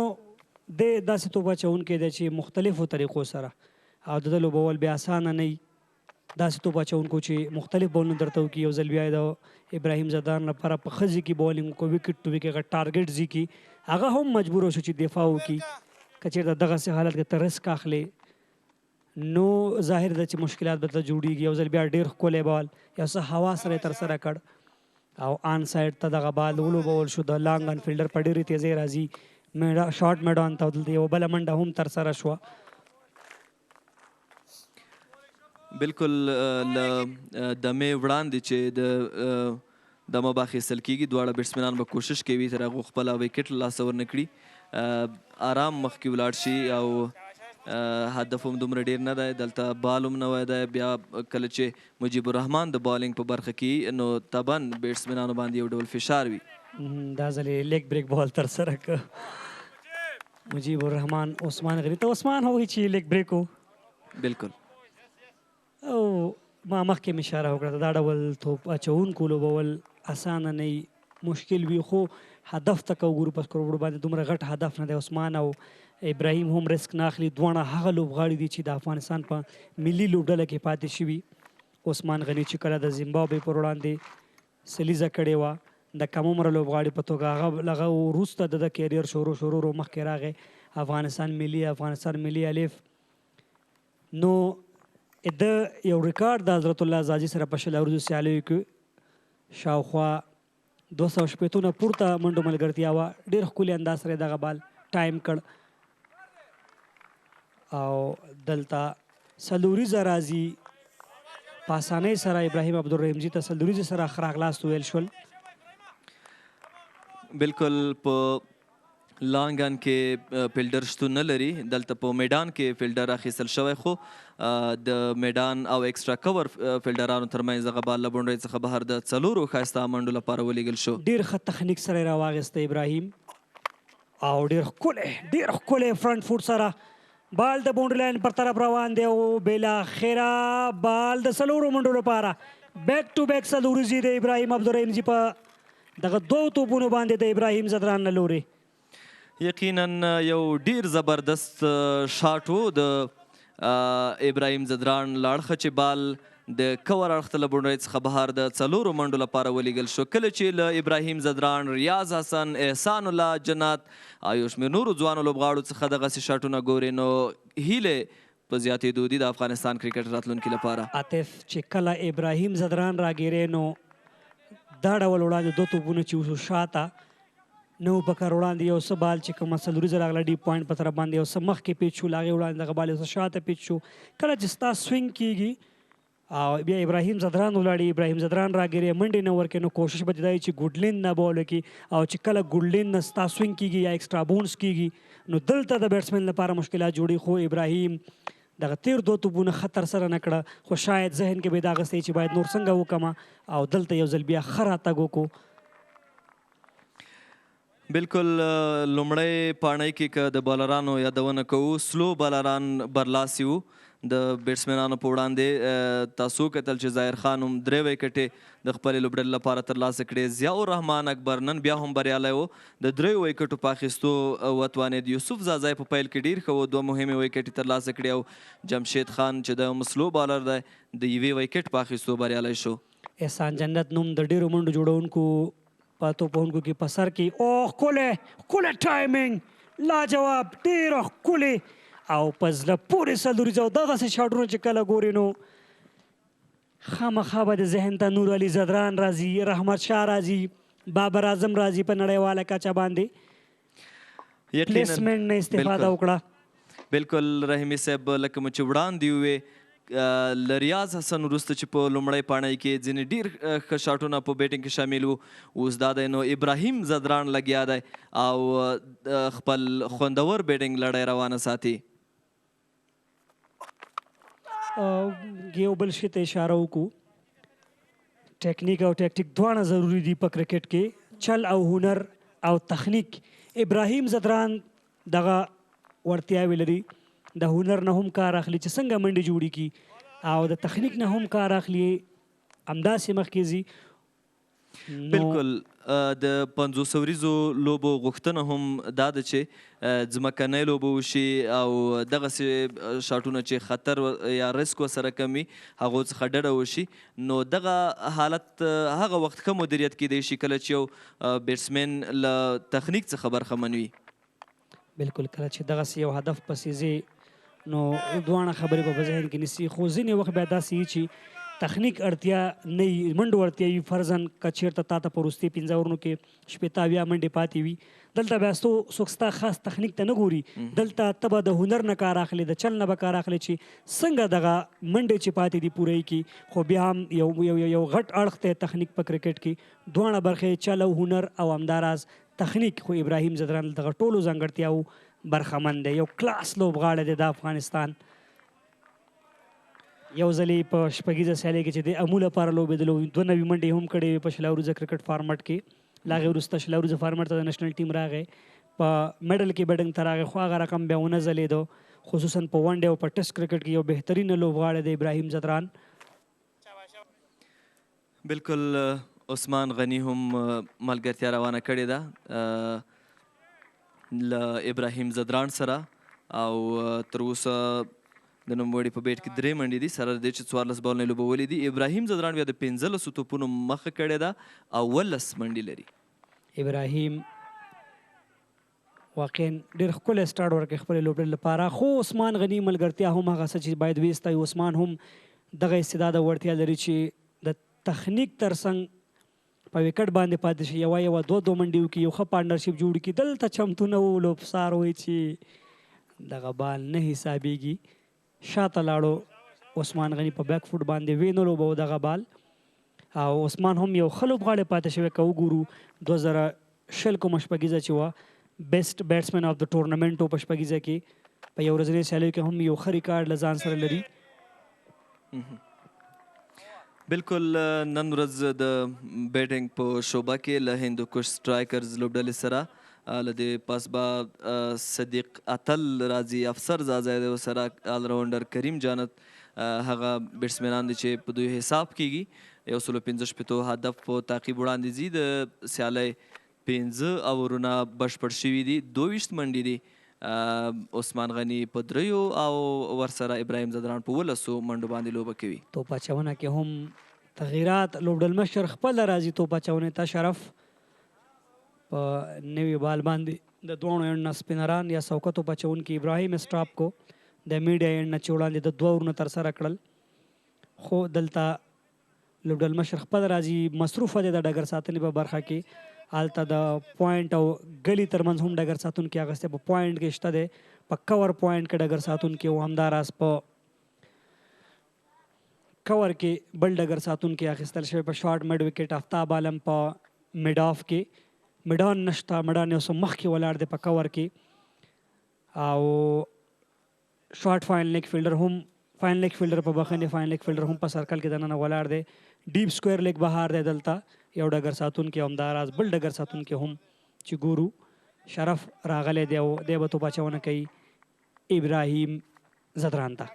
د داسې توپ اچوونکی دی چې مختلفو طریقو سره او د ده لوبول بیا اسانه نه وي. داسې توپ اچوونکو چې مختلف بولونه درته وکړي. یو ځل بیا یې د ابراهیم زدان لپاره په ښه ځي کې بولینګ وکړو وکټ ټو وکټ هغه ټارګټ ځي کې هغه هم مجبور شو چې دفاع وکړي. که چېرته دغسې حالت کې ته رسک اخلې نو ظاهر ده چې مشکلات به ته جوړېږي. یو ځل بیا ډېر ښکلی بال یو څه هوا سره یې ترسره کړ او آن سایډ ته دغه بال ولوبول شو. د لانګ ان فیلډر په ډېرې تیزۍ راځي شارټ میدان ته دلته یوه بله منډه هم ترسره شوه. بالکل له دمې وړاندې چې د دمه به اخیستل کېږي دواړه بیټسمنان به کوشش کوي تر هغو خپله وکټ له لاسه ورنه کړي آرام مخکې ولاړ شي او هدف هم دومره ډیر نه دی دلته بال هم نه وی دی بیا کله چې مجیب الرحمان د بالینګ په برخه کې نو طبعا بیټسمنانو باندې یو ډول فشار وي دا ځل یې لیګ بریک بال ترسره کړ مجیب الرحمان عثمان غني ته عثمان هغوی چې لیګ بریک و بالکل او ما مخکې مې اشاره وکړه دا ډول توپ اچوونکو لوبول اسانه نه مشکل وي خو هدف ته که وګورو په سکور بورډ باندې دومره غټ هدف نه دی عثمان او ابراهیم هم رسک نه اخلي دواړه هغه لوبغاړي دي چې د افغانستان په ملي لوبډله کې پاتې شوي عثمان غني چې کله د زیمبابوې پر وړاندې سلیزه کړې وه د کم عمره لوبغاړي په توګه هغه وروسته د کیریر شروع مخکې راغی افغانستان ملي الف نو د یو ریکارډ د حضرت الله زاجي سره په شل ورځو سیالیو کې شاوخوا 200 نه پورته منډو ملګرتیا وه. ډېر ښکلي انداز سره دغه بال ټایم کړ او دلته څلوریزه راځي په اسانۍ سره ابراهیم عبدالرحیمجي ته څلوریزې سره ښه راغلاست ویل شول. بالکل په لانګان کې فیلډر شتون نه لري. دلته په میدان کې فیلډر اخیستل شوی خو د میدان او ایکسټرا کور فیلډرانو ترمنځ دغه بال له بونډۍ څخه بهر د 4 ښایسته منډو لپاره ولیږل شو. ډېر ښه تخنیک سره یې راواخیسته ابراهیم او ډېر ښکلی فرنٹ فوټ سره بال د باونډري لاین پر طرف روان دی او بالاخره بال د 4 منډو لپاره بیک ټو بیک څلوریزې د ابراهیم عبدالرحیمجي په دغه 2 توپونو باندې د ابراهیم زدران له لورې. یقینا یو ډیر زبردست شاټ و د ابراهیم زدران لاړخه چې بال د کور اړخ ته له بونډۍ څخه بهر د 4 منډو لپاره ولیږل شو. کله چې له ابراهیم زدران، ریاض حسن، احسان الله جنت او یو شمېر نورو ځوانو لوبغاړو څخه دغسې شاټونه ګورې نو هیلې په زیاتېدو دي د افغانستان کرکټ راتلونکي لپاره. عاطف چې کله ابراهیم زدران راګیرې نو دا ډول وړاندې 2 توپونه چې وشو شاته نو پکار وړاندې یو څه بال چې کومه څلوریزه راغله ډیپ پوینټ په طرف باندې یو څه مخکې پیچ شو، له هغې وړاندې دغه بال یو څه شاته پیچ شو. کله چې ستا سوینګ کېږي او بیا ابراهیم زدران ولاړي، ابراهیم زدران راګیرې منډې نه ورکوي نو کوشش به دا وي چې ګوډلین نه بال وکړي او چې کله ګوډلین نه ستا سوینګ کېږي یا ایکسټرا بونس کېږي نو دلته د بیټسمین لپاره مشکلات جوړي. خو ابراهیم دغه تیر 2 توپونه خطر سره نه کړه خو شاید ذهن کې به دا اغستی چې باید نور څنګه وکړمه او دلته یو ځل بیا ښه راتګ وکړو. بالکل لومړی پاڼۍ کې که د بالرانو یادونه کوو سلو بالران برلاسي وو د بیټسمنانو په وړاندې. تاسو کتل چې ظاهر خان هم 3 وکټې د خپلې لوبډلې لپاره ترلاسه کړې. ضیاء الرحمن اکبر نن بیا هم بریالی و د 3 وکټو په اخیستو وتوانېد. یوسف زازی په پیل کې ډېر ښه و، 2 مهمې وکټې ترلاسه کړې او جمشید خان چې د سلو بالر دی د 1 وکټ په اخیستو بریالی شو. احسان جنت نوم د ډېرو منډو جوړونکو په توپونکو کې په سر کې ښکلی ټایمینګ لاجواب ډېر ښکلی او په زړه پورې څلوریزه او دغسې شاټونه چې کله ګورې نو خامخا به د ذهن ته نور علي زدران راځي، رحمت شاه راځي، بابر اعظم راځي په نړیواله کچه باندې پلیسمنټ نه استفاده وکړه. بالکل رحیمي صاحب لکه مو چې وړاندې ووې له ریاض حسن وروسته چې په لومړۍ پاڼۍ کې ځینې ډېر ښه شاټونه په بیټینګ کې شامل وو اوس دا دی نو ابراهیم زدران لګیا دی او خپل خوندور بیټینګ لړۍ روانه ساتي. یو بل شي ته اشاره وکړو، ټیکنیک او ټیکټیک دواړه ضروري دي په کرکټ کې، چل او هنر او تخنیک. ابراهیم زدران دغه وړتیاوې لري، د هنر نه هم کار اخلي چې څنګه منډې جوړې کړي او د تخنیک نه هم کار اخلي همداسې مخکې ځي. بالکل د 500 وریزو لوبو غوښتنه هم دا ده چې ځمکنۍ لوبه وشي او دغسې شاټونه چې خطر یا ریسک ورسره کم وي هغو څخه ډډه وشي نو دغه حالت هغه وخت ښه مدیریت کیدی شي کله چې یو بیټسمین له تخنیک څخه برخمن وي. بالکل کله چې دغسې یو هدف پسې ځې نو دواړه خبرې به په ذهن کې نیسي. خو ځینې وخت بیا داسې وي چې تخنیک اړتیا نه وي، منډو اړتیا وي، فرضاً که چېرته تا ته په وروستي 15 اورونو کې 80 منډې پاتې وي دلته بیا څوک ستا خاص تخنیک ته نه ګوري، دلته ته به د هنر نه کار اخلي، د چل نه به کار اخلي چې څنګه دغه منډې چې پاتې دي پوره یې کړي. خو بیا هم یو غټ اړخ دی تخنیک په کرکټ کې، دواړه برخې چل او هنر او همداراز تخنیک. خو ابراهیم زدران دغه ټولو ځانګړتیاو برخمن دی، یو کلاس لوبغاړی دی د افغانستان. یو ځلې په شپږیزه سیالۍ کې چې د امو لپاره لوبېدلو 2 نوي منډې هم کړې وې په شل اوریزه کرکټ فارمټ کې، له هغې وروسته شل اوریزه فارمټ ته د نېشنل ټیم راغی، په میډل کې بیډنګ ته راغی خو هغه رقم بیا ونه ځلېدو، خصوصا په ون ډے او په ټیسټ کرکټ کې یو بهترینه لوبغاړی دی ابراهیم زدران. بالکل عثمان غني هم ملګرتیا روانه کړې ده له ابراهیم زدران سره او تر اوسه د نوموړي په بیټ کې 3 منډې دي سره د دې چې 14 بالونه یې لوبولې دي. ابراهیم زدران بیا د 15 توپونو مخه کړې ده او 19 منډې لري. ابراهیم واقعا ډېر ښکلی سټارټ ورکړی خپلې لوبډلې لپاره، خو عثمان غني ملګرتیا هم هغه څه چې باید ویستایي. عثمان هم دغه استعداد او وړتیا لري چې د تخنیک ترڅنګ په وکټ باندې پاتې شي یوه دوه منډې وکړي یو ښه پارټنرشپ جوړ کړي دلته چمتو نه و لوبسار وایي چې دغه بال نه حسابېږي شاته لاړو عثمان غني په بیک فوټ باندې وینه لوبه و دغه بال او عثمان هم یو ښه لوبغاړی پاتې شوی که وګورو 2020 کومه شپږیزه چې وه بیسټ بیټسمین اف د ټورنمنټ و په شپږیزه کې په یو ورځنۍ سیالیو کې هم یو ښه ریکارډ له ځان سره لري بالکل نن ورځ د بیټینګ په شعبه کې له هندوکش سټرایکرز لوبډلې سره له دې پاس به صدیق اتل راځي افسر زازی دی ورسره آلراونډر کریم جانت هغه بیټسمینان دي چې په دوی حساب کیږي 115 هدف په تعقیب وړاندې ځي د سیالۍ 15 اورونه بشپړ شوي دي 22 منډې دي عثمان غني په 3 او ورسره ابراهیم زدران په 11 منډو باندې لوبه کوي توپ اچونه کې هم تغییرات لوبډل مشر خپل راځي توپ اچونې ته شرف په نوي بال باندې د دوه اند سپینران یا سوکه توپ اچونکي ابراهیم اسټاپ کو د میډیا اند نه چې وړاندې د دوه ورونه ترسره کړل خو دلته لوبډل مشر خپل راځي مصروفه دی د ډګر ساتنې په برخه کې هلته د پوینټ او ګلي ترمنځ هم ډګر ساتونکي اخیستی په پوینټ کې شته دی په کور پوینټ کې ډګر ساتونکي او همداراز په کور کې بل ډګر ساتونکي اخیستل شوی په شارټ مډ وکټ افتاب عالم په مډ آف کې مډان نشته مډان یو څه مخکې ولاړ دی په کور کې او شارټ فاین لیګ فیلډر هم فاین لیګ فیلډر په بخښنې فاین لیګ فیلډر هم په سرکل کې دننه ولاړ دی ډیپ سکویر لیګ بهار دی دلته یو ډګر ساتونکی همداراز بل ډګر ساتونکی هم چې ګورو شرف راغلی دی او دی به توپ اچونه کوي ابراهیم زدران ته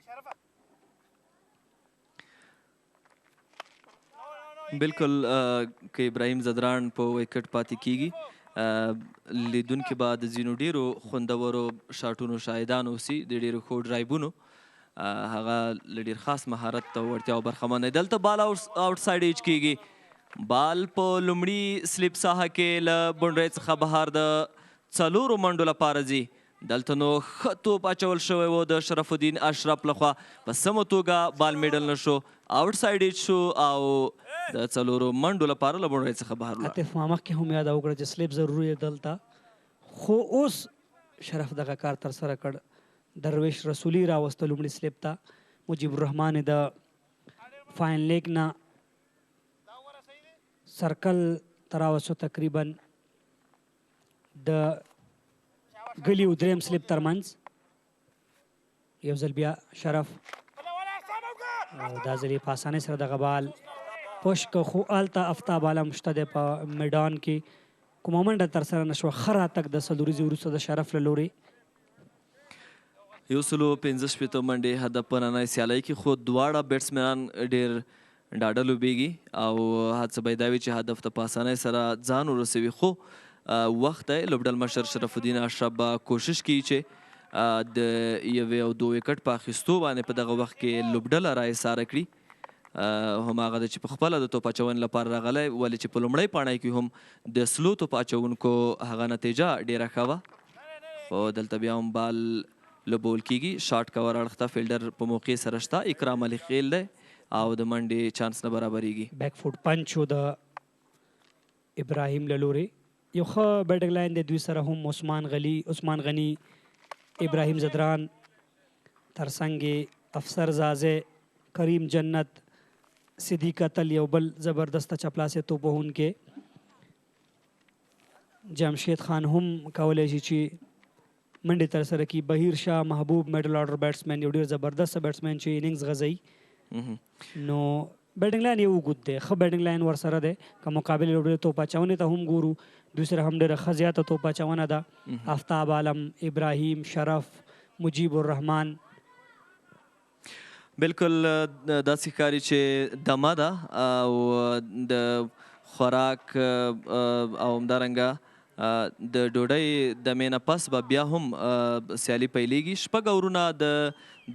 بالکل که ابراهیم زدران په وکټ پاتې کیږي لیدونکي به د ځینو ډیرو خوندورو شاټونو شاهدان اوسي د ډیرو ښو ډرایبونو هغه له ډیر خاص مهارت او وړتیاو برخمن دی دلته بال آوټ سایډ ایج کیږي بال په لومړي سلیپ ساحه کې له بونډرۍ څخه بهر د 4 منډو لپاره ځي دلته نو ښه توپ اچول شوی و د شرف الدین اشرف لخوا په سمه توګه بال میډل نه شو آوټ سایډ ایج شو او د 4 منډو لپاره له بونډرۍ څخه بهر ولاړ عاطف ما مخکې هم یاد وکړه چې سلیپ ضروري دی دلته خو اوس شرف دغه کار ترسره کړ درویش رسولي راوسته لومړي سلیپ ته مجیب الرحمان د فاین لیګ نه سرکل تراوسو تقریبا د ګلی او دریم سلیپ ترمنځ یو ځل بیا شرف او دا ځل یې په اسانۍ سره دغه بال پوش که خو هلته افتاب عالم شته دی په میدان کې کومه منډه ترسره نه شوه ښه راتګ د څلوریزې وروسته د شرف له لورې 115 منډې هدف په نننۍ سیالۍ کې خو دواړه بیټسمینان ډېر ډاډه لوبیږي او هڅه به یې دا وي چې هدف ته په اسانۍ سره ځان ورسوي خو وخت دی لوبډل مشر شرف الدین اشرف به کوشش کوي چې د یوې او 2 وکټ په اخیستو باندې په دغه وخت کې لوبډله راایساره کړي هماغه ده چې په خپله د توپ اچونې لپاره راغلی ولې چې په لومړۍ پاڼۍ کې هم د سلو توپ اچونکو هغه نتیجه ډېره ښه وه خو دلته بیا هم بال لوبول کیږي شارټ کور اړخ ته فیلډر په موقع سره شته اکرام علي خیل دی او د منډې چانس نه برابریږي بیک فوټ پنچ و د ابراهیم له لورې یو ښه بیټنګ لاین دی دوی سره هم عثمان غني ابراهیم زدران ترڅنګ افسر زازی کریم جنت صدیق اتل یو بل زبردسته چپلاسې توپ وهونکی جمشید خان هم کولی شي چې منډې ترسره کړي بهیر شاه محبوب میډل آرډر بیټسمین یو ډېر زبردست بیټسمین چې اننګز غځوي نو بیټنګ لاین یې اوږد دی ښه بیټنګ لاین ورسره دی که مقابل لوبډلې توپ اچونې ته هم ګورو دوی سره هم ډېره ښه زیاته توپ اچونه ده آفتاب عالم ابراهیم شرف مجیب الرحمان بالکل داسې ښکاري چې دمه ده او د خوراک او همدارنګه د ډوډۍ د مینه پس به بیا هم سیالي پیلیږي 6 اورونه د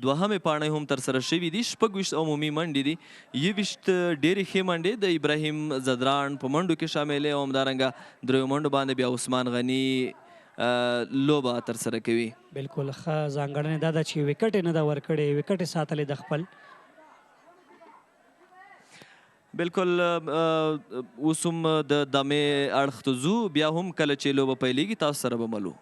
دوهمې پاڼۍ هم ترسره شوي دي 26 عمومي منډې دي 21 ډېرې ښې منډې د ابراهیم زدران په منډو کې شاملې او همدارنګه 3 منډو باندې بیا عثمان غني لوبه ترسره کوي بالکل ښه ځانګړنې دا ده چې وکټ یې نه ده ورکړې وکټ یې ساتلی د خپل بالکل اوس هم د دمې اړخ ته ځو بیا هم کله چې لوبه پیلیږي تاسو سره به ملو.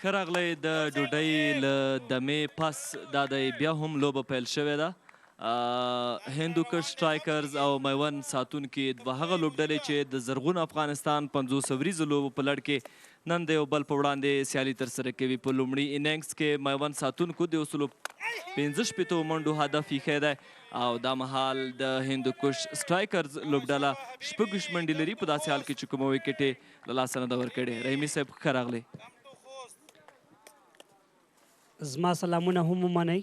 ښه راغلی د ډوډۍ له دمې پس دا دی بیا هم لوبه پیل شوې ده. هندوکش سټرایکرز او میوند ساتونکي دوه هغه لوبډلې چې د زرغون افغانستان 50 وریزو لوبو په لړ کې نن د یو بل په وړاندې سیالي ترسره کوي. په لومړي اننګز کې میوند ساتونکو د 15 منډو هدف ایښی دی او دا مهال د هندوکش سټرایکرز لوبډله 6 منډې لري په داسې حال کې چې کومه ویکټ یې له لاسه نه ده ورکړې. رحیمي صاحب ښه راغلی. زما سلامونه هم ومنئ.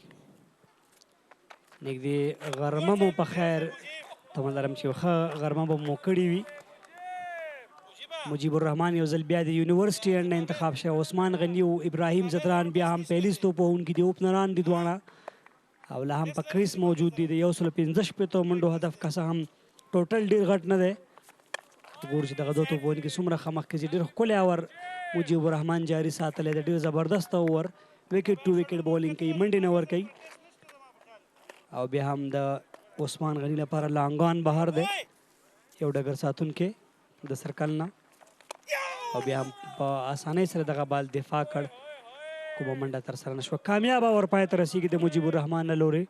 نږدې غرمه مو په خیر. تمه لرم چې ښه غرمه به مو کړې وي. مجیب الرحمن یو ځل بیا د یونیورسټي اند نه انتخاب شوی. عثمان غني او ابراهیم زدران بیا هم پیلیز توپوونکي دي. اوپنران دي دواړه او لا هم په کریس موجود دي. د 115 منډو هدف که څه هم ټوټل ډېر غټ نه دی. ګورو چې دغه دوه توپوونکي څومره ښه مخکې ځي. ډېر ښکلی اور مجیب الرحمن جاري ساتلی دی. ډېر زبردست اور وکټ ټو وکټ بولینګ کوي. منډې نه ورکوي او بیا هم د عثمان غني لپاره لانګان بهر دی یو ډګر ساتونکی د سرکل نه او بیا هم په اسانۍ سره دغه بال دفاع کړ. کومه منډه ترسره نه شوه. کامیابه ور پای ته رسېږي د مجیب الرحمن له لورې.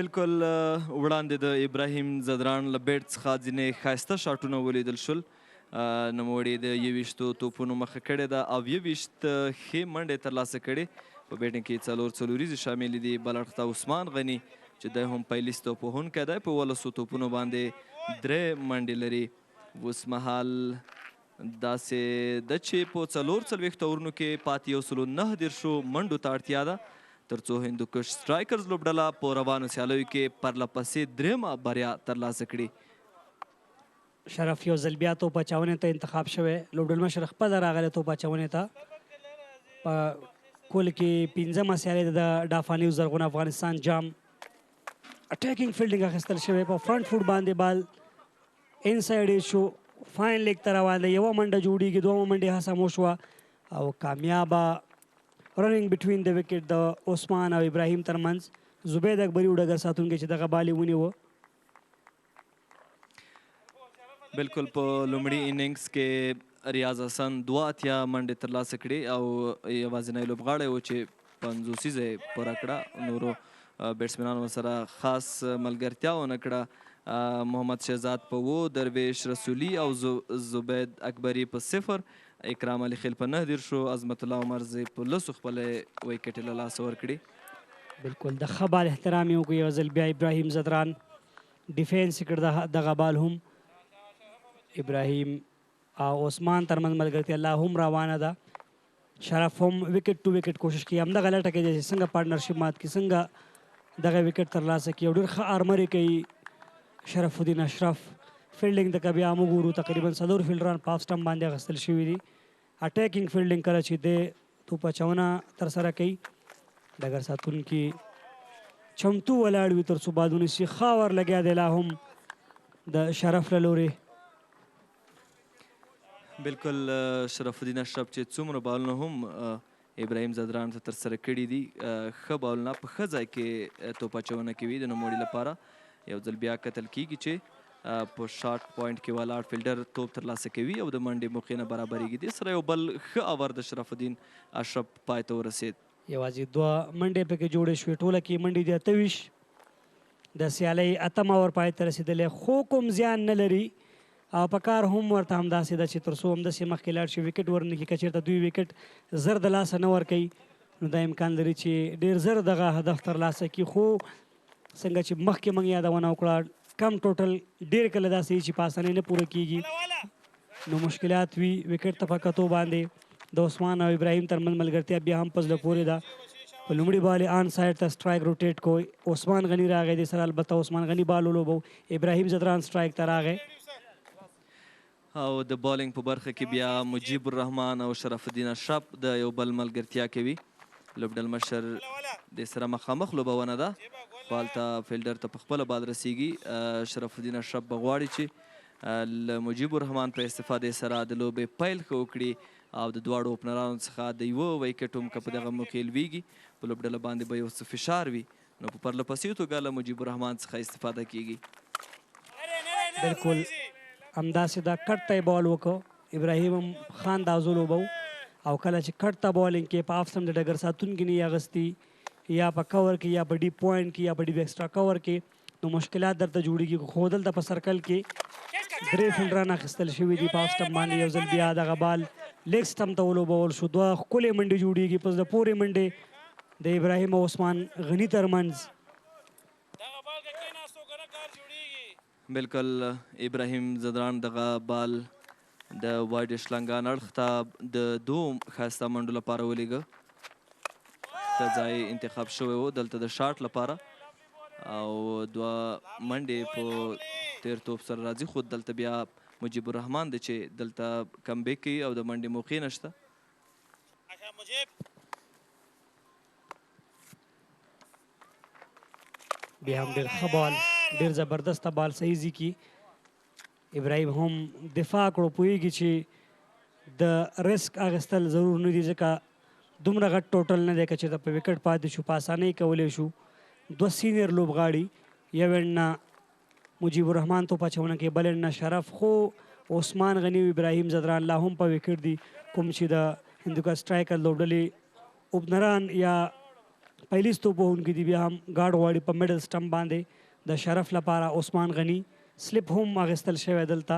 بالکل وړاندې د ابراهیم زدران له بیټ څخه ځینې ښایسته شاټونه ولیدل شول. نوموړي د 21 توپونو مخه کړې ده او 21 ښې منډې ترلاسه کړې. په بیټینګ کې 4 څلوریزې شاملې دي. بل اړخ ته عثمان غني چې دی هم پیلیز توپوهونکی دی په 18 توپونو باندې 3 منډې لري. اوس مهال داسې ده چې په 44 اورونو کې پاتې 119 منډو ته اړتیا ده تر څو هندوکش سټرایکرز لوبډله په روانو سیالیو کې پرلپسې 3مه بریا ترلاسه کړي. شرف یو ځل بیا توپ اچونې ته انتخاب شوی. لوبډلمشر خپله راغلی توپ اچونې ته. په کل کې 5مه سیالي د ډافانیو زرغون افغانستان جام. اټیکینګ فیلډینګ اخیستل شوی. په فرنٹ فوټ باندې بال انسایډ یې شو. فاین لیګ ته روان دی. یوه منډه جوړیږي. دومه منډې هڅه مو شوه او کامیابه رننګ بټوین د وکټ د عثمان او ابراهیم ترمنځ. زبید اکبري ډګر ساتونکی چې دغه بال یې ونیوه. بالکل په لومړي اننګز کې ریاض حسن 82 منډې ترلاسه کړې او یوازینی لوبغاړی و چې 50 یې پوره کړه. نورو بیټسمنانو سره خاص ملګرتیا ونه کړه. محمد شهزاد په 2، درویش رسولي او زبید اکبري په 0، اکرام علي خیل په 9 عظمت الله عمرزی په 10 خپلې ویکټې له لاسه ورکړي. بالکل د ښه بال احترام یې وکړو. یو ځل بیا ابراهیم زدران ډیفینس یې کړ دغه بال هم. ابراهیم او عثمان ترمنځ ملګرتیا لا هم روانه ده. شرف هم وکټ ټو وکټ کوشش کوي. همدغه لټه کې چې څنګه پارټنرشپ مات کړي، څنګه دغه وکټ ترلاسه کړي. ډېر ښه آرمر یې کوي شرف الدین اشرف. فیلډینګ ته که بیا موږ وګورو تقریبا 4 فیلډران په آف سټمپ باندې اخیستل شوي دي. اټیکینګ فیلډینګ کله چې دی توپ اچونه ترسره کوي ډګر ساتونکي چمتو ولاړ وي تر څو بال ونیسي. ښه اور لګیا دی لا هم د شرف له لورې. بالکل شرف الدین اشرف چې څومره بالونه هم ابراهیم زدران ته ترسره کړي دي، ښه بالونه په ښه ځای کې توپ اچونه کوي د نوموړي لپاره. یو ځل بیا کتل کیږي چې په شارټ پوینټ کې ولاړ فیلډر توپ ترلاسه کوي او د منډې موقع نه برابرېږي. دې سره یو بل ښه اوور د شرف الدین اشرف پای ته ورسېد. یوازې 2 منډې پکې جوړې شوې، ټوله کې منډې دي 28 د سیالۍ 8 اوور پای ته رسېدلی، خو کوم زیان نه لري او په کار هم ورته همداسې ده چې تر څو همداسې مخکې لاړ شي وکټ ورنکړي. که چېرته دوی وکټ زر د لاسه نه ورکوي نو دا امکان لري چې ډېر زر دغه هدف ترلاسه کړي. خو څنګه چې مخکې موږ یادونه وکړه کم ټوټل ډېر کله داسې وي چې په اسانۍ نه پوره کېږي نو مشکلات وي. وکټ ته په کتو باندې د عثمان او ابراهیم ترمنځ ملګرتیا بیا هم په زړه پورې ده. په لومړي بال یې آن سایډ ته سټرایک روټیټ کو، عثمان غني راغی، د سره البته عثمان غني بال ولوبو، ابراهیم زدران سټرایک ته راغی او د بالینګ په برخه کې بیا مجیب الرحمن او شرف الدین اشرف د یو بل ملګرتیا کوي. لوبډل مشر د سره مخامخ لوبونه ده خو هلته فیلډر ته په خپله بال رسیږي. شرف الدین اشرف به غواړي چې له مجیب الرحمن په استفادې سره د لوبې پیل ښه وکړي او د دواړو اوپنرانو څخه د یوه ویکټ هم که په دغه موقع لویږي په لوبډله باندې به یو څه فشار وي نو په پرله پسې توګه له مجیب الرحمن څخه استفاده کیږي. بالکل همداسې دا کټ ته یې بال وکړو، ابراهیم هم ښه اندازو لوبو او کله چې کټ ته بالینګ کې په آف سم د ډګر ساتونکي نه یې اغوستي یا په کور کې یا په ډیپ پوینټ کې یا په ډیپ ایکسټرا کور کې نو مشکلات درته جوړېږي. خو دلته په سرکل کې 3 فیلډران اخیستل شوي دي په آف سټمپ باندې. یو ځل بیا دغه بال لیګ سټمپ ته ولوبول شو، 2 ښکلې منډې جوړېږي په زړه پورې منډې د ابراهیم او عثمان غني ترمنځ. بالکل ابراهیم زدران دغه بال د وایډ شلنګان اړخ ته د 2 ښایسته منډو لپاره ولېږه. ښه ځای انتخاب شوی و دلته د شاټ لپاره او 2 منډې په تیر توپ سره راځي خو دلته بیا مجیب الرحمن دی چې دلته کمبیک کوي او د منډې موقع نشته. بیا هم ډېر ښه بال، ډېر زبردسته بال صحیح ځي کی. ابراهیم هم دفاع کړو، پوهېږي چې د ریسک اخیستل ضرور نه دي ځکه دومره غټ ټوټل نه دی که چې په وکټ پاتې شو په اسانۍ کولی شو. 2 سینیر لوبغاړي، یو اینډ نه مجیب الرحمن توپ اچونه کوي، بل اینډ نه شرف، خو عثمان غني او ابراهیم زدران لا هم په وکټ دي. کوم چې د هندوکش سټرایکر لوبډلې اوپنران یا پیلیز توپ وهونکي دي بیا هم ګاډ غواړي په میډل سټمپ باندې د شرف لپاره عثمان غني سلیپ هم اخیستل شوی دلته.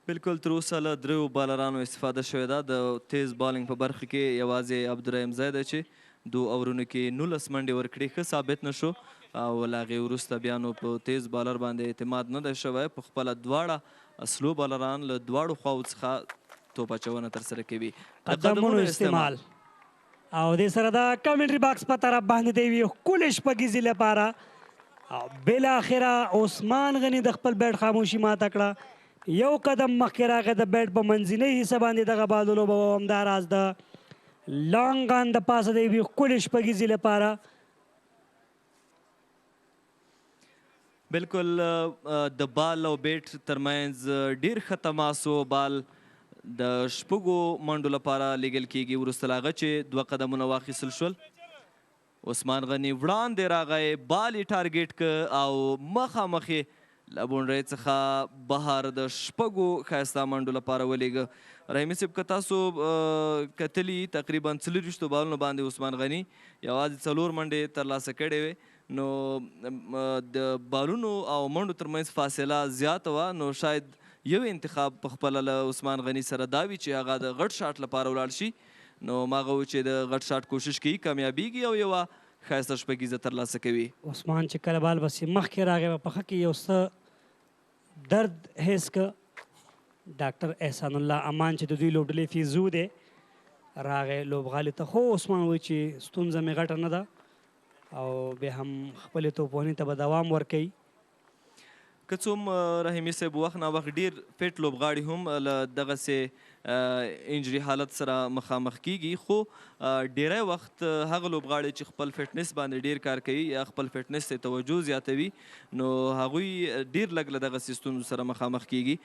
بالکل تر اوسه له 3 بالرانو استفاده شوې ده. د تیز بالینګ په برخه کې یوازې عبدالرحیم ځای دی چې 2 اورونو کې 19 منډې ورکړي، ښه ثابت نه شو او له هغې وروسته بیا نو په تیز بالر باندې اعتماد نه دی شوی. په خپله دواړه سلو بالران له دواړو خواو څخه توپ اچونه ترسره کوي. قدمونو استعمال او دې سره د کمنټري باکس په طرف باندې دی وي ښکلې شپږیزې لپاره او بالاخره عثمان غني د خپل بیټ خاموشي ماته کړه. یو قدم مخکې راغی د بیټ په منځنۍ حصه باندې دغه بال ولوبه او همداراز د لانګ آن د پاسه دی وي ښکلې شپږیزې لپاره. بالکل د بال او بیټ ترمنځ ډیر ښه تماس و. بال د 6 منډو لپاره لیږل کیږي وروسته له هغه چې 2 قدمونه واخیستل شول. عثمان غني وړاندې راغی، بال یې ټارګېټ که او مخامخ یې له بونډرۍ څخه بهر د 6 ښایسته منډو لپاره ولېږه. رحیمي صاحب که تاسو کتلي تقریبا 24 بالونو باندې عثمان غني یوازې 4 منډې ترلاسه کړې وې نو د بالونو او منډو ترمنځ فاصله زیاته وه نو شاید یو انتخاب په خپله له عثمان غني سره دا وي چې هغه د غټ شاټ لپاره ولاړ شي نو هماغه و چې د غټ شاټ کوشش کوي، کامیابیږي او یوه ښایسته شپږیزه ترلاسه کوي. عثمان چې کله بال بسې مخکې راغی په پښه کې یو څه درد حس که. ډاکټر احسان الله امان چې د دوی لوبډلې فیزو دی راغی لوبغالي ته، خو عثمان وایي چې ستونزه مې غټه نه ده او بیا هم خپلې توپوهنې ته به دوام ورکوي. که څوم رحیمي صاحب وخت ناوخت ډیر فټ لوبغاړي هم له دغسې انجري حالت سره مخامخ کیږي، خو ډیری وخت هغه لوبغاړي چې خپل فټنس باندې ډیر کار کوي یا خپل فټنس ته توجه زیاتوي نو هغوی ډیر لږ له دغسې ستونزو سره مخامخ کیږي.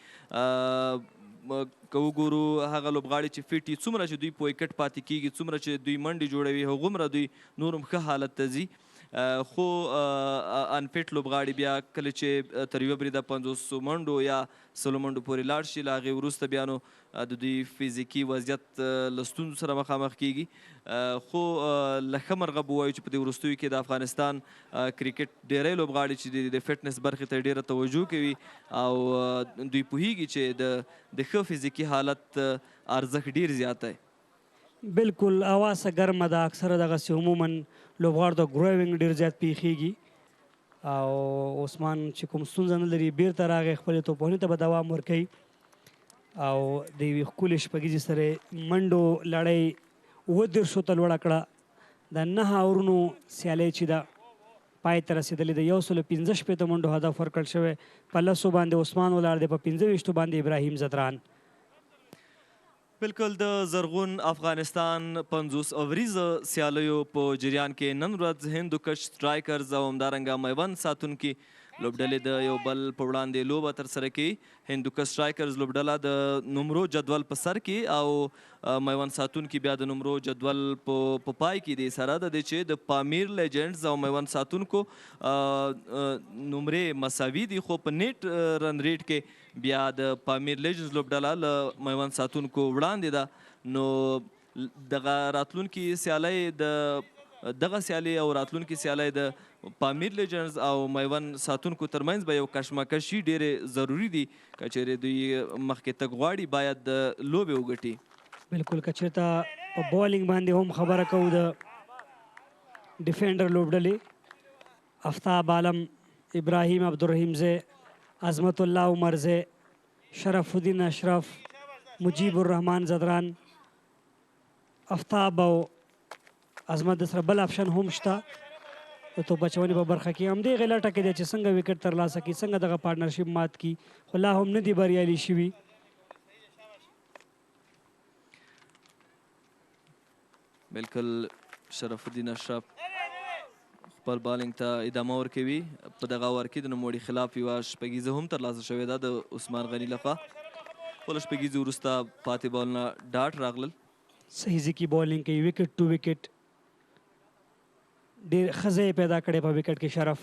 که وګورو هغه لوبغاړي چې فټ څومره چې دوی په وکټ پاتې کیږي، څومره چې دوی منډې جوړوي هغومره دوی نور هم ښه حالت ته ځي. خو انفټ لوبغاړي بیا کله چې تر یوه بریده 50 منډو یا 100 منډو پورې لاړ شي له هغې وروسته بیا نو د دوی فزیکي وضعیت له ستونزو سره مخامخ کیږي خو له ښه مرغه به ووایو چې په دې وروستیو کې د افغانستان کرکټ ډېری لوبغاړي چې د فټنس برخې ته ډېره توجه کوي او دوی پوهیږي چې د ښه فزیکي حالت ارزښت ډېر زیات دی. بالکل اواسه ګرمه ده اکثره دغسې عموما لوبغاړو ته ګروینګ ډېر زیات پیښیږي او عثمان چې کوم ستونزه نه لري بیرته راغی خپلې توپونې ته به دوام ورکوي او د یوې ښکلې شپږیزې سره منډو لړۍ 27 ته لوړه کړه د 9 اورونو سیالۍ چې ده پای ته رسېدلې ده 115 منډو هدف ورکړل شوی په 10 باندې عثمان ولاړ دی په 25 باندې ابراهیم زدران. بالکل د زرغون افغانستان 50 اوریزه سیالیو په جریان کې نن ورځ هندوکش سټرایکرز او همدارنګه میوند ساتونکي لوبډلې د یو بل په وړاندې لوبه ترسره کوي. هندوکش سټرایکرز لوبډله د نمرو جدول په سر کې او میوند ساتونکي بیا د نمرو جدول په پای کې دی. سره د دې چې د پامیر لیجنډز او میوند ساتونکو نمرې مساوي دي خو په نیټ رن ریټ کې بیا د پامیر لیجنډز لوبډله له میوند ساتونکو وړاندې ده. نو دغه راتلونکي سیالۍ دغه سیالۍ او راتلونکي سیالۍ د پامیر لیجنډز او میوند ساتونکو ترمنځ به یو کشمکشي ډېرې ضروري دي که چیرې دوی مخکې تګ غواړي باید د لوبې وګټي. بالکل که چېرته په بالینګ باندې هم خبره کوو د ډیفینډر لوبډلې افتاب عالم ابراهیم عبدالرحیم زی عظمت الله عمر زی شرف الدین اشرف مجیب الرحمان زدران افتاب او عظمت د سره بل آپشن هم شته د توپ اچونې په برخه کې همدې غلطه کې دی چې څنګه وکټ ترلاسه کړي څنګه دغه پارټنرشپ مات کړي خو لا هم نه دي بریالي شوي. بالکل شرف الدین اشرف خپل بالینګ ته ادامه ورکوي. په دغه اوور کې د نوموړي خلاف یوه شپږیزه هم ترلاسه شوې ده د عثمان غني لخوا خو له شپږیزې وروسته پاتې بالونه ډاټ راغلل. صحیح ځکي بالینګ کوي وکټ ټو وکټ ډېر ښه ځای پیدا کړی په وکټ کې شرف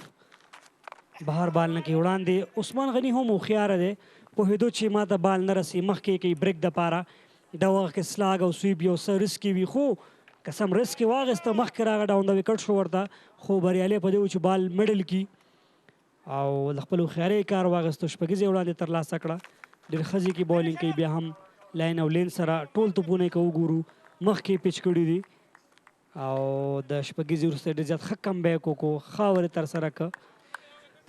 بهر بال نه کوي وړاندې عثمان غني هم هوښیاره دی پوهېدو چې ما ته بال نه رسي مخکې کوي بریک دپاره د وخت کې سلاګ او سویپ یو څه رسکي وي خو که سم رسک یې واخېسته مخکې راغی ډاون د وکټ شو ورته خو بریالی په دې و چې بال میډل کړي او له خپل هوښیارۍ کار واخېستو شپږیزې وړاندې ترلاسه کړه ډېر ښه ځکي بالینګ کوي بیا هم لاین او لین سره ټول توپونه یې که وګورو مخکې پیچ کړي دي او د شپږیزې وروسته ډېر زیات ښه کم بیک وکړو ښه اورې ترسره کړه.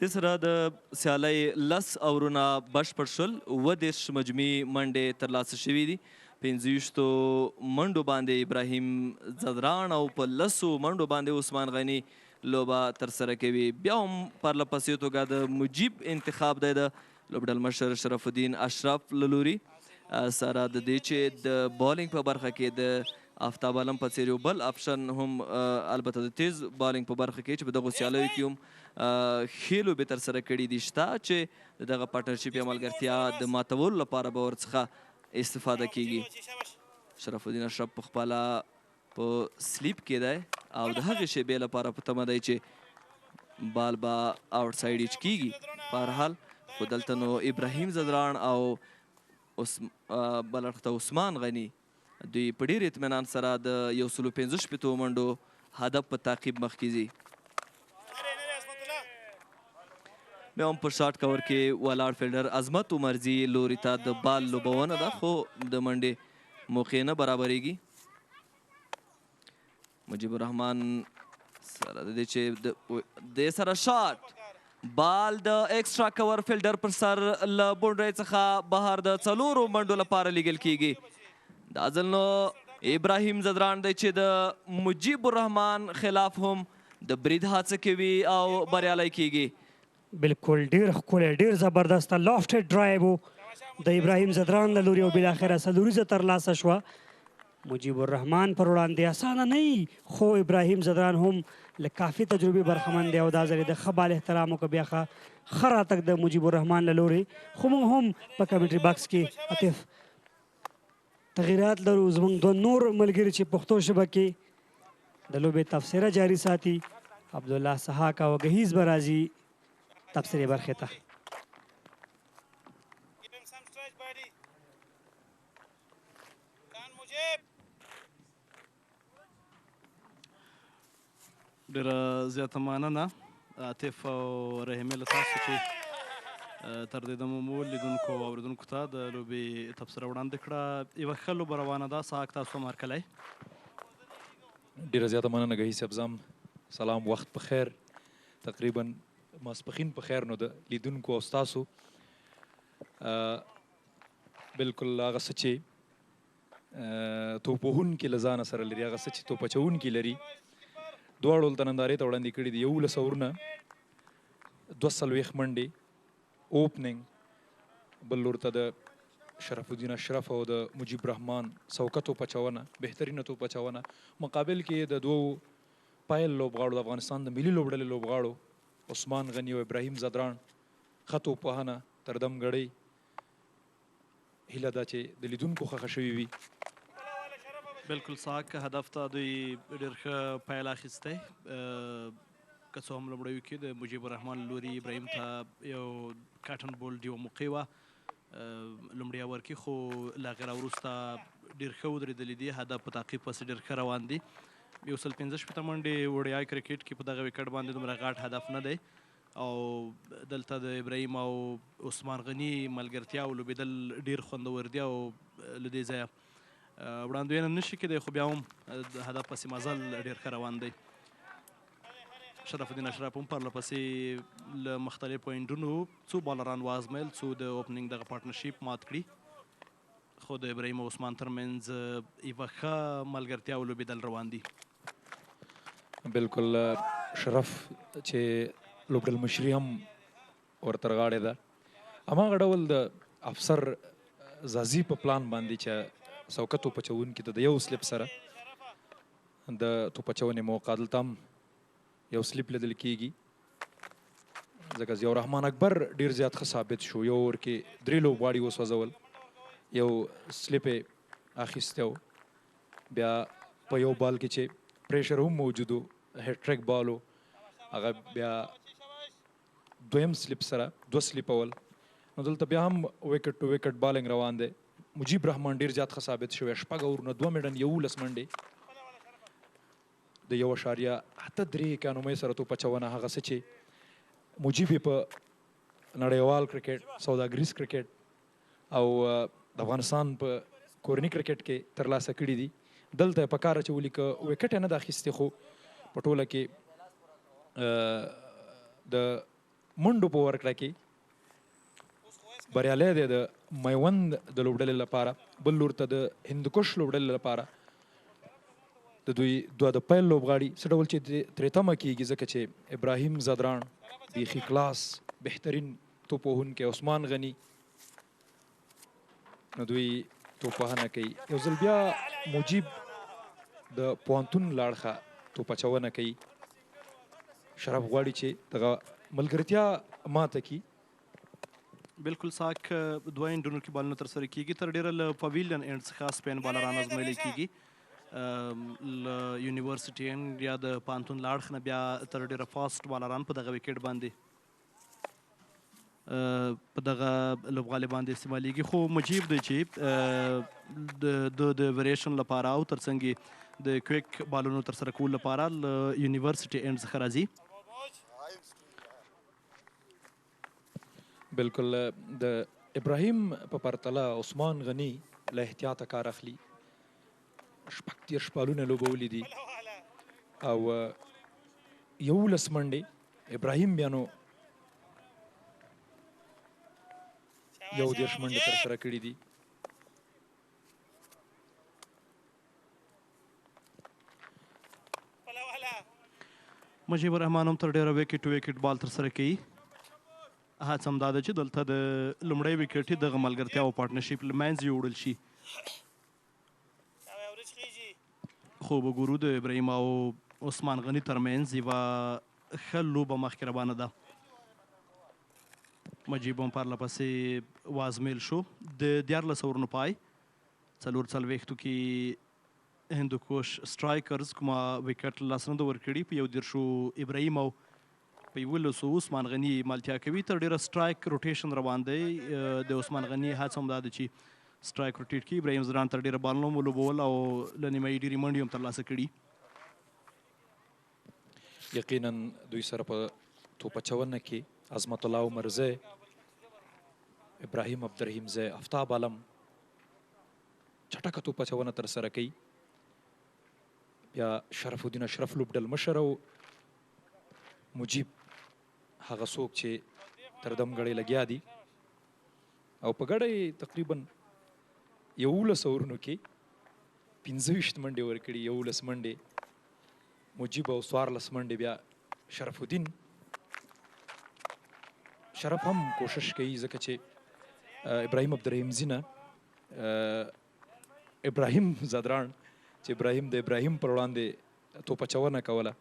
دې سره د سیالۍ 10 اورونه بشپړ شول 27 مجموعي منډې ترلاسه شوي دي 25 منډو باندې ابراهیم زدران او په 10 منډو باندې عثمان غني لوبه ترسره کوي. بیا هم پرله پسې توګه د مجیب انتخاب دی د لوبډل مشر شرف الدین اشرف له لوري سره د دې چې د بالینګ په برخه کې د آفتاب عالم په څېر یو بل آپشن هم البته د تیز بالینګ په برخه کې چې په دغو سیالیو کې هم ښې لوبې ترسره کړي دي شته چې د دغه پارټنرشپ یا ملګرتیا د ماتولو لپاره به ورڅخه استفاده کیږي. شرف الدین اشرف په خپله په سلیپ کې دی او د هغې شیبې لپاره په تمه دی چې بال به آوټ سایډ ایچ کیږي. په هر حال خو دلته نو ابراهیم زدران او بل اړخ ته عثمان غني دوی په ډېر اطمینان سره د 115 منډو هدف په تعقیب مخکې ځي. بیا هم په شاټ کور کې ولاړ فیلډر عظمت عمرزي لوري ته د بال لوبونه ده خو د منډې موقع نه برابرېږي. مجیب الرحمان سره د دې چې د سره شاټ بال د ایکسترا کور فیلډر پر سر له بونډرۍ څخه بهر د 4 منډو لپاره لیږل کیږي. دا ځل نو ابراهیم زدران دی چې د مجیب الرحمان خلاف هم د برید هڅه کوي او بریالی کیږي. بالکل ډېر ښکلی ډېر زبردسته لافټډ ډرایو و د ابراهیم زدران له لوري او بالاخره څلوریزه ترلاسه شوه. مجیب الرحمان پر وړاندې اسانه نه وي خو ابراهیم زدران هم له کافي تجربې برخمن دی او دا ځل یې د ښه بال احترام وکړه بیا ښه راتګ د مجیب الرحمان له لوري خو موږ هم په کمنټري باکس کې عطف تغیرات لرو. زموږ دوه نور ملګري چې پښتو ژبه کې د لوبې تفسیره جاري ساتي عبدالله سحاک او گهیز به راځي تبصرې برخې ته. ډېره زیاته مننه عاطف او رحیمې له تاسو چې تر دې دمه مو لیدونکو او اورېدونکو ته د لوبې تبصره وړاندې کړه. یوه ښه لوبه روانه ده. سحاک تاسو هم هرکلی. ډېره زیاته مننه ګهي صاحب. زم سلام، وخت په خیر، تقریبا ماسپښین په خیر. نو د لیدونکو او ستاسو بلکل هغه څه چې توپوهونکي له ځانه سره لري، هغه څه چې توپ اچوونکي لري، دواړو هلته نندارې ته وړاندې کړي دي. 11 اورونه، 42 منډې، اوپننګ، بل لور ته د شرف الدین اشرف او د مجیب رحمان سوکه توپ اچونه، بهترینه توپ اچونه. مقابل کې د دوو پایل لوبغاړو، د افغانستان د ملي لوبډلې لوبغاړو عثمان غني او ابراهیم زدران ښه توپوهنه تر دم ګړۍ. هیله ده چې د لیدونکو خوښه شوې وي. بلکل سحاک هدف ته دوی ډېر ښه پیل اخیستی. که څه هم لومړیو کې د مجیب الرحمن لوري ابراهیم ته یو کاټن بولډ یوه موقع وه لومړی اور کې، خو له هغې راوروسته ډېر ښه ودرېدلي دي. هدف په تعقیب پسې ډېر ښه روان دي. 115 منډې وړیا کرکټ کې په دغه وکټ باندې دومره غټ هدف نه دی، او دلته د ابراهیم او عثمان غني ملګرتیا او لوبېدل ډېر خوندور دي، او له دې ځایه وړاندوینه نشي کېدی، خو بیا هم د هدف پسې مزل ډېر ښه روان دی. شرف الدین اشرف هم پرله پسې له مختلف پوینټونو څو بالران وازمیل، څو د اوپننګ دغه پارټنرشیپ مات کړي، خو د ابراهیم او عثمان ترمنځ یوه ښه ملګرتیا او لوبېدل روان دي. بلکل شرف چې لوبډل مشري هم ورته غاړې ده، هماغه ډول د افسر زازي په پلان باندې چې سوکه توپ اچوونکي ته د یو سلیپ سره د توپ اچونې موقع دلته هم یو سلیپ لیدل کېږي، ځکه ضیاء الرحمن اکبر ډېر زیات ښه ثابت شو. یو اور کې 3 لوبغاړي وسوځول، یو سلیپ یې اخیستی و، بیا په یو بال کې چې پریشر هم موجود و، هیډ ټریک بال و، هغه بیا دویم سلیپ سره 2 سلیپول. نو دلته بیا هم وکټ ټو وکټ بالنګ روان دی. مجیب رحمان ډېر زیات ښه ثابت شوی، 6 اورونه 2 میډن 11 منډې د 1.83 اکانومۍ سره توپ اچونه، هغه څه چې مجیب یې په نړیوال کرکټ، سوداګریز کرکټ او د افغانستان په کورني کرکټ کې ترلاسه کړي دي. دلته یې په کار اچولي، که وکټ یې نه ده اخیستې، خو په ټوله کې د منډو په ورکړه کې بریالی دی د میوند د لوبډلې لپاره. بل لور ته د هندوکش لوبډلې لپاره د دوی دوه د پیل لوبغاړي څه ډول چې ترې تمه کېږي، ځکه چې ابراهیم زدران بیخي کلاس بهترین توپوهونکی، عثمان غني نو دوی توپوهنه کوي. یو ځل بیا مجیب د پوهنتون له اړخه توپ اچونه کوي. شرف غواړي چې دغه ملګرتیا ماته کړي. بلکل سحاک 2 انډونو کې بالونه ترسره کېږي، تر ډېره له پویلین اینډ څخه سپین بالران ازمایلی کېږي. له یونیورسټي اینډ یا د پوهنتون له اړخ نه بیا تر ډېره فاسټ بالران په دغه وکټ باندې په دغه لوبغالي باندې استعمالیږي. خو مجیب دی چې د ویریشن لپاره او ترڅنګ د کویک بالونو ترسره کولو لپاره له یونیورسټي اینډ څخه راځي. بلکل د ابراهیم په پرتله عثمان غني له احتیاطه کار اخلي. 30 بالونه لوبولي دي او 11 منډې. ابراهیم بیا نو 11 منډې ترسره کړي دي. مجیب الرحمن هم تر ډېره وکټ وکټ بال ترسره کوي. هڅه هم دا ده چې دلته د لومړی وکټ یې دغه ملګرتیا او پارټنرشیپ له منځه یوړل شي، خو به ګورو د ابراهیم او عثمان غني ترمنځ یوه ښه لوبه مخکې روانه ده. مجیب هم پرله پسې وازمیل شو. د 14 اورونو پای 44 کې هندوکوش سټرایکرز کومه وکټ لاسونه ده ورکړي په 10 ابراهیم او په 11 عثمان غني مالتیا کوي تر ډیره سټرایک روټیشن روان دی د عثمان غني هڅه هم دا ده چې سټرایک روټیټ کړي ابراهیم ځدران تر ډیره بالونه هم ولوبول او له نیمایي ډیرې منډې هم ترلاسه کړي یقینا دوی سره په توپ اچونه کې عظمت الله عمرزی ابراهیم عبدالرحیم زی افتاب عالم چټکه توپ اچونه ترسره کوي بیا شرف الدین اشرف لوبډل مشر او مجیب هغه څوک چې تر دمګړۍ لګیا دي او په ګډه تقریبا 11 اورونو کې 15 منډې ورکړي 11 منډې مجیب او 14 منډې بیا شرف الدین شرف هم کوشش کوي ځکه چې ابراهیم عبدالرحیم زینه ابراهیم زدران چې ابراهیم د ابراهیم پر وړاندې توپ اچونه کوله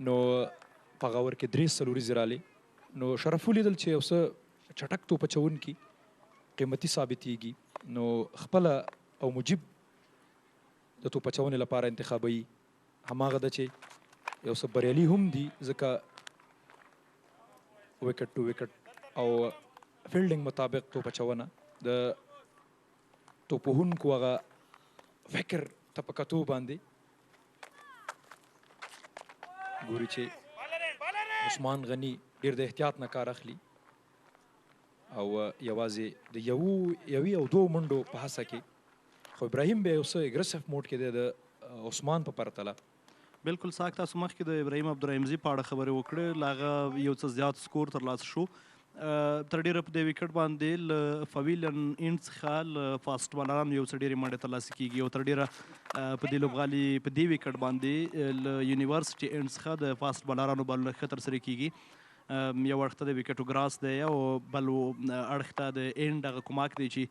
نو په هغه ور کې 3 څلوريزې رالې نو شرف ولیدل چې یو څه چټک توپ اچونکي قیمتي ثابتېږي نو خپله او مجیب د توپ اچونې لپاره انتخابوي هماغه ده چې یو څه بریالي هم دي ځکه وکټ ټو وکټ او فیلډینګ مطابق توپ اچونه د توپوهونکو هغه فکر ته په کتو باندې ګوري چې عثمان غني ډېر د احتیاط نه کار اخلي او یوازې د یوې او 2 منډو په هڅه کې خو ابراهیم بیا یو څه اګریسیف موډ کې دی د عثمان په پرتله بالکل ساک تاسو مخکې د ابراهیم عبدالرحیم زی په اړه خبرې وکړې له هغه یو څه زیات سکور ترلاسه شو تر ډیره په دې وکټ باندې له فویلن اینډ څخه له فاسټ بالرانو یو څه ډېرې منډې ترلاسه کیږي او تر ډیره په دې لوبغالي په دې وکټ باندې له یونیورسټي اینډ څخه د فاسټ بالرانو بالونه ښه ترسره کیږي یو اړخ ته د وکټو ګراس دی او بل اړخ ته د اینډ هغه کوماک دی چې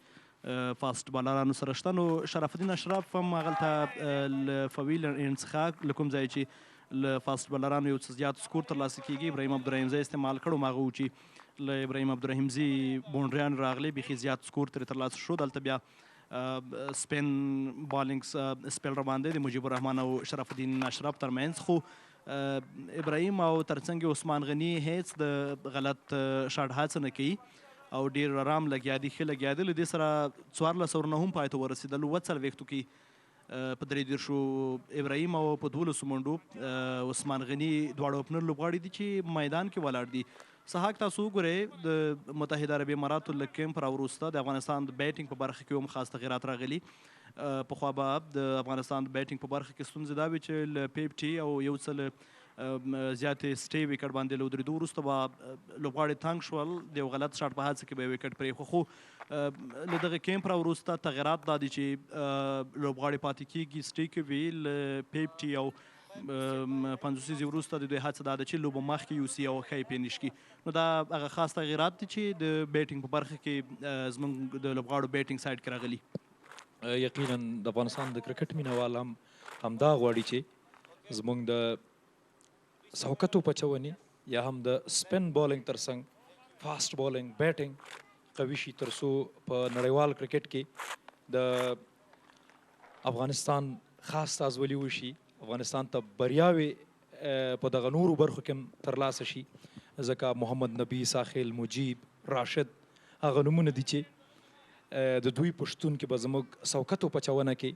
فاسټ بالرانو سره شته نو شرف الدین اشرف هم هغلته له فویلن اینډ څخه له کوم ځای چې له فاسټ بالرانو یو څه زیات سکور ترلاسه کیږي ابراهیم عبدالرحیم زی استعمال کړو هغه و چې له ابراهیم عبدالرحیم زی بونډریان راغلی بیخي زیات سکور ترلاسه شو دلته بیا سپین بالینګ سپیل را باندې د مجیب الرحمن او شرف الدین اشرف ترمنځ خو ابراهیم او ترڅنګ عثمان غني هیڅ د غلط شاټ هڅه نه کوي او ډیر آرام لګیا دي ښه لګیا دي له دې سره 14 اورونه هم پای ته ورسېدل 40 کې په 3 ابراهیم او په 12 منډو عثمان غني دواړه اوپنر لوبغاړي دي چې میدان کې ولاړ دي سهاک تاسو وګورئ د متحده عربي اماراتو له کیمپ راوروسته د افغانستان د بیټینګ په برخه کې هم خاص تغیرات راغلي پخوا به د افغانستان د بیټینګ په برخه کې ستونزې دا وي چې له پیپټي او یو څه زیاتې سټې وکټ باندې له ودرېدو وروسته به لوبغاړي تنګ شول د یو غلط شاټ په هڅه کې به وکټ پرېښو خو له دغه کیمپ راوروسته تغیرات دا دي چې لوبغاړي پاتې کېږي سټې کوي له پیپټي او 50 وروسته د دوی هڅه دا ده چې لوبه مخکې یوسي او ښه یې فینش کړي نو دا هغه خاص تغیرات دي چې د بیټینګ په برخه کې زموږ د لوبغاړو بیټینګ سایډ کې راغلي یقینا د افغانستان د کرکټ مینوال همدا غواړي چې زموږ د سوکه توپ اچونې یا هم د سپین بالینګ ترڅنګ فاسټ بالینګ بیټینګ قوي شي تر څو په نړیوال کرکټ کې د افغانستان خاص تازولي وشي افغانستان ته بریاوې په دغه نورو برخو کې ترلاسه شي ځکه محمد نبی ساخیل مجیب راشد هغه نومونه دي چې د دوی پښتون کې به زموږ سوکه توپ اچونه کې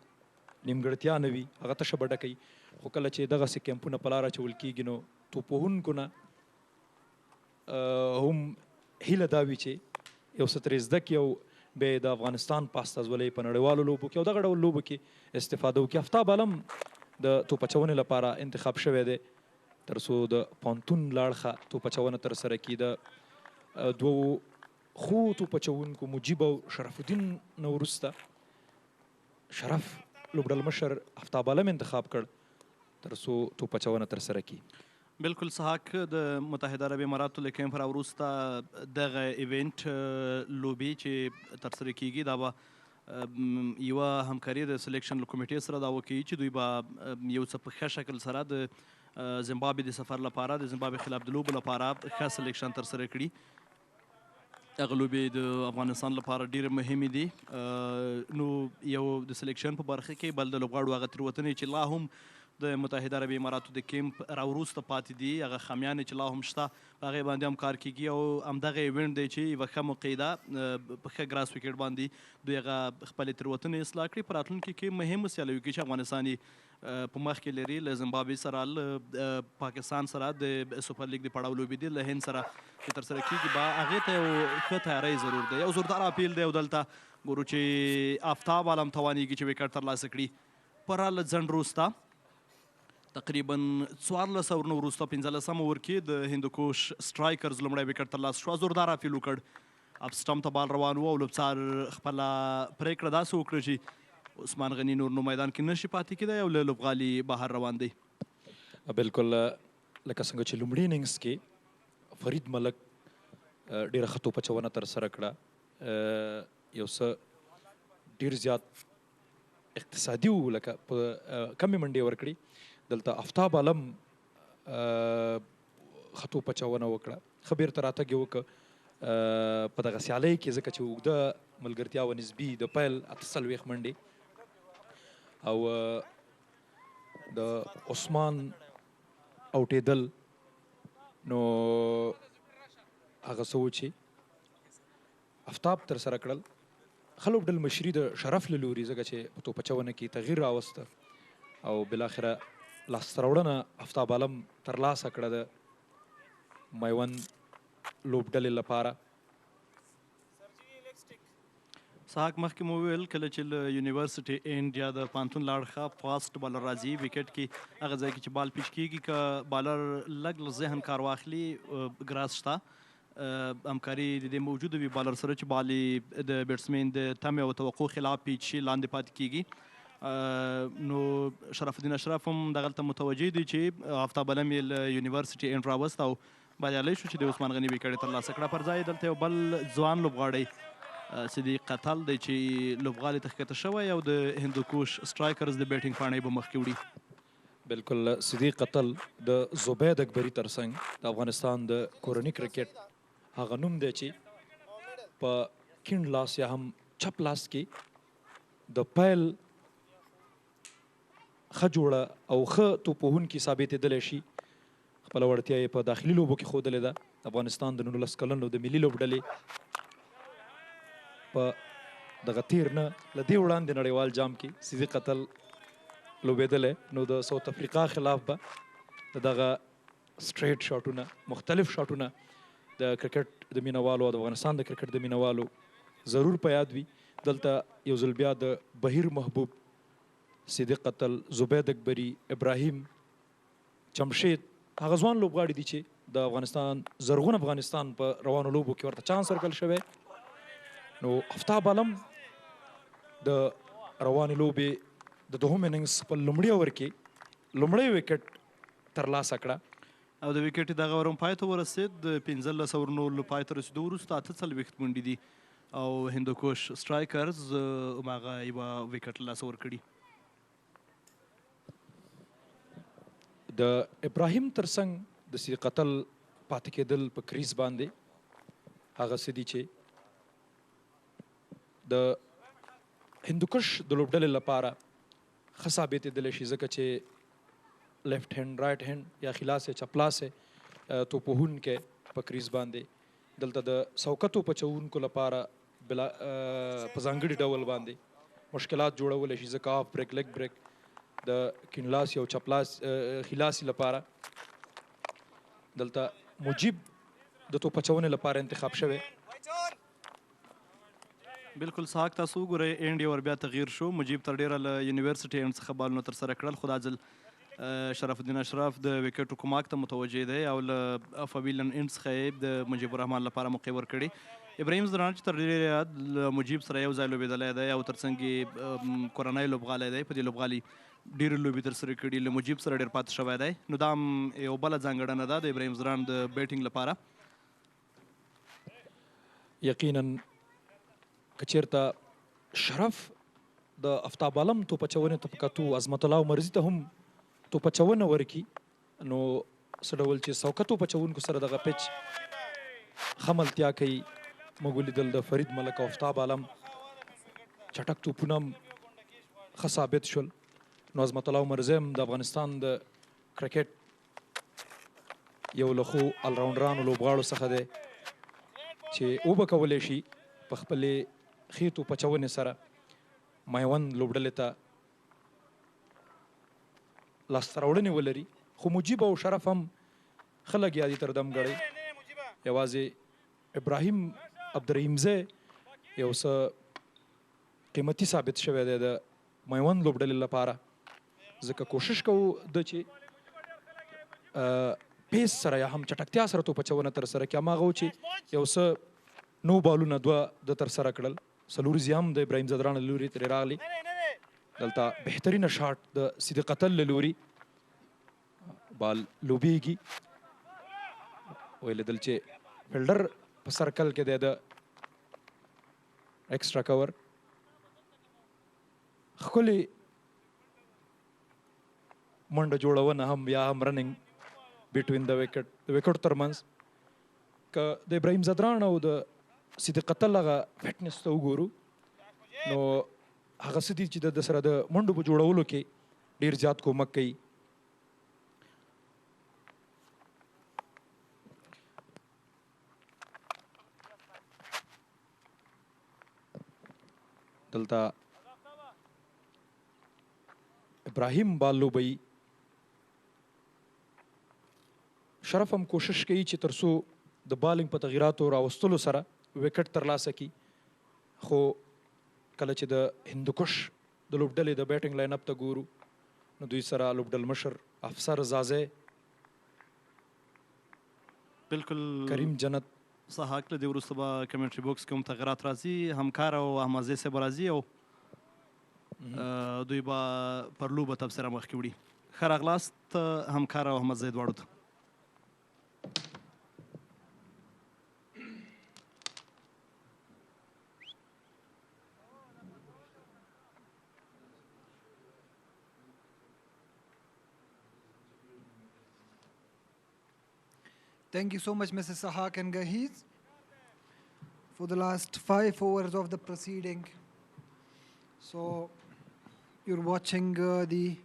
نیمګړتیا نه وي هغه تشه به ډکوي خو کله چې دغسې کیمپونه په لاره اچول کېږي نو توپوهونکو نه هم هیله دا وي چې یو څه ترې زده کړي او بیا د افغانستان په استازولۍ په نړیوالو لوبو کې او دغه ډول لوبو کې استفاده وکړي افتاب عالم د توپ اچونې لپاره انتخاب شوی دی تر څو د پونتون لاړخه توپ اچونه ترسره کړي د دوو خو توپ اچوونکو مجیب او شرف الدین نه وروسته شرف لوبډل مشر افتاب عالم انتخاب کړ تر څو توپ اچونه ترسره کړي بالکل سهاک د متحده عربي اماراتو له کیمپ راوروسته دغه ایونټ لوبې چې ترسره کیږي دا به یوه همکاري د سلیکشن کمیټې سره دا وکړي چې دوی به یو څه په ښه شکل سره د زیمبابوې د سفر لپاره د زیمبابوې خلاف د لوبو لپاره ښه سلیکشن ترسره کړي هغه لوبې د افغانستان لپاره ډېرې مهمې دي نو یو د سلیکشن په برخه کې بل د لوبغاړو هغه تېروتنې چې لا هم د متحده عربي اماراتو د کیمپ راوروسته پاتې دي هغه خمیانې چې لا هم شته په هغې باندې هم کار کیږي او همدغه ایونټ دی چې یوه ښه موقعه ده په ښه ګراس ویکټ باندې دوی هغه خپلې تېروتنې اصلاح کړي په راتلونکي کې مهمو سیالیو کې چې افغانستان یې په مخ کې لري له زمبابوې سره له پاکستان سره د سوپر لیګ د پړاو لوبې دي له هند سره چې ترسره کیږي به هغې ته یو ښه تیاری ضرور دی یو زوردار اپیل دی او دلته ګورو چې آفتاب عالم توانیږي چې ویکټ ترلاسه کړي پوره له ځنډ وروسته تقریبا 14 اورونو وروسته 15 اوور کې د هندوکوش سټرایکرز لومړی ویکټ ترلاسه شو زوردار اپیل وکړ اپ سټمپ ته بال روان و او لوبڅار خپله پرېکړه داسې وکړه چې عثمان غني نور نو میدان کې نشي پاتې کېدی او له لوبغالي بهر روان دی بالکل لکه څنګه چې لومړي اننګز کې فرید ملک ډېره ښه توپچونه ترسره کړه یو څه ډېر زیات اقتصادي و لکه په کمې منډې ورکړي دلته آفتاب عالم ښه توپچونه وکړه ښه بیرته راتګ یې وکړه په دغه سیالۍ کې ځکه چې اوږده ملګرتیا و نسبي د پیل 48 منډې او د عثمان اوټېدل نو هغه څه و چې آفتاب ترسره کړل ښه لوبډل مشري د شرف له لوري ځکه چې په توپچونه کې تغییر راوسته او بالاخره لاسته راوړنه آفتاب عالم ترلاسه کړه د میوند لوبډلې لپاره سهاک مخکې مو وویل کله چې له یونیورسټي اینډ یا د پانتون لاړخه فاسټ بالر راځي وکټ کې هغه ځای کې چې بال پیچ کېږي که بالر لږ ذهن کار واخلي ګراس شته همکاري د دې موجوده وي بالر سره چې بال د بیټسمین د تمې او توقع خلاف پیچ شي لاندې پاتې کېږي نو شرف الدین اشرف هم دغلته متوجه دي چې آفتاب عالم یې له یونیورسټي اینډ راوست او بریالی شو چې د عثمان غني ویکټ یې ترلاسه کړه پر ځای دلته یو بل ځوان لوبغاړی صدیق قتل دی چې لوبغالي ته ښکته شوی او د هندوکوش سټرایکرز د بیټینګ پاڼۍ به مخکې وړي بالکل صدیق قتل د زبید اکبري ترڅنګ د افغانستان د کورني کرکټ هغه نوم دی چې په کیڼ لاس یا هم چپ لاس کې د پیل ښه جوړه او ښه توپوهونکي ثابتېدلی شي خپله وړتیا یې په داخلي لوبو کې ښودلې ده افغانستان د 19 کلنو د ملي لوبډلې په دغه تیر نه له دې وړاندې نړیوال جام کې صدیق قتل لوبېدلی نو د ساوت افریقا خلاف به د دغه سټریټ شاټونه مختلف شاټونه د کرکټ د مینوالو او د افغانستان د کرکټ د مینوالو ضرور په یاد وي دلته یو ځل بیا د بهیر محبوب صدیق قتل زبید اکبري ابراهیم جمشید هغه ځوان لوبغاړي دي چې د افغانستان زرغون افغانستان په روانو لوبو کې ورته چانس ورکړل شوی نو آفتاب عالم د روانې لوبې د دوهم اننګز په لومړي اوور کې لومړی وکټ ترلاسه کړه او د وکټ دغه ورم پای ته ورسېد د 15 اورونو له پای ته رسېدو وروسته 48 منډې دي او هندوکوش سټرایکرز هماغه یوه وکټ له لاسه ورکړي د ابراهیم ترڅنګ د صدیق قتل پاتې کېدل په کریز باندې هغه څه دي چې د هندوکش د لوبډلې لپاره ښه ثابتېدلی شي ځکه چې لیفټ هینډ رایټ هینډ یا خلاص چپ لاس توپوهونکی په کریز باندې دلته د سوکتو پچوونکو لپاره په ځانګړي ډول باندې مشکلات جوړولی شي ځکه آف بریک لیګ بریک د کینلاسي او چپلاس خلاسي لپاره دلته مجيب د توپچونې لپاره انتخاب شوی بالکل ساک تاسو وګورئ اینډ یو ور بیا تغییر شو مجيب تر ډیره له یونیورسټي اینډ څخه بالونه ترسره کړل خو دا ځل شرف الدین اشرف د وکټو کوماک ته متوجه دی او له فابیلن اینډ څخه د مجيب الرحمن لپاره موقع ورکړي ابراهیم زران چې تر ډیره یاد مجيب سره یو ځای لوبېدلی دی او ترڅنګ کورنۍ لوبغالی دی په دې لوبغالي ډېرې لوبې ترسره کړي له مجيب سره ډېر پاتې شوی دی نو دا هم یو بله ځانګړنه ده د ابراهیم زران د بیټینګ لپاره یقینا که چېرته شرف د آفتاب عالم توپچونې ته په کتو عظمت الله عمرزي ته هم توپچونه ورکړي نو څه ډول چې سوکه توپچوونکو سره دغه پچ ښه ملتیا کوي موږ ولیدل د فرید ملک او آفتاب عالم چټک توپونه ښه ثابت شول. نو عظمت الله عمر زی هم د افغانستان د کرکټ یو له ښو الراونډرانو لوبغاړو څخه دی چې وبه کولی شي په خپلې ښې توپچونې سره میوند لوبډلې ته لاسته راوړنې ولري. خو مجیب او شرف هم ښه لګیا دي تر دم ګړی. یوازې ابراهیم عبدالرحیمزی یو څه قیمتي ثابت شوی دی د میوند لوبډلې لپاره، ځکه کوشش کوو د چې پیس سره یا هم چټکتیا سره توپچونه ترسره کړي. هماغه و چې یو څه 9 بالونه 2 د ترسره کړل. څلوريزې هم د ابراهیم ځدران له لوري ترې راغلي. دلته بهترینه شاټ د صدیق اتل له لوري بال لوبیږي. ویلیدل چې فیلډر په سرکل کې دی د ایکسټرا کور. ښکلې منډه جوړونه هم یا هم رننګ بټوین د وکټ ترمنځ. که د ابراهیم ځدران او د صدیق اتل هغه فټنس ته وګورو نو هغه څه دي چې د سره د منډو په جوړولو کې ډېر زیات کومک کوي. دلته ابراهیم بال لوبوي. شرف هم کوشش کوي چې تر څو د بالینګ په تغییراتو راوستلو سره وکټ ترلاسه کړي. خو کله چې د هندوکش د لوبډلې د بیټینګ لاین اپ ته ګورو نو دوی سره لوبډل مشر افسر زازی، بالکل کریم جنت صحاک له دې وروسته به کمنټري بوکس کې هم تغیرات راځي. همکار او احمدزی صاحب راځي او دوی به پر لوبه تبصره مخکې وړي. ښه راغلاست همکار او احمدزی دواړو ته. Thank you so much, Mrs. Sahak and Gahiz, for the last 5 overs of the proceeding. So, you're watching the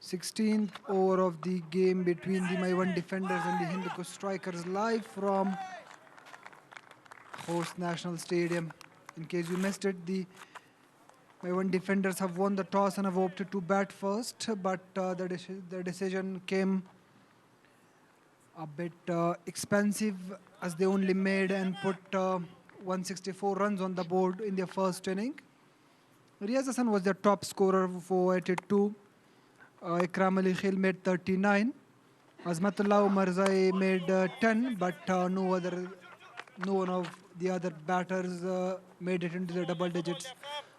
16th over of the game between the Maiwand defenders and the Hindokush strikers live from host National Stadium. In case you missed it, the Maiwand defenders have won the toss and have opted to bat first, but the decision came a bit expensive as they only made and put 164 runs on the board in their first inning. Riyaz Hassan was their top scorer for 82. Ikram Ali Khil made 39. Azmatullah Umarzai made 10, but no one of the other batters made it into the double digits.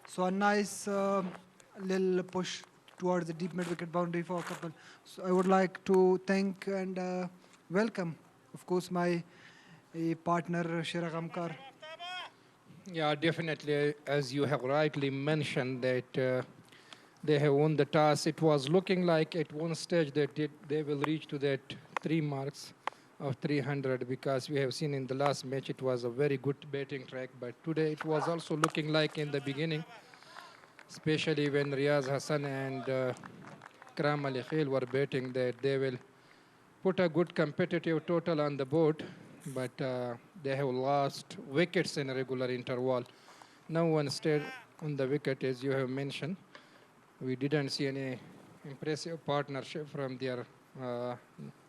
So a nice little push towards the deep mid-wicket boundary for a couple. So I would like to thank and welcome, of course, my partner Shira Ghamkar. Yeah, definitely. As you have rightly mentioned that they have won the toss. It was looking like at one stage that they will reach to that 3 marks of 300, because we have seen in the last match it was a very good batting track. But today it was also looking like in the beginning, especially when Riyaz Hassan and Ikram Ali Khil were batting, that they will put a good competitive total on the board. But they have lost wickets in a regular interval. No one stayed on the wicket, as you have mentioned. We didn't see any impressive partnership from their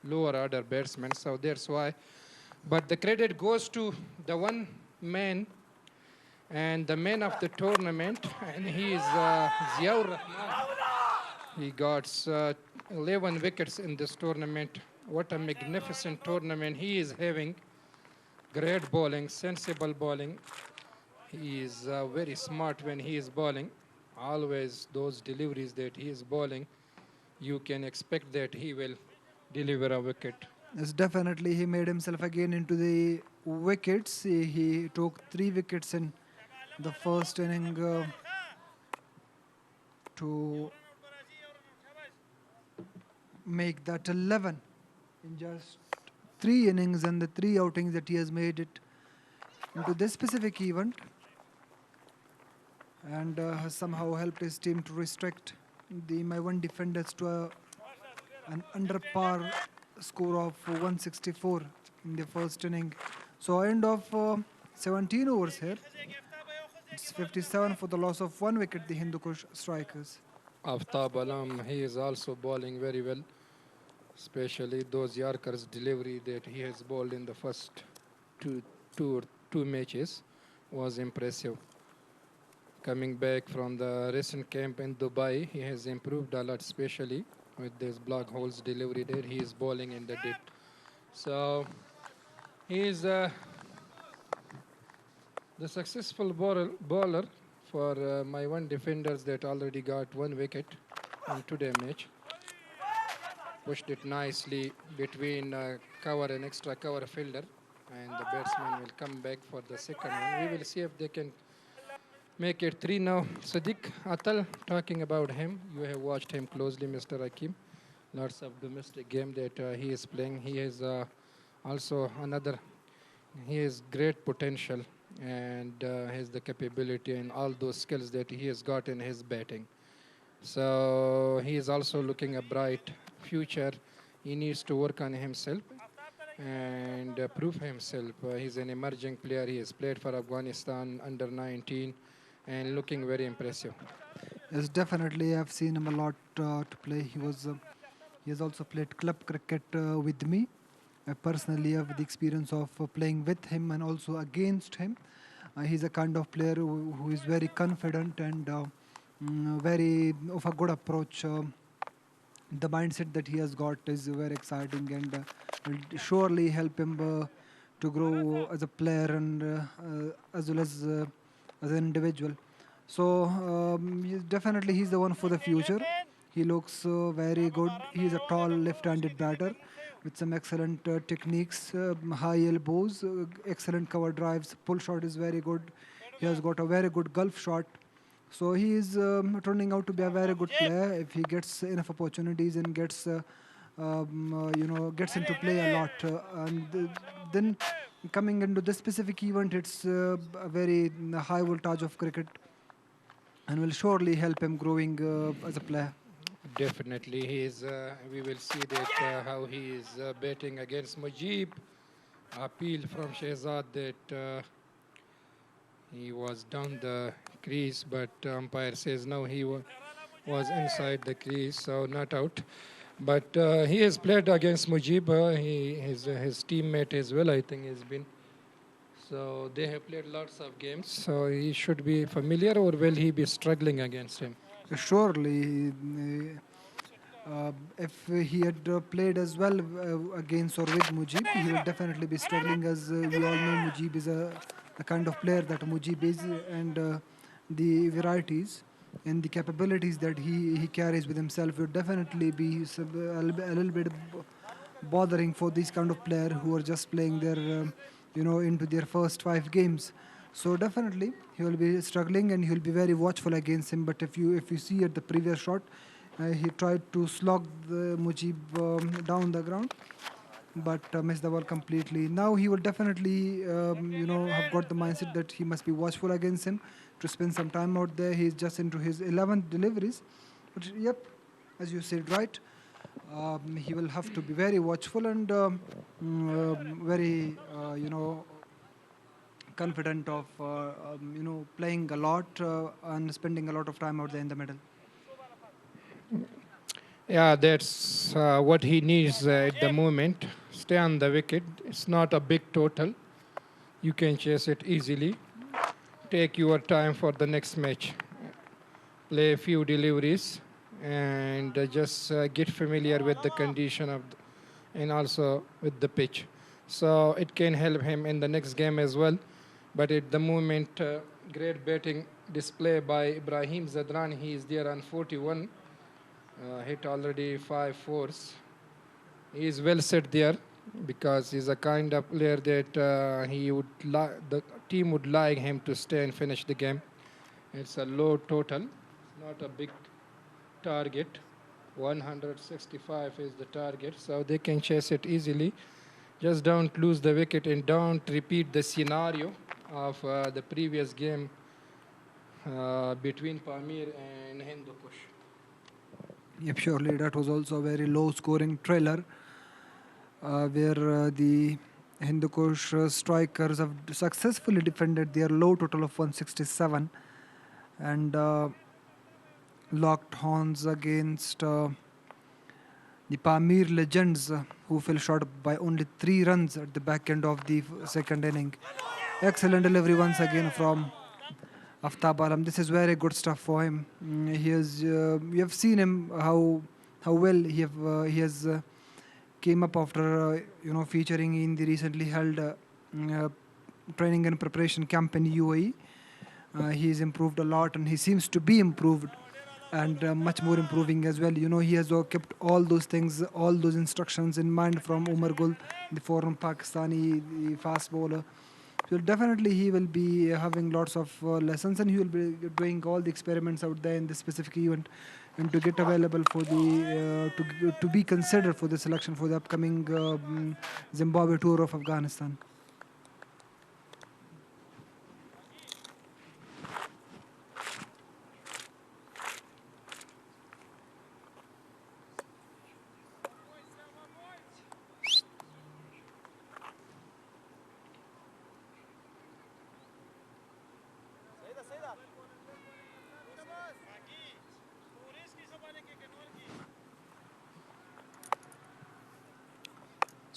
lower order batsmen, so that's why. But the credit goes to the one man and the man of the tournament, and he is Ziaur Rahman. He got 11 wickets in this tournament. What a magnificent tournament he is having. Great bowling, sensible bowling. He is very smart when he is bowling. Always those deliveries that he is bowling, you can expect that he will deliver a wicket. Yes, definitely he made himself again into the wickets. He took 3 wickets in the first inning to make that 11 in just 3 innings, and the 3 outings that he has made it into this specific event and has somehow helped his team to restrict the Maiwand defenders to an under par score of 164 in the first inning. So end of 17 overs here. It's 57 for the loss of 1 wicket, the Hindokush strikers. Aftab Alam, he is also bowling very well, especially those Yorkers delivery that he has bowled in the first two matches was impressive. Coming back from the recent camp in Dubai, he has improved a lot, especially with this block holes delivery there. He is bowling in the deep. So he is the successful bowler for Maiwand defenders that already got 1 wicket in today's match. Pushed it nicely between cover and extra cover fielder, and the batsman will come back for the second one. We will see if they can make it 3 now. Sadiq Atal, talking about him, you have watched him closely, Mr. Hakim. Lots of domestic game that he is playing. He is also he has great potential and has the capability and all those skills that he has got in his batting. So he is also looking a bright future. He needs to work on himself and prove himself. He's an emerging player. He has played for Afghanistan under 19 and looking very impressive. Yes, definitely. I've seen him a lot to play. He has also played club cricket with me. I personally have the experience of playing with him and also against him. He's a kind of player who is very confident and very of a good approach. The mindset that he has got is very exciting and will surely help him to grow as a player and as well as an individual. So definitely he's the one for the future. He looks very good. He's a tall left-handed batter with some excellent techniques, high elbows, excellent cover drives. Pull shot is very good. He has got a very good gulf shot. So he is turning out to be a very good player if he gets enough opportunities and gets gets into play a lot. And then coming into this specific event, it's a very high voltage of cricket and will surely help him growing as a player. Definitely, he is. We will see that how he is batting against Mujib. Appeal from Shehzad that he was down the crease, but umpire says no, he was inside the crease, so not out. But he has played against Mujib. His teammate as well, I think, has been. So they have played lots of games. So he should be familiar, or will he be struggling against him? Surely, if he had played as well against or with Mujib, he will definitely be struggling, as we all know Mujib is the kind of player that Mujib is, and the varieties and the capabilities that he carries with himself would definitely be a little bit bothering for these kind of players who are just playing their, into their first 5 games. So definitely he will be struggling and he will be very watchful against him. But if you see at the previous shot, he tried to slog the Mujib down the ground, but missed the ball completely. Now he will definitely, have got the mindset that he must be watchful against him to spend some time out there. He's just into his 11th deliveries. But yep, as you said, right, he will have to be very watchful and very, confident of, playing a lot and spending a lot of time out there in the middle. Yeah, that's what he needs at the moment. Stay on the wicket. It's not a big total. You can chase it easily. Take your time for the next match. Play a few deliveries and just get familiar with the condition of and also with the pitch. So it can help him in the next game as well. But at the moment, great batting display by Ibrahim Zadran. He is there on 41. Hit already 5 fours. He is well set there because he's a kind of player that the team would like him to stay and finish the game. It's a low total, not a big target. 165 is the target, so they can chase it easily. Just don't lose the wicket and don't repeat the scenario of the previous game between Pamir and Hindokush. Yep, surely that was also a very low-scoring trailer where the Hindokush strikers have successfully defended their low total of 167 and locked horns against the Pamir legends who fell short by only 3 runs at the back end of the second inning. Excellent delivery once again from Aftab Alam. This is very good stuff for him. He has, you have seen him how well he has came up after featuring in the recently held training and preparation camp in UAE. He has improved a lot, and he seems to be improved and much more improving as well. He has kept all those things, all those instructions in mind from Umar Gul, the foreign Pakistani, the fast bowler. So definitely he will be having lots of lessons, and he will be doing all the experiments out there in this specific event, and to get available for the to be considered for the selection for the upcoming Zimbabwe tour of Afghanistan.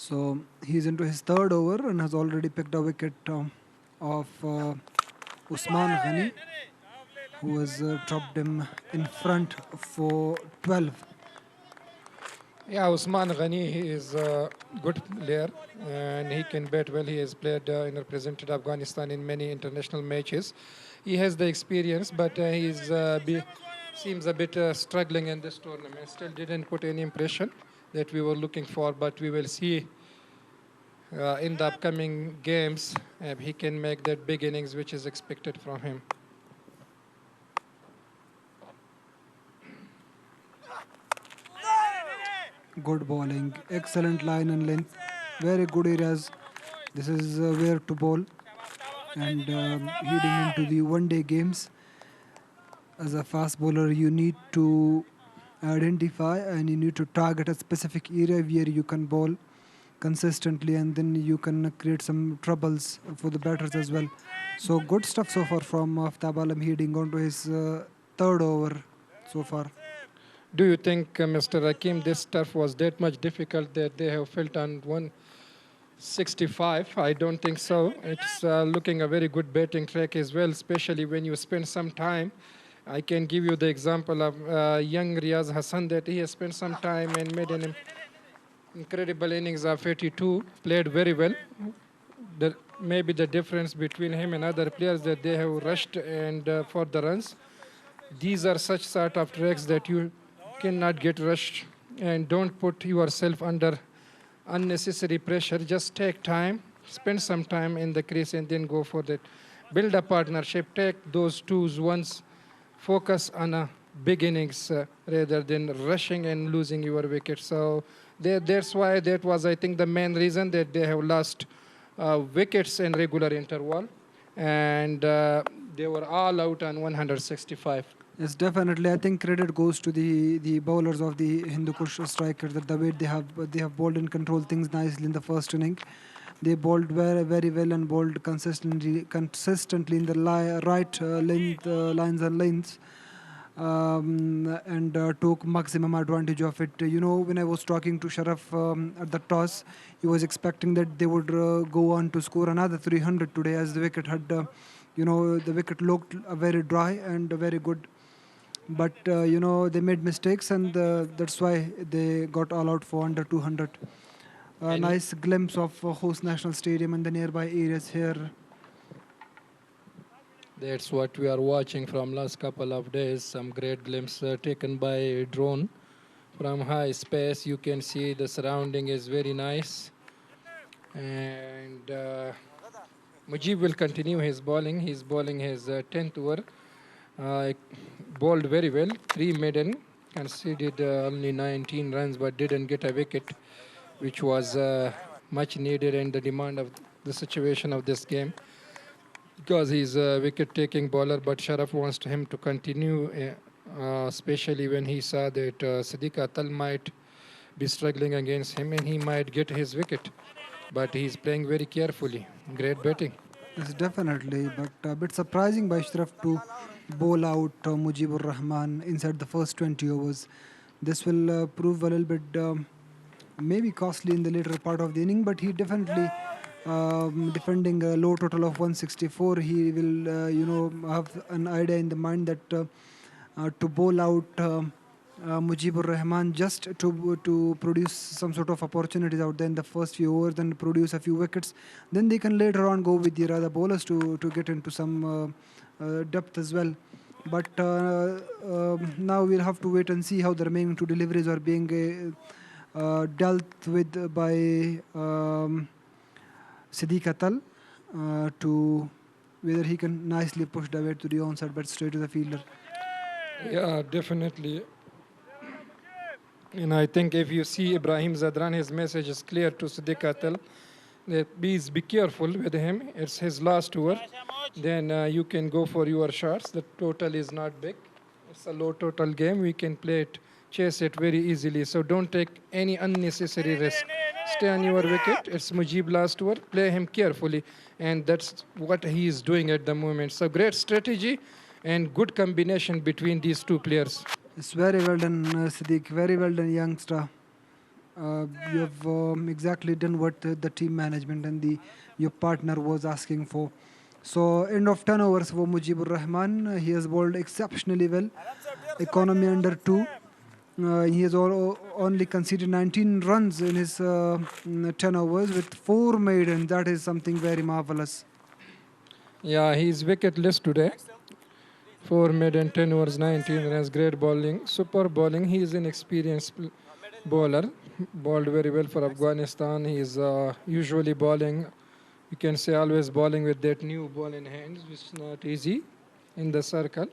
So he's into his 3rd over and has already picked a wicket of Usman Ghani, who has dropped him in front for 12. Yeah, Usman Ghani, he is a good player and he can bat well. He has played and represented Afghanistan in many international matches. He has the experience, but he seems a bit struggling in this tournament. Still didn't put any impression that we were looking for, but we will see in the upcoming games he can make that big innings which is expected from him. Good bowling, excellent line and length, very good areas. This is where to bowl, and heading into the one-day games, as a fast bowler you need to identify and you need to target a specific area where you can bowl consistently, and then you can create some troubles for the batters as well. So good stuff so far from Aftab Alam, heading on to his 3rd over so far. Do you think, Mr. Hakim, this turf was that much difficult that they have felt on 165? I don't think so. It's looking a very good batting track as well, especially when you spend some time. I can give you the example of young Riaz Hassan, that he has spent some time and made an incredible innings of 82, played very well. Maybe the difference between him and other players that they have rushed and for the runs. These are such sort of tracks that you cannot get rushed, and don't put yourself under unnecessary pressure. Just take time, spend some time in the crease, and then go for that. Build a partnership, take those 2s once, focus on a big innings rather than rushing and losing your wicket. So that's why that was, I think, the main reason that they have lost wickets in regular interval, and they were all out on 165. Yes, definitely. I think credit goes to the bowlers of the Hindokush strikers, that the way they have bowled and controlled things nicely in the first inning. They bowled very, very well and bowled consistently in the right lines and lanes, and took maximum advantage of it. When I was talking to Sharaf at the toss, he was expecting that they would go on to score another 300 today, as the wicket had, the wicket looked very dry and very good. But, they made mistakes, and that's why they got all out for under 200. A nice glimpse of Host National Stadium and the nearby areas here. That's what we are watching from last couple of days. Some great glimpse taken by drone from high space. You can see the surrounding is very nice. And Mujib will continue his bowling. He's bowling his 10th over. Bowled very well, 3 maiden, conceded only 19 runs but didn't get a wicket, which was much needed in the demand of the situation of this game. because he's a wicket-taking bowler, but Sharaf wants him to continue, especially when he saw that Siddiq Atal might be struggling against him and he might get his wicket. But he's playing very carefully. Great batting. Yes, definitely, but a bit surprising by Ashraf to bowl out Mujibur Rahman inside the first 20 overs. This will prove a little bit maybe costly in the later part of the inning, but he definitely defending a low total of 164. He will, have an idea in the mind that to bowl out Mujibur Rahman just to produce some sort of opportunities out there in the first few overs and produce a few wickets. Then they can later on go with the other bowlers to get into some depth as well. But now we'll have to wait and see how the remaining two deliveries are being dealt with by Siddiq Atal to whether he can nicely push the weight to the onside but straight to the fielder. Yeah, definitely. And I think if you see Ibrahim Zadran, his message is clear to Siddiq Atal that please be careful with him. It's his last over. Then you can go for your shots. The total is not big. It's a low total game. We can play it, chase it very easily. So don't take any unnecessary risk. Stay on your wicket. It's Mujib last over. Play him carefully. And that's what he is doing at the moment. So great strategy and good combination between these two players. It's very well done, Siddiq. Very well done, youngster. You have exactly done what the team management and your partner was asking for. So, end of 10 overs for Mujibur Rahman. He has bowled exceptionally well. Economy under 2. He has only conceded 19 runs in his 10 overs with 4 made, and that is something very marvelous. Yeah, he's wicketless today. 4 mid and 10 overs, 19 runs. Great bowling, super bowling. He is an experienced bowler. Bowled very well for Afghanistan. He is usually bowling, you can say always bowling with that new ball in hands, which is not easy in the circle.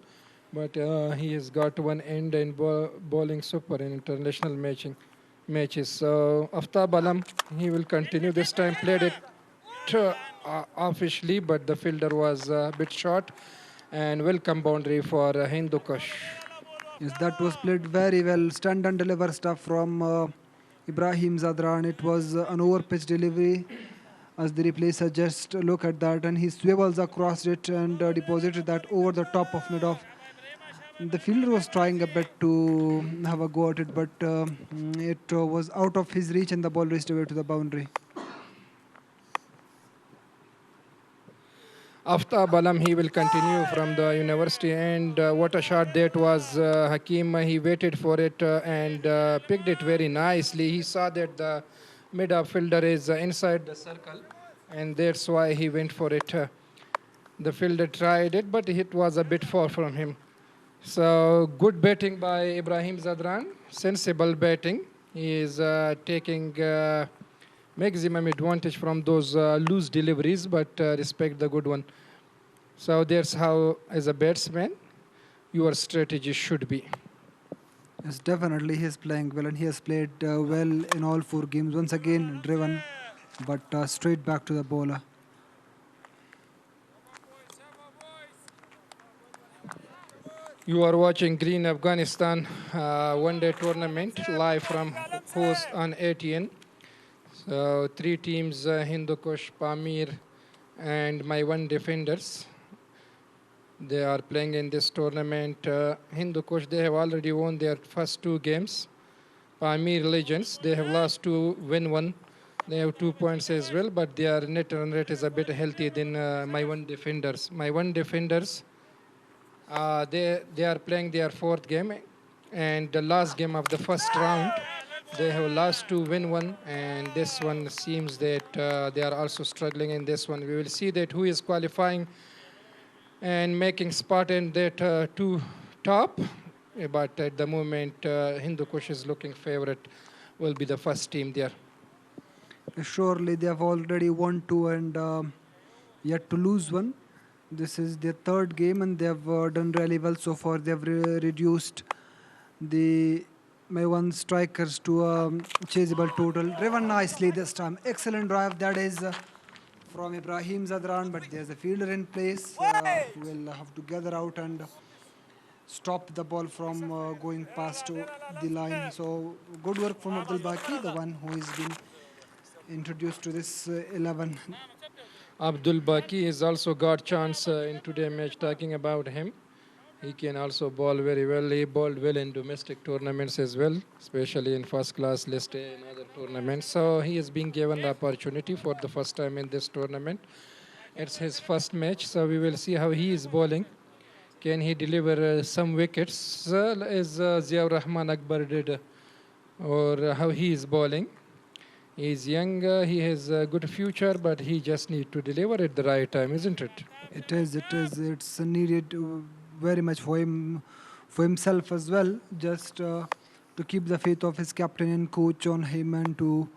But he has got one end and bowling super in international matches. So Aftab Alam, he will continue. This time played it officially, but the fielder was a bit short. And welcome boundary for Hindokush. Yes, that was played very well. Stand and deliver stuff from Ibrahim Zadran. It was an over-pitch delivery. As the replay suggests, look at that. And he swivels across it and deposited that over the top of mid-off. The fielder was trying a bit to have a go at it, but it was out of his reach and the ball raced away to the boundary. Aftab Alam, he will continue from the university, and what a shot that was. Hakim, he waited for it and picked it very nicely. He saw that the mid-fielder is inside the circle, and that's why he went for it. The fielder tried it, but it was a bit far from him. So good batting by Ibrahim Zadran, sensible batting. He is taking maximum advantage from those loose deliveries, but respect the good one. So that's how, as a batsman, your strategy should be. Yes, definitely he is playing well, and he has played well in all 4 games. Once again driven, but straight back to the bowler. You are watching Green Afghanistan one-day tournament live from host on ATN. So 3 teams, Hindokush, Pamir, and Maiwand defenders. They are playing in this tournament. Hindokush, they have already won their first 2 games. Pamir Legends, they have lost 2, win 1. They have 2 points as well, but their net run rate is a bit healthy than Maiwand defenders. Maiwand defenders, they are playing their 4th game, and the last game of the first round, they have lost 2, win 1, and this one seems that they are also struggling in this one. We will see that who is qualifying and making spot in that 2 top, but at the moment, Hindokush is looking favorite, will be the first team there. Surely they have already won 2 and yet to lose 1. This is their 3rd game, and they have done really well so far. They have reduced the Maiwand strikers to a chaseable total. Driven nicely this time. Excellent drive. That is from Ibrahim Zadran, but there's a fielder in place who will have to gather out and stop the ball from going past the line. So good work from Abdul Baki, the one who has been introduced to this 11. Abdul Baki has also got chance in today's match. Talking about him, he can also bowl very well. He bowled well in domestic tournaments as well, especially in first class list A and other tournaments. So he is being given the opportunity for the first time in this tournament. It's his first match, so we will see how he is bowling. Can he deliver some wickets as Ziaur Rahman Akbar did, or how he is bowling? He is young, he has a good future, but he just needs to deliver at the right time, isn't it? It is. It's needed very much for himself as well, just to keep the faith of his captain and coach on him, and to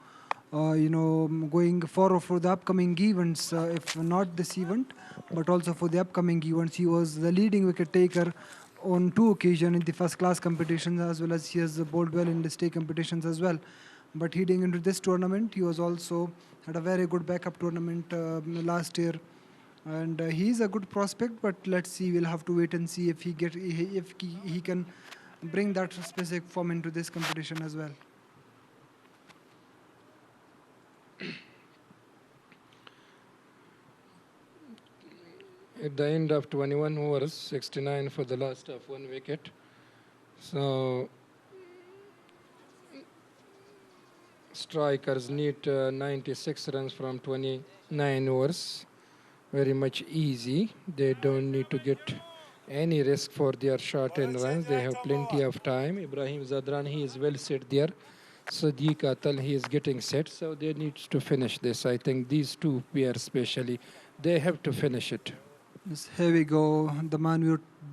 going forward for the upcoming events, if not this event, but also for the upcoming events. He was the leading wicket taker on 2 occasions in the first class competitions, as well as he has bowled well in the state competitions as well. But heading into this tournament, he was also had a very good backup tournament last year, and he's a good prospect. But let's see, we'll have to wait and see if he can bring that specific form into this competition as well. At the end of 21 overs, 69 for the last of 1 wicket. So strikers need 96 runs from 29 overs. Very much easy. They don't need to get any risk for their short end runs. They have plenty of time. Ibrahim Zadran, he is well set there. Sadiq Atal, he is getting set. So they need to finish this. I think these 2 pairs especially, they have to finish it. Yes, here we go. The man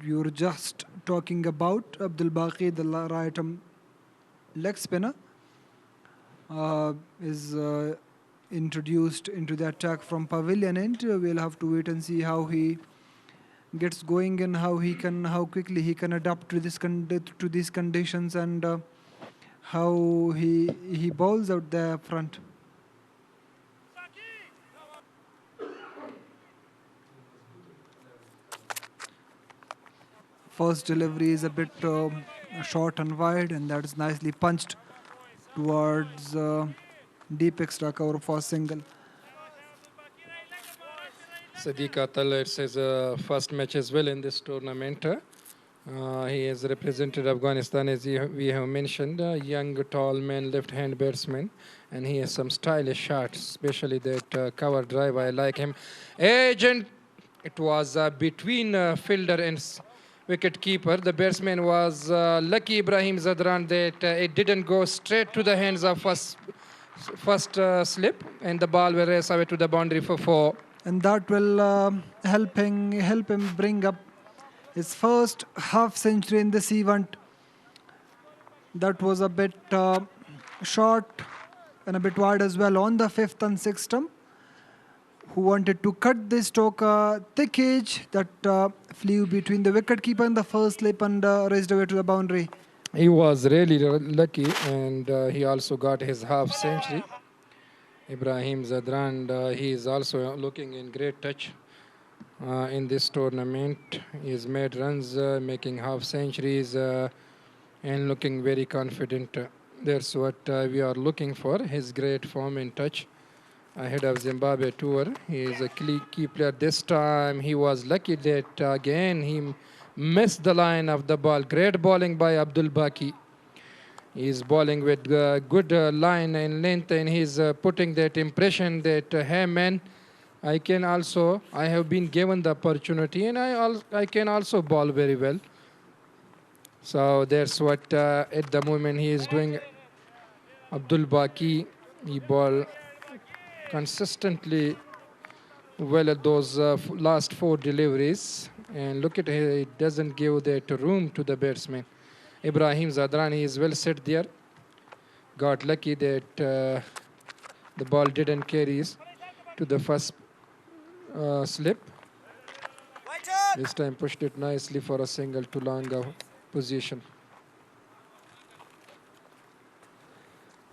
you were just talking about, Abdul Baqi, the right arm leg spinner, is introduced into the attack from pavilion end. We'll have to wait and see how he gets going and how quickly he can adapt to these conditions, and how he bowls out there front. First delivery is a bit short and wide, and that is nicely punched towards deep extra cover for single. Sadiq Atal, it's his first match as well in this tournament. He has represented Afghanistan, as we have mentioned, a young, tall man, left-hand batsman, and he has some stylish shots, especially that cover drive. I like him. Agent, it was between fielder and wicket keeper. The batsman was lucky, Ibrahim Zadran, that it didn't go straight to the hands of first slip, and the ball will race away to the boundary for 4. And that will help him bring up his first half century in this event. That was a bit short and a bit wide as well on the 5th and 6th stump, who wanted to cut this stroke thick edge that flew between the wicketkeeper and the first slip and raced away to the boundary. He was really lucky, and he also got his half century. Ibrahim Zadran, he is also looking in great touch in this tournament. He has made runs, making half centuries, and looking very confident. That's what we are looking for, his great form and touch ahead of Zimbabwe tour. He is a key player. This time he was lucky that again he missed the line of the ball. Great bowling by Abdul Baki. He is bowling with good line and length, and he's putting that impression that, hey man, I have been given the opportunity, and I can also bowl very well. So that's what at the moment he is doing. Abdul Baki, he bowled consistently well at those last 4 deliveries, and look at it, it doesn't give that room to the batsman. Ibrahim Zadrani is well set there. Got lucky that the ball didn't carry to the first slip. This time pushed it nicely for a single to long position.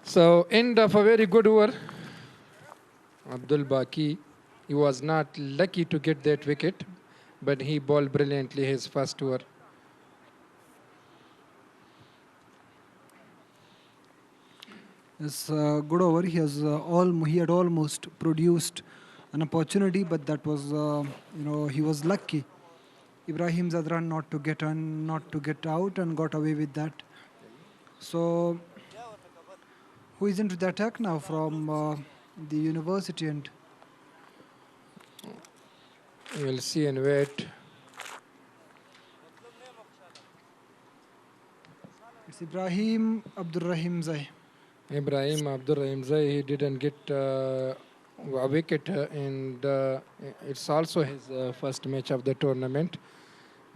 So end of a very good over. Abdul Baki He was not lucky to get that wicket, but he bowled brilliantly his first over. It's a good over. He had almost produced an opportunity, but that was he was lucky. Ibrahim Zadran not to get out and got away with that. So who is into the attack now from the university end? We'll see and wait. It's Ibrahim Abdurrahim Zai. Ibrahim Abdurrahim Zai, he didn't get a wicket, and it's also his first match of the tournament.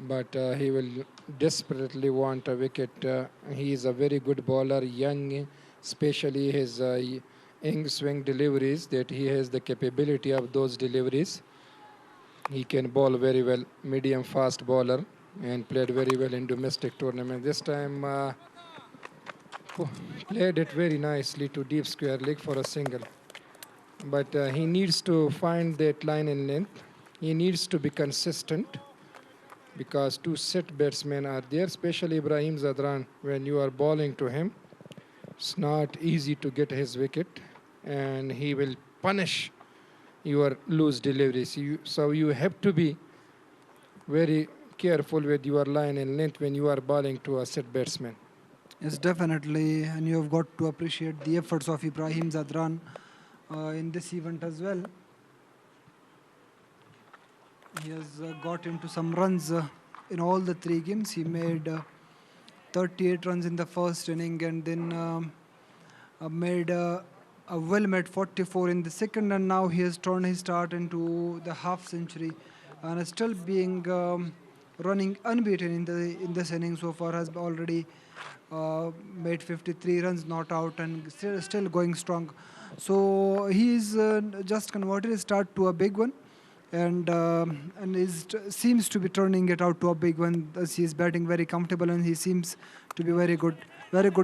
But he will desperately want a wicket. He is a very good bowler, young, especially his young swing deliveries, that he has the capability of those deliveries. He can bowl very well, medium fast bowler, and played very well in domestic tournament. This time played it very nicely to deep square leg for a single. But he needs to find that line and length. He needs to be consistent, because two set batsmen are there, especially Ibrahim Zadran. When you are bowling to him, it's not easy to get his wicket, and he will punish your loose deliveries. So you have to be very careful with your line and length when you are bowling to a set batsman. Yes, definitely, and you have got to appreciate the efforts of Ibrahim Zadran in this event as well. He has got into some runs in all the three games. He made 38 runs in the first inning, and then made a well-made 44 in the second, and now he has turned his start into the half century, and is still being running unbeaten in this inning so far. Has already made 53 runs, not out, and still going strong. So he is just converted his start to a big one, and seems to be turning it out to a big one, as he is batting very comfortable, and he seems to be very good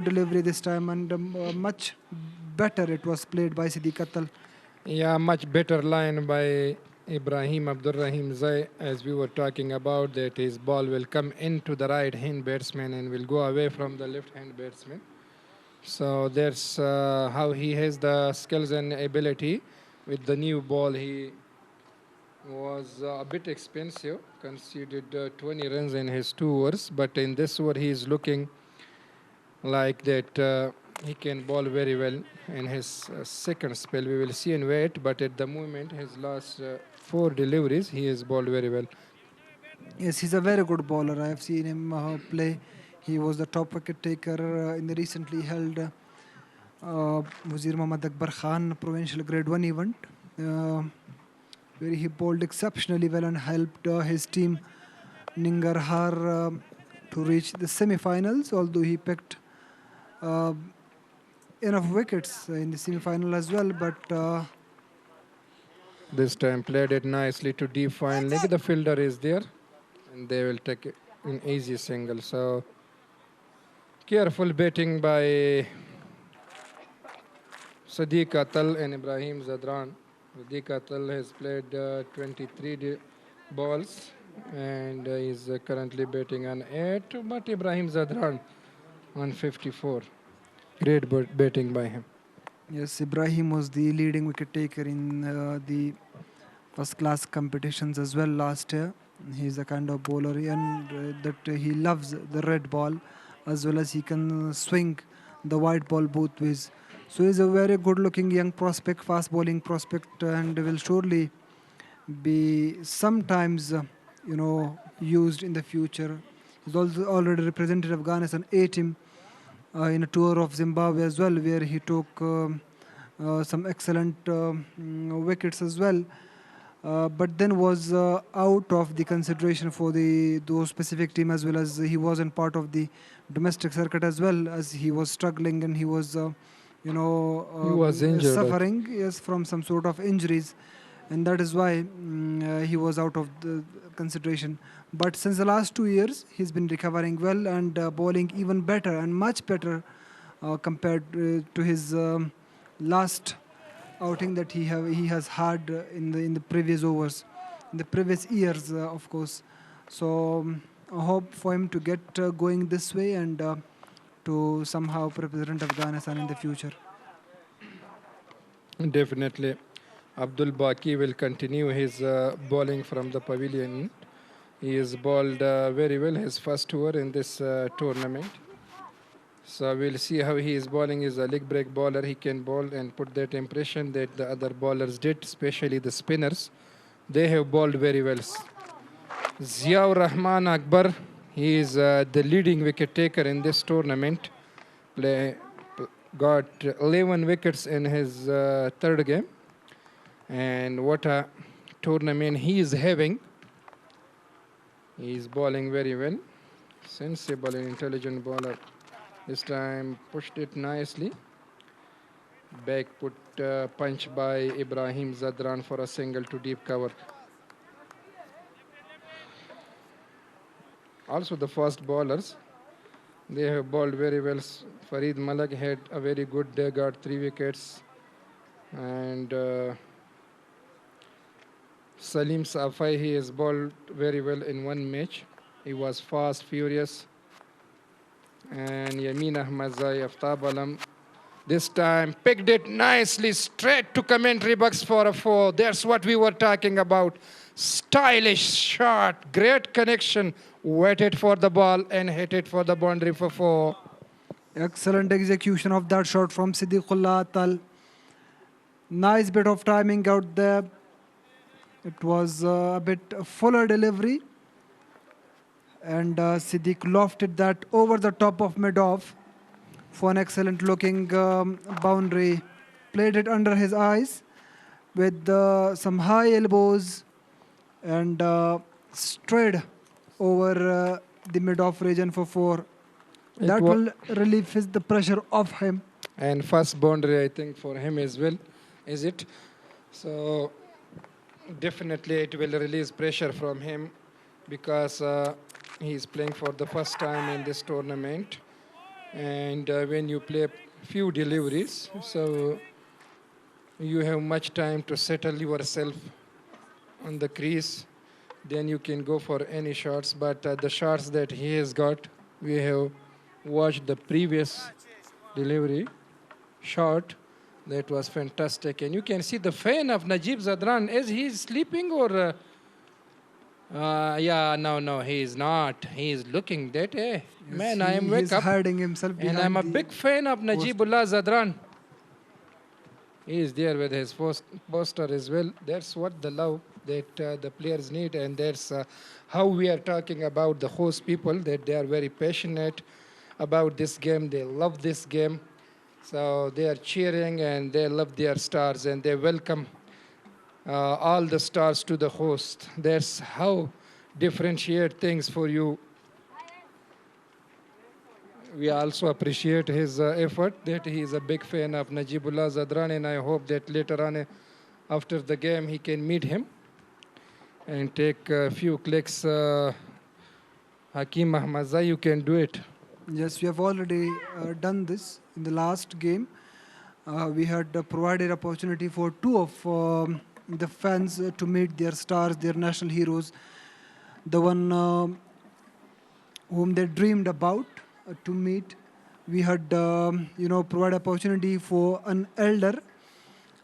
delivery this time, and much better it was played by Siddiq Attal. Yeah, much better line by Ibrahim Abdurrahim Zai, as we were talking about, that his ball will come into the right hand batsman and will go away from the left hand batsman. So that's how he has the skills and ability. With the new ball, he was a bit expensive, conceded 20 runs in his 2 overs, but in this over he is looking like that he can bowl very well in his second spell. We will see and wait, but at the moment, his last 4 deliveries, he has bowled very well. Yes, he's a very good bowler. I have seen him play. He was the top wicket taker in the recently held Wazir Muhammad Akbar Khan Provincial Grade 1 event, where he bowled exceptionally well and helped his team Ningarhar to reach the semi-finals, although he picked enough wickets in the semi-final as well, but this time played it nicely to deep fine leg. The fielder is there, and they will take it an easy single. So careful batting by Siddiq Attal and Ibrahim Zadran. Siddiq Attal has played 23 balls and is currently batting on 8, but Ibrahim Zadran on 54. Great batting by him. yes, Ibrahim was the leading wicket taker in the first class competitions as well last year. He's the kind of bowler, and that he loves the red ball, as well as he can swing the white ball both ways. So he's a very good looking young prospect, fast bowling prospect, and will surely be sometimes used in the future. He's also already represented Afghanistan A team in a tour of Zimbabwe as well, where he took some excellent wickets as well. But then was out of the consideration for those specific team, as well as he wasn't part of the domestic circuit as well, as he was struggling, and he was he was injured, suffering from some sort of injuries, and that is why he was out of the consideration. But since the last 2 years, he's been recovering well and bowling even better and much better compared to his last outing that he has had in the previous overs, in the previous years, of course. So I hope for him to get going this way and to somehow represent Afghanistan in the future. Definitely. Abdul Baki will continue his bowling from the pavilion. He has bowled very well his first over in this tournament. So we'll see how he is bowling. He's a leg break bowler. He can bowl and put that impression that the other bowlers did, especially the spinners. They have bowled very well. Ziaur Rahman Akbar, he is the leading wicket taker in this tournament. Got 11 wickets in his third game. And what a tournament he is having. He is bowling very well. Sensible and intelligent bowler. This time pushed it nicely. Back put punch by Ibrahim Zadran for a single to deep cover. Also the fast bowlers, they have bowled very well. Farid Malak had a very good day, got 3 wickets. And Salim Safai, he has bowled very well in one match. He was fast, furious. And Yamin Ahmadzai, Aftab Alam, this time picked it nicely straight to commentary box for a 4. That's what we were talking about. Stylish shot, great connection, waited for the ball and hit it for the boundary for 4. Excellent execution of that shot from Siddiqullah Atal. Nice bit of timing out there. It was a bit fuller delivery. And Siddiq lofted that over the top of mid-off for an excellent looking boundary. Played it under his eyes with some high elbows and straight over the mid-off region for 4. That will relieve the pressure off him. And first boundary, I think, for him as well, is it? So definitely it will release pressure from him because he's playing for the first time in this tournament. And when you play few deliveries, so you have much time to settle yourself on the crease. Then you can go for any shots. But the shots that he has got, we have watched the previous delivery shot. That was fantastic. And you can see the fan of Najib Zadran. Is he sleeping or... yeah, no, he is not. He is looking that, yes, man, I am wake up. Hiding himself behind. And I'm a big fan of Najibullah Zadran. He is there with his poster as well. That's what the love that the players need. And that's how we are talking about the host people, that they are very passionate about this game. They love this game. So they are cheering and they love their stars and they welcome all the stars to the host. That's how differentiate things for you. We also appreciate his effort, that he is a big fan of Najibullah Zadran, and I hope that later on after the game he can meet him and take a few clicks. Hakim Ahmadzai, you can do it. Yes, we have already done this in the last game. We had provided opportunity for 2 of the fans to meet their stars, their national heroes, the one whom they dreamed about to meet. We had, provided opportunity for an elder,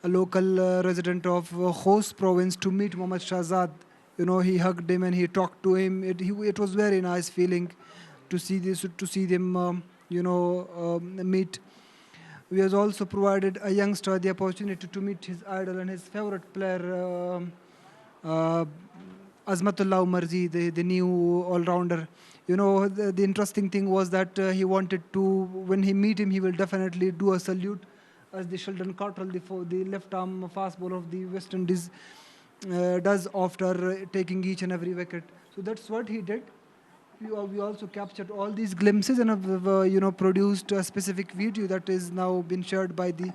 a local resident of Khost province, to meet Muhammad Shahzad. He hugged him and he talked to him. It was very nice feeling to see them, meet. We have also provided a youngster the opportunity to meet his idol and his favorite player, Azmatullah Umarzi, the new all-rounder. The interesting thing was that he wanted to, when he meet him, he will definitely do a salute as the Sheldon Cottrell, the left-arm fast bowler of the West Indies, does after taking each and every wicket. So that's what he did. We also captured all these glimpses and have produced a specific video that is now been shared by the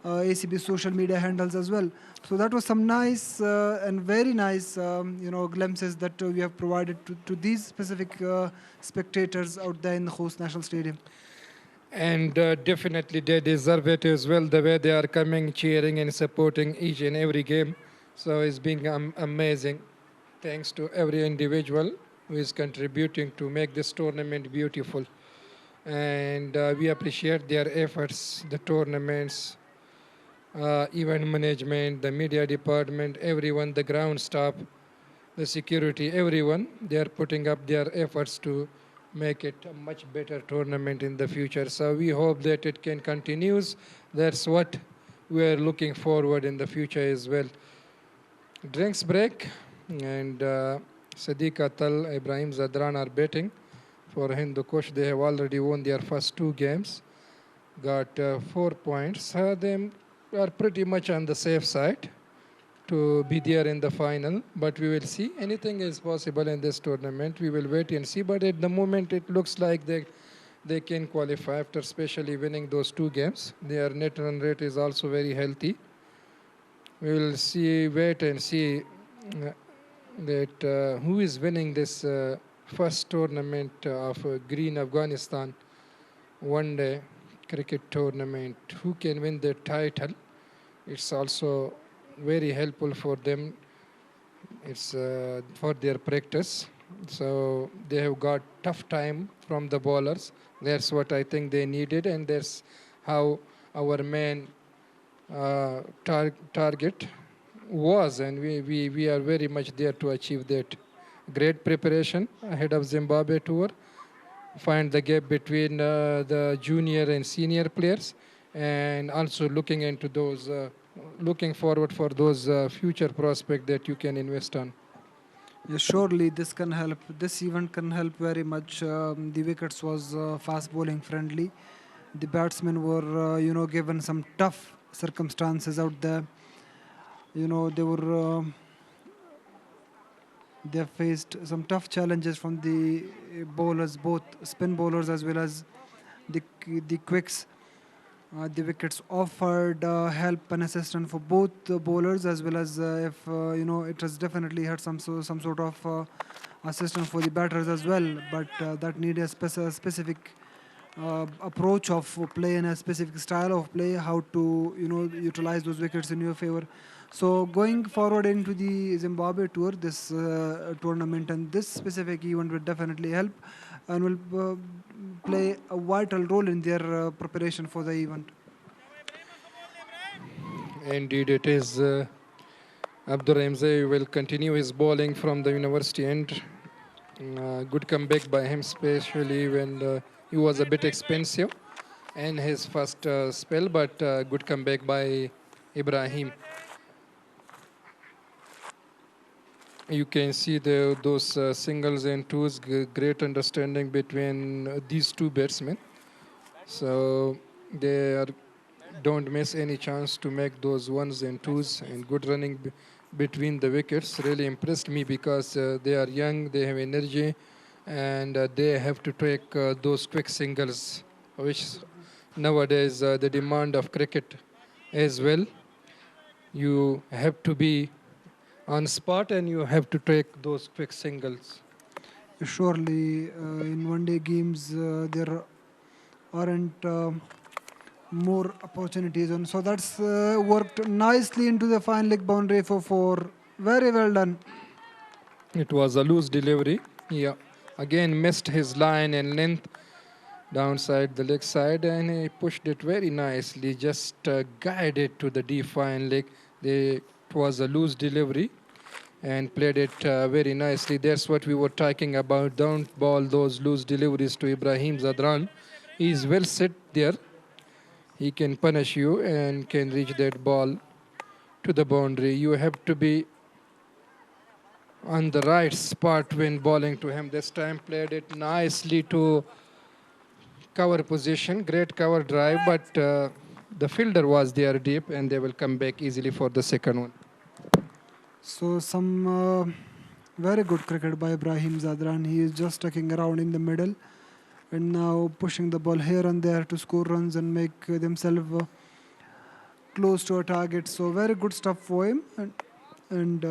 ACB social media handles as well. So that was some nice and very nice glimpses that we have provided to these specific spectators out there in the Khost National Stadium. And definitely they deserve it as well, the way they are coming, cheering and supporting each and every game. So it's been amazing. Thanks to every individual who is contributing to make this tournament beautiful. And we appreciate their efforts, the tournaments, event management, the media department, everyone, the ground staff, the security, everyone. They are putting up their efforts to make it a much better tournament in the future. So we hope that it can continue. That's what we are looking forward in the future as well. Drinks break, and Sadiq Atal, Ibrahim Zadran are betting for Hindokush. They have already won their first 2 games, got 4 points. They are pretty much on the safe side to be there in the final, but we will see. Anything is possible in this tournament. We will wait and see, but at the moment it looks like they can qualify after especially winning those 2 games. Their net run rate is also very healthy. We will see, wait and see that who is winning this first tournament of Green Afghanistan one-day cricket tournament. Who can win the title? It's also very helpful for them. It's for their practice. So they have got tough time from the bowlers. That's what I think they needed, and that's how our main target was, and we are very much there to achieve that. Great preparation ahead of Zimbabwe tour. Find the gap between the junior and senior players, and also looking into those, looking forward for those future prospects that you can invest on. Yes, surely this can help. This event can help very much. The wickets was fast bowling friendly. The batsmen were, given some tough circumstances out there. They faced some tough challenges from the bowlers, both spin bowlers as well as the quicks. The wickets offered help and assistance for both the bowlers, as well as if it has definitely had some sort of assistance for the batters as well. But that need a specific approach of play and a specific style of play, how to utilize those wickets in your favor. So going forward into the Zimbabwe tour, this tournament and this specific event will definitely help and will play a vital role in their preparation for the event. Indeed, it is. Abdurrahimzai will continue his bowling from the university end. Good comeback by him, especially when he was a bit expensive in his first spell, but good comeback by Ibrahim. You can see those singles and twos, great understanding between these 2 batsmen. So they don't miss any chance to make those ones and twos, and good running between the wickets. Really impressed me because they are young, they have energy, and they have to take those quick singles, which nowadays the demand of cricket as well. You have to be on spot and you have to take those quick singles. Surely in one-day games there aren't more opportunities, and so that's worked nicely into the fine leg boundary for 4. Very well done. It was a loose delivery. Yeah, again missed his line and length downside the leg side, and he pushed it very nicely, just guided to the deep fine leg. It was a loose delivery and played it very nicely. That's what we were talking about. Don't ball those loose deliveries to Ibrahim Zadran. He's well set there. He can punish you and can reach that ball to the boundary. You have to be on the right spot when bowling to him. This time played it nicely to cover position. Great cover drive, but the fielder was there deep, and they will come back easily for the second one. So some very good cricket by Ibrahim Zadran. He is just tucking around in the middle and now pushing the ball here and there to score runs and make themselves close to a target. So very good stuff for him, and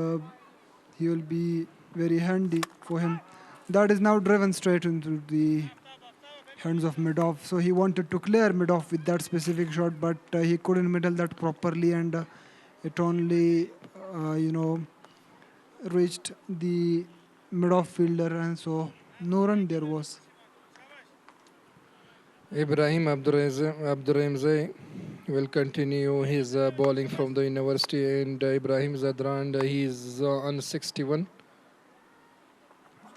he will be very handy for him. That is now driven straight into the hands of mid-off. So he wanted to clear mid-off with that specific shot, but he couldn't middle that properly, and it only, reached the mid-off fielder, and so no run there was. Ibrahim Abdurrahim Zai will continue his bowling from the university, and Ibrahim Zadran, he's on 61.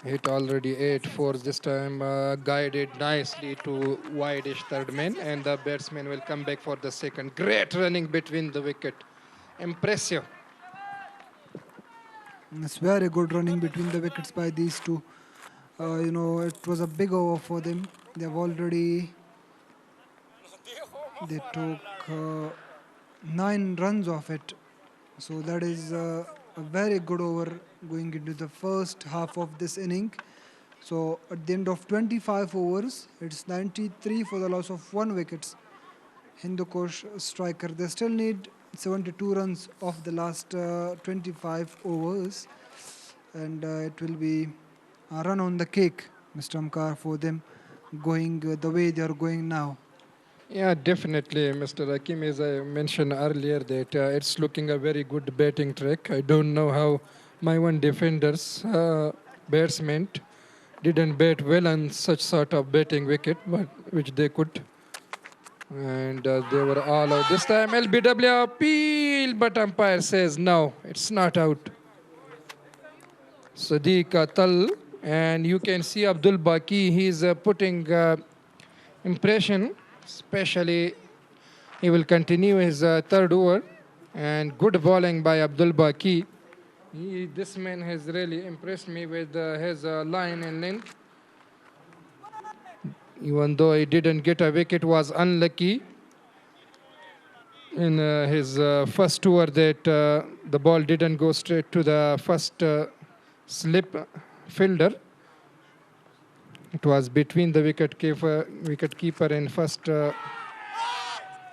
Hit already 8 fours this time, guided nicely to wide-ish third man, and the batsman will come back for the second. Great running between the wicket. Impressive. It's very good running between the wickets by these two. It was a big over for them. They took 9 runs off it. So that is a very good over going into the first half of this inning. So at the end of 25 overs, it's 93 for the loss of 1 wicket. Hindokush striker, they still need 72 runs off the last 25 overs. And it will be a run on the cake, Mr. Amkar, for them going the way they are going now. Yeah, definitely, Mr. Hakim. As I mentioned earlier, that it's looking a very good batting track. I don't know how Maiwand defenders, batsmen, didn't bat well on such sort of batting wicket, but which they could. And they were all out. This time LBW appeal, but umpire says no, it's not out. Sadiq Atal, and you can see Abdul Baki, he's putting impression. Especially, he will continue his third over, and good bowling by Abdul Baki. This man has really impressed me with his line and length. Even though he didn't get a wicket, was unlucky in his first over that the ball didn't go straight to the first slip fielder. It was between the wicketkeeper and first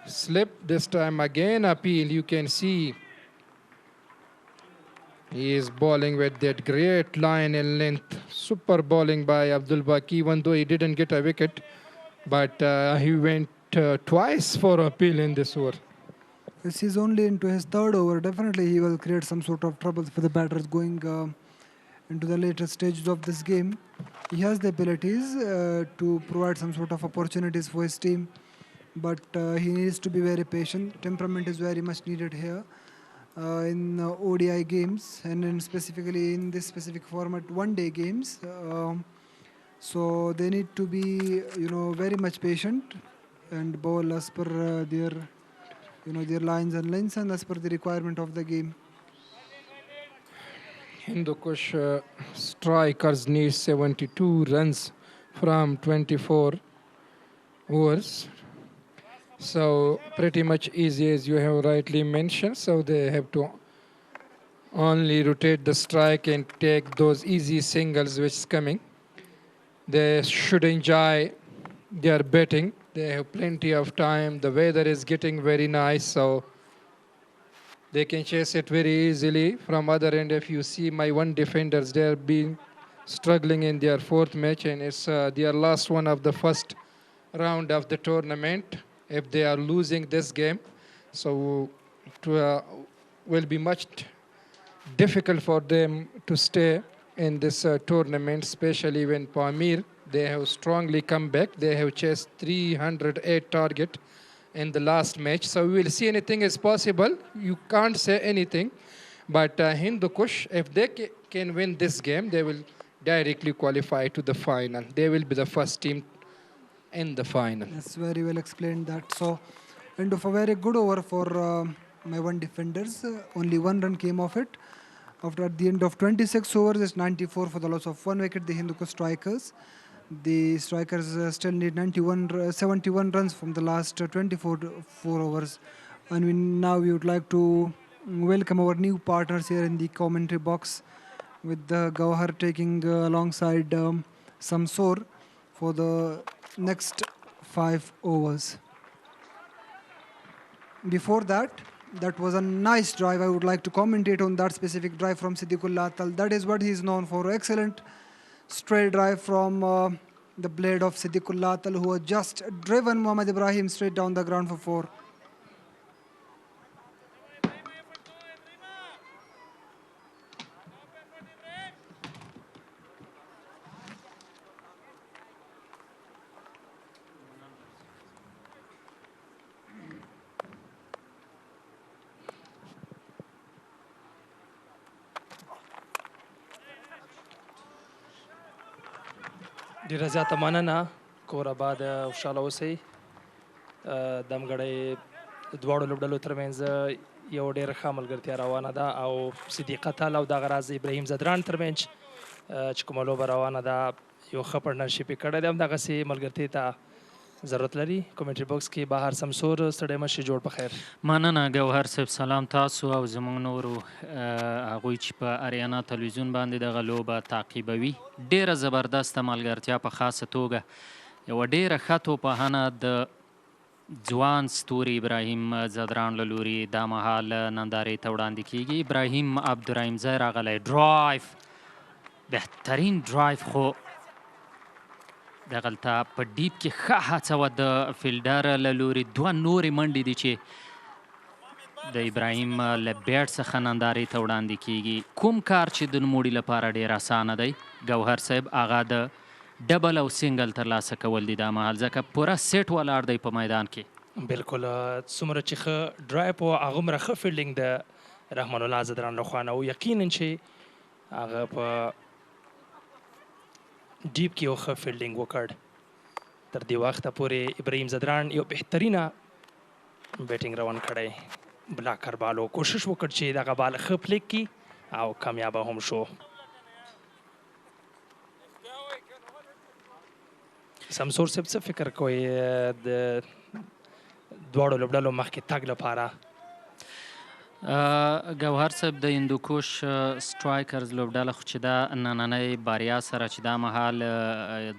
slip. This time again appeal. You can see he is bowling with that great line and length. Super bowling by Abdul Baki, even though he didn't get a wicket. But he went twice for appeal in this over. This is only into his third over. Definitely he will create some sort of trouble for the batters going into the later stages of this game. He has the abilities to provide some sort of opportunities for his team, but he needs to be very patient. Temperament is very much needed here in ODI games, and specifically in this specific format, one-day games. So they need to be, very much patient and bowl as per their lines and lengths and as per the requirement of the game. Hindokush strikers need 72 runs from 24 overs. So pretty much easy, as you have rightly mentioned. So they have to only rotate the strike and take those easy singles which is coming. They should enjoy their batting. They have plenty of time. The weather is getting very nice, so they can chase it very easily. From other end, if you see Maiwand defenders, they have been struggling in their 4th match, and it's their last one of the first round of the tournament. If they are losing this game, so it will be much difficult for them to stay in this tournament, especially when Pamir, they have strongly come back. They have chased 308 target in the last match. So we will see, anything is possible. You can't say anything. But Hindokush, if they can win this game, they will directly qualify to the final. They will be the first team in the final. That's very well explained that. So, end of a very good over for Maiwand defenders. Only 1 run came off it. After at the end of 26 overs, it's 94 for the loss of 1 wicket, the Hindokush strikers. The strikers still need 71 runs from the last 24 overs. And now we would like to welcome our new partners here in the commentary box, with Gawhar taking alongside Samsor for the next 5 overs. Before that was a nice drive. I would like to commentate on that specific drive from Siddiqullah Atal. That is what he is known for. Excellent straight drive from the blade of Siddiqullah Tal, who had just driven Muhammad Ibrahim straight down the ground for 4. ډېره زیاته مننه کور آباد خوشحاله اوسئ دمګړی دواړو لوبډلو ترمنځ یو ډېره ښه ملګرتیا روانه ده او صدیقه تل او دغه راز ابراهیم زدران ترمنځ چې کومه لوبه روانه ده یو ښه پارټنرشپ یې کړی دی همدغسې ملګرتۍ ته ضرورت لري کومنټري باکس کې بهر سمسور ستړی مه شي جوړ په خیر مننه ګوهر صاحب سلام تاسو او زموږ نورو هغوی چې په اریانا تلویزیون باندې دغه لوبه تعقیبوي ډېره زبردسته ملګرتیا په خاصه توګه یوه ډېره ښه توپوهنه د ځوان ستوري ابراهیم زدران له لوري دا مهال نندارې ته وړاندې کیږي ابراهیم عبدالرحیمزی راغلی ډرایف بهترین ډرایف خو دغلته په ډیپ کې ښه هڅه وه د فیلډر له لوري دوه نورې منډې دي چې د ابراهیم له بیټ څخه نندارې ته وړاندې کیږي کوم کار چې د نوموړي لپاره ډېر اسانه دی ګوهر صاحب هغه د ډبل او سینګل ترلاسه کول دي دا مهال ځکه پوره سیټ ولاړ دی په میدان کې بلکل څومره چې ښه ډرایپ و هغومره ښه فیلډینګ د رحمان الله زدران لخوا نه و یقینا چې هغه په ډیپ کې یو ښه فیلډینګ وکړ تر دې وخته پورې ابراهیم زدران یو بهترینه بیټینګ روان کړی بلاکر بالو کوشش وکړ چې دغه بال ښه پلیک کړي او کامیابه هم شو سمسور صاحب څه فکر کوئ د دواړو لوبډلو مخکې تګ لپاره ګوهر صاحب د هندوکوش سټرایکرز لوبډله خو چې دا نننۍ بریا سره چې دا مهال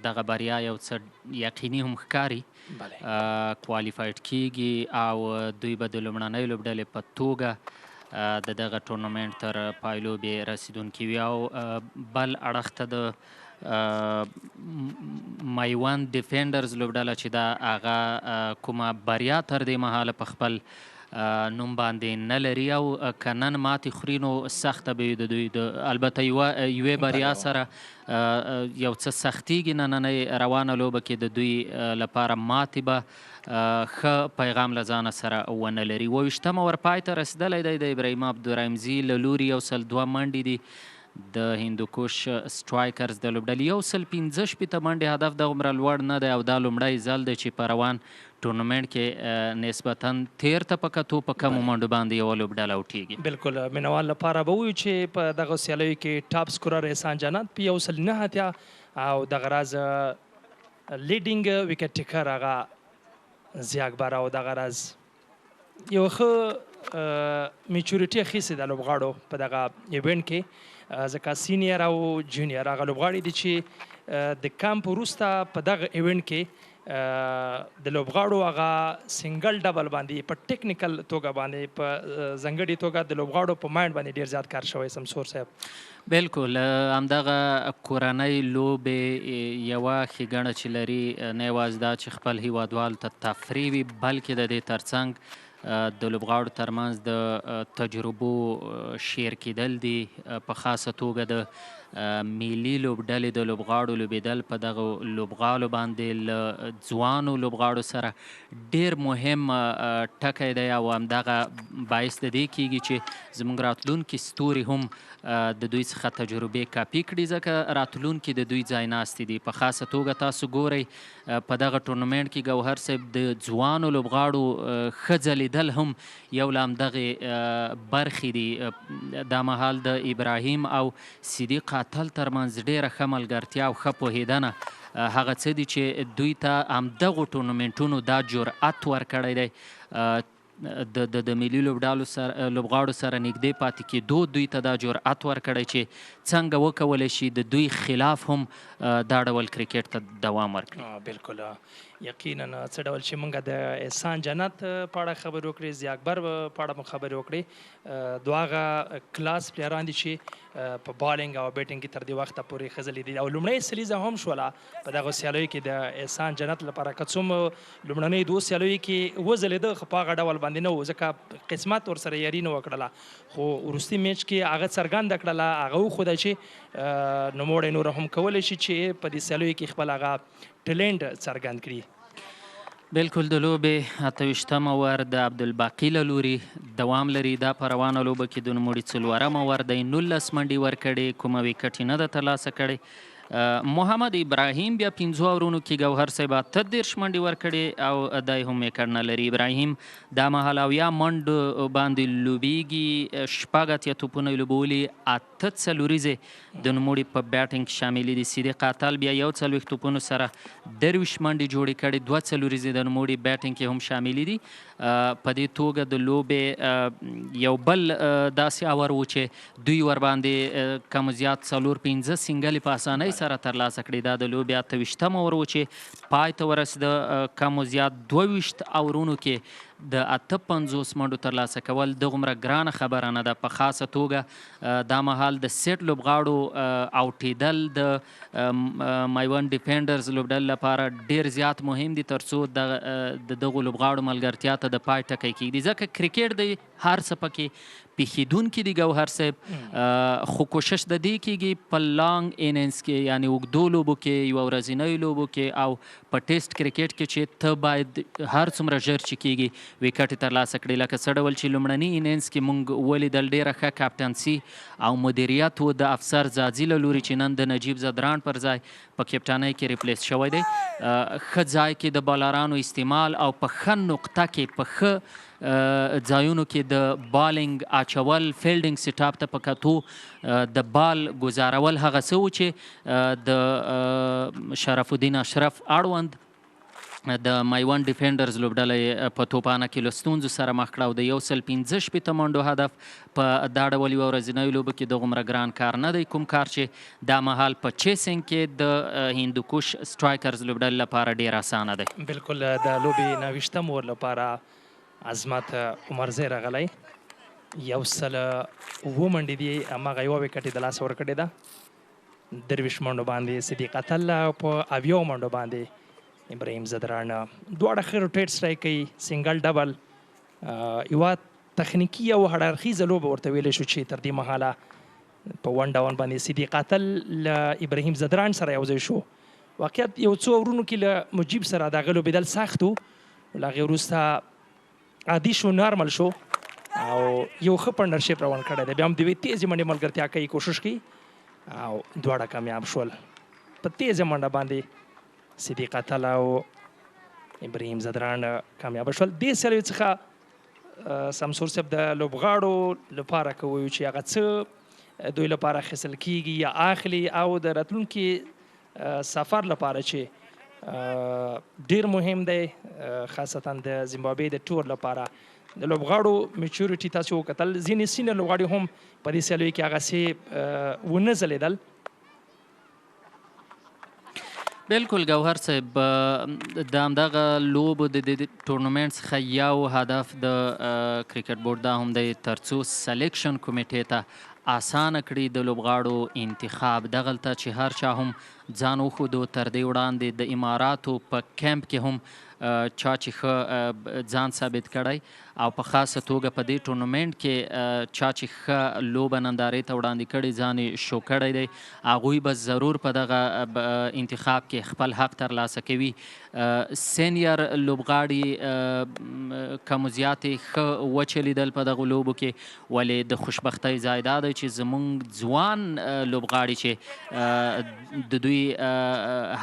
دغه بریا یو څه یقیني هم ښکاري کوالیفاید کیږي او دوی به د لومړنۍ لوبډلې په توګه د دغه ټورنمنټ تر پایلوبې رسیدونکي وي او بل اړخ ته د مایوند ډیفینډرز لوبډله چې دا هغه کومه بریا تر دې مهاله په خپل نوم باندې نه لري او که نن ماتې خوري نو سخته به وي د دوی البته یوې بریا سره یو څه سختیږي نننۍ روانه لوبه کې د دوی لپاره ماتې به ښه پیغام له ځانه سره ونه لري 28مه ورپای ته رسېدلی دی د ابراهیم عبدالرحیمزي له لوري 102 منډې دي د هندوکوش سټرایکرز د لوبډلې 115 منډې هدف دغومره لوړ نه دی او دا لومړی ځل دی چې په روان ټورنمنټ کې نسبتا تیر ته په کتو په کمو منډو باندې یوه لوبډله اوټیږي بلکل مینوال لپاره به ووایو چې په دغه سیالیو کې ټاپ سکورر احسان جنت په 109 او دغه راز لیډینګ وکټ ټیکر هغه ضیا اکبر او دغه راز یو ښه میچورټي اخیستې ده لوبغاړو په دغه ایونټ کې ځکه سینیر او جونیر هغه لوبغاړي دي چې د کمپ وروسته په دغه ایونټ کې د لوبغاړو هغه سنګل ډبل باندې په ټیکنیکل توګه باندې په ځانګړې توګه د لوبغاړو په مایند باندې ډېر زیات کار شوی سمسور صاحب بلکل همدغه کورنۍ لوبې یوه ښېګڼه چې لري نه یوازې دا چې خپل هیوادوالو ته تفریح وي بلکې د دې ترڅنګ د لوبغاړو ترمنځ د تجربو شیر کېدل دي په خاصه توګه د ملي لوبډلې د لوبغاړو لوبېدل په دغه لوبغاړو باندې له ځوانو لوبغاړو سره ډېر مهم ټکی دی او همدغه باعث د دې کیږي چې زموږ راتلونکي ستوري هم د دوی څخه تجربې کاپي کړي ځکه راتلونکي د دوی ځای ناستې دي په خاصه توګه تاسو ګورئ په دغه ټورنمنټ کې ګوهر صاحب د ځوانو لوبغاړو ښه ځلیدل هم یو له همدغې برخې دي دا مهال د ابراهیم او صدیق اتل ترمنځ ډېره ښه ملګرتیا او ښه پوهېدنه هغه څه دي چې دوی ته همدغو ټورنمنټونو دا جرأت ورکړی دی د ملي لوبغاړو سره نږدې پاتې کېدو دوی ته دا جرأت ورکړی چې څنګه وکولی شي د دوی خلاف هم دا ډول کرکټ ته دوام ورکړي بلکل یقینا څه ډول چې موږ د احسان جنت په اړه خبرې وکړې، ضیا اکبر په اړه مو خبرې وکړې. دوه هغه کلاس پلیران دي چې په بالینګ او بیټینګ کې تر دې وخته پورې ښځلې دي او لومړۍ سلیزه هم شوله په دغو سیالیو کې د احسان جنت لپاره که څوم لومړنۍ دوو سیالیو کې وځلېده خو په هغه ډول باندې نه و ځکه قسمت ورسره یاري نه وکړله، خو وروستي میچ کې هغه څرګنده کړله، هغه وښوده چې نوموړی نور هم کولی شي چې په دې سیالیو کې خپل هغه ټیلنټ څرګند کړي. بالکل د لوبې 28مه ور د عبدالباقي له لوري دوام لري. دا په روانه لوبه کې د نوموړي 4مه ور دی 19 منډې ورکړې، کومه ویکټ یې نه ده ترلاسه کړې. محمد ابراهیم بیا 5 اورونو کې ګوهر صاحب 38 منډې ورکړې او دای هم ویکټ نه لري. ابراهیم دا مهال اویا منډو باندې لوبیږي، شپږ اتیا توپونه یې لوبولي، 8 څلوریزې د نوموړي په بیټینګ کې شاملې دي. صدیق اتل بیا 41 توپونو سره 23 منډې جوړې کړې، 2 څلوریزې د نوموړي بیټینګ کې هم شاملې دي. په دې توګه د لوبې یو بل داسې اور و چې دوی ورباندې کم زیات 4-5 سینګلې په اسانۍ سره ترلاسه کړي. دا د لوبې 28مه ور و چې پای ته ورسېده. کم زیات 22 اورونو کې د 58 منډو ترلاسه کول دغومره ګرانه خبره نه ده. په خاصه توګه دا مهال د سیټ لوبغاړو اوټېدل د مایوند ډیفینډرز لوبډلې لپاره ډېر زیات مهم دي تر څو د دغو لوبغاړو ملګرتیا ته د پای ټکی کېږدي، ځکه کرکټ دی هر څه پکې پیښیدونکي دي ګوهر صاحب، خو کوشش د دې کېږي په لانګ انینس کې یعنې اوږدو لوبو کې یوه ورځنیو لوبو کې او په ټیسټ کرکټ کې چې ته باید هر څومره ژر چې کېږي ویکټ یې ترلاسه کړي. لکه څه ډول چې لومړني انینس کې موږ ولیدل ډېره ښه کاپټنسي او مدیریت و د افسر ځاځي له لوري چې نن د نجیب زدران پر ځای په کپټانۍ کې ریپلیس شوی دی. ښه ځای کې د بالرانو استعمال او په ښه نقطه کې په ښه ځایونو کې د بالینګ اچول، فیلډینګ سیټ اپ ته په کتو د بال ګزارول هغه څه و چې د شرف الدین اشرف اړوند د مایوند ډیفینډرز لوبډله په توپانه کې له ستونزو سره مخ کړه او د 115 منډو هدف په دا ډول یوه ورځنیو لوبو کې دغومره ګران کار نه دی، کوم کار چې دا مهال په چیسینګ کې د هندوکوش سټرایکرز لوبډلې لپاره ډېر اسانه دی. بالکل د لوبې 29 ور لپاره عظمت عمرزی راغلی، 107 منډې دي، هماغه یوه ویکټ یې د لاسه ورکړې ده. 23 منډو باندې صدیق اتل په 80 منډو باندې ابراهیم زدران دواړه ښه روټیټ سټرایک کوي، سنګل ډبل، یوه تخنیکي او هډرخیزه لوبه ورته ویلی شو چې تر دې مهاله په 1 ډاون باندې صدیق اتل له ابراهیم زدران سره یو ځای شو. واقعیت یو څو اورونو کې له مجیب سره د هغه لوبېدل سخت و، له هغې وروسته عادي شو، نارمل شو او یو ښه پارټنرشپ روان کړی دی. بیا هم د یوې تیزې منډې ملګرتیا کوي، کوشش کوي او دواړه کامیاب شول. په تیزه منډه باندې صدیق اتل او ابراهیم زدران کامیاب شول. دې سیالیو څخه سمسور صاحب د لوبغاړو لپاره که ووایو چې هغه څه دوی لپاره اخیستل کېږي یا اخلي او د راتلونکي سفر لپاره چې ډیر مهم دی، خاصتا د زیمبابوې د ټور لپاره د لوبغاړو میچورټي تاسو وکتل، ځینې سینر لوبغاړي هم په دې سیالیو کې هغسې ونه ځلېدل. بالکل ګوهر صاحب، د همدغه لوبو د ټورنمنټ څخه یو هدف د کرکټ بورډ دا هم دی تر څو سلیکشن کمیټې ته اسانه کړي د لوبغاړو انتخاب. دغلته چې هر چا هم ځان وښودو، تر دې وړاندې د اماراتو په کیمپ کې هم چا چې ښه ځان ثابت کړی او په خاصه توګه په دې ټورنمنټ کې چا چې ښه لوبه نندارې ته وړاندې کړې، ځان یې شو کړی دی، هغوی به ضرور په دغه انتخاب کې خپل حق ترلاسه کوي. سینیر لوبغاړي کم زیاتې ښه وچلیدل په دغو لوبو کې، ولې د خوشبختۍ ځای دا دی چې زموږ ځوان لوبغاړي چې د دوی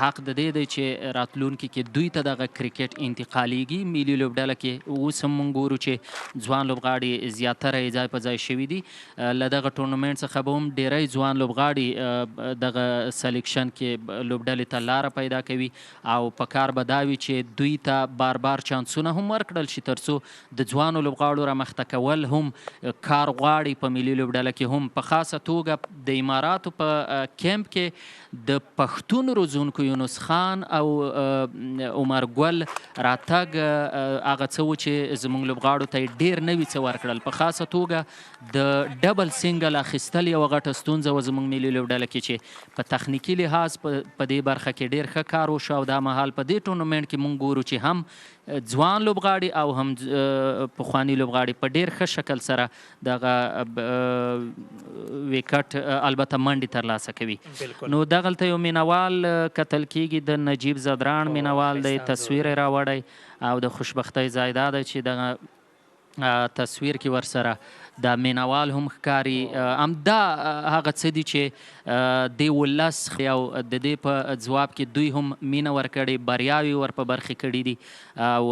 حق د دې دی چې راتلونکي کې دوی ته دغه کرکټ انتقالیږي. ملي لوبډله کې اوس هم موږ ګورو چې ځوان لوبغاړي زیاتره یې ځای په ځای شوي دي. له دغه ټورنمنټ څخه به هم ډیری ځوان لوبغاړي دغه سلیکشن کې لوبډلې ته لاره پیدا کوي او په کار به دا وي چې دوی ته بار بار چانسونه هم ورکړل شي تر څو د ځوانو لوبغاړو رامخته کول هم کار غواړي. په ملي لوبډله کې هم په خاصه توګه د اماراتو په کیمپ کې د په پښتون روزونکو یونس خان او عمر ګل راتګ هغه څه و چې زموږ لوبغاړو ته یې ډېر نوي څه ورکړل، په خاصه توګه د ډبل سینګل اخیستل یوه غټه ستونزه وه زموږ ملي لوبډله کې چې په تخنیکي لحاظ په دې برخه کې ډېر ښه کار وشو او دا مهال په دې ټورنمنټ کې موږ ګورو چې هم ځوان لوبغاړي او هم پخواني لوبغاړي په ډېر ښه شکل سره دغه ویکټ البته منډې ترلاسه کوي. نو دغلته یو مینوال کتل کېږي د نجیب زدران مینوال دی، تصویر یې راوړی او د خوشبختۍ ځای دا دی چې دغه تصویر کې ورسره دا مینوال هم ښکاري. همدا هغه څه دي چې دې ولس او د دې په ځواب کې دوی هم مینه ورکړې، بریاوې ور په برخې کړي دي او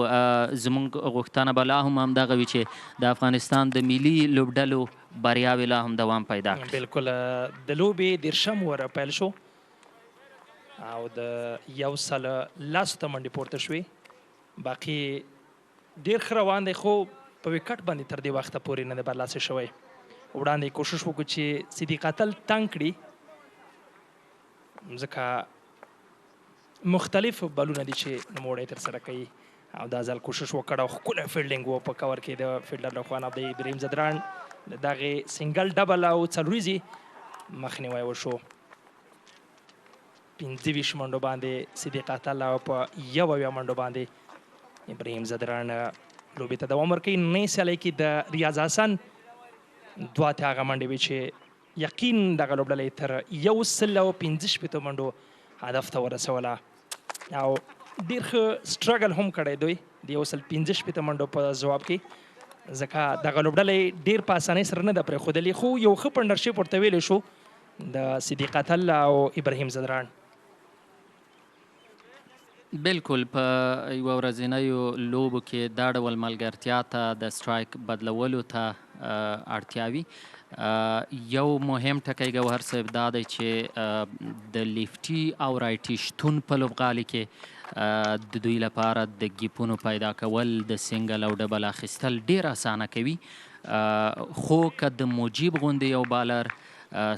زموږ غوښتنه به لا هم همدغه وي چې د افغانستان د ملي لوبډلو بریاوې لا هم دوام پیدا کړي. بالکل د لوبې 10 وره پیل شو او د 100 لاسو ته منډې پورته شوې، باقي ډېر ښه روان دی خو په وکټ باندې تر دې وخته پورې نه دی برلاسه شوی. وړاندې کوشش وکړو چې صدیق اتل تنګ کړي، ځکه مختلف بالونه دي چې نوموړی ترسره کوي او دا ځل کوشش وکړ او ښکلی فیلډینګ و په کور کې د فیلډر له خوا نه د ابراهیم زدران د دغې سنګل ډبل او څلوریزې مخنیوی وشو. 25 منډو باندې صدیق اتل او په 1 منډو باندې ابراهیم زدران لوبې ته دوام ورکوي. نننۍ سیالۍ کې د ریاض حسن 2 اتیا هغه منډې وې چې یقین دغه لوبډله تر 115 منډو هدف ته ورسوله او ډېر ښه سټرګل هم کړی دوی د 115 منډو په ځواب کې، ځکه دغه لوبډله ډېر په اسانۍ سره نه ده پرېښودلې، خو یو ښه پارټنرشپ ورته ویلی شو د صدیق اتل او ابراهیم زدران. بالکل په یوه ورځنیو لوبو کې دا ډول ملګرتیا ته د سټرایک بدلولو ته اړتیا وي. یو مهم ټکی ګوهر صاحب دا دی چې د لیفټي او رایټي شتون په لوبغالي کې د دوی لپاره د ګیپونو پیدا کول د سنګل او ډبل اخیستل ډېر اسانه کوي، خو که د مجیب غوندې یو بالر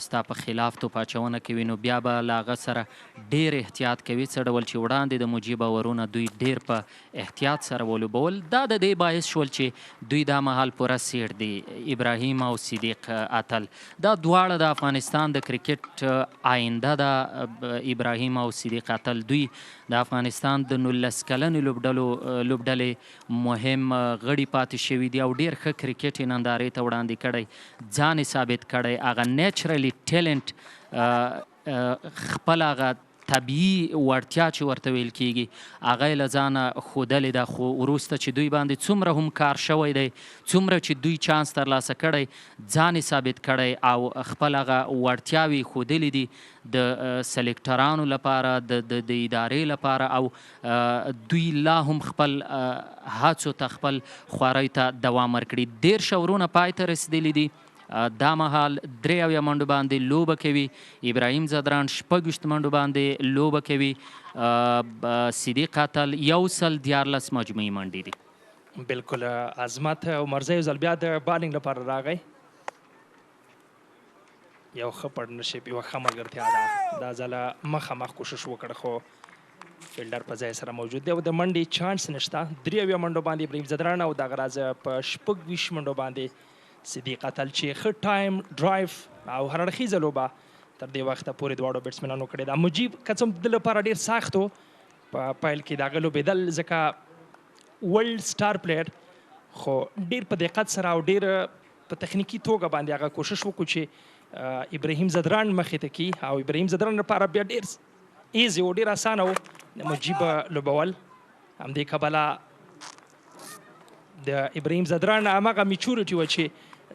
ستا په خلاف توپ اچونه کوي نو بیا به له هغه سره ډېر احتیاط کوي، څه ډول چې وړاندې د مجیب اورونه دوی ډېر په احتیاط سره ولوبول. دا د دې باعث شول چې دوی دا مهال پوره سیټ دي. ابراهیم او صدیق اتل دا دواړه د افغانستان د کرکټ آینده ده. ابراهیم او صدیق اتل دوی د افغانستان د 19 کلنې لوبډلې مهم غړي پاتې شوي دي او ډېر ښه کرکټ یې نندارې ته وړاندې کړی، ځان یې ثابت کړی، هغه نیچرلی ټیلنټ خپل هغه طبیعي وړتیا چې ورته ویل کېږي هغه یې له ځانه ښودلې ده، خو وروسته چې دوی باندې څومره هم کار شوی دی، څومره چې دوی چانس ترلاسه کړی، ځان یې ثابت کړی او خپل هغه وړتیاوې ښودلې دي د سلیکټرانو لپاره، د ادارې لپاره او دوی لا هم خپل هڅو ته خپل خوارۍ ته دوام ورکړي. 13 ورونه پای ته رسېدلي دي. دا مهال 3 منډو باندې لوبه کوي، ابراهیم زدران 26 منډو باندې لوبه کوي، صدیق اتل 114 مجموعي منډې دي. بالکل عظمت عمرزی یو ځل بیا د بالینګ لپاره راغی، یو ښه پارټنرشپ، یوه ښه ملګرتیا ده. دا ځله مخامخ کوشش وکړ خو فیلډر په ځای سره موجود دی او د منډې چانس نشته. 3 منډو باندې ابراهیم زدران او دغه راځه په 26 منډو باندې صدیق اتل چې ښه ټایم ډرایو او هر اړخیزه لوبه تر دې وخته پورې دواړو بیټسمنانو کړې ده. مجیب که څه هم د ده لپاره ډېر سخت و په پیل کې د هغه لوبېدل، ځکه ورلډ سټار پلیئر، خو ډېر په دقت سره او ډېر په تخنیکي توګه باندې هغه کوشش وکړو چې ابراهیم زدران مخې ته کړي او ابراهیم زدران لپاره بیا ډېر ایزي و، ډېر اسانه و د مجیب لوبول. همدې کبله د ابراهیم زدران هماغه میچورټي وه چې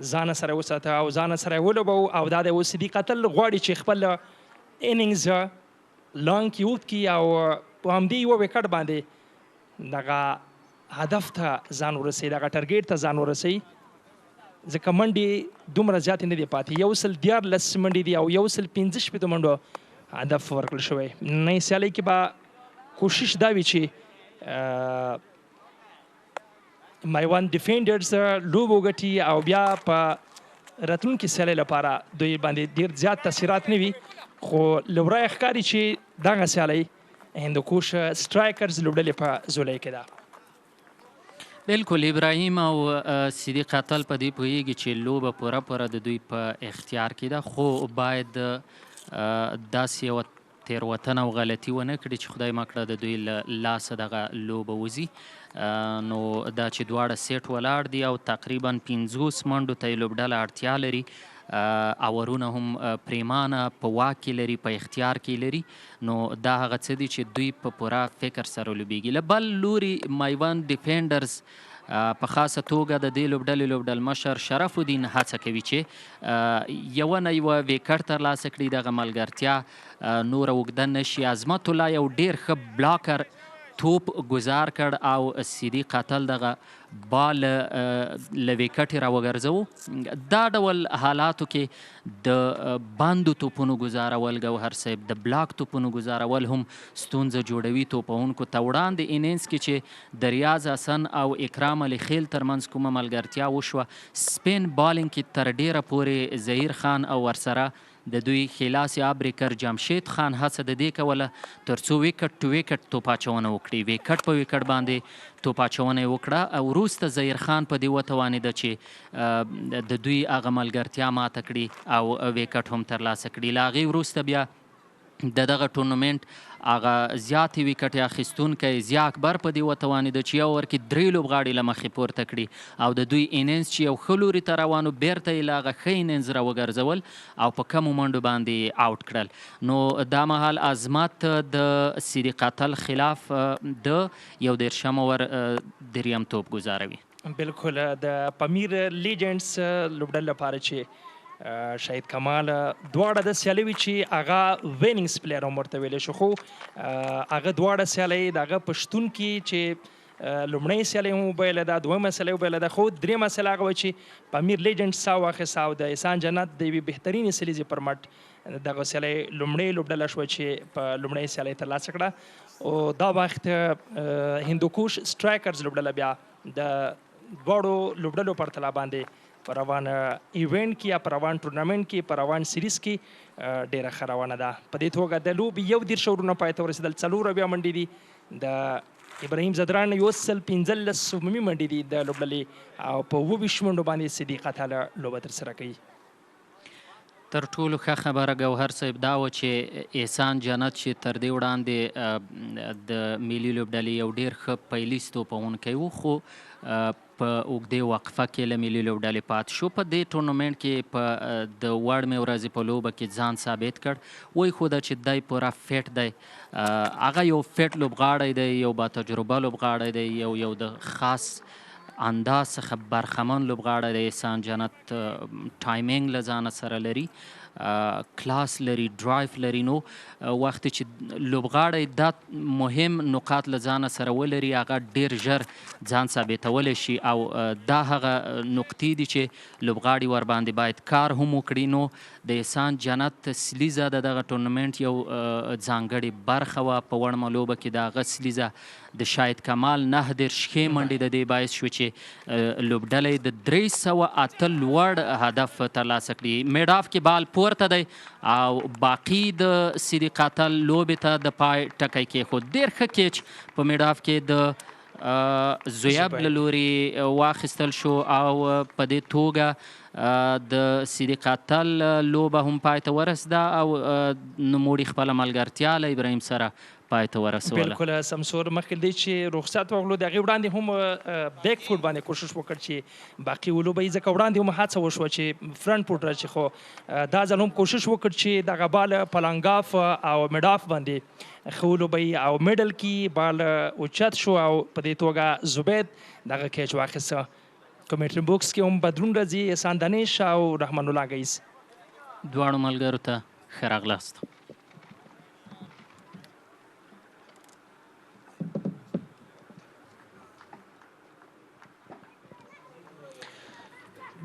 ځان سره وساته او ځان سره ولوبو او دا د صدیق اتل غواړي چې خپل اننګز لانګ کې اوږد کړي او په همدې یوه وکټ باندې دغه هدف ته ځان ورسوي، دغه ټارګیټ ته ځان ورسوي، ځکه منډې دومره زیاتې نه دي پاتې. 114 منډې دي او 115 منډو هدف ورکړل شوی. نننۍ سیالۍ کې به کوشش دا وي چې مایوند ډیفینډرز لوبه وګټي او بیا په راتلونکي سیالۍ لپاره دوی باندې ډېر زیات تاثیرات نه وي، خو له ورایه ښکاري چې دغه سیالۍ هندوکوش سټرایکرز لوبډلې په زولۍ کې ده. بالکل ابراهیم او صدیق اتل په دې پوهیږي چې لوبه پوره د دوی په اختیار کې ده، خو باید داسې یوه تېروتنه او غلطي ونه کړي چې خدای مه کړه د دوی له لاسه دغه لوبه وځي. نو دا چې دواړه سیټ ولاړ دي او تقریبا 50 منډو ته یې لوبډله اړتیا لري، اورونه هم پریمانه په واک کې لري، په اختیار کې لري. نو دا هغه څه دي چې دوی په پوره فکر سره لوبیږي. له بل لوري مایوند ډیفینډرز په خاصه توګه د دې لوبډلې لوبډلمشر شرف الدین هڅه کوي چې یوه نه یوه ویکټ ترلاسه کړي، دغه ملګرتیا نوره اوږده نه شي. عظمت الله یو ډېر ښه بلاکر توپ گذار کړ او صدیق اتل دغه بال له ویکټې راوګرځوو. دا ډول حالاتو کې د بندو توپونو ګزارول ګوهر صاحب، د بلاک توپونو ګزارول هم ستونزه جوړوي توپونکو ته. وړاندې انینس کې چې د ریاض حسن او اکرام علي خیل ترمنځ کومه ملګرتیا وشوه، سپین بالینګ کې تر ډیره پورې ظهیر خان او ورسره د دوی خلاص ابریکر جمشید خان هڅه د دې کوله تر څو ویکټ ټو ویکټ توپ اچونه وکړي، ویکټ په ویکټ باندې توپ اچونه یې وکړه او وروسته ظهیر خان په دې وتوانېده چې د دوی هغه ملګرتیا ماته کړي او ویکټ هم ترلاسه کړي. له هغې وروسته بیا د دغه ټورنمنټ هغه زیاتې ویکټې اخیستونکی ضیا اکبر په دې وتوانېده چې یو اوور کې 3 لوبغاړي له مخې پورته کړي او د دوی انینز چې یو ښه لوري ته روانو بیرته یې له هغه ښه انینز راوګرځول او په کمو منډو باندې آوټ کړل. نو دا مهال عظمت د صدیق اتل خلاف د 1 اوور دریم توپ ګزاروي. بالکل د پامیر لیجنډز لوبډلې لپاره چې شهید کمال دواړه د سیالۍ وي چې هغه ویننګز پلیر هم ورته ویلی شو، خو هغه دواړه سیالۍ د هغه په شتون کې چې لومړۍ سیالۍ هم وبایله ده، دویمه سیالۍ وبایله ده، خو درېیمه سیالۍ هغه وه چې پامیر لیجنډ ساه واخیسته او د احسان جنت د یوې بهترینې سلیزې پر مټ دغه سیالۍ لومړۍ لوبډله شوه چې په لومړۍ سیالۍ ترلاسه کړه. او دا وخت هندوکوش سټرایکرز لوبډله بیا د دواړو لوبډلو په پرتله باندې په روان ایونټ کې یا په روان ټورنمنټ کې په روان سیریز کې ډېره ښه روانه ده. په دې توګه د لوبې 21 اورونه پای ته ورسېدل، 4 بیا منډې دي د ابراهیم زدران 115 عمومي منډې دي د لوبډلې او په 22 منډو باندې صدیق اتل لوبه ترسره کوي. تر ټولو ښه خبره ګوهر صاحب دا و چې احسان جنت چې تر دې وړاندې د ملي لوبډلې یو ډېر ښه پیلیز توپونکی و، خو په اوږدې وقفه کې له ملي لوبډلې پاتې شو. په دې ټورنمنټ کې په د وړمې ورځې په لوبه کې ځان ثابت کړ، وایي خو ده چې دی پوره فټ دی، هغه یو فټ لوبغاړی دی، یو با تجربه لوبغاړی دی، یو د خاص انداز څخه برخمن لوبغاړی دی. احسان جنت ټایمینګ له ځانه سره لري، کلاس لري، ډرایف لري. نو وخت چې لوبغاړی دا مهم نقاط له ځانه سره ولري هغه ډېر ژر ځان ثابتولی شي او دا هغه نقطې دي چې لوبغاړي ورباندې باید کار هم وکړي. نو د احسان جنت سلیزه د دغه ټورنمنټ یو ځانګړې برخه وه. په وړمه لوبه کې د هغه سلیزه د شاهد کمال 9 ښې منډې د دې باعث شو چې لوبډلې د 308 لوړ هدف ترلاسه کړي. میډ آف کې بال پورته دی او باقي د صدیق اتل لوبې ته د پای ټکی کېښود. ډېر ښه کیچ په میډ آف کې د زویب له لوري واخیستل شو او په دې توګه د صدیق اتل لوبه هم پای ته ورسېده او نوموړي خپله ملګرتیا له ابراهیم سره پای ته ورسوله. بالکل سمسور مخکې دی چې رخصت واغلو د هغې وړاندې هم بیک فوټ باندې کوشش وکړ چې باقي ولوبه یې ځکه وړاندې هم هڅه وشوه چې فرنټ فوټ راشي، خو دا ځل هم کوشش وکړ چې دغه بال په لانګاف او میډ آف باندې ښه ولوبه او میډل کې بال اوچت شو او په دې توګه زبید دغه کیچ واخیسته. کمیټري بوکس کې هم بدلون راځي، احسان دانش او رحمان الله ګیز دواړو ملګرو ته ښه راغلاست.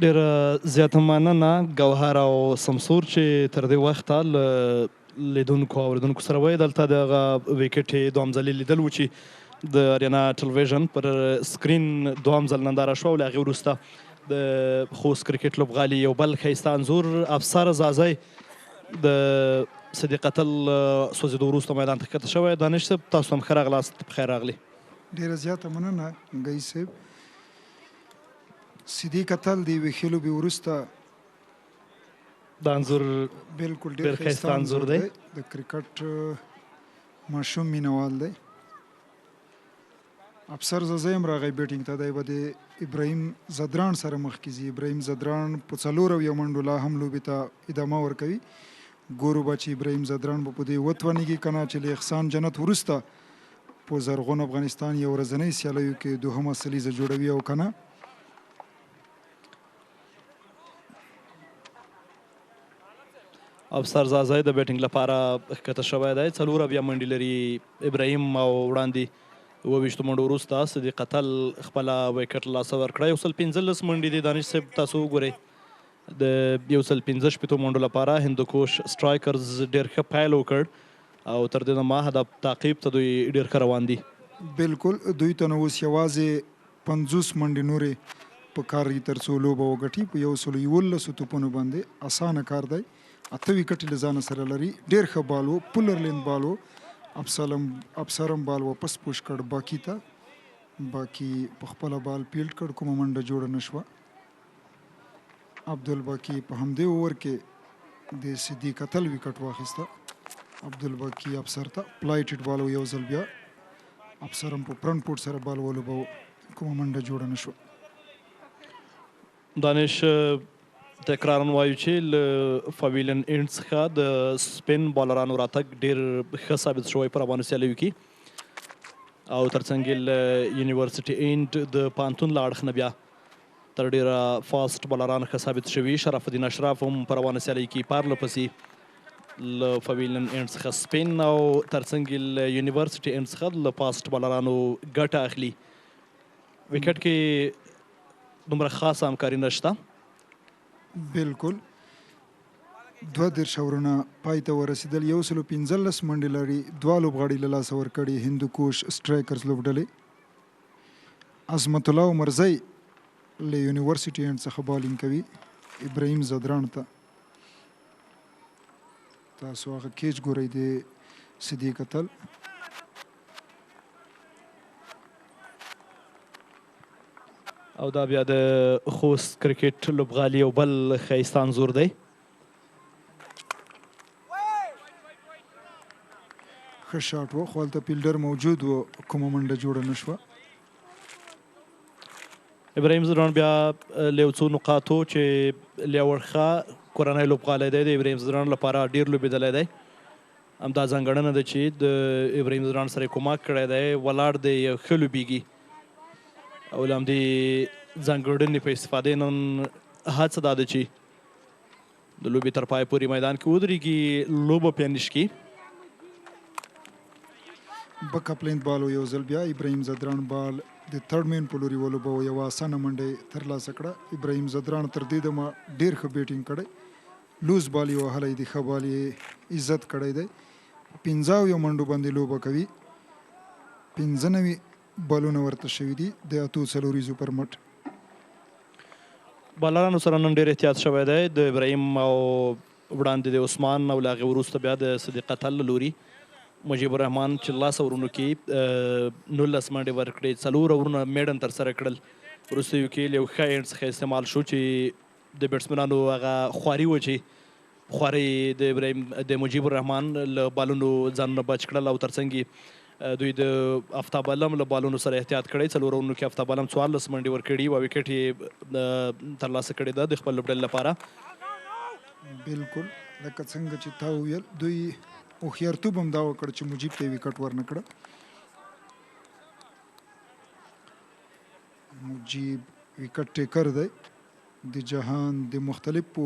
ډېره زیاته مننه ګوهر او سمسور چې تر دې وخته له لیدونکو او اورېدونکو سره وایي. دلته د هغه ویکټ دوهم ځل لیدل و چې د اریانا ټلویزیون پر سکرین دوهم ځل ننداره شوه او له هغې وروسته د خوست کرکټ لوبغالي یو بل ښایسته انځور افسر زازی د صدیق اتل سوځېدو وروسته میدان ته ښکته شوی. دانش صاحب تاسو هم ښه راغلاست، پخیر راغلی. ډېره زیاته مننه ګی صاحب. صدیق اتل د یوې ښې لوبې وروسته دا انځور بالکل ډېر ډېر ښایسته ښایسته انځور انځور دی. دی. د کرکټ ماشوم مینوال دی. افسر ززه هم راغی بیټینګ ته. دی به د ابراهیم زدران سره مخکې ځي. ابراهیم زدران په 4 منډو لا هم لوبې ته ادامه ورکوي. ګورو به چې ابراهیم زدران به په دې وتوانېږي که نه چې له احسان جنت وروسته په زرغون افغانستان یو ورځنۍ سیالیو کې دوهمه سلیزه جوړوي او که نه. افسر زازی د بیټینګ لپاره ښکته شوی دی. 4 منډې لري ابراهیم او وړاندې 22 منډو وروسته صدیق اتل خپله ویکټ له لاسه ورکړه. 115 منډې دي. دانش صاحب تاسو وګورئ د 115 منډو لپاره هندوکوش سټرایکرز ډېر ښه پیل وکړ او تر دې دمه هدف تعقیب ته دوی ډېر ښه روان دي. بالکل دوی ته نو اوس یوازې 50 منډې نورې په کار دي تر څو لوبه وګټي. په 111 توپونو باندې اسانه کار دی. 8 وکټې له ځانه سره لري. ډېر ښه بال و، پولر لین بال و. افسرم بال واپس پوش کړ باقي ته. باقي په خپله بال پیلډ کړ، کومه منډه جوړه نه شوه. عبدالباقي په همدې اوور کې د صدیق اتل وکټ واخیسته. عبدالباقي افسر ته پلایټډ بال و. یو ځل بیا افسر هم په فرنټ پورټ سره بال ولوباوه، کومه منډه جوړه نه شوه. دانش تکرارا وایو چې له پاویلین اینډ څخه د سپین بالرانو راتګ ډېر ښه ثابت شوی په روانو سیالیو کې او ترڅنګ یې له یونیورسټي اینډ د پانتون له اړخ نه بیا تر ډېره فاسټ بالران ښه ثابت شوي. شرف الدین اشراف هم په روانه سیالۍ کې پرله پسې له پاویلین اینډ څخه سپین او ترڅنګ یې له یونیورسټي اینډ څخه له فاسټ بالرانو ګټه اخلي. وکټ کې دومره خاصه همکاري نشته. بالکل 22 اورونه پای ته ورسېدل. 115 منډې لري. 2 لوبغاړي له لاسه ورکړي هندوکوش سټرایکرز لوبډلې. عظمت الله عمرزی له یونیورسټي اینډ څخه بالینګ کوي ابراهیم زدران ته. تاسو هغه کیچ ګورئ د صدیق اتل. او دا بیا د خوست کرکټ لوبغالي یو بل ښایسته انځور دی. ښه شاټ و، خو هلته فیلډر موجود و، کومه منډه جوړه نه شوه. ابراهیم زدران بیا له یو څو نقاطو چې له یو ښه کورنی لوبغالی دی د ابراهیم زدران لپاره ډېر لوبېدلی دی. همدا ځانګړنه ده چې د ابراهیم زدران سره یې کومک کړی دی، ولاړ دی، ښه لوبېږي او له همدې ځانګړنې په استفادې نن هڅه دا ده چې د لوبې تر پای پورې میدان کې ودرېږي، لوبه پیانش کړي. بک اپلینت بال و. یو ځل بیا ابراهیم زدران بال د تھرډ مین په لوري ولوباوه. یوه اسانه منډه یې ترلاسه کړه. ابراهیم زدران تر دې دمه ډېر ښه بیټینګ کړی. لوز بال یې وهلی دی، ښه بال یې عزت کړی دی. 15 منډو باندې لوبه کوي. 95 بالونه ورته شوي دي د 8 څلوریزو پر مټ. بالرانو سره نن ډېر احتیاط شوی دی د ابراهیم او وړاندې د عثمان او له هغې وروسته بیا د صدیق اتل له لوري مجیب الرحمن چې 10 اورونو کې 19 منډې ورکړې، 4 اورونه میډن ترسره کړل. وروستیو کې له یو ښه اینډ څخه استعمال شو چې د بیټسمنانو هغه خواري و چې خوارۍ د ابراهیم د مجیب الرحمن له بالونو ځانونه بچ کړل او ترڅنګ دوی د افتاب علم له بالونو سره احتیاط کړی. 4 اورونو کې افتاب علم 14 منډې ورکړي او وکټ یې ترلاسه کړې ده د خپل لوبډلې لپاره. بالکل لکه څنګه چې تا وویل، دوی هوښیارتوب هم دا وکړ چې مجیب ته یې وکټ ورنه کړه. مجیب وکټ ټیکر دی، د جهان د مختلفو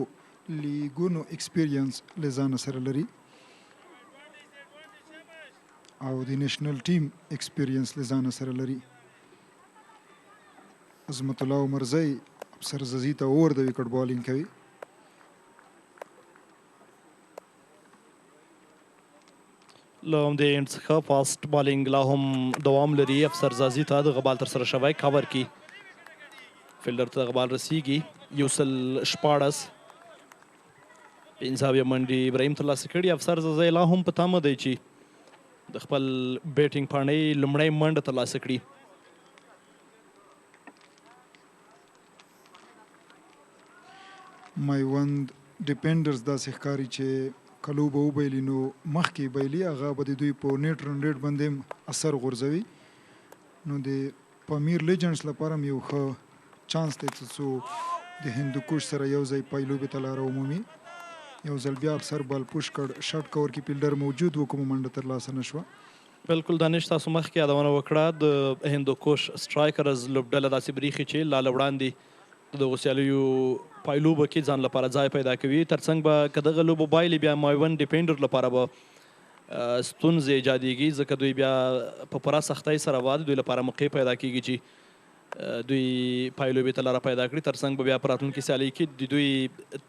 لیګونو ایکسپیرینس له ځانه سره لري او د نیشنل ټیم ایکسپیرینس له ځانه سره لري. عظمت الله عمرزی افسر ززي ته اور د وکټ بالینګ کوي. له همدې اینډ څخه فاسټ بالینګ لا هم دوام لري. افسر زازي ته دغه بال ترسره شوی، کاور کې فیلډر ته دغه بال رسیږي. 114 پنځاویه منډې ابراهیم ترلاسه کړي. افسر زازی لا هم په تمه دی چې د خپل بیټینګ پاڼۍ لومړۍ منډه ترلاسه کړي. مایوند ډیپینډرز داسې ښکاري چې کلو به وبایلي نو مخکې بایلي هغه به د دوی په نیټ رن ریټ باندې هم اثر غورځوي. نو د پامیر لیجنډز لپاره هم یو ښه چانس دی څو د هندوکوش سره یو ځای پایلوبې ته لاره ومومي. یو ځل بیا افسر بال پوش کړ، شاټ کور کې فیلډر موجود و، کومه منډه ترلاسه نه شوه. بالکل دانش، تاسو مخکې یادونه وکړه د هندوکوش سټرایکرز لوبډله داسې بریښي چې لا له وړاندې د دغو سیالیو پایلوبه کې ځان لپاره ځای پیدا کوي. ترڅنګ به که دغه لوبه بایلي بیا مایوند ډیپینډر لپاره به ستونزې ایجادېږي، ځکه دوی بیا په پوره سختۍ سره به د دوی لپاره موقع پیدا کېږي چې دوی پایلوبې ته لاره پیدا کړي. ترڅنګ به بیا په راتلونکي سیالۍ کې د دوی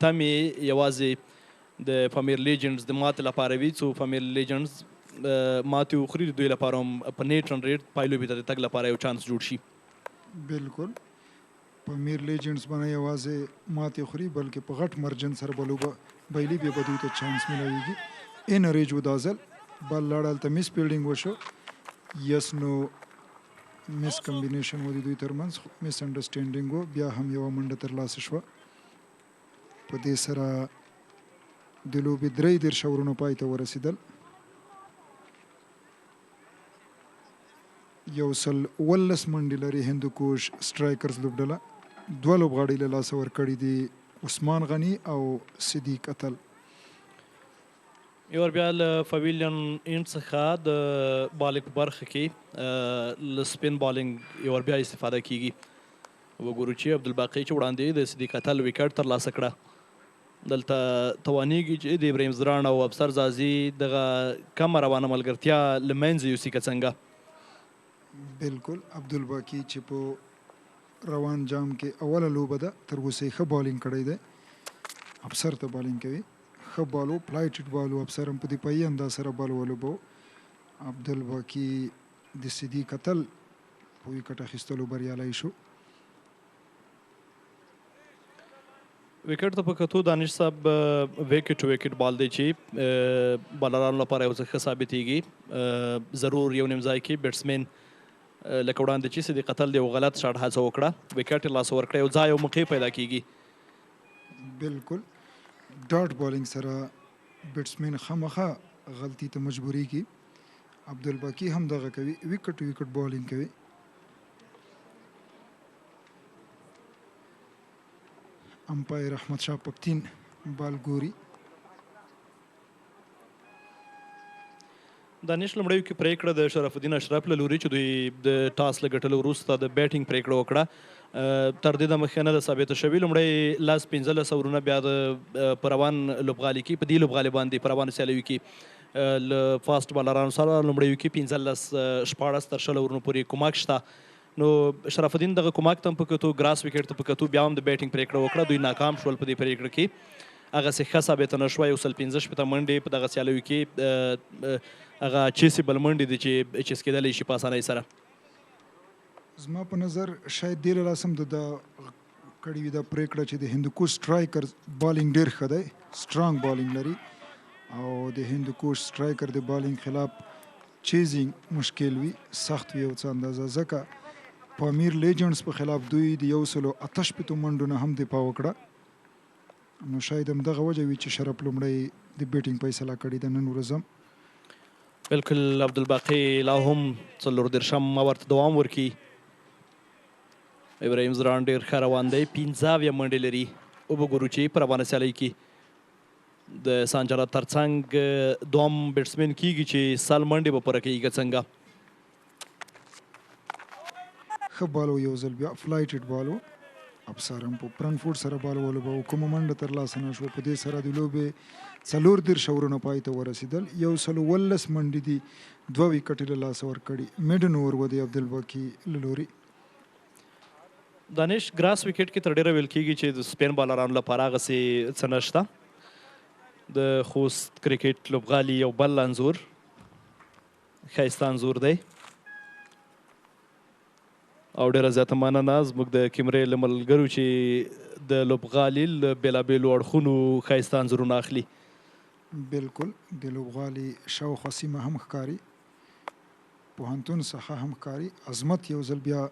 تمې یوازې د پامیر لیجنډز د ماتې لپاره وي. څو پامیر لیجنډز ماتې وخوري، د دوی لپاره هم په نیټ رن ریټ پایلوبې ته د تګ لپاره یو چانس جوړ شي. بالکل پامیر لیجنډز باندې یوازې ماتې خوري بلکې په غټ مرجن سره به لوبه بایلي، بیا به دوی ته چانس میلاویږي. ان ریج و دا ځل بال لاړ، هلته مس فیلډینګ وشو، یس نو مس کمبینیشن و د دوی ترمنځ، مس انډرسټینډینګ و، بیا هم یوه منډه ترلاسه شوه. په دې سره د لوبې 33 اورونه پای ته ورسېدل. 119 منډې لري هندوکوش سټرایکرز لوبډله. 2 لوبغاړي له لاسه ورکړي دي، عثمان غني او صدیق اتل. یو ور بیا له پویلین اینډ څخه د بالینګ په برخه کې له سپین بالینګ یو ور بیا استفاده کیږي. وګورو چې عبدالباقي چې وړاندې د صدیق اتل وکټ ترلاسه کړه. دلته توانیږي چې د ابراهیم زران او افسر زازي دغه کمه روانه ملګرتیا له منځه یوسي که څنګه. بالکل عبدالباقي چې په روان جام کې اوله لوبه ده، تر اوسه یې ښه بالینګ کړی دی. افسر ته بالینګ کوي، ښه بال و، پلایټډ بال و، افسر هم په دفاعي انداز سره بال ولوبو. عبدالباقي د صدیق اتل په وکټ اخیستلو بریالی شو. وکټ ته په کتو دانش صاحب وکټ وکټ بال دی چې بالرانو لپاره یو څه ښه ثابتېږي. ضرور یو نیم ځای کې بیټسمین لکه وړاندې چې صدیق اتل د یو غلط شاټ هڅه وکړه، وکټ یې لاسه ورکړه، یو ځای او موقع پیدا کېږي. بالکل ډاټ بالینګ سره بیټسمین خامخا غلطي ته مجبورېږي. عبدالباقي هم دغه کوي، وکټ وکټ بالینګ کوي. امپایر احمد شاه پختین بال ګوري. دانش لومړیو کې پریکړه د شرف الدین اشرف له لوري چې دوی د ټاس له ګټلو وروسته د بیټینګ پریکړه وکړه، تر دې دمخه نه ده ثابته شوې. لومړی 15 اورونه بیا د په روان لوبغالي کې په دې لوبغالي باندې په روانو سیالیو کې له فاسټ بالرانو سره لومړیو کې 15-14 تر 20 اورونو پورې کومک شته. نو شرف الدین دغه کومک ته هم په کتو، ګراس وکټ ته په کتو، بیا هم د بیټینګ پریکړه وکړه. دوی ناکام شول په دې پریکړه کې، هغسې ښه ثابته نه شوه. 115 منډې په دغه سیالیو کې هغه چیسیبل منډې دي چې چیس کېدلی شي په اسانۍ سره. زما په نظر شاید دې له لاسه هم د کړې وي دا پریکړه چې د هندوکوش سټرایکر بالینګ ډېر ښه دی، سټرانګ بالینګ لري، او د هندوکوش سټرایکر د بالینګ خلاف چیزینګ مشکل وي، سخت وي یو څه اندازه. ځکه پامیر لیجنډز په خلاف دوی د 158 منډو نه هم دفاع وکړه. نو شاید همدغه وجه وي چې شرف لومړی د بیټینګ فیصله کړې ده نن ورځ هم. بالکل عبدالباقي لا هم 34 ورته دوام ورکړي. ابراهیم زران ډېر ښه روان دی، 15 منډې لري. وبګورو چې په روانه سیالۍ کې د سانجرا ترڅنګ دوم بیټسمین کیږي چې 100 منډې به پوره کوي که څنګه. ښه بال و، یو ځل بیا فلایټډ بال و، افسر هم په فرنټ فوټ سره بال ولوبه، کومه منډه ترلاسه نه شوه. په دې سره د لوبې 34 اورونه پای ته ورسېدل. 119 منډې دي، 2 وکټې له لاسه ورکړي. میډن اوور و د عبدالباقي له لوري. دانش ګراس وکټ کې تر ډېره ویل کېږي چې د سپین بالرانو لپاره هغسې څه نشته. د خوست کرکټ لوبغالي یو بل انځور، ښایسته انځور دی، او ډېره زیاته مننه زموږ د کیمرې له ملګرو چې د لوبغالي له بېلابېلو اړخونو ښایسته انځورونه اخلي. بالکل د لوبغالي شاوخوا سیمه هم ښکاري، پوهنتون څخه هم ښکاري. عظمت یو ځل بیا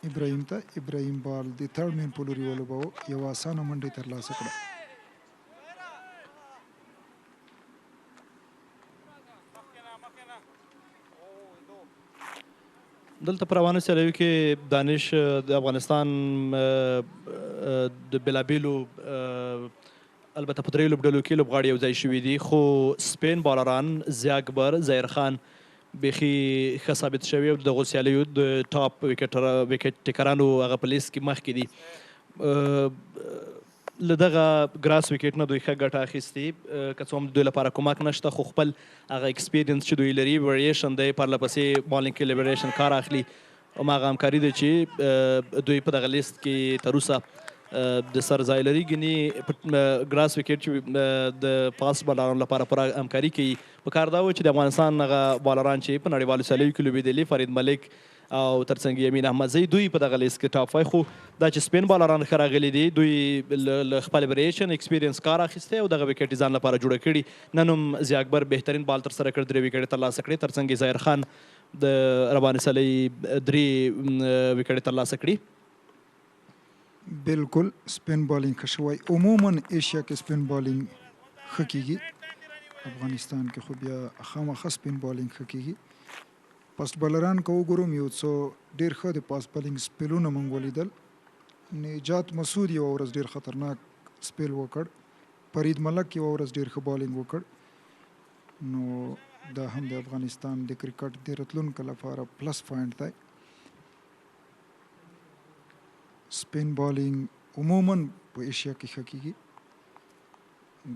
ابراهیم ته، ابراهیم بال د تھرډ مین په لوري ولوباوه، یوه اسانه منډه ترلاسه کړه. دلته په روانو سیالیو کې دانش د افغانستان د بېلابېلو البته په دریو لوبډلو کې لوبغاړي یو ځای شوي دي، خو سپین بالران ضیا اکبر، ظاهر خان بیخي ښه ثابت شوي او د دغو سیالیو د ټاپ ویکټ ټیکرانو هغه په لیست کې مخکې دي. له دغه ګراس ویکټ نه دوی ښه ګټه اخیستې، که څه هم د دوی لپاره کومک نشته، خو خپل هغه ایکسپیرینس چې دوی لري وریشن دی، پرله پسې بالینګ کې لیبریشن کار اخلي، هماغه همکاري ده چې دوی په دغه لیست کې تر اوسه د سر ځای لري. ګینې ګراس ویکټ چې د فاست بالرانو لپاره پوره همکاري کوي. په کار دا و چې د افغانستان هغه بالران چې په نړیوالو سیالیو کې لوبېدلي، فرید ملک او ترڅنګ یمین احمدزی، دوی په دغه لیست کې ټاپ 5، خو دا چې سپین بالران ښه راغلي دي، دوی له خپل وریشن ایکسپیرینس کار اخیستی او دغه ویکټ یې ځان لپاره جوړه کړي. نن هم ضیا اکبر بهترین بال ترسره کړ، 3 ویکټې ترلاسه کړې، ترڅنګ یې ظاهر خان د روانې سیالۍ 3 ویکټې ترلاسه کړي. بالکل سپین بالینګ ښه شوی. عموما ایشیا کې سپین بالینګ ښه کیږي، افغانستان کې خو بیا خامخا سپین بالینګ ښه کیږي. پاست بالران که وګورم یو څو ډېر ښه د پاست بالینګ سپیلونه موږ ولیدل. نجات مسعود یوه ورځ ډېر خطرناک سپیل وکړ، فرید ملک یوه ورځ ډېر ښه بالینګ وکړ. نو دا هم د افغانستان د کرکټ د راتلونکو لپاره پلس پوینټ دی. سپین بالینګ عموما په ایشیا کې ښه کیږي.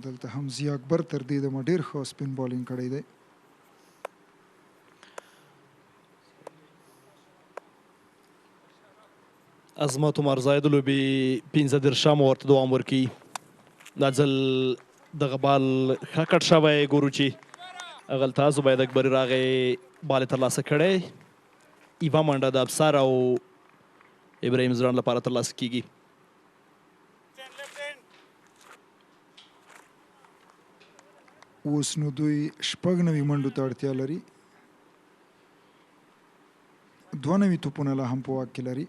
دلته هم ضیا اکبر تر دې دمه ډېر ښه سپین بالینګ کړی دی. عظمت عمرزای د لوبې 15 ورته دوام ورکوي. دا ځل دغه بال ښه کټ شوی، ګورو چې هغلته زبید اکبري راغی، بال یې ترلاسه کړی. یوه منډه د ابصار او ابراهیم زدران لپاره ترلاسه کیږي. اوس نو دوی 96 منډو ته اړتیا لري، 92 توپونه لا هم په واک کې لري.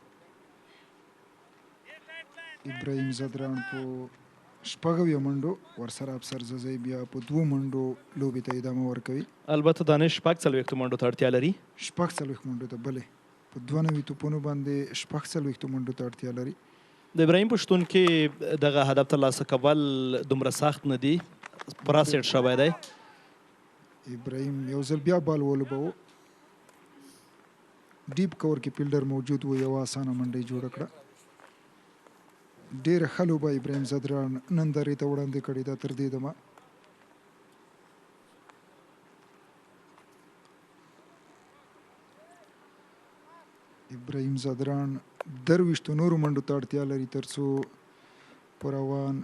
ابراهیم زدران په 96 منډو، ورسره افسر ززی بیا په 2 منډو لوبې ته ادامه ورکوي. البته دانش 46 منډو ته اړتیا لري، 46 منډو ته، بلې په 92 توپونو باندې 46 منډو ته اړتیا لري. د ابراهیم په شتون کې دغه هدف ترلاسه کول دومره سخت نه دي، پوره سیټ شوی دی. ابراهیم یو ځل بیا بال ولوباوه، ډیپ کور کې فیلډر موجود و، یوه اسانه منډه یې جوړه کړه. ډېره ښه لوبه ابراهیم زدران نن درې ته وړاندې کړې ده تر دې دمه. ابراهیم زدران 23 نورو منډو ته اړتیا لري تر څو په روان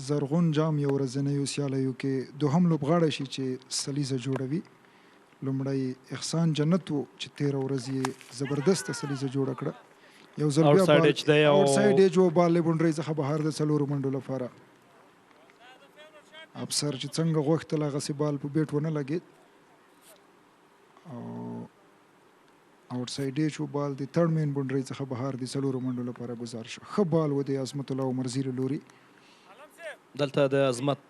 زرغون جام یو ورځنیو سیالیو کې دوهم لوبغاړی شي چې سلیزه جوړوي. لومړی احسان جنت و چې 13 ورځې یې زبردسته سلیزه جوړه کړه. یو ځل بیا آوټ سایډ ایج و، بال له بونډرۍ څخه بهر د 4 منډو لپاره. افسر چې څنګه غوښتل هغسې بال په بیټ ونه لګېد او آوټ سایډ ایج و، بال د 3 مین بونډرۍ څخه بهر د 4 منډو لپاره ګزار شو. ښه بال و د عظمت الله عمرزي له لوري. دلته د عظمت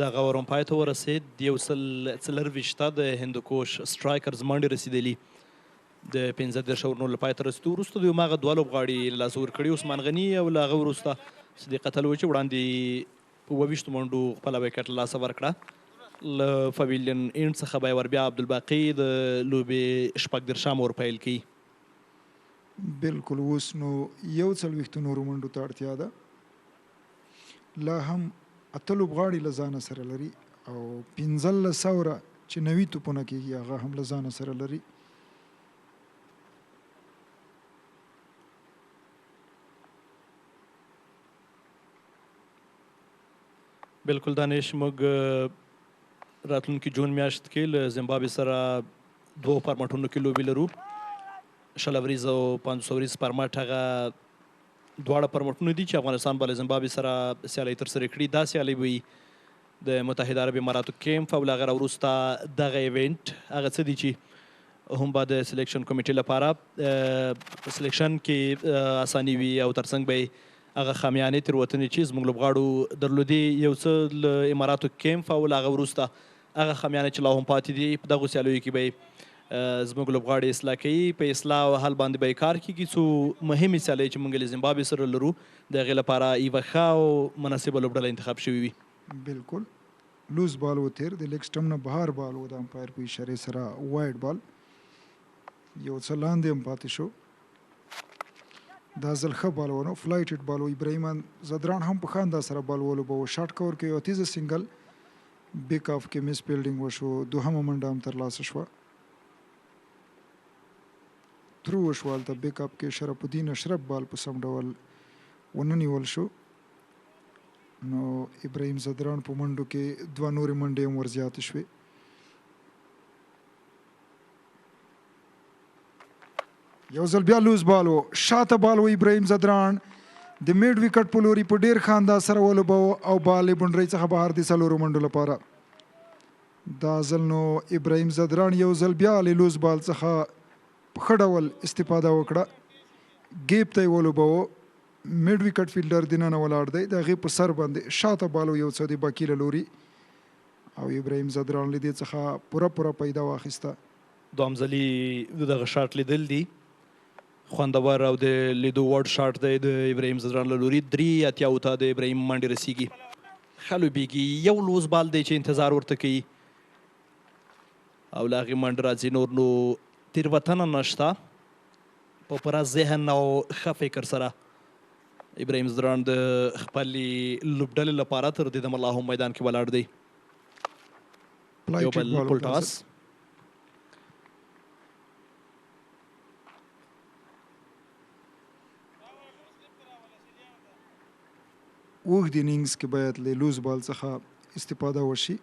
دغه ورمپای ته ورسېد، 124 د هندوکوش سټرایکرز منډې رسېدلي، د 15 اورونو له پای ته رسېدو وروسته دوی هماغه 2 لوبغاړي له لاسه ورکړي، عثمان غني او له هغه وروسته صدیق اتل و چې وړاندې په 22 منډو خپله ویکټ له لاسه ورکړه. له پویلین اینډ څخه به یې ور بیا عبدالباقي د لوبې 14 ور پیل کړي. بالکل اوس نو 41 نورو منډو ته اړتیا ده. لا هم 8 لوبغاړي له ځانه سره لري او 15 اوره چې 90 توپونه کېږي هغه هم له ځانه سره لري. بالکل دانش، موږ راتلونکي جون میاشت کې له زیمبابوې سره 2 فارمټونو کې لوبې لرو. 20 او 500 فارمټ هغه دواړه پرمټونه دي چې افغانستان به له زیمبابوې سره سیالۍ ترسره کړي. دا سیالۍ به وي د متحده عرب اماراتو کیمپ او له هغه راوروسته دغه ایونټ هغه څه دي چې هم به د سلیکشن کمیټې لپاره په سلیکشن کې اساني وي او ترڅنګ به هغه خامیانې تېروتنې چې زموږ لوبغاړو درلودې یو څه له اماراتو کیمپ او له هغه وروسته هغه خامیانې چې لا هم پاتې دي په دغو سیالیو کې به زموږ لوبغاړي اصلاح کوي. په اصلاح او حل باندې به یې کار کېږي څو مهمې سیالۍ چې موږ له زیمبابوې سره لرو د هغې لپاره یوه ښه او مناسبه لوبډله انتخاب شوې وي. بالکل لوز بال و تیر د لیګ سټم نه بهر بال و د امپایر په اشارې سره وایډ بال یو څه لاندې هم پاتې شو. دا ځل ښه بال ونه فلایټډ بال و ابراهیم زدران هم په ښه انداز سره بال ولوباوه. شاټ کور کې یو تیزه سینګل بیک آف کې مس فیلډینګ وشو. دوهمه منډه هم ترلاسه شوه. ترو وشو هلته بیک اپ کې شرف الدین اشرف بال په سم ډول ونه نیول شو. نو ابراهیم زدران په منډو کې دوه نورې منډې هم ورزیاتې شوې. یو ځل بیا لوز بال و شاته بال و ابراهیم زدران د میډ وکټ په لوري په ډېر ښه انداز سره ولوباوه او بال یې بونډرۍ څخه بهر د څلورو منډو لپاره. دا ځل نو ابراهیم زدران یو ځل بیا له لوز بال څخه په ښه ډول استفاده وکړه. ګیپ ته یې ولوباوه. میډ وکټ فیلډر دننه ولاړ دی د هغې په سر باندې شاته بال یو څه د باکي له لوري او ابراهیم زدران له دې څخه پوره پیدا واخیسته. دوهم ځلي دغه شاټ لیدل دي خوندور او د لیدو وړ شاټ دی د ابراهیم زدران له لوري. 3 ته د ابراهیم منډې رسیږي. ښه لوبیږي. یو لوز بال دی چې انتظار ورته کوي او له هغې منډه راځي. نور نو تېروتنه نشته. په پوره ذهن او ښه فکر سره ابراهیم زدران د خپلې لوبډلې لپاره تر دې دمه لا هم میدان کې ولاړ دی. یو بل پلټاس اوږد انینګز کې باید له لوز بال څخه استفاده وشي.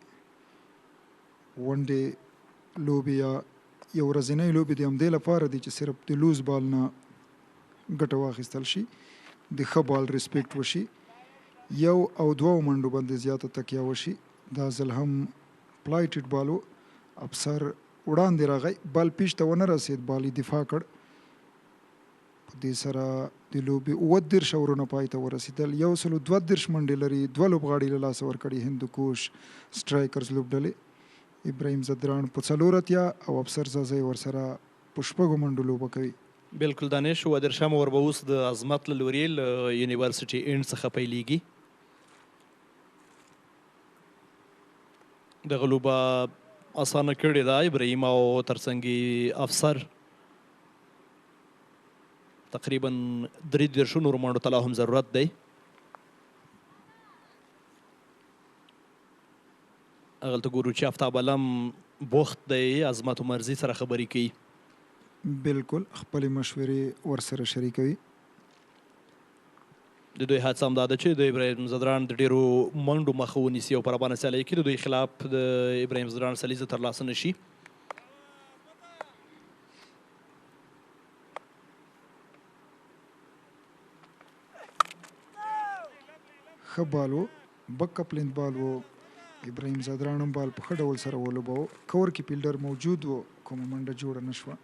ون ډے لوبې یا یو ورځنۍ لوبې د همدې لپاره دي چې صرف د لوز بال نه ګټه واخیستل شي د ښه بال ریسپیکټ وشي یو او دوو منډو باندې زیاته تکیه وشي. دا ځل هم پلایټډ بال و افسر وړاندې راغی بال پیچ ته ونه رسید بال یې دفاع کړ. په دې سره د لوبې 29 اورونه پای ته ورسېدل. 132 منډې لري. 2 لوبغاړي له لاسه ورکړي هندوکوش سټرایکرز لوبډلې. ابراهیم زدران په 4 او افسر زازی ورسره په 6 منډو لوبه کوي. بالکل دانش ودرشم ور به اوس د عظمت له لوري له یونیورسيټي اینډ څخه پیلېږي. دغه لوبه اسانه کړې ده ابراهیم او ترڅنګ افسر تقریبا 3 نورو منډو ته لا هم ضرورت دی. هغلته ګورو چې افتاب علم بوخت دی عظمت مرزي سره خبرې کوي. بالکل خپلې مشورې ورسره شریکوي. د دوی هڅه هم دا ده چې د ابراهیم زدران د ډېرو منډو مخه ونیسي او په رابانه سیالۍ کې د دوی خلاف د ابراهیم زدران سلیزه ترلاسه نه شي. ښه بال و بک کپلند بال و ابراهیم زدران هم بال په ښه ډول سره ولوباوه. کور کې فیلډر موجود و کومه منډه جوړه نه شوه.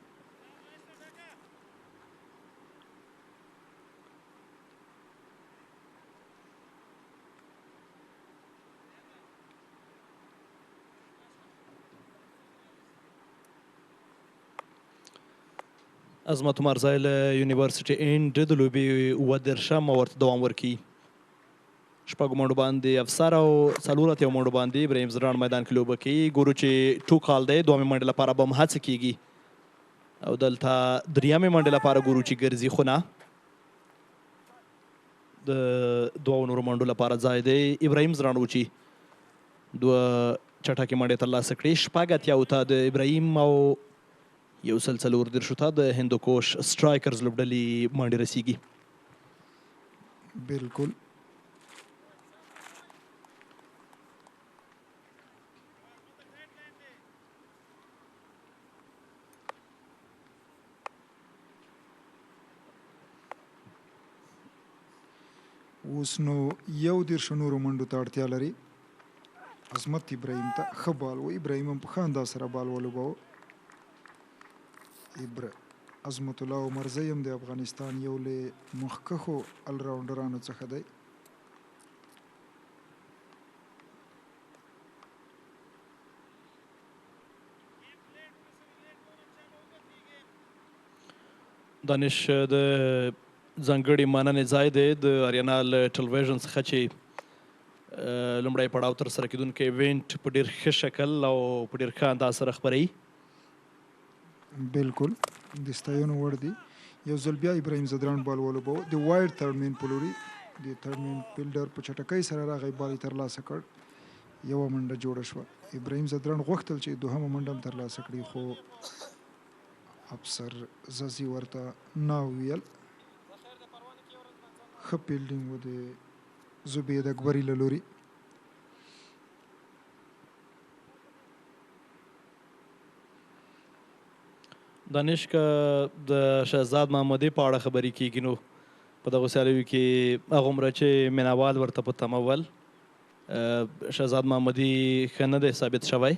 عظمت مرزای له یونیورسيټي اینډ د لوبې 29 ورته دوام ورکوي. 6 منډو باندې افسر او 4 منډو باندې ابراهیم زدران میدان کې لوبه کوي. ګورو چې 2 کال دی. 2مې منډې لپاره به هم هڅه کیږي او دلته 3مې منډې لپاره ګورو چې ګرځي خو نه. د 2 نورو منډو لپاره ځای دی. ابراهیم زدران و چې 2 چټکې منډې ترلاسه کړي. 6 ته د ابراهیم او 140 ته د هندوکوش سټرایکرز لوبډلې منډې رسیږي. بالکل اوس نو 11 نورو منډو ته اړتیا لري. عظمت ابراهیم ته ښه بال و. ابراهیم هم په ښه انداز سره بال ولوباوه. عظمت الله عمرزی هم د افغانستان یو له مخکښو الراونډرانو څخه دی. دانش د ځانګړي مننې ځای دی د اریانا له ټلویزیون څخه چې لومړی پړاو ترسره کېدونکی ایونټ په ډېر ښه شکل او په ډېر ښه انداز سره خپروي. بالکل د ستایلو وړ دی. یو ځل بیا ابراهیم زدران بال ولوباوه. د وایډ تھرډ مین په لوري د تھرډ مین فیلډر په چټکۍ سره راغی، بال یې ترلاسه کړ. یوه منډه جوړه شوه. ابراهیم زدران غوښتل چې دوهمه منډه هم ترلاسه کړي، خو افسر زازي ورته نه وویل. ښه فیلډینګ و د زبید اکبري له لوري. دانش که د شهزاد محمدي په اړه خبرې کېږي نو په دغو سیالیو کې هغومره چې مینوال ورته په تمه ول، شهزاد محمدي ښه نه دی ثابت شوی.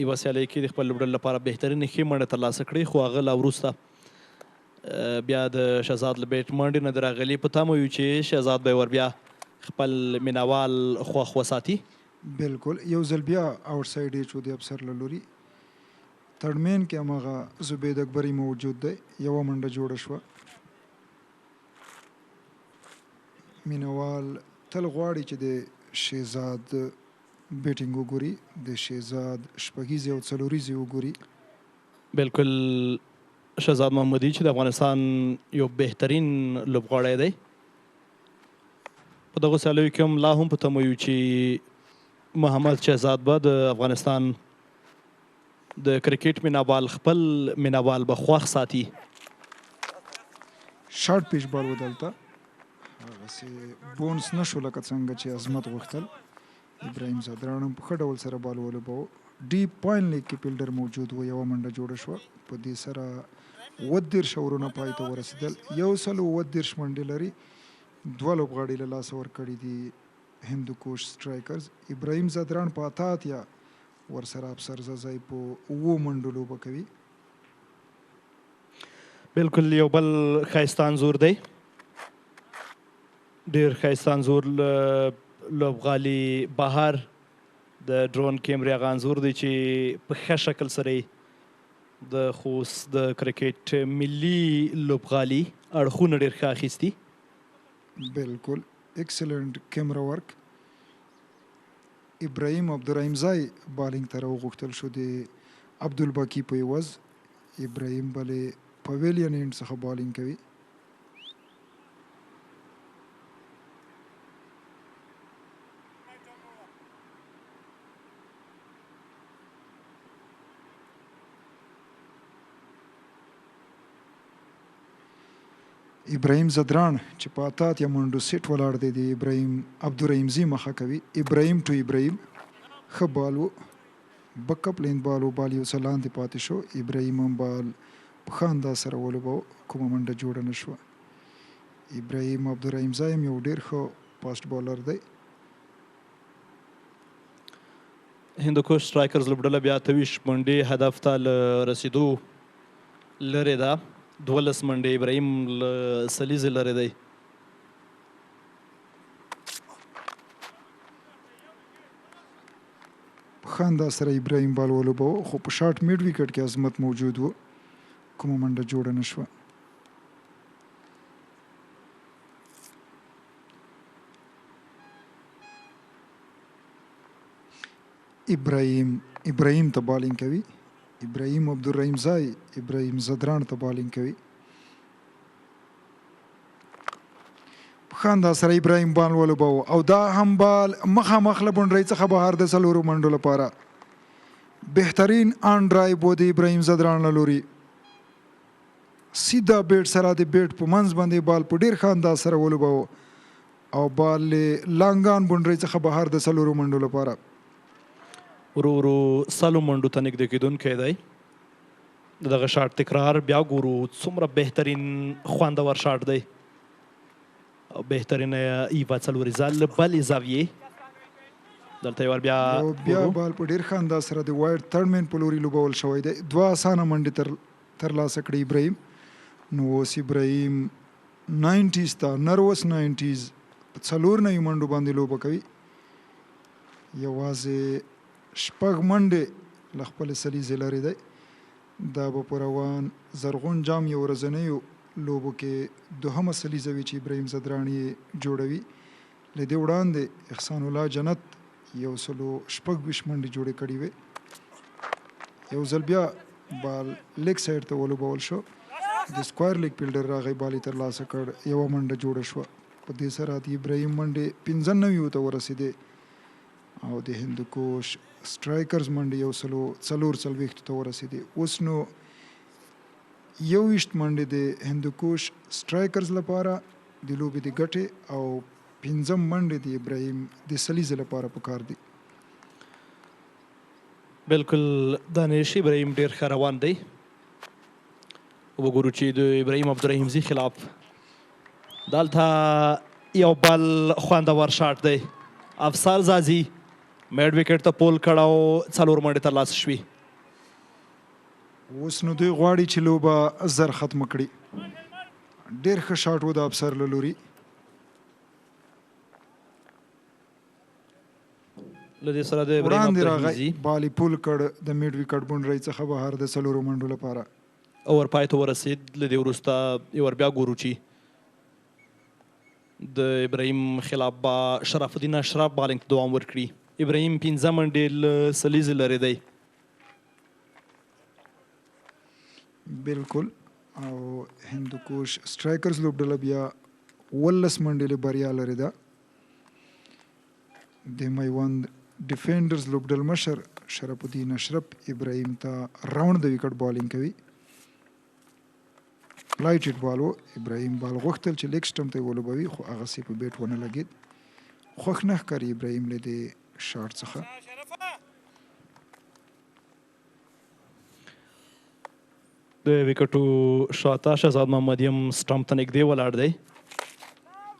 یوه سیالۍ کې د خپل لوبډلې لپاره بهترینې ښې منډې ترلاسه کړې، خو هغه لا وروسته بیا د شهزاد له بیټ منډې نه د راغلي. په تمه یو چې شهزاد به ور بیا خپل مینوال خوښ وساتي. بالکل یو ځل بیا آوټ سایډ ایچ و د افسر له لوري. تھرډ مین کې هماغه زبید اکبري موجود دی. یوه منډه جوړه شوه. مینوال تل غواړي چې د شهزاد بیټینګ وګوري، د شهزاد شپږیزې او څلوریزې وګوري. بالکل شهزاد محمدي چې د افغانستان یو بهترین لوبغاړی دی. په دغو سیالیو کې هم لا هم په تمه یو چې محمد شهزاد به د افغانستان د کرکټ مینوال خپل مینوال به خوښ ساتي. شارټ پیچ بال و دلته هغسې بونس نه شو لکه څنګه چې عظمت غوښتل. ابراهیم زدران هم په ښه ډول سره بال ولوباوه. ډیپ پوینټ لیګ کې فیلډر موجود و. یوه منډه جوړه شوه. په دې سره 32 اورونه پای ته ورسېدل. 132 منډې لري. 2 لوبغاړي له لاسه ورکړي دي هندوکوش سټرایکرز. ابراهیم زدران په اتاتیا ورسره افسر زازی په 7 منډو لوبه کوي. بالکل یو بل ښایسته انځور دی، ډېر ښایسته انځور. لوبغالي بهر د ډرون کیمرې هغه انځور دی چې په ښه شکل سره د خوست د کرکټ ملي لوبغالي اړخونه ډېر ښه اخیستي. بالکل ایکسلنٹ کیمرا ورک. ابراهیم عبدالرحیم زای بالینګ ته راوغوښتل شو د عبدالباقي په عوض. ابراهیم بلې پویلین اینډ څخه بالینګ کوي. ابراهیم زدران چې په اتاتیا منډو سیټ ولاړ دی د ابراهیم عبدالرحیم زی مخه کوي. ابراهیم ټو ابراهیم ښه بال و. بکپ لین بال و. بال یو څه لاندې پاتې شو. ابراهیم هم بال په ښه انداز سره ولوباوه. کومه منډه جوړه نه شوه. ابراهیم عبدالرحیم زی هم یو ډېر ښه فاسټ بالر دی. هندوکوش سټرایکرز لوبډله بیا 23 منډې هدف ته له رسېدو لرې ده. 12 منډې ابراهیم له سلیزې لرې دی. په ښه انداز سره ابراهیم بال ولوباوه، خو په شارټ میډ وکټ کې عظمت موجود و. کومه منډه جوړه نه شوه. ابراهیم ته بالینګ کوي. ابراهیم عبدالرحیم زای ابراهیم زدران ته بالینګ کوي. په ښه انداز سره ابراهیم بال ولوباوه او دا هم بال مخامخ له بونډرۍ څخه بهر د 4 منډو لپاره. بهترین آن ډرایو و د ابراهیم زدران له لوري. سیده بیټ سره د بیټ په منځ باندې بال په ډېر ښه انداز سره ولوباوه او بال لانګان بونډرۍ څخه بهر د 4 منډو لپاره. ورو ورو 100 منډو ته نږدې کېدونکی دی. د دغه شاټ تکرار بیا ګورو څومره بهترین خوندور شاټ دی. بهترینه ایوا څلوري ځل بلې زاویې دلته یو بیا بال په ډېر ښه انداز سره د وایډ تھرډ مین په لوري لوبول شوی دی. 2 اسانه منډې ترلاسه کړي ابراهیم. نو اوس ابراهیم 90s ته نروس 90s په 4 نوي منډو باندې لوبه کوي. یوازې 6 منډې له خپلې سلیزې لرې دی. دا به په روان زرغون جام یو ورځنیو لوبو کې دوهمه سلیزه وي چې ابراهیم ځدراڼ یې جوړوي. له دې وړاندې احسان الله جنت 126 منډې جوړې کړې وې. یو ځل بیا بال لیګ سایډ ته ولوبول شو. د سکوایر لیګ فیلډر راغی، بال یې ترلاسه کړ، یوه منډه جوړه شوه. په دې سره د ابراهیم منډې 95 ته ورسېدې او د هندوکوش سټرایکرز منډې 144 ته ورسېدې. اوس نو 21 منډې د هندوکوش سټرایکرز لپاره د لوبې د ګټې او 15 منډې د ابراهیم د سلیزې لپاره پکار دي. بالکل دانش ابراهیم ډېر ښه روان دی. وګورو چې د ابراهیم عبدالرحیمزي خلاف دلته یو بل خوندور شاټ دی. افسر زازي میډ وکټ ته پول کړه او 4 منډې ترلاسه شوي. اوس نو دوی غواړي چې لوبه زر ختمه کړي. ډېر ښه شاټ و د افسر له لوري. له دې سره د ابراهیم وړاندې عبدالرحیمزي راغی، بال یې پول کړ د میډ وکټ بونډرۍ څخه بهر د 4 منډو لپاره. اور پای ته ورسېد. له دې وروسته یو ور بیا ګورو چې د ابراهیم خلاف به شرف الدین اشرف بالینګ ته دوام ورکړي. ابراهیم 15 منډې له سلیزې لرې دی. بالکل. او هندوکوش سټرایکرز لوبډله بیا 19 منډې له بریا لرې ده. د میوند ډیفینډرز لوبډل مشر شرف الدین اشرف ابراهیم ته راوند د وکټ بالینګ کوي. لایټ هټ بال و. ابراهیم بال غوښتل چې لیګ سټمپ ته یې ولوبوي خو هغسې په بیټ ونه لګېد. خوښ نه ښکاري ابراهیم له دې شاټ څخه. د وکټو شاته شهزاد محمد یم سټمپ ته نږدې ولاړ دی.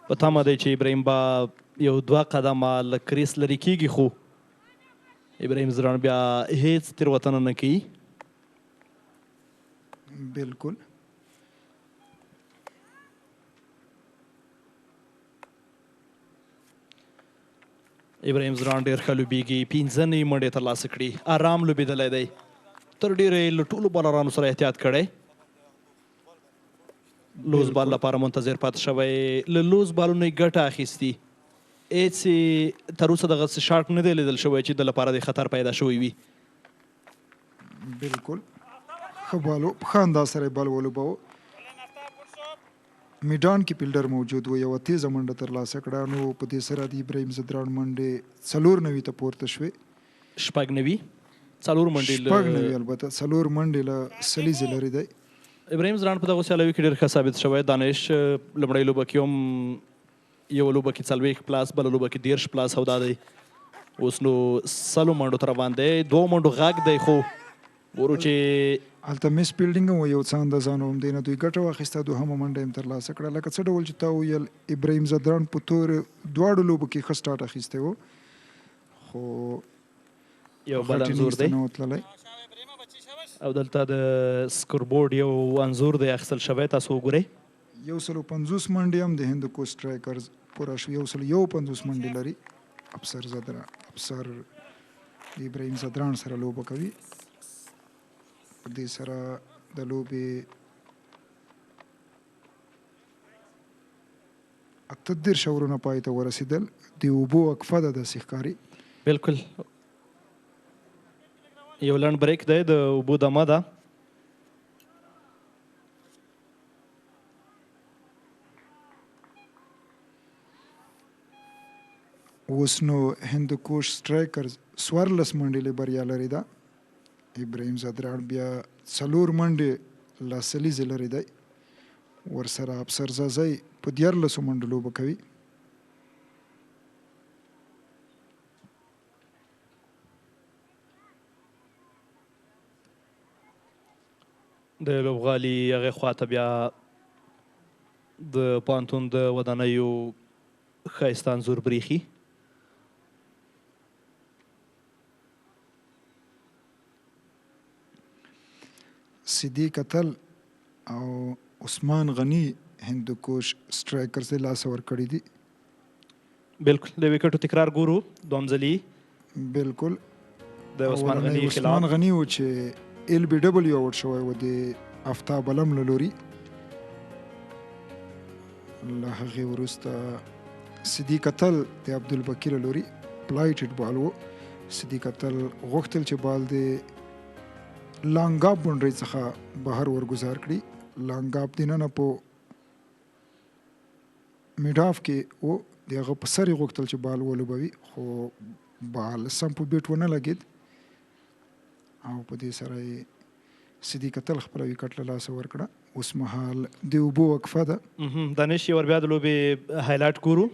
په تمه دی چې ابراهیم به یو 2 قدمه له کریس لرې کېږي خو ابراهیم ځدراڼ بیا هیڅ تېروتنه نه کوي. بالکل. ابراهیم ځدراڼ ډېر ښه لوبېږي. 15 نوي منډې ترلاسه کړي. ارام لوبېدلی دی. تر ډېره یې له ټولو بالرانو سره احتیاط کړی. لوز بال لپاره منتظر پاتې شوی. له لوز بالونو یې ګټه اخیستي. هېڅ تر اوسه دغسې شاټ نه دی لیدل شوی چې د لپاره د خطر پیدا شوی وي. بالکل ښه بال و. په ښه انداز سره یې بال ولوباوه. میدان کې فیلډر موجود و. یوه تیزه منډه ترلاسه کړه. نو په دې سره د ابراهیم ځدراڼ منډې 4 نوي ته پورته شوې. 6 نوي 4 منډې 6 نوي البته 4 منډې له سلیزې لرې دی. ابراهیم ځدراڼ په دغو سیالیو کې ډېر ښه ثابت شوی. دانش لومړۍ لوبه کې هم یوه لوبه کې 40 پلاس، بله لوبه کې 13 پلاس او دا دی اوس نو 100 منډو ته روان دی. 2 منډو غږ دی خو ګورو چې هلته مس فیلډینګ هم یو څه اندازانو هم دی نه دوی ګټه واخیسته. دوهمه منډه یې ترلاسه کړه. لکه څه ډول چې تا وویل ابراهیم ځدراڼ په تور 2 لوبو کې ښه سټارټ اخیستی و خو یو بل انځور دی او دلته د سکوربورډ یو انځور دی اخیستل شوی. تاسو وګورئ 150 منډې هم د هندوکوش سټرایکرز پوره شو. 151 منډې لري. افسر د ابراهیم ځدراڼ سره لوبه کوي. په دې سره د لوبې 38 اورونه پای ته ورسېدل. د اوبو وقفه ده داسې ښکاري. بالکل یو لنډ بریک دی، د اوبو دمه ده. اوس نو هندوکوش سټرایکرز 14 منډې له بریا لرې ده. ابراهیم ځدراڼ بیا 4 منډې له سلیزې لرې دی. ورسره افسر زازی په 14 منډو لوبه کوي. د لوبغالي هغې خواته بیا د پوهنتون د ودانیو ښایسته انځور بریښي. صدیق اتل او عثمان غنی هندوکوش سټرایکرز د لاسه ورکړي دي. بالکل د وکټو تکرار ګورو دوم ځلي. بالکل د عثمان غنی خلاف عثمان غنی و چې ال بی ډبلیو اوټ شوی و د افتاب علم له لوري. له هغې وروسته صدیق اتل د عبدالبکي له لوري پلایټډ بال و. صدیق اتل غوښتل چې بال د لانګاپ بونډرۍ څخه بهر ورګزار کړي. لانګاپ دننه په میډاف کې و، د هغه په سر یې غوښتل چې بال ولوبوي خو بال سم په بیټ ونه لګېد او په دې سره یې صدیق اتل خپله وکټ له لاسه ورکړه. اوس مهال د اوبو وقفه ده. دانش یې ور بیا د لوبې هایلایټ ګورو.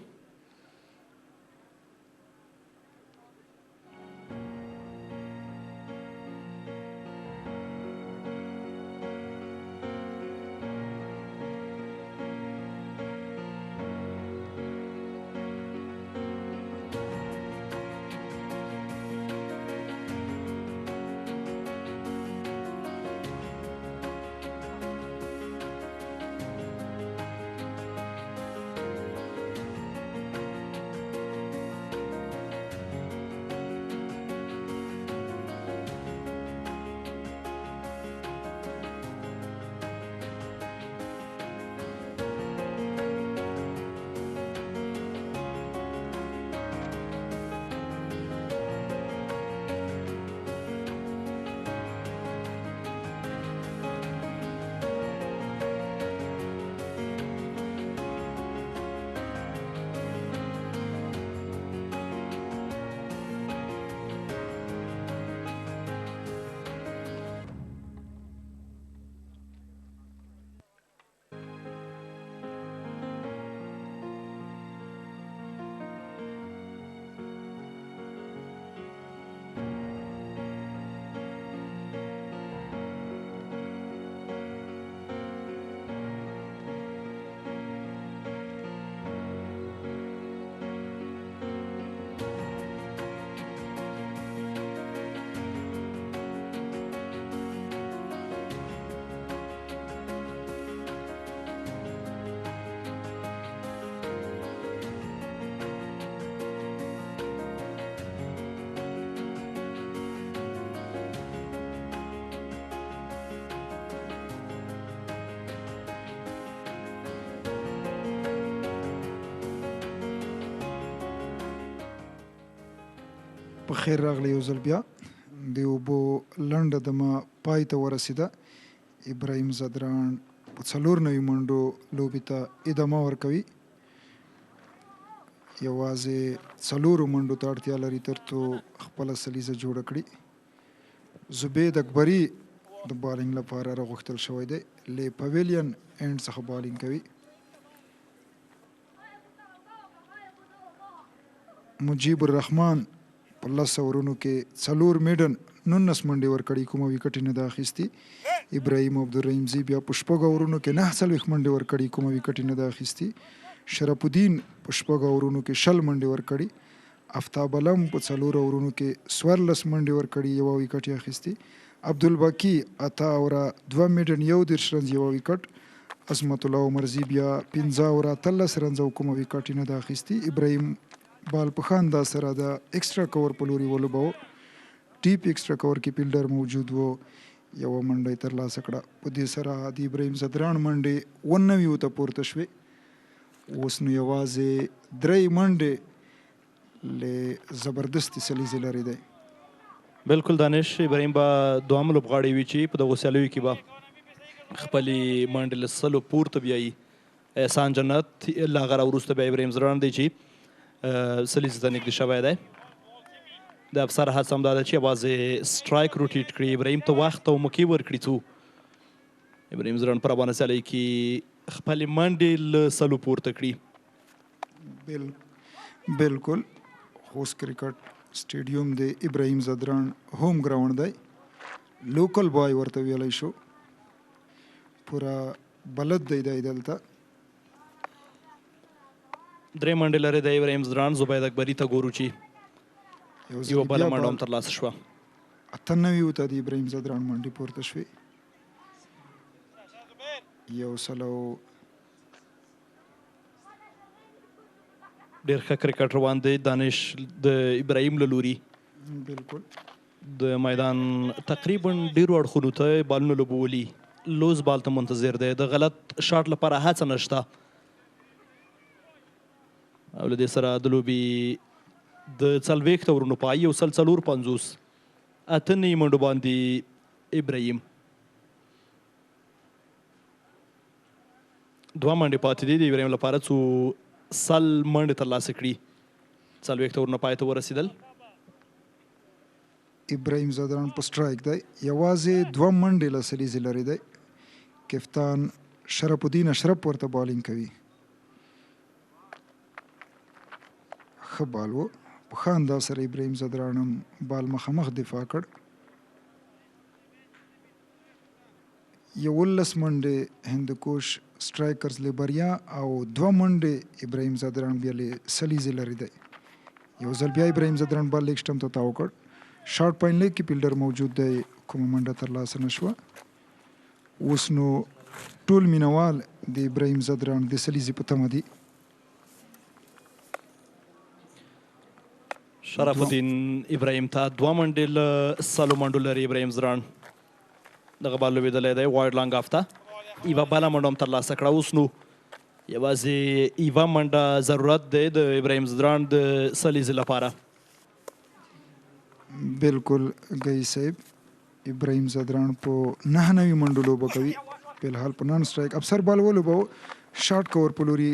په خیر راغلی یو ځل بیا. د اوبو لنډه دمه پای ته ورسېده. ابراهیم زدران په 94 منډو لوبې ته ادامه ورکوي. یوازې 4 منډو ته اړتیا لري تر څو خپله سلیزه جوړه کړي. زبید اکبري د بالینګ لپاره راغوښتل شوی دی. له پویلین اینډ څخه بالینګ کوي. مجیب الرحمن په 10 اورونو کې 4 میډن 19 منډې ورکړي، کومه وکټ نه ده اخیستې. ابراهیم عبدالرحیمزي بیا په 4 اورونو کې 49 منډې ورکړي، کومه وکټ نه ده اخیستې. شرف الدین په 4 اورونو کې 60 منډې ورکړي. افتاب علم په 4 اورونو کې 14 منډې ورکړي، یوه وکټ یې اخیستې. عبدالباقي 8 اوره 2 میډن 11 رنز یوه وکټ. عظمت الله عمرزي بیا 15 اوره 13 رنز او کومه وکټ نه ده اخیستې. ابراهیم بال په ښه انداز سره د ایکسټرا کور په لوري ولوباوه. ډیپ ایکسټرا کور کې فیلډر موجود و، یوه منډه یې ترلاسه کړه. په دې سره د ابراهیم زدران منډې 90 ته پورته شوې. اوس نو یوازې 3 منډې له زبردستې سلیزې لرې دی. بالکل دانش، ابراهیم به دوهم لوبغاړی وي چې په دغو سیالیو کې به خپلې منډې له 100 پورته بیایي. احسان جنت له هغه راوروسته بیا ابراهیم زدران دی چې سلیزې ته نږدې شوی دی. د افسر هڅه هم دا ده چې یوازې سټرایک روټیټ کړي، ابراهیم ته وخت او موقع ورکړي څو ابراهیم زدران په روانه سیالۍ کې خپلې منډې له 100 پورته کړي. بالکل. خوست کرکټ سټیډیوم د ابراهیم زدران هوم ګراوند دی. لوکل بای ورته ویلی شو، پوره بلد دی دی دلته. درې منډې لري د ابراهیم ځدران زبید اکبري ته ګورو چې یوه بله منډه هم ترلاسه شوه. 98 ته د ابراهیم ځدران منډې پورته شوې. 100 ډېر ښه کرکټ روان دی دانش د ابراهیم له لوري. بالکل د میدان تقریبا ډېرو اړخونو ته بالونه لوبولي. لوز بال ته منتظر دی. د غلط شاټ لپاره هڅه نشته. او له دې سره د لوبې د 40 اورونو په 154 اتنې منډو باندې ابراهیم 2 منډې پاتې دي. د ابراهیم لپاره څو سل منډې ترلاسه کړي. 40 اورونه پای ته ورسېدل. ابراهیم ځدران په سټرایک دی. یوازې 2 منډې له سلیزې لرې دی. کپتان شرف الدین اشرف ورته بالینګ کوي. ښه بال و. په ښه انداز سره ابراهیم ځدران هم بال مخامخ دفاع کړ. 11 منډې هندوکوش سټرایکرز له بریا او 2 منډې ابراهیم ځدران بیا له سلیزې لرې دی. یو ځل بیا ابراهیم ځدران بال لیګ سټمپ ته تاو کړ. شارټ پاین لیګ کې فیلډر موجود دی. کومه منډه ترلاسه نه شوه. اوس نو ټول مینوال د ابراهیم ځدران د سلیزې په تمه دي. شرف الدین ابراهیم ته 2 منډې له سلو منډو لري ابراهیم ځدران. دغه بال لوبېدلی دی وایډ لانګ آف ته. یوه بله منډه هم ترلاسه کړه. اوس نو یوازې یوه منډه ضرورت دی د ابراهیم ځدران د سلیزې لپاره. بالکل گئی صاحب ابراهیم ځدران په 99 منډو لوبه کوي. فلحال په نان سټرایک افسر بال ولوبو. شارټ کور په لوري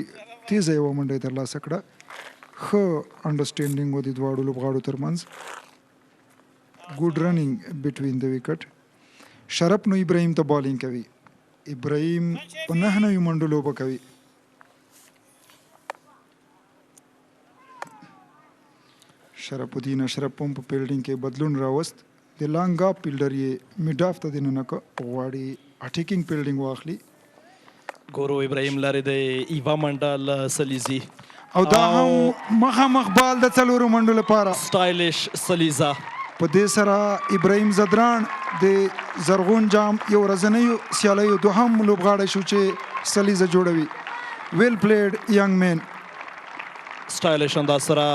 تیزه یوه منډه یې ترلاسه کړه. ښه انډرسټینډینګ و د دواړو لوبغاړو ترمنځ. ګوډ رننګ بټوین د وکټ. شرف نو ابراهیم ته بالینګ کوي. ابراهیم په 99 منډو لوبه کوي. شرف الدین اشرف هم په فیلډینګ کې بدلون راوست. د لانګ اف فیلډر یې میډ اف ته دننه کړ. غواړي اټیکینګ فیلډینګ واخلي. ګورو ابراهیم لري د یوه منډه له سلیزي او دا هم مخامخ بال د 4 منډو لپاره. سټایلش سلیزه. په دې سره ابراهیم ځدران د زرغون جام یو ورځنیو سیالیو دوهم لوبغاړی شو چې سلیزه جوړوي. ویل پلیډ ینګ مین. سټایلش انداز سره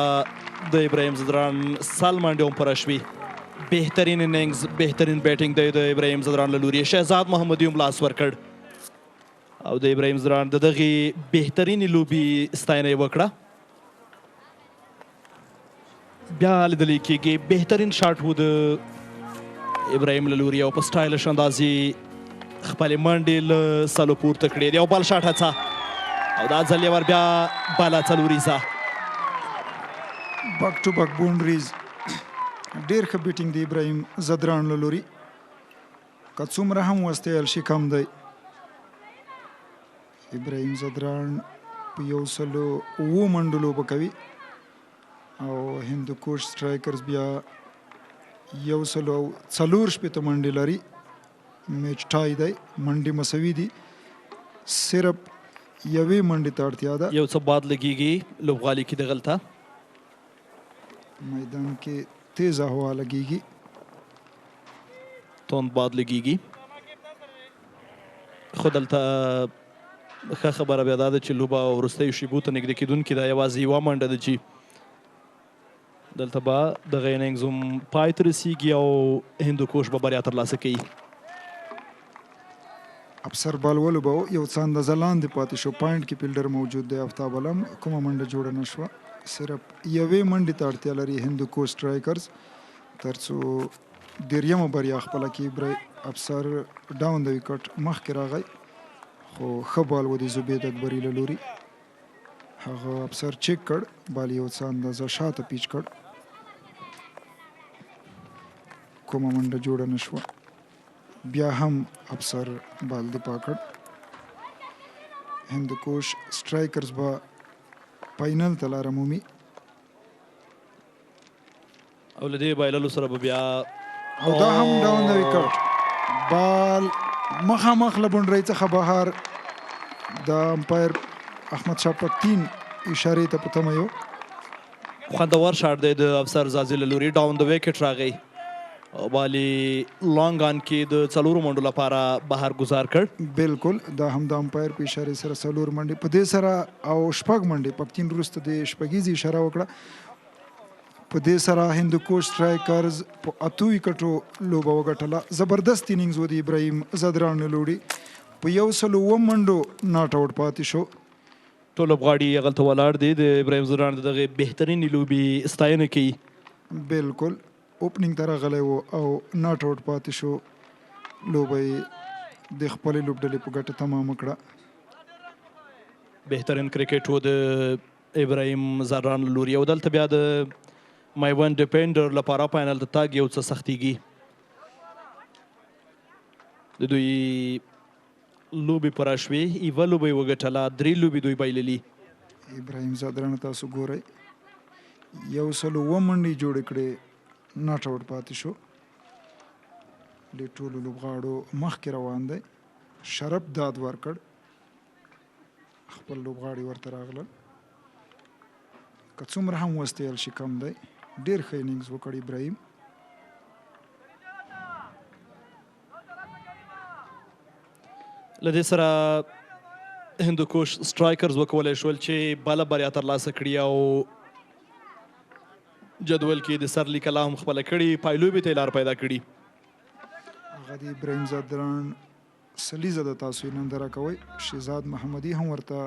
د ابراهیم ځدران سل منډې هم پوره شوي. بهترین اننګز بهترین بیټینګ دی د ابراهیم ځدران له لوري. شهزاد محمدي هم لاس ورکړ او د ابراهیم ځدران د دغې بهترینې لوبې ستاینه یې وکړه. بیا لیدلی کېږي بهترین شاټ و د ابراهیم له لوري او په سټایلش انداز یې خپلې منډې له سلو پورته کړې. د یو بل شاټ هڅه او دا ځل یې ور بیا بله څلوریزه. بک ټو بک باونډریز. ډېر ښه بیټینګ د ابراهیم ځدران له لوري. که څومره هم وستیل شي کم دی. ابراهیم ځدران په 107 منډو لوبه کوي او هندوکوش سټرایکرز بیا 104 منډې لري. میچ ټای دی. منډې مساوي دي. صرف یوې منډې ته اړتیا ده. یو څه باد لګېږي لوبغالي کې دغلته میدان کې تیزه هوا لګېږي. توند باد لګېږي. خو دلته ښه خبره بیا دا ده چې لوبه وروستیو شیبو ته نږدې کېدونکې ده. یوازې یوه منډه ده چې دلته به دغه اننګز هم پای ته رسیږي او هندوکوش به بریا ترلاسه کوي. افسر بال ولوبو. یو څه اندازه لاندې پاتې شو. پاینټ کې فیلډر موجود دی. آفتاب علم کومه منډه جوړه نه شوه. صرف یوې منډې ته اړتیا لري هندوکوش سټرایکرز تر څو دریمه بریا خپله کړي. افسر ډاون د وکټ مخکې راغی خو ښه بال و د زبید اکبري له لوري. هغه افسر چیک کړ. بال یو څه اندازه شاته پیچ کړ. کومه منډه جوړه نه شوه. بیا هم افسر بال دفاع کړ. هندوکوش سټرایکرز به فاینل ته لاره مومي او له دې بایللو سره به بیا او دا هم ډاون د وکټ. بال مخامخ له بونډرۍ څخه بهر. د امپایر احمد شاه پختین اشارې ته په تمه یو. خوندور شاټ دی د افسر زازي له لوري، ډاون د ویکټ راغی او بالي لانګ آن کې د څلورو منډو لپاره بهر گزار کړ. بالکل دا هم د امپایر په اشارې سره څلور منډې په دې سره او شپږ منډې پپتین وروسته د شپږیزې اشاره وکړه. په دې سره هندوکوش سټرایکرز په 8 وکټو لوبه وګټله. زبردست انینګز و د ابراهیم زدران له لوري، په 107 منډو ناټ آوټ پاتې شو. ټول لوبغاړي هغلته ولاړ دي، د ابراهیم زدران د دغې بهترینې لوبې ستاینه کوي. بالکل اوپننګ ته راغلی و او ناټ آوټ پاتې شو. لوبه یې د خپلې لوبډلې په ګټه تمامه کړه. بهترین کرکټ و د ابراهیم زدران له لوري. او دلته بیا د مایوند ډیفینډر لپاره فاینل ته تګ یو څه سختیږي. د دوی لوبې پوره شوې، یوه لوبه یې وګټله، 3 لوبې دوی بایللي. ابراهیم زدران تاسو ګورئ 107 منډې جوړې کړې، ناټ آوټ پاتې شو. د ټولو لوبغاړو مخکې روان دی. شرپ داد ورکړ، خپل لوبغاړي ورته راغلل. که څومره هم وستیل شي کم دی. ډېر ښه انینګز وکړ ابراهیم. له دې سره هندوکوش سټرایکرز وکولی شول چې بله بریا ترلاسه کړي او جدول کې د سر لیکه لا هم خپله کړي، پایلوبې ته یې لار پیدا کړي. هغه د ابراهیم زدران سلیزه د تاسو یې ننداره کوئ. شهزاد محمدي هم ورته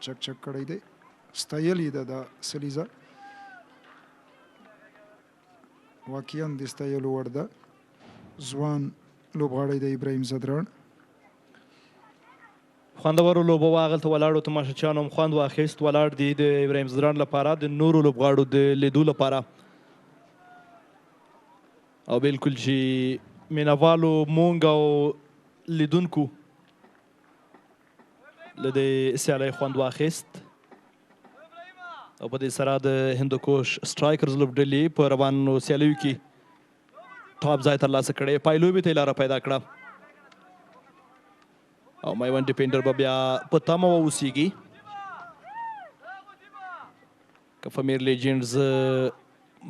چک چک کړی دی، ستایل یې ده دا سلیزه، واقعا د ستایلو وړ ده. ځوان لوبغاړی د ابراهیم زدران. خوندورو لوبه وه، هغلته ولاړو تماشچیانو هم خوند واخیست. ولاړ دي د ابراهیم زدران لپاره، د نورو لوبغاړو د لیدو لپاره. او بالکل چې مینوالو مونږ او لیدونکو له دې سیالۍ خوند واخیست. او په دې سره د هندوکوش سټرایکرز لوبډلې په روانو سیالیو کې ټاپ ځای ترلاسه کړی، پایلوبې ته یې لاره پیدا کړه. او مایوند ډیفینډر به بیا په تمه واوسیږي. که فامیر لیجنډز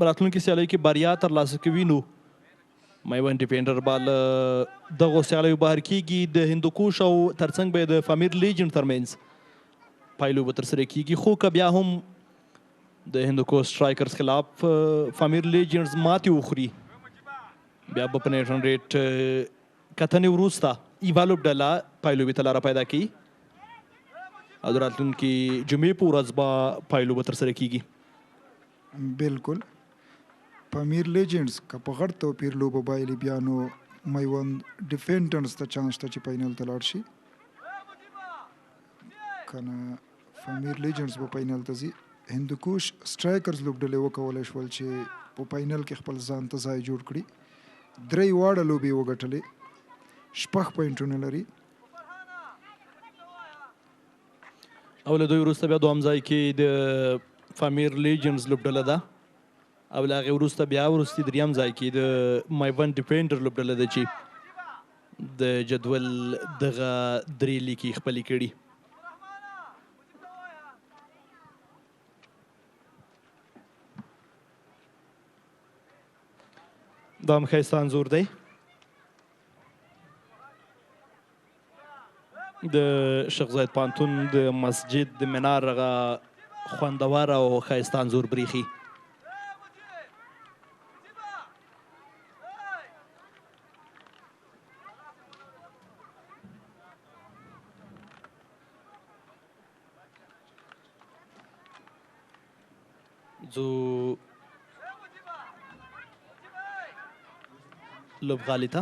راتلونکي سیالیو کې بریا ترلاسه کوي نو مایوند ډیفینډر به له دغو سیالیو بهر کیږي. د هندوکوش او ترڅنګ به یې د فامیر لیجنډ ترمنځ پایلوبه ترسره کیږي. خو که بیا هم د هندوکوش سټرایکرز خلاف فامیر لیجنډز ماتې وخوري، بیا به په نیشن ریټ کتنې وروسته یوه لوبډله پایلوبې ته لاره پیدا کوي او د راتلونکي جمعې په ورځ به پایلوبه ترسره کیږي. بالکل پامیر لیجنډز که په غټ توپیر لوبه بایلي، بیا نو میوند ډیفینډرز ته چانس شته چې فاینل ته لاړ شي. که نه فامیر لیجنډز به فاینل ته ځي. هندوکوش سټرایکرز لوبډلې وکولی شول چې په فاینل کې خپل ځان ته ځای جوړ کړي. 3 واړه لوبې وګټلې، 6 پوینټونه لري. او له دوی وروسته بیا دوهم ځای کې د فامیر لیجنډز لوبډله ده او له هغې وروسته بیا وروستي دریم ځای کې د مایوند ډیفینډر لوبډله ده چې د جدول دغه 3 لیکې خپلې کړي. دا هم ښایسته انځور دی د شیخ زاید پوهنتون د مسجد د منار هغه خوندور او ښایسته انځور بریښي. ځو لوبغالي ته.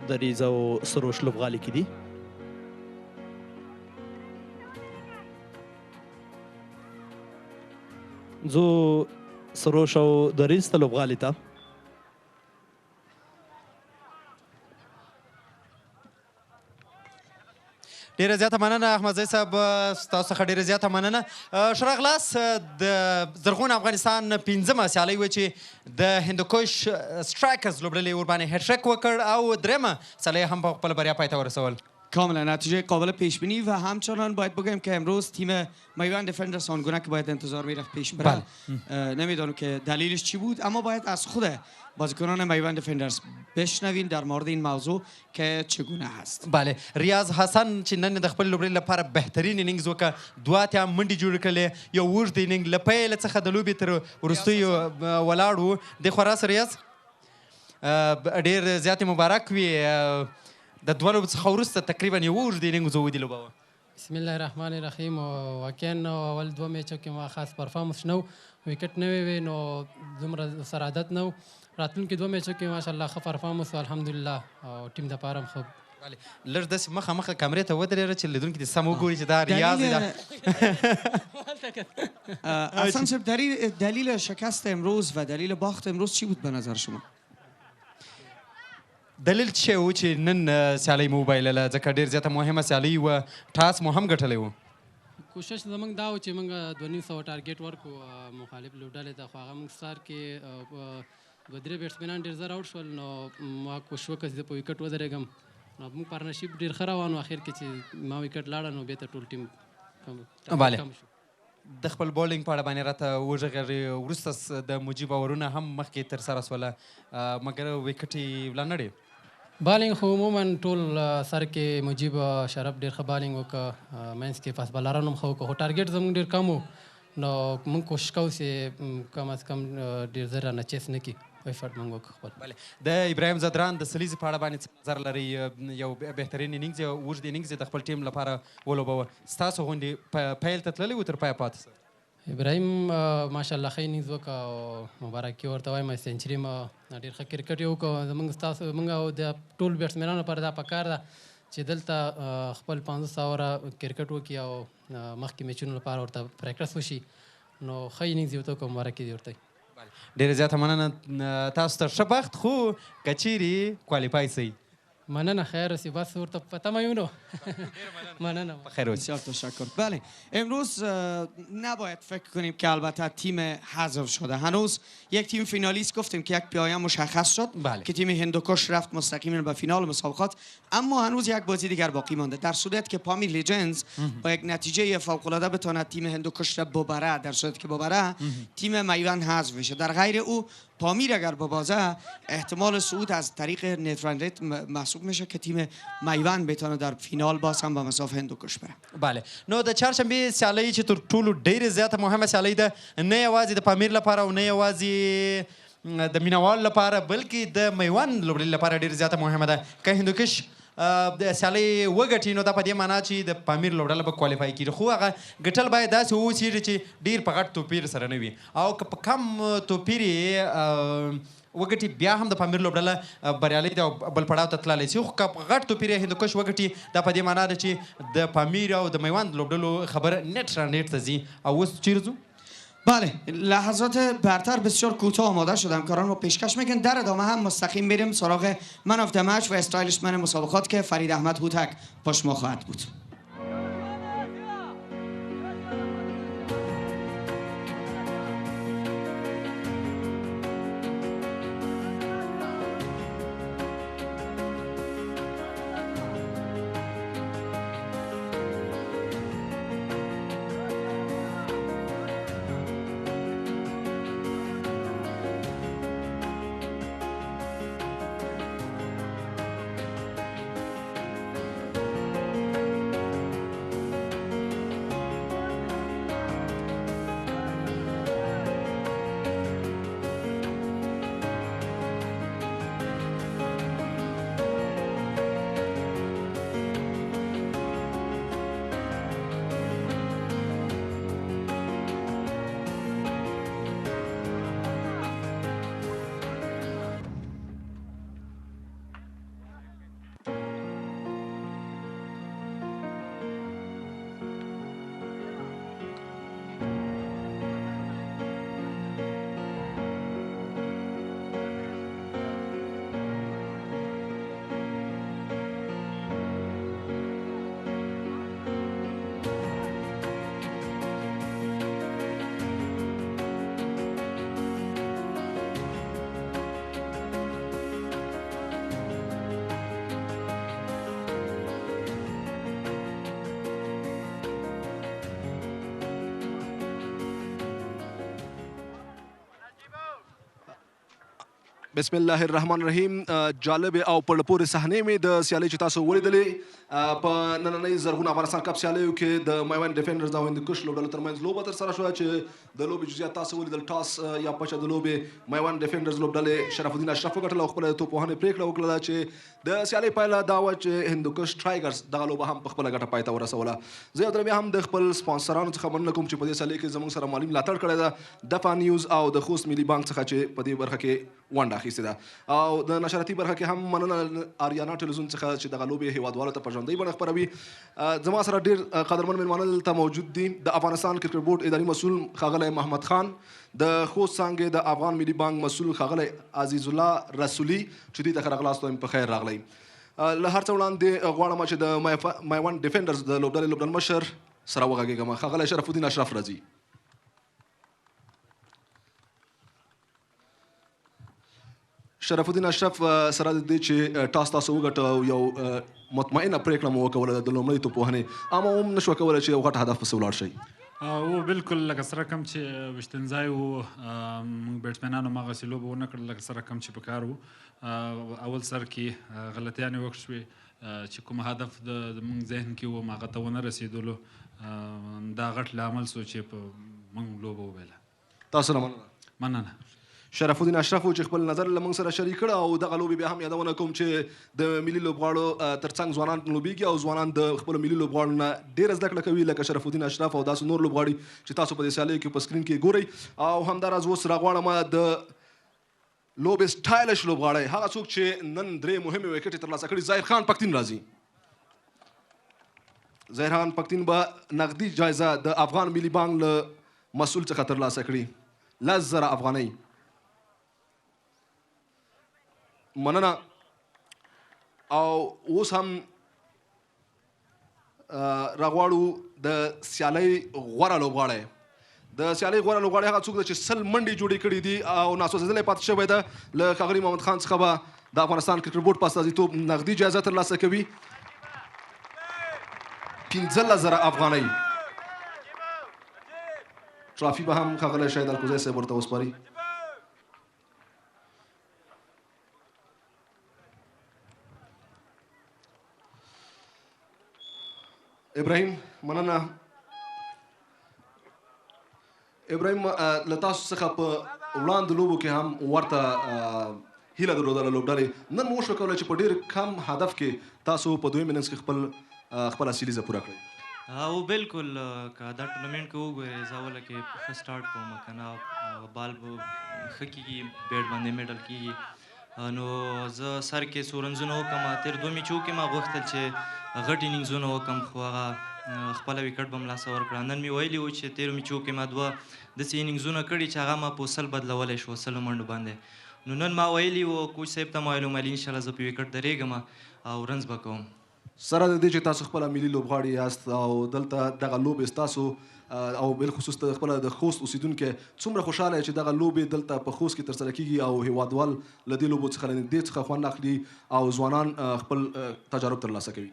دریز او سروش لوبغالي کې دي. زه سروش او دریز ته لوبغالي ته. ډیره زیاته مننه احمدزی صاحب ستاسو څخه ډیره زیاته مننه. ښه راغلاست. د زرغون افغانستان 5مه سیالۍ وه چې د هندوکش سټرایکرز لوبډلې ورباندې هیټریک وکړ او درېیمه سیالۍ هم په خپله بریا پای ته ورسول. کاملا نتیجه قابل پیش بینی و همچنان باید بگم که امروز تیم میوند دفندرز آنگونه که باید انتظار میرفت پیش بره. نمیدونم که دلیلش چی بود، اما باید از خود بازیکنان میوند دفندرز بشنویم در مورد این موضوع که چگونه هست. بله، ریاض حسن چې نن د خپل لوبډلې لپاره بهترین انینګز وکړه، 2 اتیا منډې جوړې کړلې، یو اوږد انینګ له پیله څخه د لوبې تر وروستیو ولاړ و. د خورا ریاض ډېر زیاتې مبارک وي. د 2 لوبو څخه وروسته تقریبا یو اوږد انینګ زه ودیلوباوه. بسم الله الرحمن الرحیم. واقعا اول 2 میچو کې ما خاص پرفارمنس نه و، وکټ نه وی نو دومره سره عادت نه و. راتلونکي 2 میچو کې ماشاءالله ښه پرفارمنس و الحمدلله او ټیم دپاره هم ښه. لږ داسې مخامخ کامرې ته ودرېږه چې لیدونکي دې سم وګوري چې دا ریاض دی. حسن صاحب دلیل شکست امروز و دلیل باخت امروز چی بود به نظر شما؟ دلیل چې و چې نن سیالۍ مو وبایلله ځکه ډېر زیاته مهمه سیالۍ وه، ټاس مو هم ګټلی و. کوشش زموږ دا و چې موږ 2,500 ټارګېټ ورکړو مخالف لوبډلې ته، خو هغه موږ سار کې 2-3 بیټسمینان ډېر زر آوټ شول نو ما کوشش وکړه چې زه په وکټ ودرېږم. نو موږ پارتنرشپ ډېر ښه روان و، اخر کې چې ما وکټ لاړه نو بېرته ټول ټیم بله د خپل بولینګ په اړه باندې راته وغږېږې. وروسته د مجیب اورونه هم مخکې ترسره سوله مګر وکټ یې لا نه ډېر بالینګ خو عموما ټول سر کې مجیب شرف ډېر ښه بالینګ وکړه، منځ کې فاست بالران هم ښه وکړه، خو ټارګېټ زموږ ډېر کم و نو موږ کوشش کوو چې کم از کم ډېر زر رانه چیس نه کړي. ایفرټ موږ وکړو خپل. بله د ابراهیم زدران د سلیزې په اړه باندې څه نظر لرئ؟ یو بهترین انینګز یو اوږد انینګز د خپل ټیم لپاره ولوبوه، ستاسو غوندې پیل ته تللی و تر پایه پاتې سه؟ ابراهیم ماشاءالله ښه انینګز وکړه او مبارکي ورته وایم، سینچري م ډېر ښه کرکټ یې وکړو. زموږ ستاسو موږ او د ټول بیټسمینانو لپاره دا پکار ده چې دلته خپل 500 اوره کرکټ وکړي او مخکې میچونو لپاره ورته پریکټس وشي نو ښه انینګز یې ورته وکړو، مبارکي دې ورته. ډېره زیاته مننه تاسو ته، ښه بخت. خو که چیرې کوالیفای سئ مننه، خیر اوسې، بس ورته په تمه یو نو. مننه، بخیر اوسې. بسیار تشکر. بله امروز نباید فکر کنیم که البته تیم حذف شده، هنوز یک تیم فینالیست گفتیم که یک پایان مشخص شد که تیم هندوکش رفت مستقیما به فینال مسابقات، اما هنوز یک بازی دیگر باقی مانده. در صورت که پامیر لیجندز با یک نتیجه فوق‌العاده بتواند تیم هندوکش را ببره، در صورت که ببره تیم میوند حذف میشه. در غیر او پامیر اگر ببازه احتمال صعود از طریق نیوترال ریت محسوب میشه که تیم میوند بتونه در فینال باز هم به مساف هندوکش بره. بله نو د چهارشنبې سیالۍ چې تر ټولو ډېرې زیاته مهمه سیالۍ ده، نه یوازې د پامیر لپاره او نه یوازې د مینوال لپاره بلکې د میوند لوبډلې لپاره ډېرې زیاته مهمه ده. که هندوکش د سیالۍ وګټي نو دا په دې معنا چې د پامیر لوبډله به کوالیفای کړي، خو هغه ګټل باید داسې واوسېږي چې ډېر په غټ توپیر سره نه وي، او که په کم توپیر یې وګټي بیا هم د پامیر لوبډله بریالۍ ده او بل پړاو ته تللی شي. خو که په غټ توپیر یې هندوکش وګټي دا په دې معنا ده چې د پامیر او د میوند لوبډلو خبر نت را نت ته ځي. او اوس چیرې ځو؟ بله لحظات برتر بسیار کوتاه آماده شد، همکاران رو پیشکش میکنن. در ادامه هم مستقیم بریم سراغ من آف د مچ و استایلش من مسابقات که فرید احمد هوتک با شما خواهد بود. بسم الله الرحمن الرحیم. جالب او په پورې صحنې مې د سیالۍ چې تاسو ولیدلې په نننۍ زرغون افغانستان کپ سیالیو کې د مایوند ډیفینډرز او هندوکش لوبډلو ترمنځ لوبه ترسره شوه چې د لوبې جزئیات تاسو ولیدل. ټاس یا پچه د لوبې مایوند ډیفینډرز لوبډلې شرف الدین اشرف وګټله او خپله توپوهنې پرېکړه وکړله چې د سیالۍ پایله دا وه چې هندوکش ټرایګرز دغه لوبه هم په خپله ګټه پای ته ورسوله. زه یو ځل بیا هم د خپل سپانسرانو څخه مننه کوم چې په دې سیالۍ کې زموږ سره مالي ملاتړ کړی ده، دفا نیوز او د خوست ملي بانک څخه چې په دې برخه کې ونډه اخیستې ده، او د نشراتي برخه کې هم مننه آریانا ټلویزیون څخه چې دغه لوبې هیوادوالو ته په ژوندۍ بڼه خپروي. زما سره ډېر قدرمن مېلمانه دلته موجود دي. د افغانستان کرکټ بورډ اداري مسؤل ښاغلی محمد خان، د خوست څانګې د افغان ملي بانک مسؤل ښاغلی عزیز الله رسولي چې دوی ته ښه راغلاست وایم، په خیر راغلی. له هر څه وړاندې غواړم چې د مایوند ډیفینډرز د لوبډلې لوبډل مشر سره وغږېږم. ښاغلی شرف الدین اشرف راځي. شرف الدین اشرف، سره د دې چې ټاس تاسو وګټه او یو مطمئنه پرېکړه مو وکوله د لومړۍ توپوهنې، اما هم نه شوه کولی چې یو غټ هدف پسې ولاړ شئ؟ او بالکل لکه سره کم چې وشتنځای وو، موږ بیټسمینانو هماغسې لوبه ونه کړل لکه سره کم چې پکار وو. اول سر کې غلطیانې وکړ شوې چې کوم هدف د موږ ذهن کې و هغه ته ونه رسېدلو. دا غټ لامل سو چې په موږ لوبه وبایله. تاسو نه مننه. شرف الدین اشرف چې خپل نظر له موږ سره شریک کړه، او دغه لوبې بیا هم یادونه کوم چې د ملي لوبغاړو ترڅنګ ځوانان لوبېږي او ځوانان د خپلو ملي لوبغاړو نه ډېره زده کړه کوي، لکه شرف الدین اشرف او داسې نور لوبغاړي چې تاسو په دې سیالیو کې په سکرین کې ګورئ. او همداراز اوس راغواړم د لوبې سټایلش لوبغاړی، هغه څوک چې نن درې مهمې ویکټې ترلاسه کړي، ظاهر خان پښتین راځي. ظاهر خان پښتین به نقدي جایزه د افغان ملي بانک له مسؤل څخه ترلاسه کړي، 10,000 افغانۍ. مننه. او اوس هم راغواړو د سیالۍ غوره لوبغاړی. د سیالۍ غوره لوبغاړی هغه څوک ده چې 100 منډې جوړې کړي دي او ناسوځېدلی پاتې شوی ده. له ښاغلي محمد خان څخه به د افغانستان کرکټ بورډ په استازیتوب نقدي جایزه ترلاسه کوي، 15,000 افغانۍ. ټرافي به هم ښاغلی شاهد الکوزی صاحب ورته وسپاري. ابراهیم، مننه. ابراهیم، له تاسو څخه په وړاندې لوبو کې هم ورته هیله درلودله لوبډلې، نن مو وشوه کولی چې په ډېر کم هدف کې تاسو په دویم اننګز کې خپله سیریزه پوره کړئ؟ او بالکل که دا ټورنمنټ کې وګورئ، زه اوله کې ښه سټارټ کوم، که نه بال به ښه کېږي، بیټ باندې میډل کېږي. نو زه سر کې څو رنزونه وکړم، تېر دوه میچو کې ما غوښتل چې غټ اننګزونه وکړم، خو هغه خپله وکټ به م لاسه ورکړه. نن مې ویلي وو چې تېرو میچو کې ما دوه داسې اننګزونه کړي چې هغه ما په 100 بدلولی شو، 100 منډو باندې. نو نن ما ویلي وو کوچ صاحب ته ما ویلو مالي انشاءالله زه په وکټ درېږم او رنز به کوم. سره د دې چې تاسو خپله ملي لوبغاړي یاست او دلته دغه لوبې ستاسو او بالخصوص د خپله د خوست اوسیدونکي څومره خوشحاله چې دغه لوبې دلته په خوست کې ترسره کیږي او هیوادوال له دې لوبو څخه له نږدې څخه خوند اخلي او ځوانان خپل تجارب ترلاسه کوي؟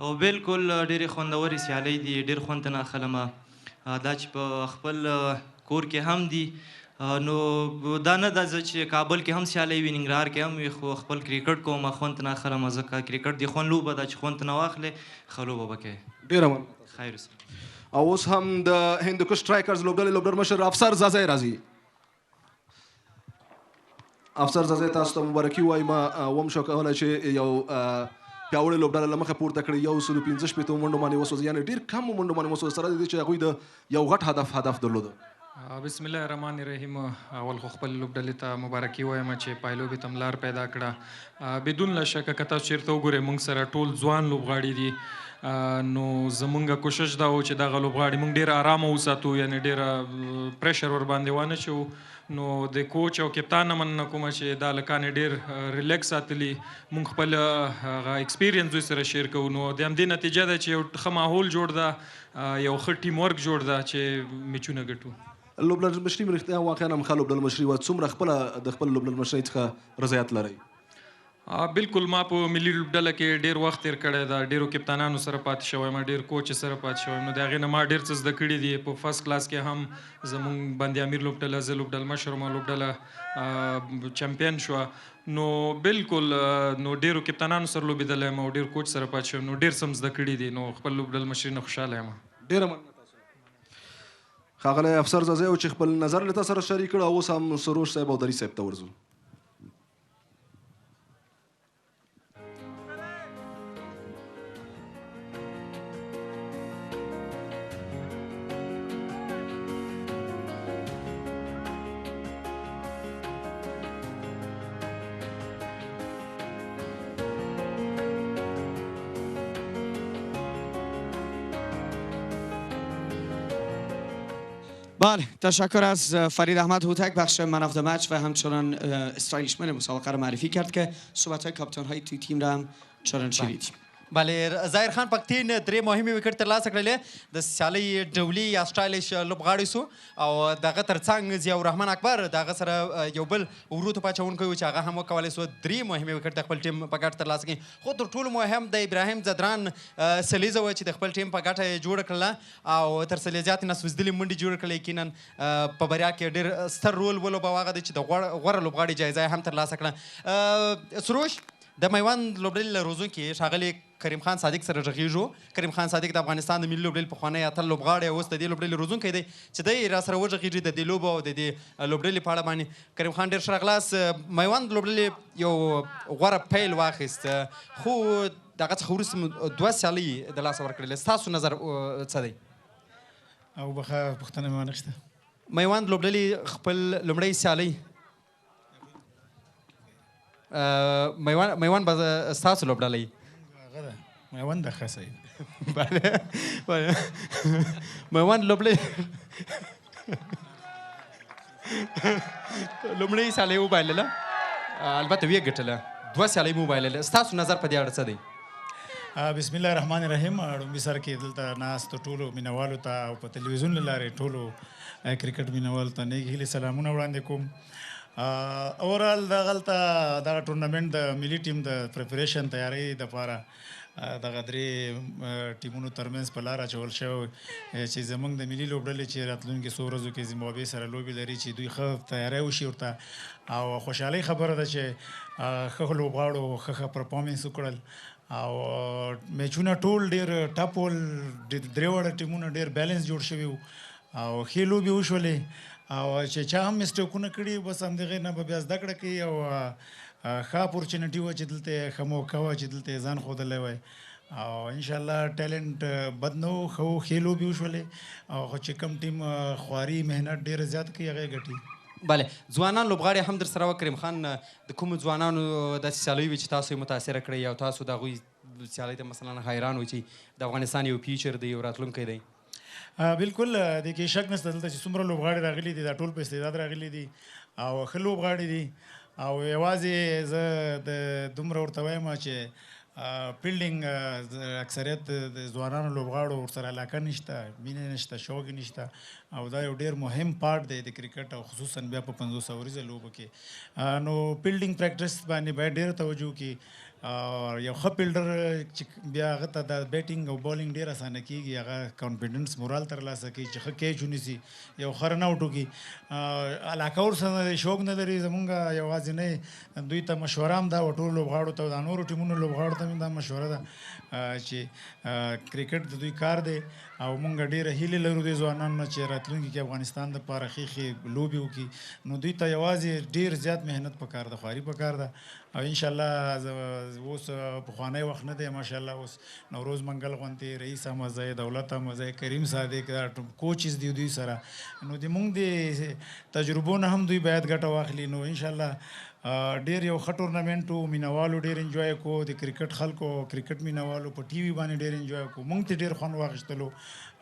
او بالکل ډېرې خوندورې سیالۍ دي، ډېر خوند ترې اخلم. دا چې په خپل کور کې هم دي، نو دا نه ده زه چې کابل کې هم سیالۍ وي، ننګرهار کې هم وي، خو خپل کرکټ کوم، خوند ترې اخلم. ځکه کرکټ د خوند لوبه ده، چې خوند ترې واخلې ښه لوبه به کوې. ډېره مننه. خیر سره. او اوس هم د هندوکش ټرایکرز لوبډلې لوبډر مشر افسر زازی راځي. افسر زازی، تاسو ته مبارکي وایم، وم شو کولی چې یو پیاوړې لوبډله له مخه پورته کړي، 115 منډو باندې وسوځي، یعنې ډېر کم منډو باندې وسوځي، سره د دې چې هغوی د یو غټ هدف درلوده. بسم الله الرحمن الرحیم. اول خو خپل لوبډلې ته مبارکي وایم چې پایلوبې ته لار پیدا کړه. بدون لا شکه که تاسو چېرته وګورئ، موږ سره ټول ځوان لوبغاړي دي. نو زمونږ کوشش دا و چې دغه لوبغاړي موږ ډېر ارامه وساتو، یعنې ډېره پریشر ور باندې وانه چوو. نو د کوچ او کپتان نه مننه کوم چې دا هلکان یې ډېر ریلیکس ساتلي. موږ خپل هغه ایکسپیرینس دوی سره شیر کوو. نو د همدې نتیجه ده چې یو ښه ماحول جوړ ده، یو ښه ټیم ورک جوړ ده چې میچونه ګټو. لوبډل مشري رښتیا واقعا هم ښه لوبډل مشري وه. څومره خپله د خپل لوبډل مشرۍ څخه رضایت لرئ؟ بالکل ما په ملي لوبډله کې ډېر وخت تېر کړی دا ډېرو کپتانانو سره پاتې شوی یم ډېر کوچ سره پاتې شوی یم نو د هغې نه ما ډېر څه زده کړي دي په فرست کلاس کې هم زمونږ بند امیر لوبډله زه لوبډل مشر وم لوبډله چمپین شوه نو بالکل نو ډېرو کپتانانو سره لوبېدلی یم او ډېر کوچ سره پاتې شوی یم نو ډېر څه م زده کړي دي نو خپل لوبډل مشري نه خوشحاله یم ډېره مننه ښاغلی افسر زازی چې خپل نظر له تا سره شریک کړ او اوس هم سروش صاحب او دري صاحب ته ورځو بله تشکر از فرید احمد هوتک بخش من آف د مچ و همچنان استایلیشمن مسابقه رو معرفی کرد که صحبت های کاپیتان های توی تیم را هم چنان شنیدیم. بله ظاهر خان پکتین درې مهمې وکټ ترلاسه کړلې د سیالۍ ډولي یا سټایلش لوبغاړی سو او دغه ترڅنګ ضیاء الرحمن اکبر دغه سره یو بل وروته پاچونکی و چې هغه هم وکولی سو درې مهمې وکټ د خپل ټیم په ګټه ترلاسه کړي خو تر ټولو مهم د ابراهیم زدران سلیزه وه چې د خپل ټیم په ګټه یې جوړه کړله او تر سلې زیاتې نسوزدلې منډې جوړې کړلې یقینا په بریا کې ډېر ستر رول ولوباوه هغه دی چې د غوره لوبغاړي جایزه هم ترلاسه کړه سروش د میوند لوبډلې له روزونکي ښاغلي کریم خان صادق سره غږیږو کریم خان صادق د افغانستان د ملي لوبډلې پخوانی اتل لوبغاړی اوس د دې لوبډلې روزونکی دی چې دی را سره وغږیږي د دې لوبو او د دې لوبډلې په اړه باندې کریم خان ډېر ښه راغلاست میوند لوبډلې یو غوره پیل واخیست خو دغه څخه وروسته دوه سیالۍ د لاسه ورکړلې ستاسو نظر څه دی او بخا پوښتنه مې وانخیسته میوند لوبډلې خپل لومړۍ سیالۍ میوند به ستاسو لوبډله هغه ده میوند ده ښه صحیح میوند لوبډلې لومړۍ سیالۍ وبایلله البته ویې ګټله دوه سیالۍ مو وبایلله ستاسو نظر په دې اړه څه دی بسم الله الرحمن الرحیم لومړي سر کې دلته ناستو ټولو مینوالو ته او په تلویزیون له لارې ټولو کرکټ مینوالو ته نیک هیلې سلامونه وړاندې کوم اورال دغلته دغه ټورنمنټ د ملي ټیم د پریپریشن تیاری دپاره دغه درې ټیمونو ترمنځ په لاره اچول شوی چې زموږ د ملي لوبډلې چې راتلونکي څو ورځو کې زیمبابوې سره لوبې لري چې دوی ښه تیاری وشي ورته او خوشحالۍ خبره ده چې ښه لوبغاړو ښه پرفارمنس وکړل او میچونه ټول ډېر ټپ ول درې واړه ټیمونه ډېر بیلنس جوړ شوي وو او ښې لوبې وشولې او چې چا هم مسټیکونه کړي بس همدغې نه به بیا زده کړه کوي او ښه اپورچونټي وه چې دلته یې ښه موقع وه چې دلته یې ځان ښودلی وی او انشاءالله ټیلنټ بد نه و ښې لوبې وشولې او خو چې کوم ټیم خواري محنت ډېره زیات کوي هغه یې ګټي بله ځوانان لوبغاړي هم در سره وه کریم خان د کومو ځوانانو داسې سیالۍ وي چې تاسو یې متاثره کړئ او تاسو د هغوی سیالۍ ته مثلا حیران وي چې د افغانستان یو فیوچر دی یو راتلونکی دی بالکل د کې شک نشته دلته چې څومره لوبغاړي راغلي دي دا ټول په استعداد راغلي دي او ښه لوبغاړي دي او یوازې زه د دومره ورته وایم چې فیلډینګ اکثریت د ځوانانو لوبغاړو ورسره علاقه نشته مینه نشته شوق نشته او دا یو ډېر مهم پارټ دی د کرکټ او خصوصا بیا په 500 اوریزه لوبو کې نو فیلډینګ پریکټس باندې باید ډېره توجه وکړي یو ښه فیلډر چې بیا هغه ته د بیټینګ او بالینګ ډېر اسانه کېږي هغه کانفیډنس مورال ترلاسه کوي چې ښه کیچ ونیسي یو ښه رن اوټ وکړي علاقه ورسره شوق نه لري زمونږ یوازینۍ دوی ته مشوره هم ده ټولو لوبغاړو ته د نورو ټیمونو لوبغاړو ته هم دا مشوره ده چې کرکټ د دوی کار دی او مونږ ډېره هیلې لرو د ځوانانو نه چې راتلونکي کې افغانستان دپاره ښې لوبې وکړي نو دوی ته یوازې ډېر زیات محنت پکار ده خواري پکار ده او انشاءالله اوس پخوانی وخت نه دی ماشاءالله اوس نوروز منګل غوندې رئیس احمد ځای دولت احمد ځای کریم صادق دا کوچز دی دوی سره نو د مونږ د تجربو نه هم دوی باید ګټه واخلي نو انشاءالله ډېر یو ښه ټورنمنټ و مینوالو ډېر انجوای کو د کرکټ خلکو کرکټ مینوالو په ټي وي باندې ډېر انجوای کو مونږ ته ډېر خوند واخیستلو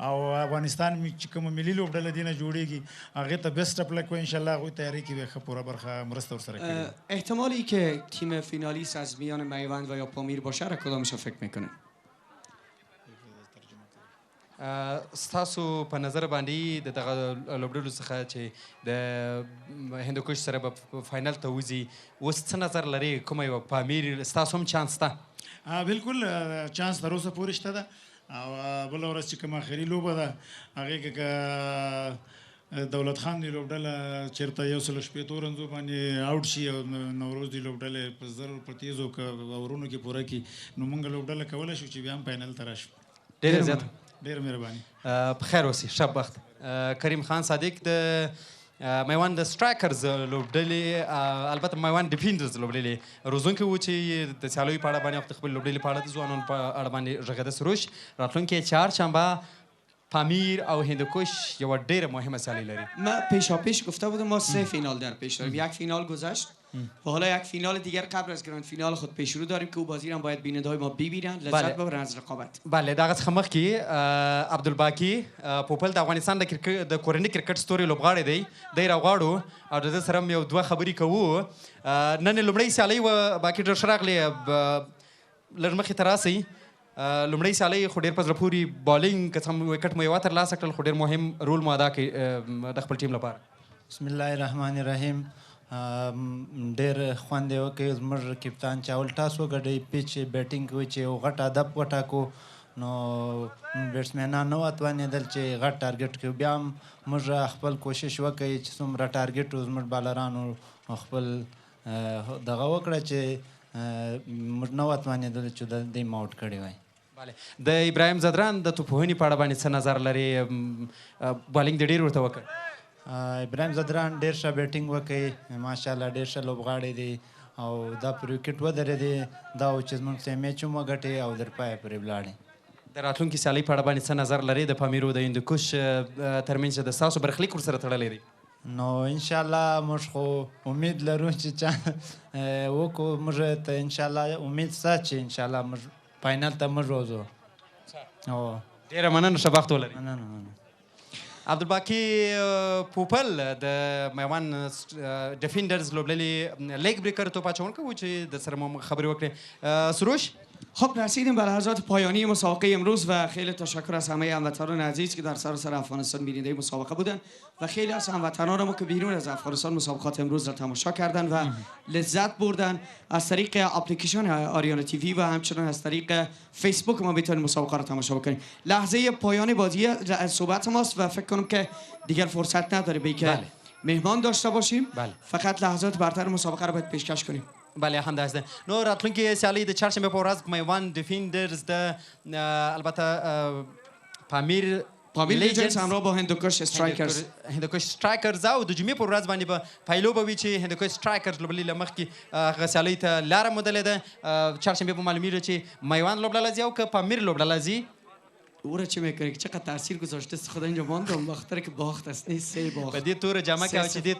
او افغانستان چې کومه ملي لوبډله دې نه جوړېږي هغې ته بیسټ اپ لک و انشاءالله هغوی تیاری کې به ښه پوره برخه مرسته ورسره کوي احتمالی که تیم فینالیست از میان میوند و یا پامیر باشه را کدامش فکر میکنه ستاسو په نظر باندې د دغه لوبډلو څخه چې د هندوکش سره به فاینل ته وځي اوس څه نظر لري کومه یوه پامیر ستاسو هم چانس شته؟ بالکل چانس تر اوسه پورې شته ده او بله ورځ چې کومه اخري لوبه ده هغې کې که دولت خان دی لوبډله چېرته 160 رنزو باندې آوټ شي او نوروز دی لوبډلې په زر په تیزو اورونو کې پوره کړي نو موږ لوبډله کولی شو چې بیا هم فاینل ته راشو. ډېره زیاته ډېره مهرباني. په خیر اوسئ، شب بخت. کریم خان صادق د میوند سټرایکرز لوبډلې البته میوند ډیفینډرز لوبډلې روزونکی و چې د سیالیو په اړه باندې او د خپل لوبډلې په اړه د ځوانانو په اړه باندې غږېده. سروش راتلونکې چهارشنبه پامیر او هندوکش یوه ډېره مهمه سیالي لري. ما پیشاپیش گفته بودم ما 3 فینال در پیش داریم. یک فینال گذشت و حالا یک فینال دیگر قبل از گراند فینال خود پیش رو داریم که او بازی را باید بیننده‌های ما ببینن لذت ببرن از رقابت. بله دغه څخه مخکې عبدالباقي پوپل د افغانستان د کورني کرکټ ستوري لوبغاړی دی. دی راغواړو او د ده سره هم یو دوه خبرې کوو. نن لومړۍ سیالۍ وه باقي ډېر ښه راغلې لږ مخکې ته راسئ. لومړۍ سیالۍ خو ډېر په زړه پورې بالینګ که څه هم وکټ مو یوه ترلاسه کړل خو ډېر مهم رول مو ادا کړي د خپل ټیم لپاره. بسم الله الرحمن الرحیم. ډېر خوند یې وکړ زموږ کپتان چاول ټاس وګډئ پیچ بیټینګ کوي چې یو غټ هدف وټاکو نو بیټسمینان نه وتوانېدل چې غټ ټارګېټ کړو. بیا هم موږ خپل کوشش وکړئ چې څومره ټارګېټ و زموږ بالرانو خپل دغه وکړه چې موږ نه وتوانېدل چې دوی م آوټ کړی وای. د ابراهیم زدران د توپوهنې په اړه باندې څه نظر لري؟ بالینګ دې ډېر ورته وکړ. ابراهیم زدران ډېر ښه بیټینګ وکړي ماشاءالله ډېر ښه لوبغاړی دی او دا پر وکټ ودرېدی دا و چې زموږ څه میچ هم وګټې او در پایه پورې ولاړې. د راتلونکي سیالۍ په اړه باندې څه نظر لري د پامیر او د هندوکش ترمنځ چې د ستاسو برخلیک ورسره تړلی دی؟ نو انشاءالله موږ خو امید لرو چې وکړو موږ ته انشاءالله امید شته چې انشاءالله موږ فاینل ته موږ وځو. ډېره مننه ښه بخت ولرئ. عبدالباقي پوپل د میوند ډیفینډرز لوبډلې لیگ بریکر توپ اچونکی و چې د سره ما خبرې وکړې. سروش خب رسیدیم به لحظات پایانی مسابقه امروز و خیلی تشکر از همه هموطنان عزیز که در سراسر افغانستان بیننده مسابقه بودن و خیلی از هموطنان ما که بیرون از افغانستان مسابقات امروز را تماشا کردن و لذت بردن. از طریق اپلیکیشن آریانا تیوی و همچنان از طریق فیسبوک ما میتونید مسابقه را تماشا بکنید. لحظه پایان بازی صحبت ماست و فکر کنم که دیگر فرصت نداره به که مهمان داشته باشیم. فقط لحظات برتر مسابقه را باید پیشکش کنیم. بله همداسې ده. نو راتلونکې سیالۍ د چهارشنبې په ورځ میوند ډیفینډرز د البته پامیر لیجندز همراه با هندوکش استرایکرز او د جمعې په ورځ باندې به پایلو به وي چې هندوکش استرایکرز لوبډلې له مخکې هغه سیالۍ ته لاره موندلې ده. چهارشنبې به معلومیږي چې میوند لوبډله ځي او که پامیر لوبډله ځي. او را چه میکنی که چقدر تاثیر گذاشته خدا اینجا ماندم وقتی که باخت است نیست 3 باخت به دې توره جامه کې چې دې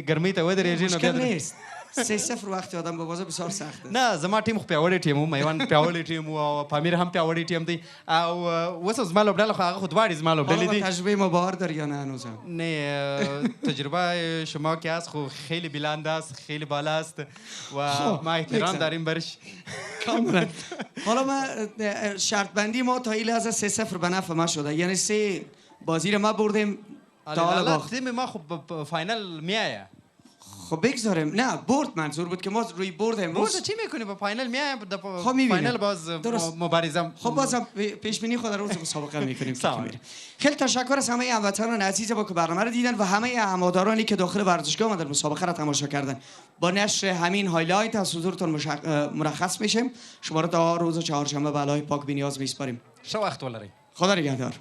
ګرمۍ ته ودرېږي نو مشکل نیست 3-0 وقتی آدم ببازه بسیار سخته. نه زما ټیم خو پیاوړی ټیم و میوند پیاوړی ټیم و او پامیر هم پیاوړی ټیم دی او اوس زما لوبډله خو هغه خو دواړې زما لوبډلې دي. تجربه ما بار داری یا نه هنوزم؟ نه تجربه شما که هست خو خیلی بلند است خیلی بالا است و ما احترام داریم برش. کاملا. حالا ما شرط بندی ما تا این لحظه 3-0 به نفع ما شده یعنی 3 بازی رو ما بردیم تا حالا باخت. تیم ما خب فاینل میایه. خب بگذاریم نه برد منظور بود که ما روی برد امروز برد چی میکنی با فاینل میایم خب میبینیم فاینل باز مبارزه خب بازم پیش بینی خود روز مسابقه میکنیم. خیلی تشکر از همه هموطنان عزیز با که برنامه رو دیدن و همه هوادارانی که داخل ورزشگاه اومدن مسابقه را تماشا کردن. با نشر همین هایلایت از حضورتون مرخص میشیم. شما رو تا روز چهارشنبه به الله پاک بی‌نیاز میسپاریم. شو وقت ولرین. خدا نگهدار.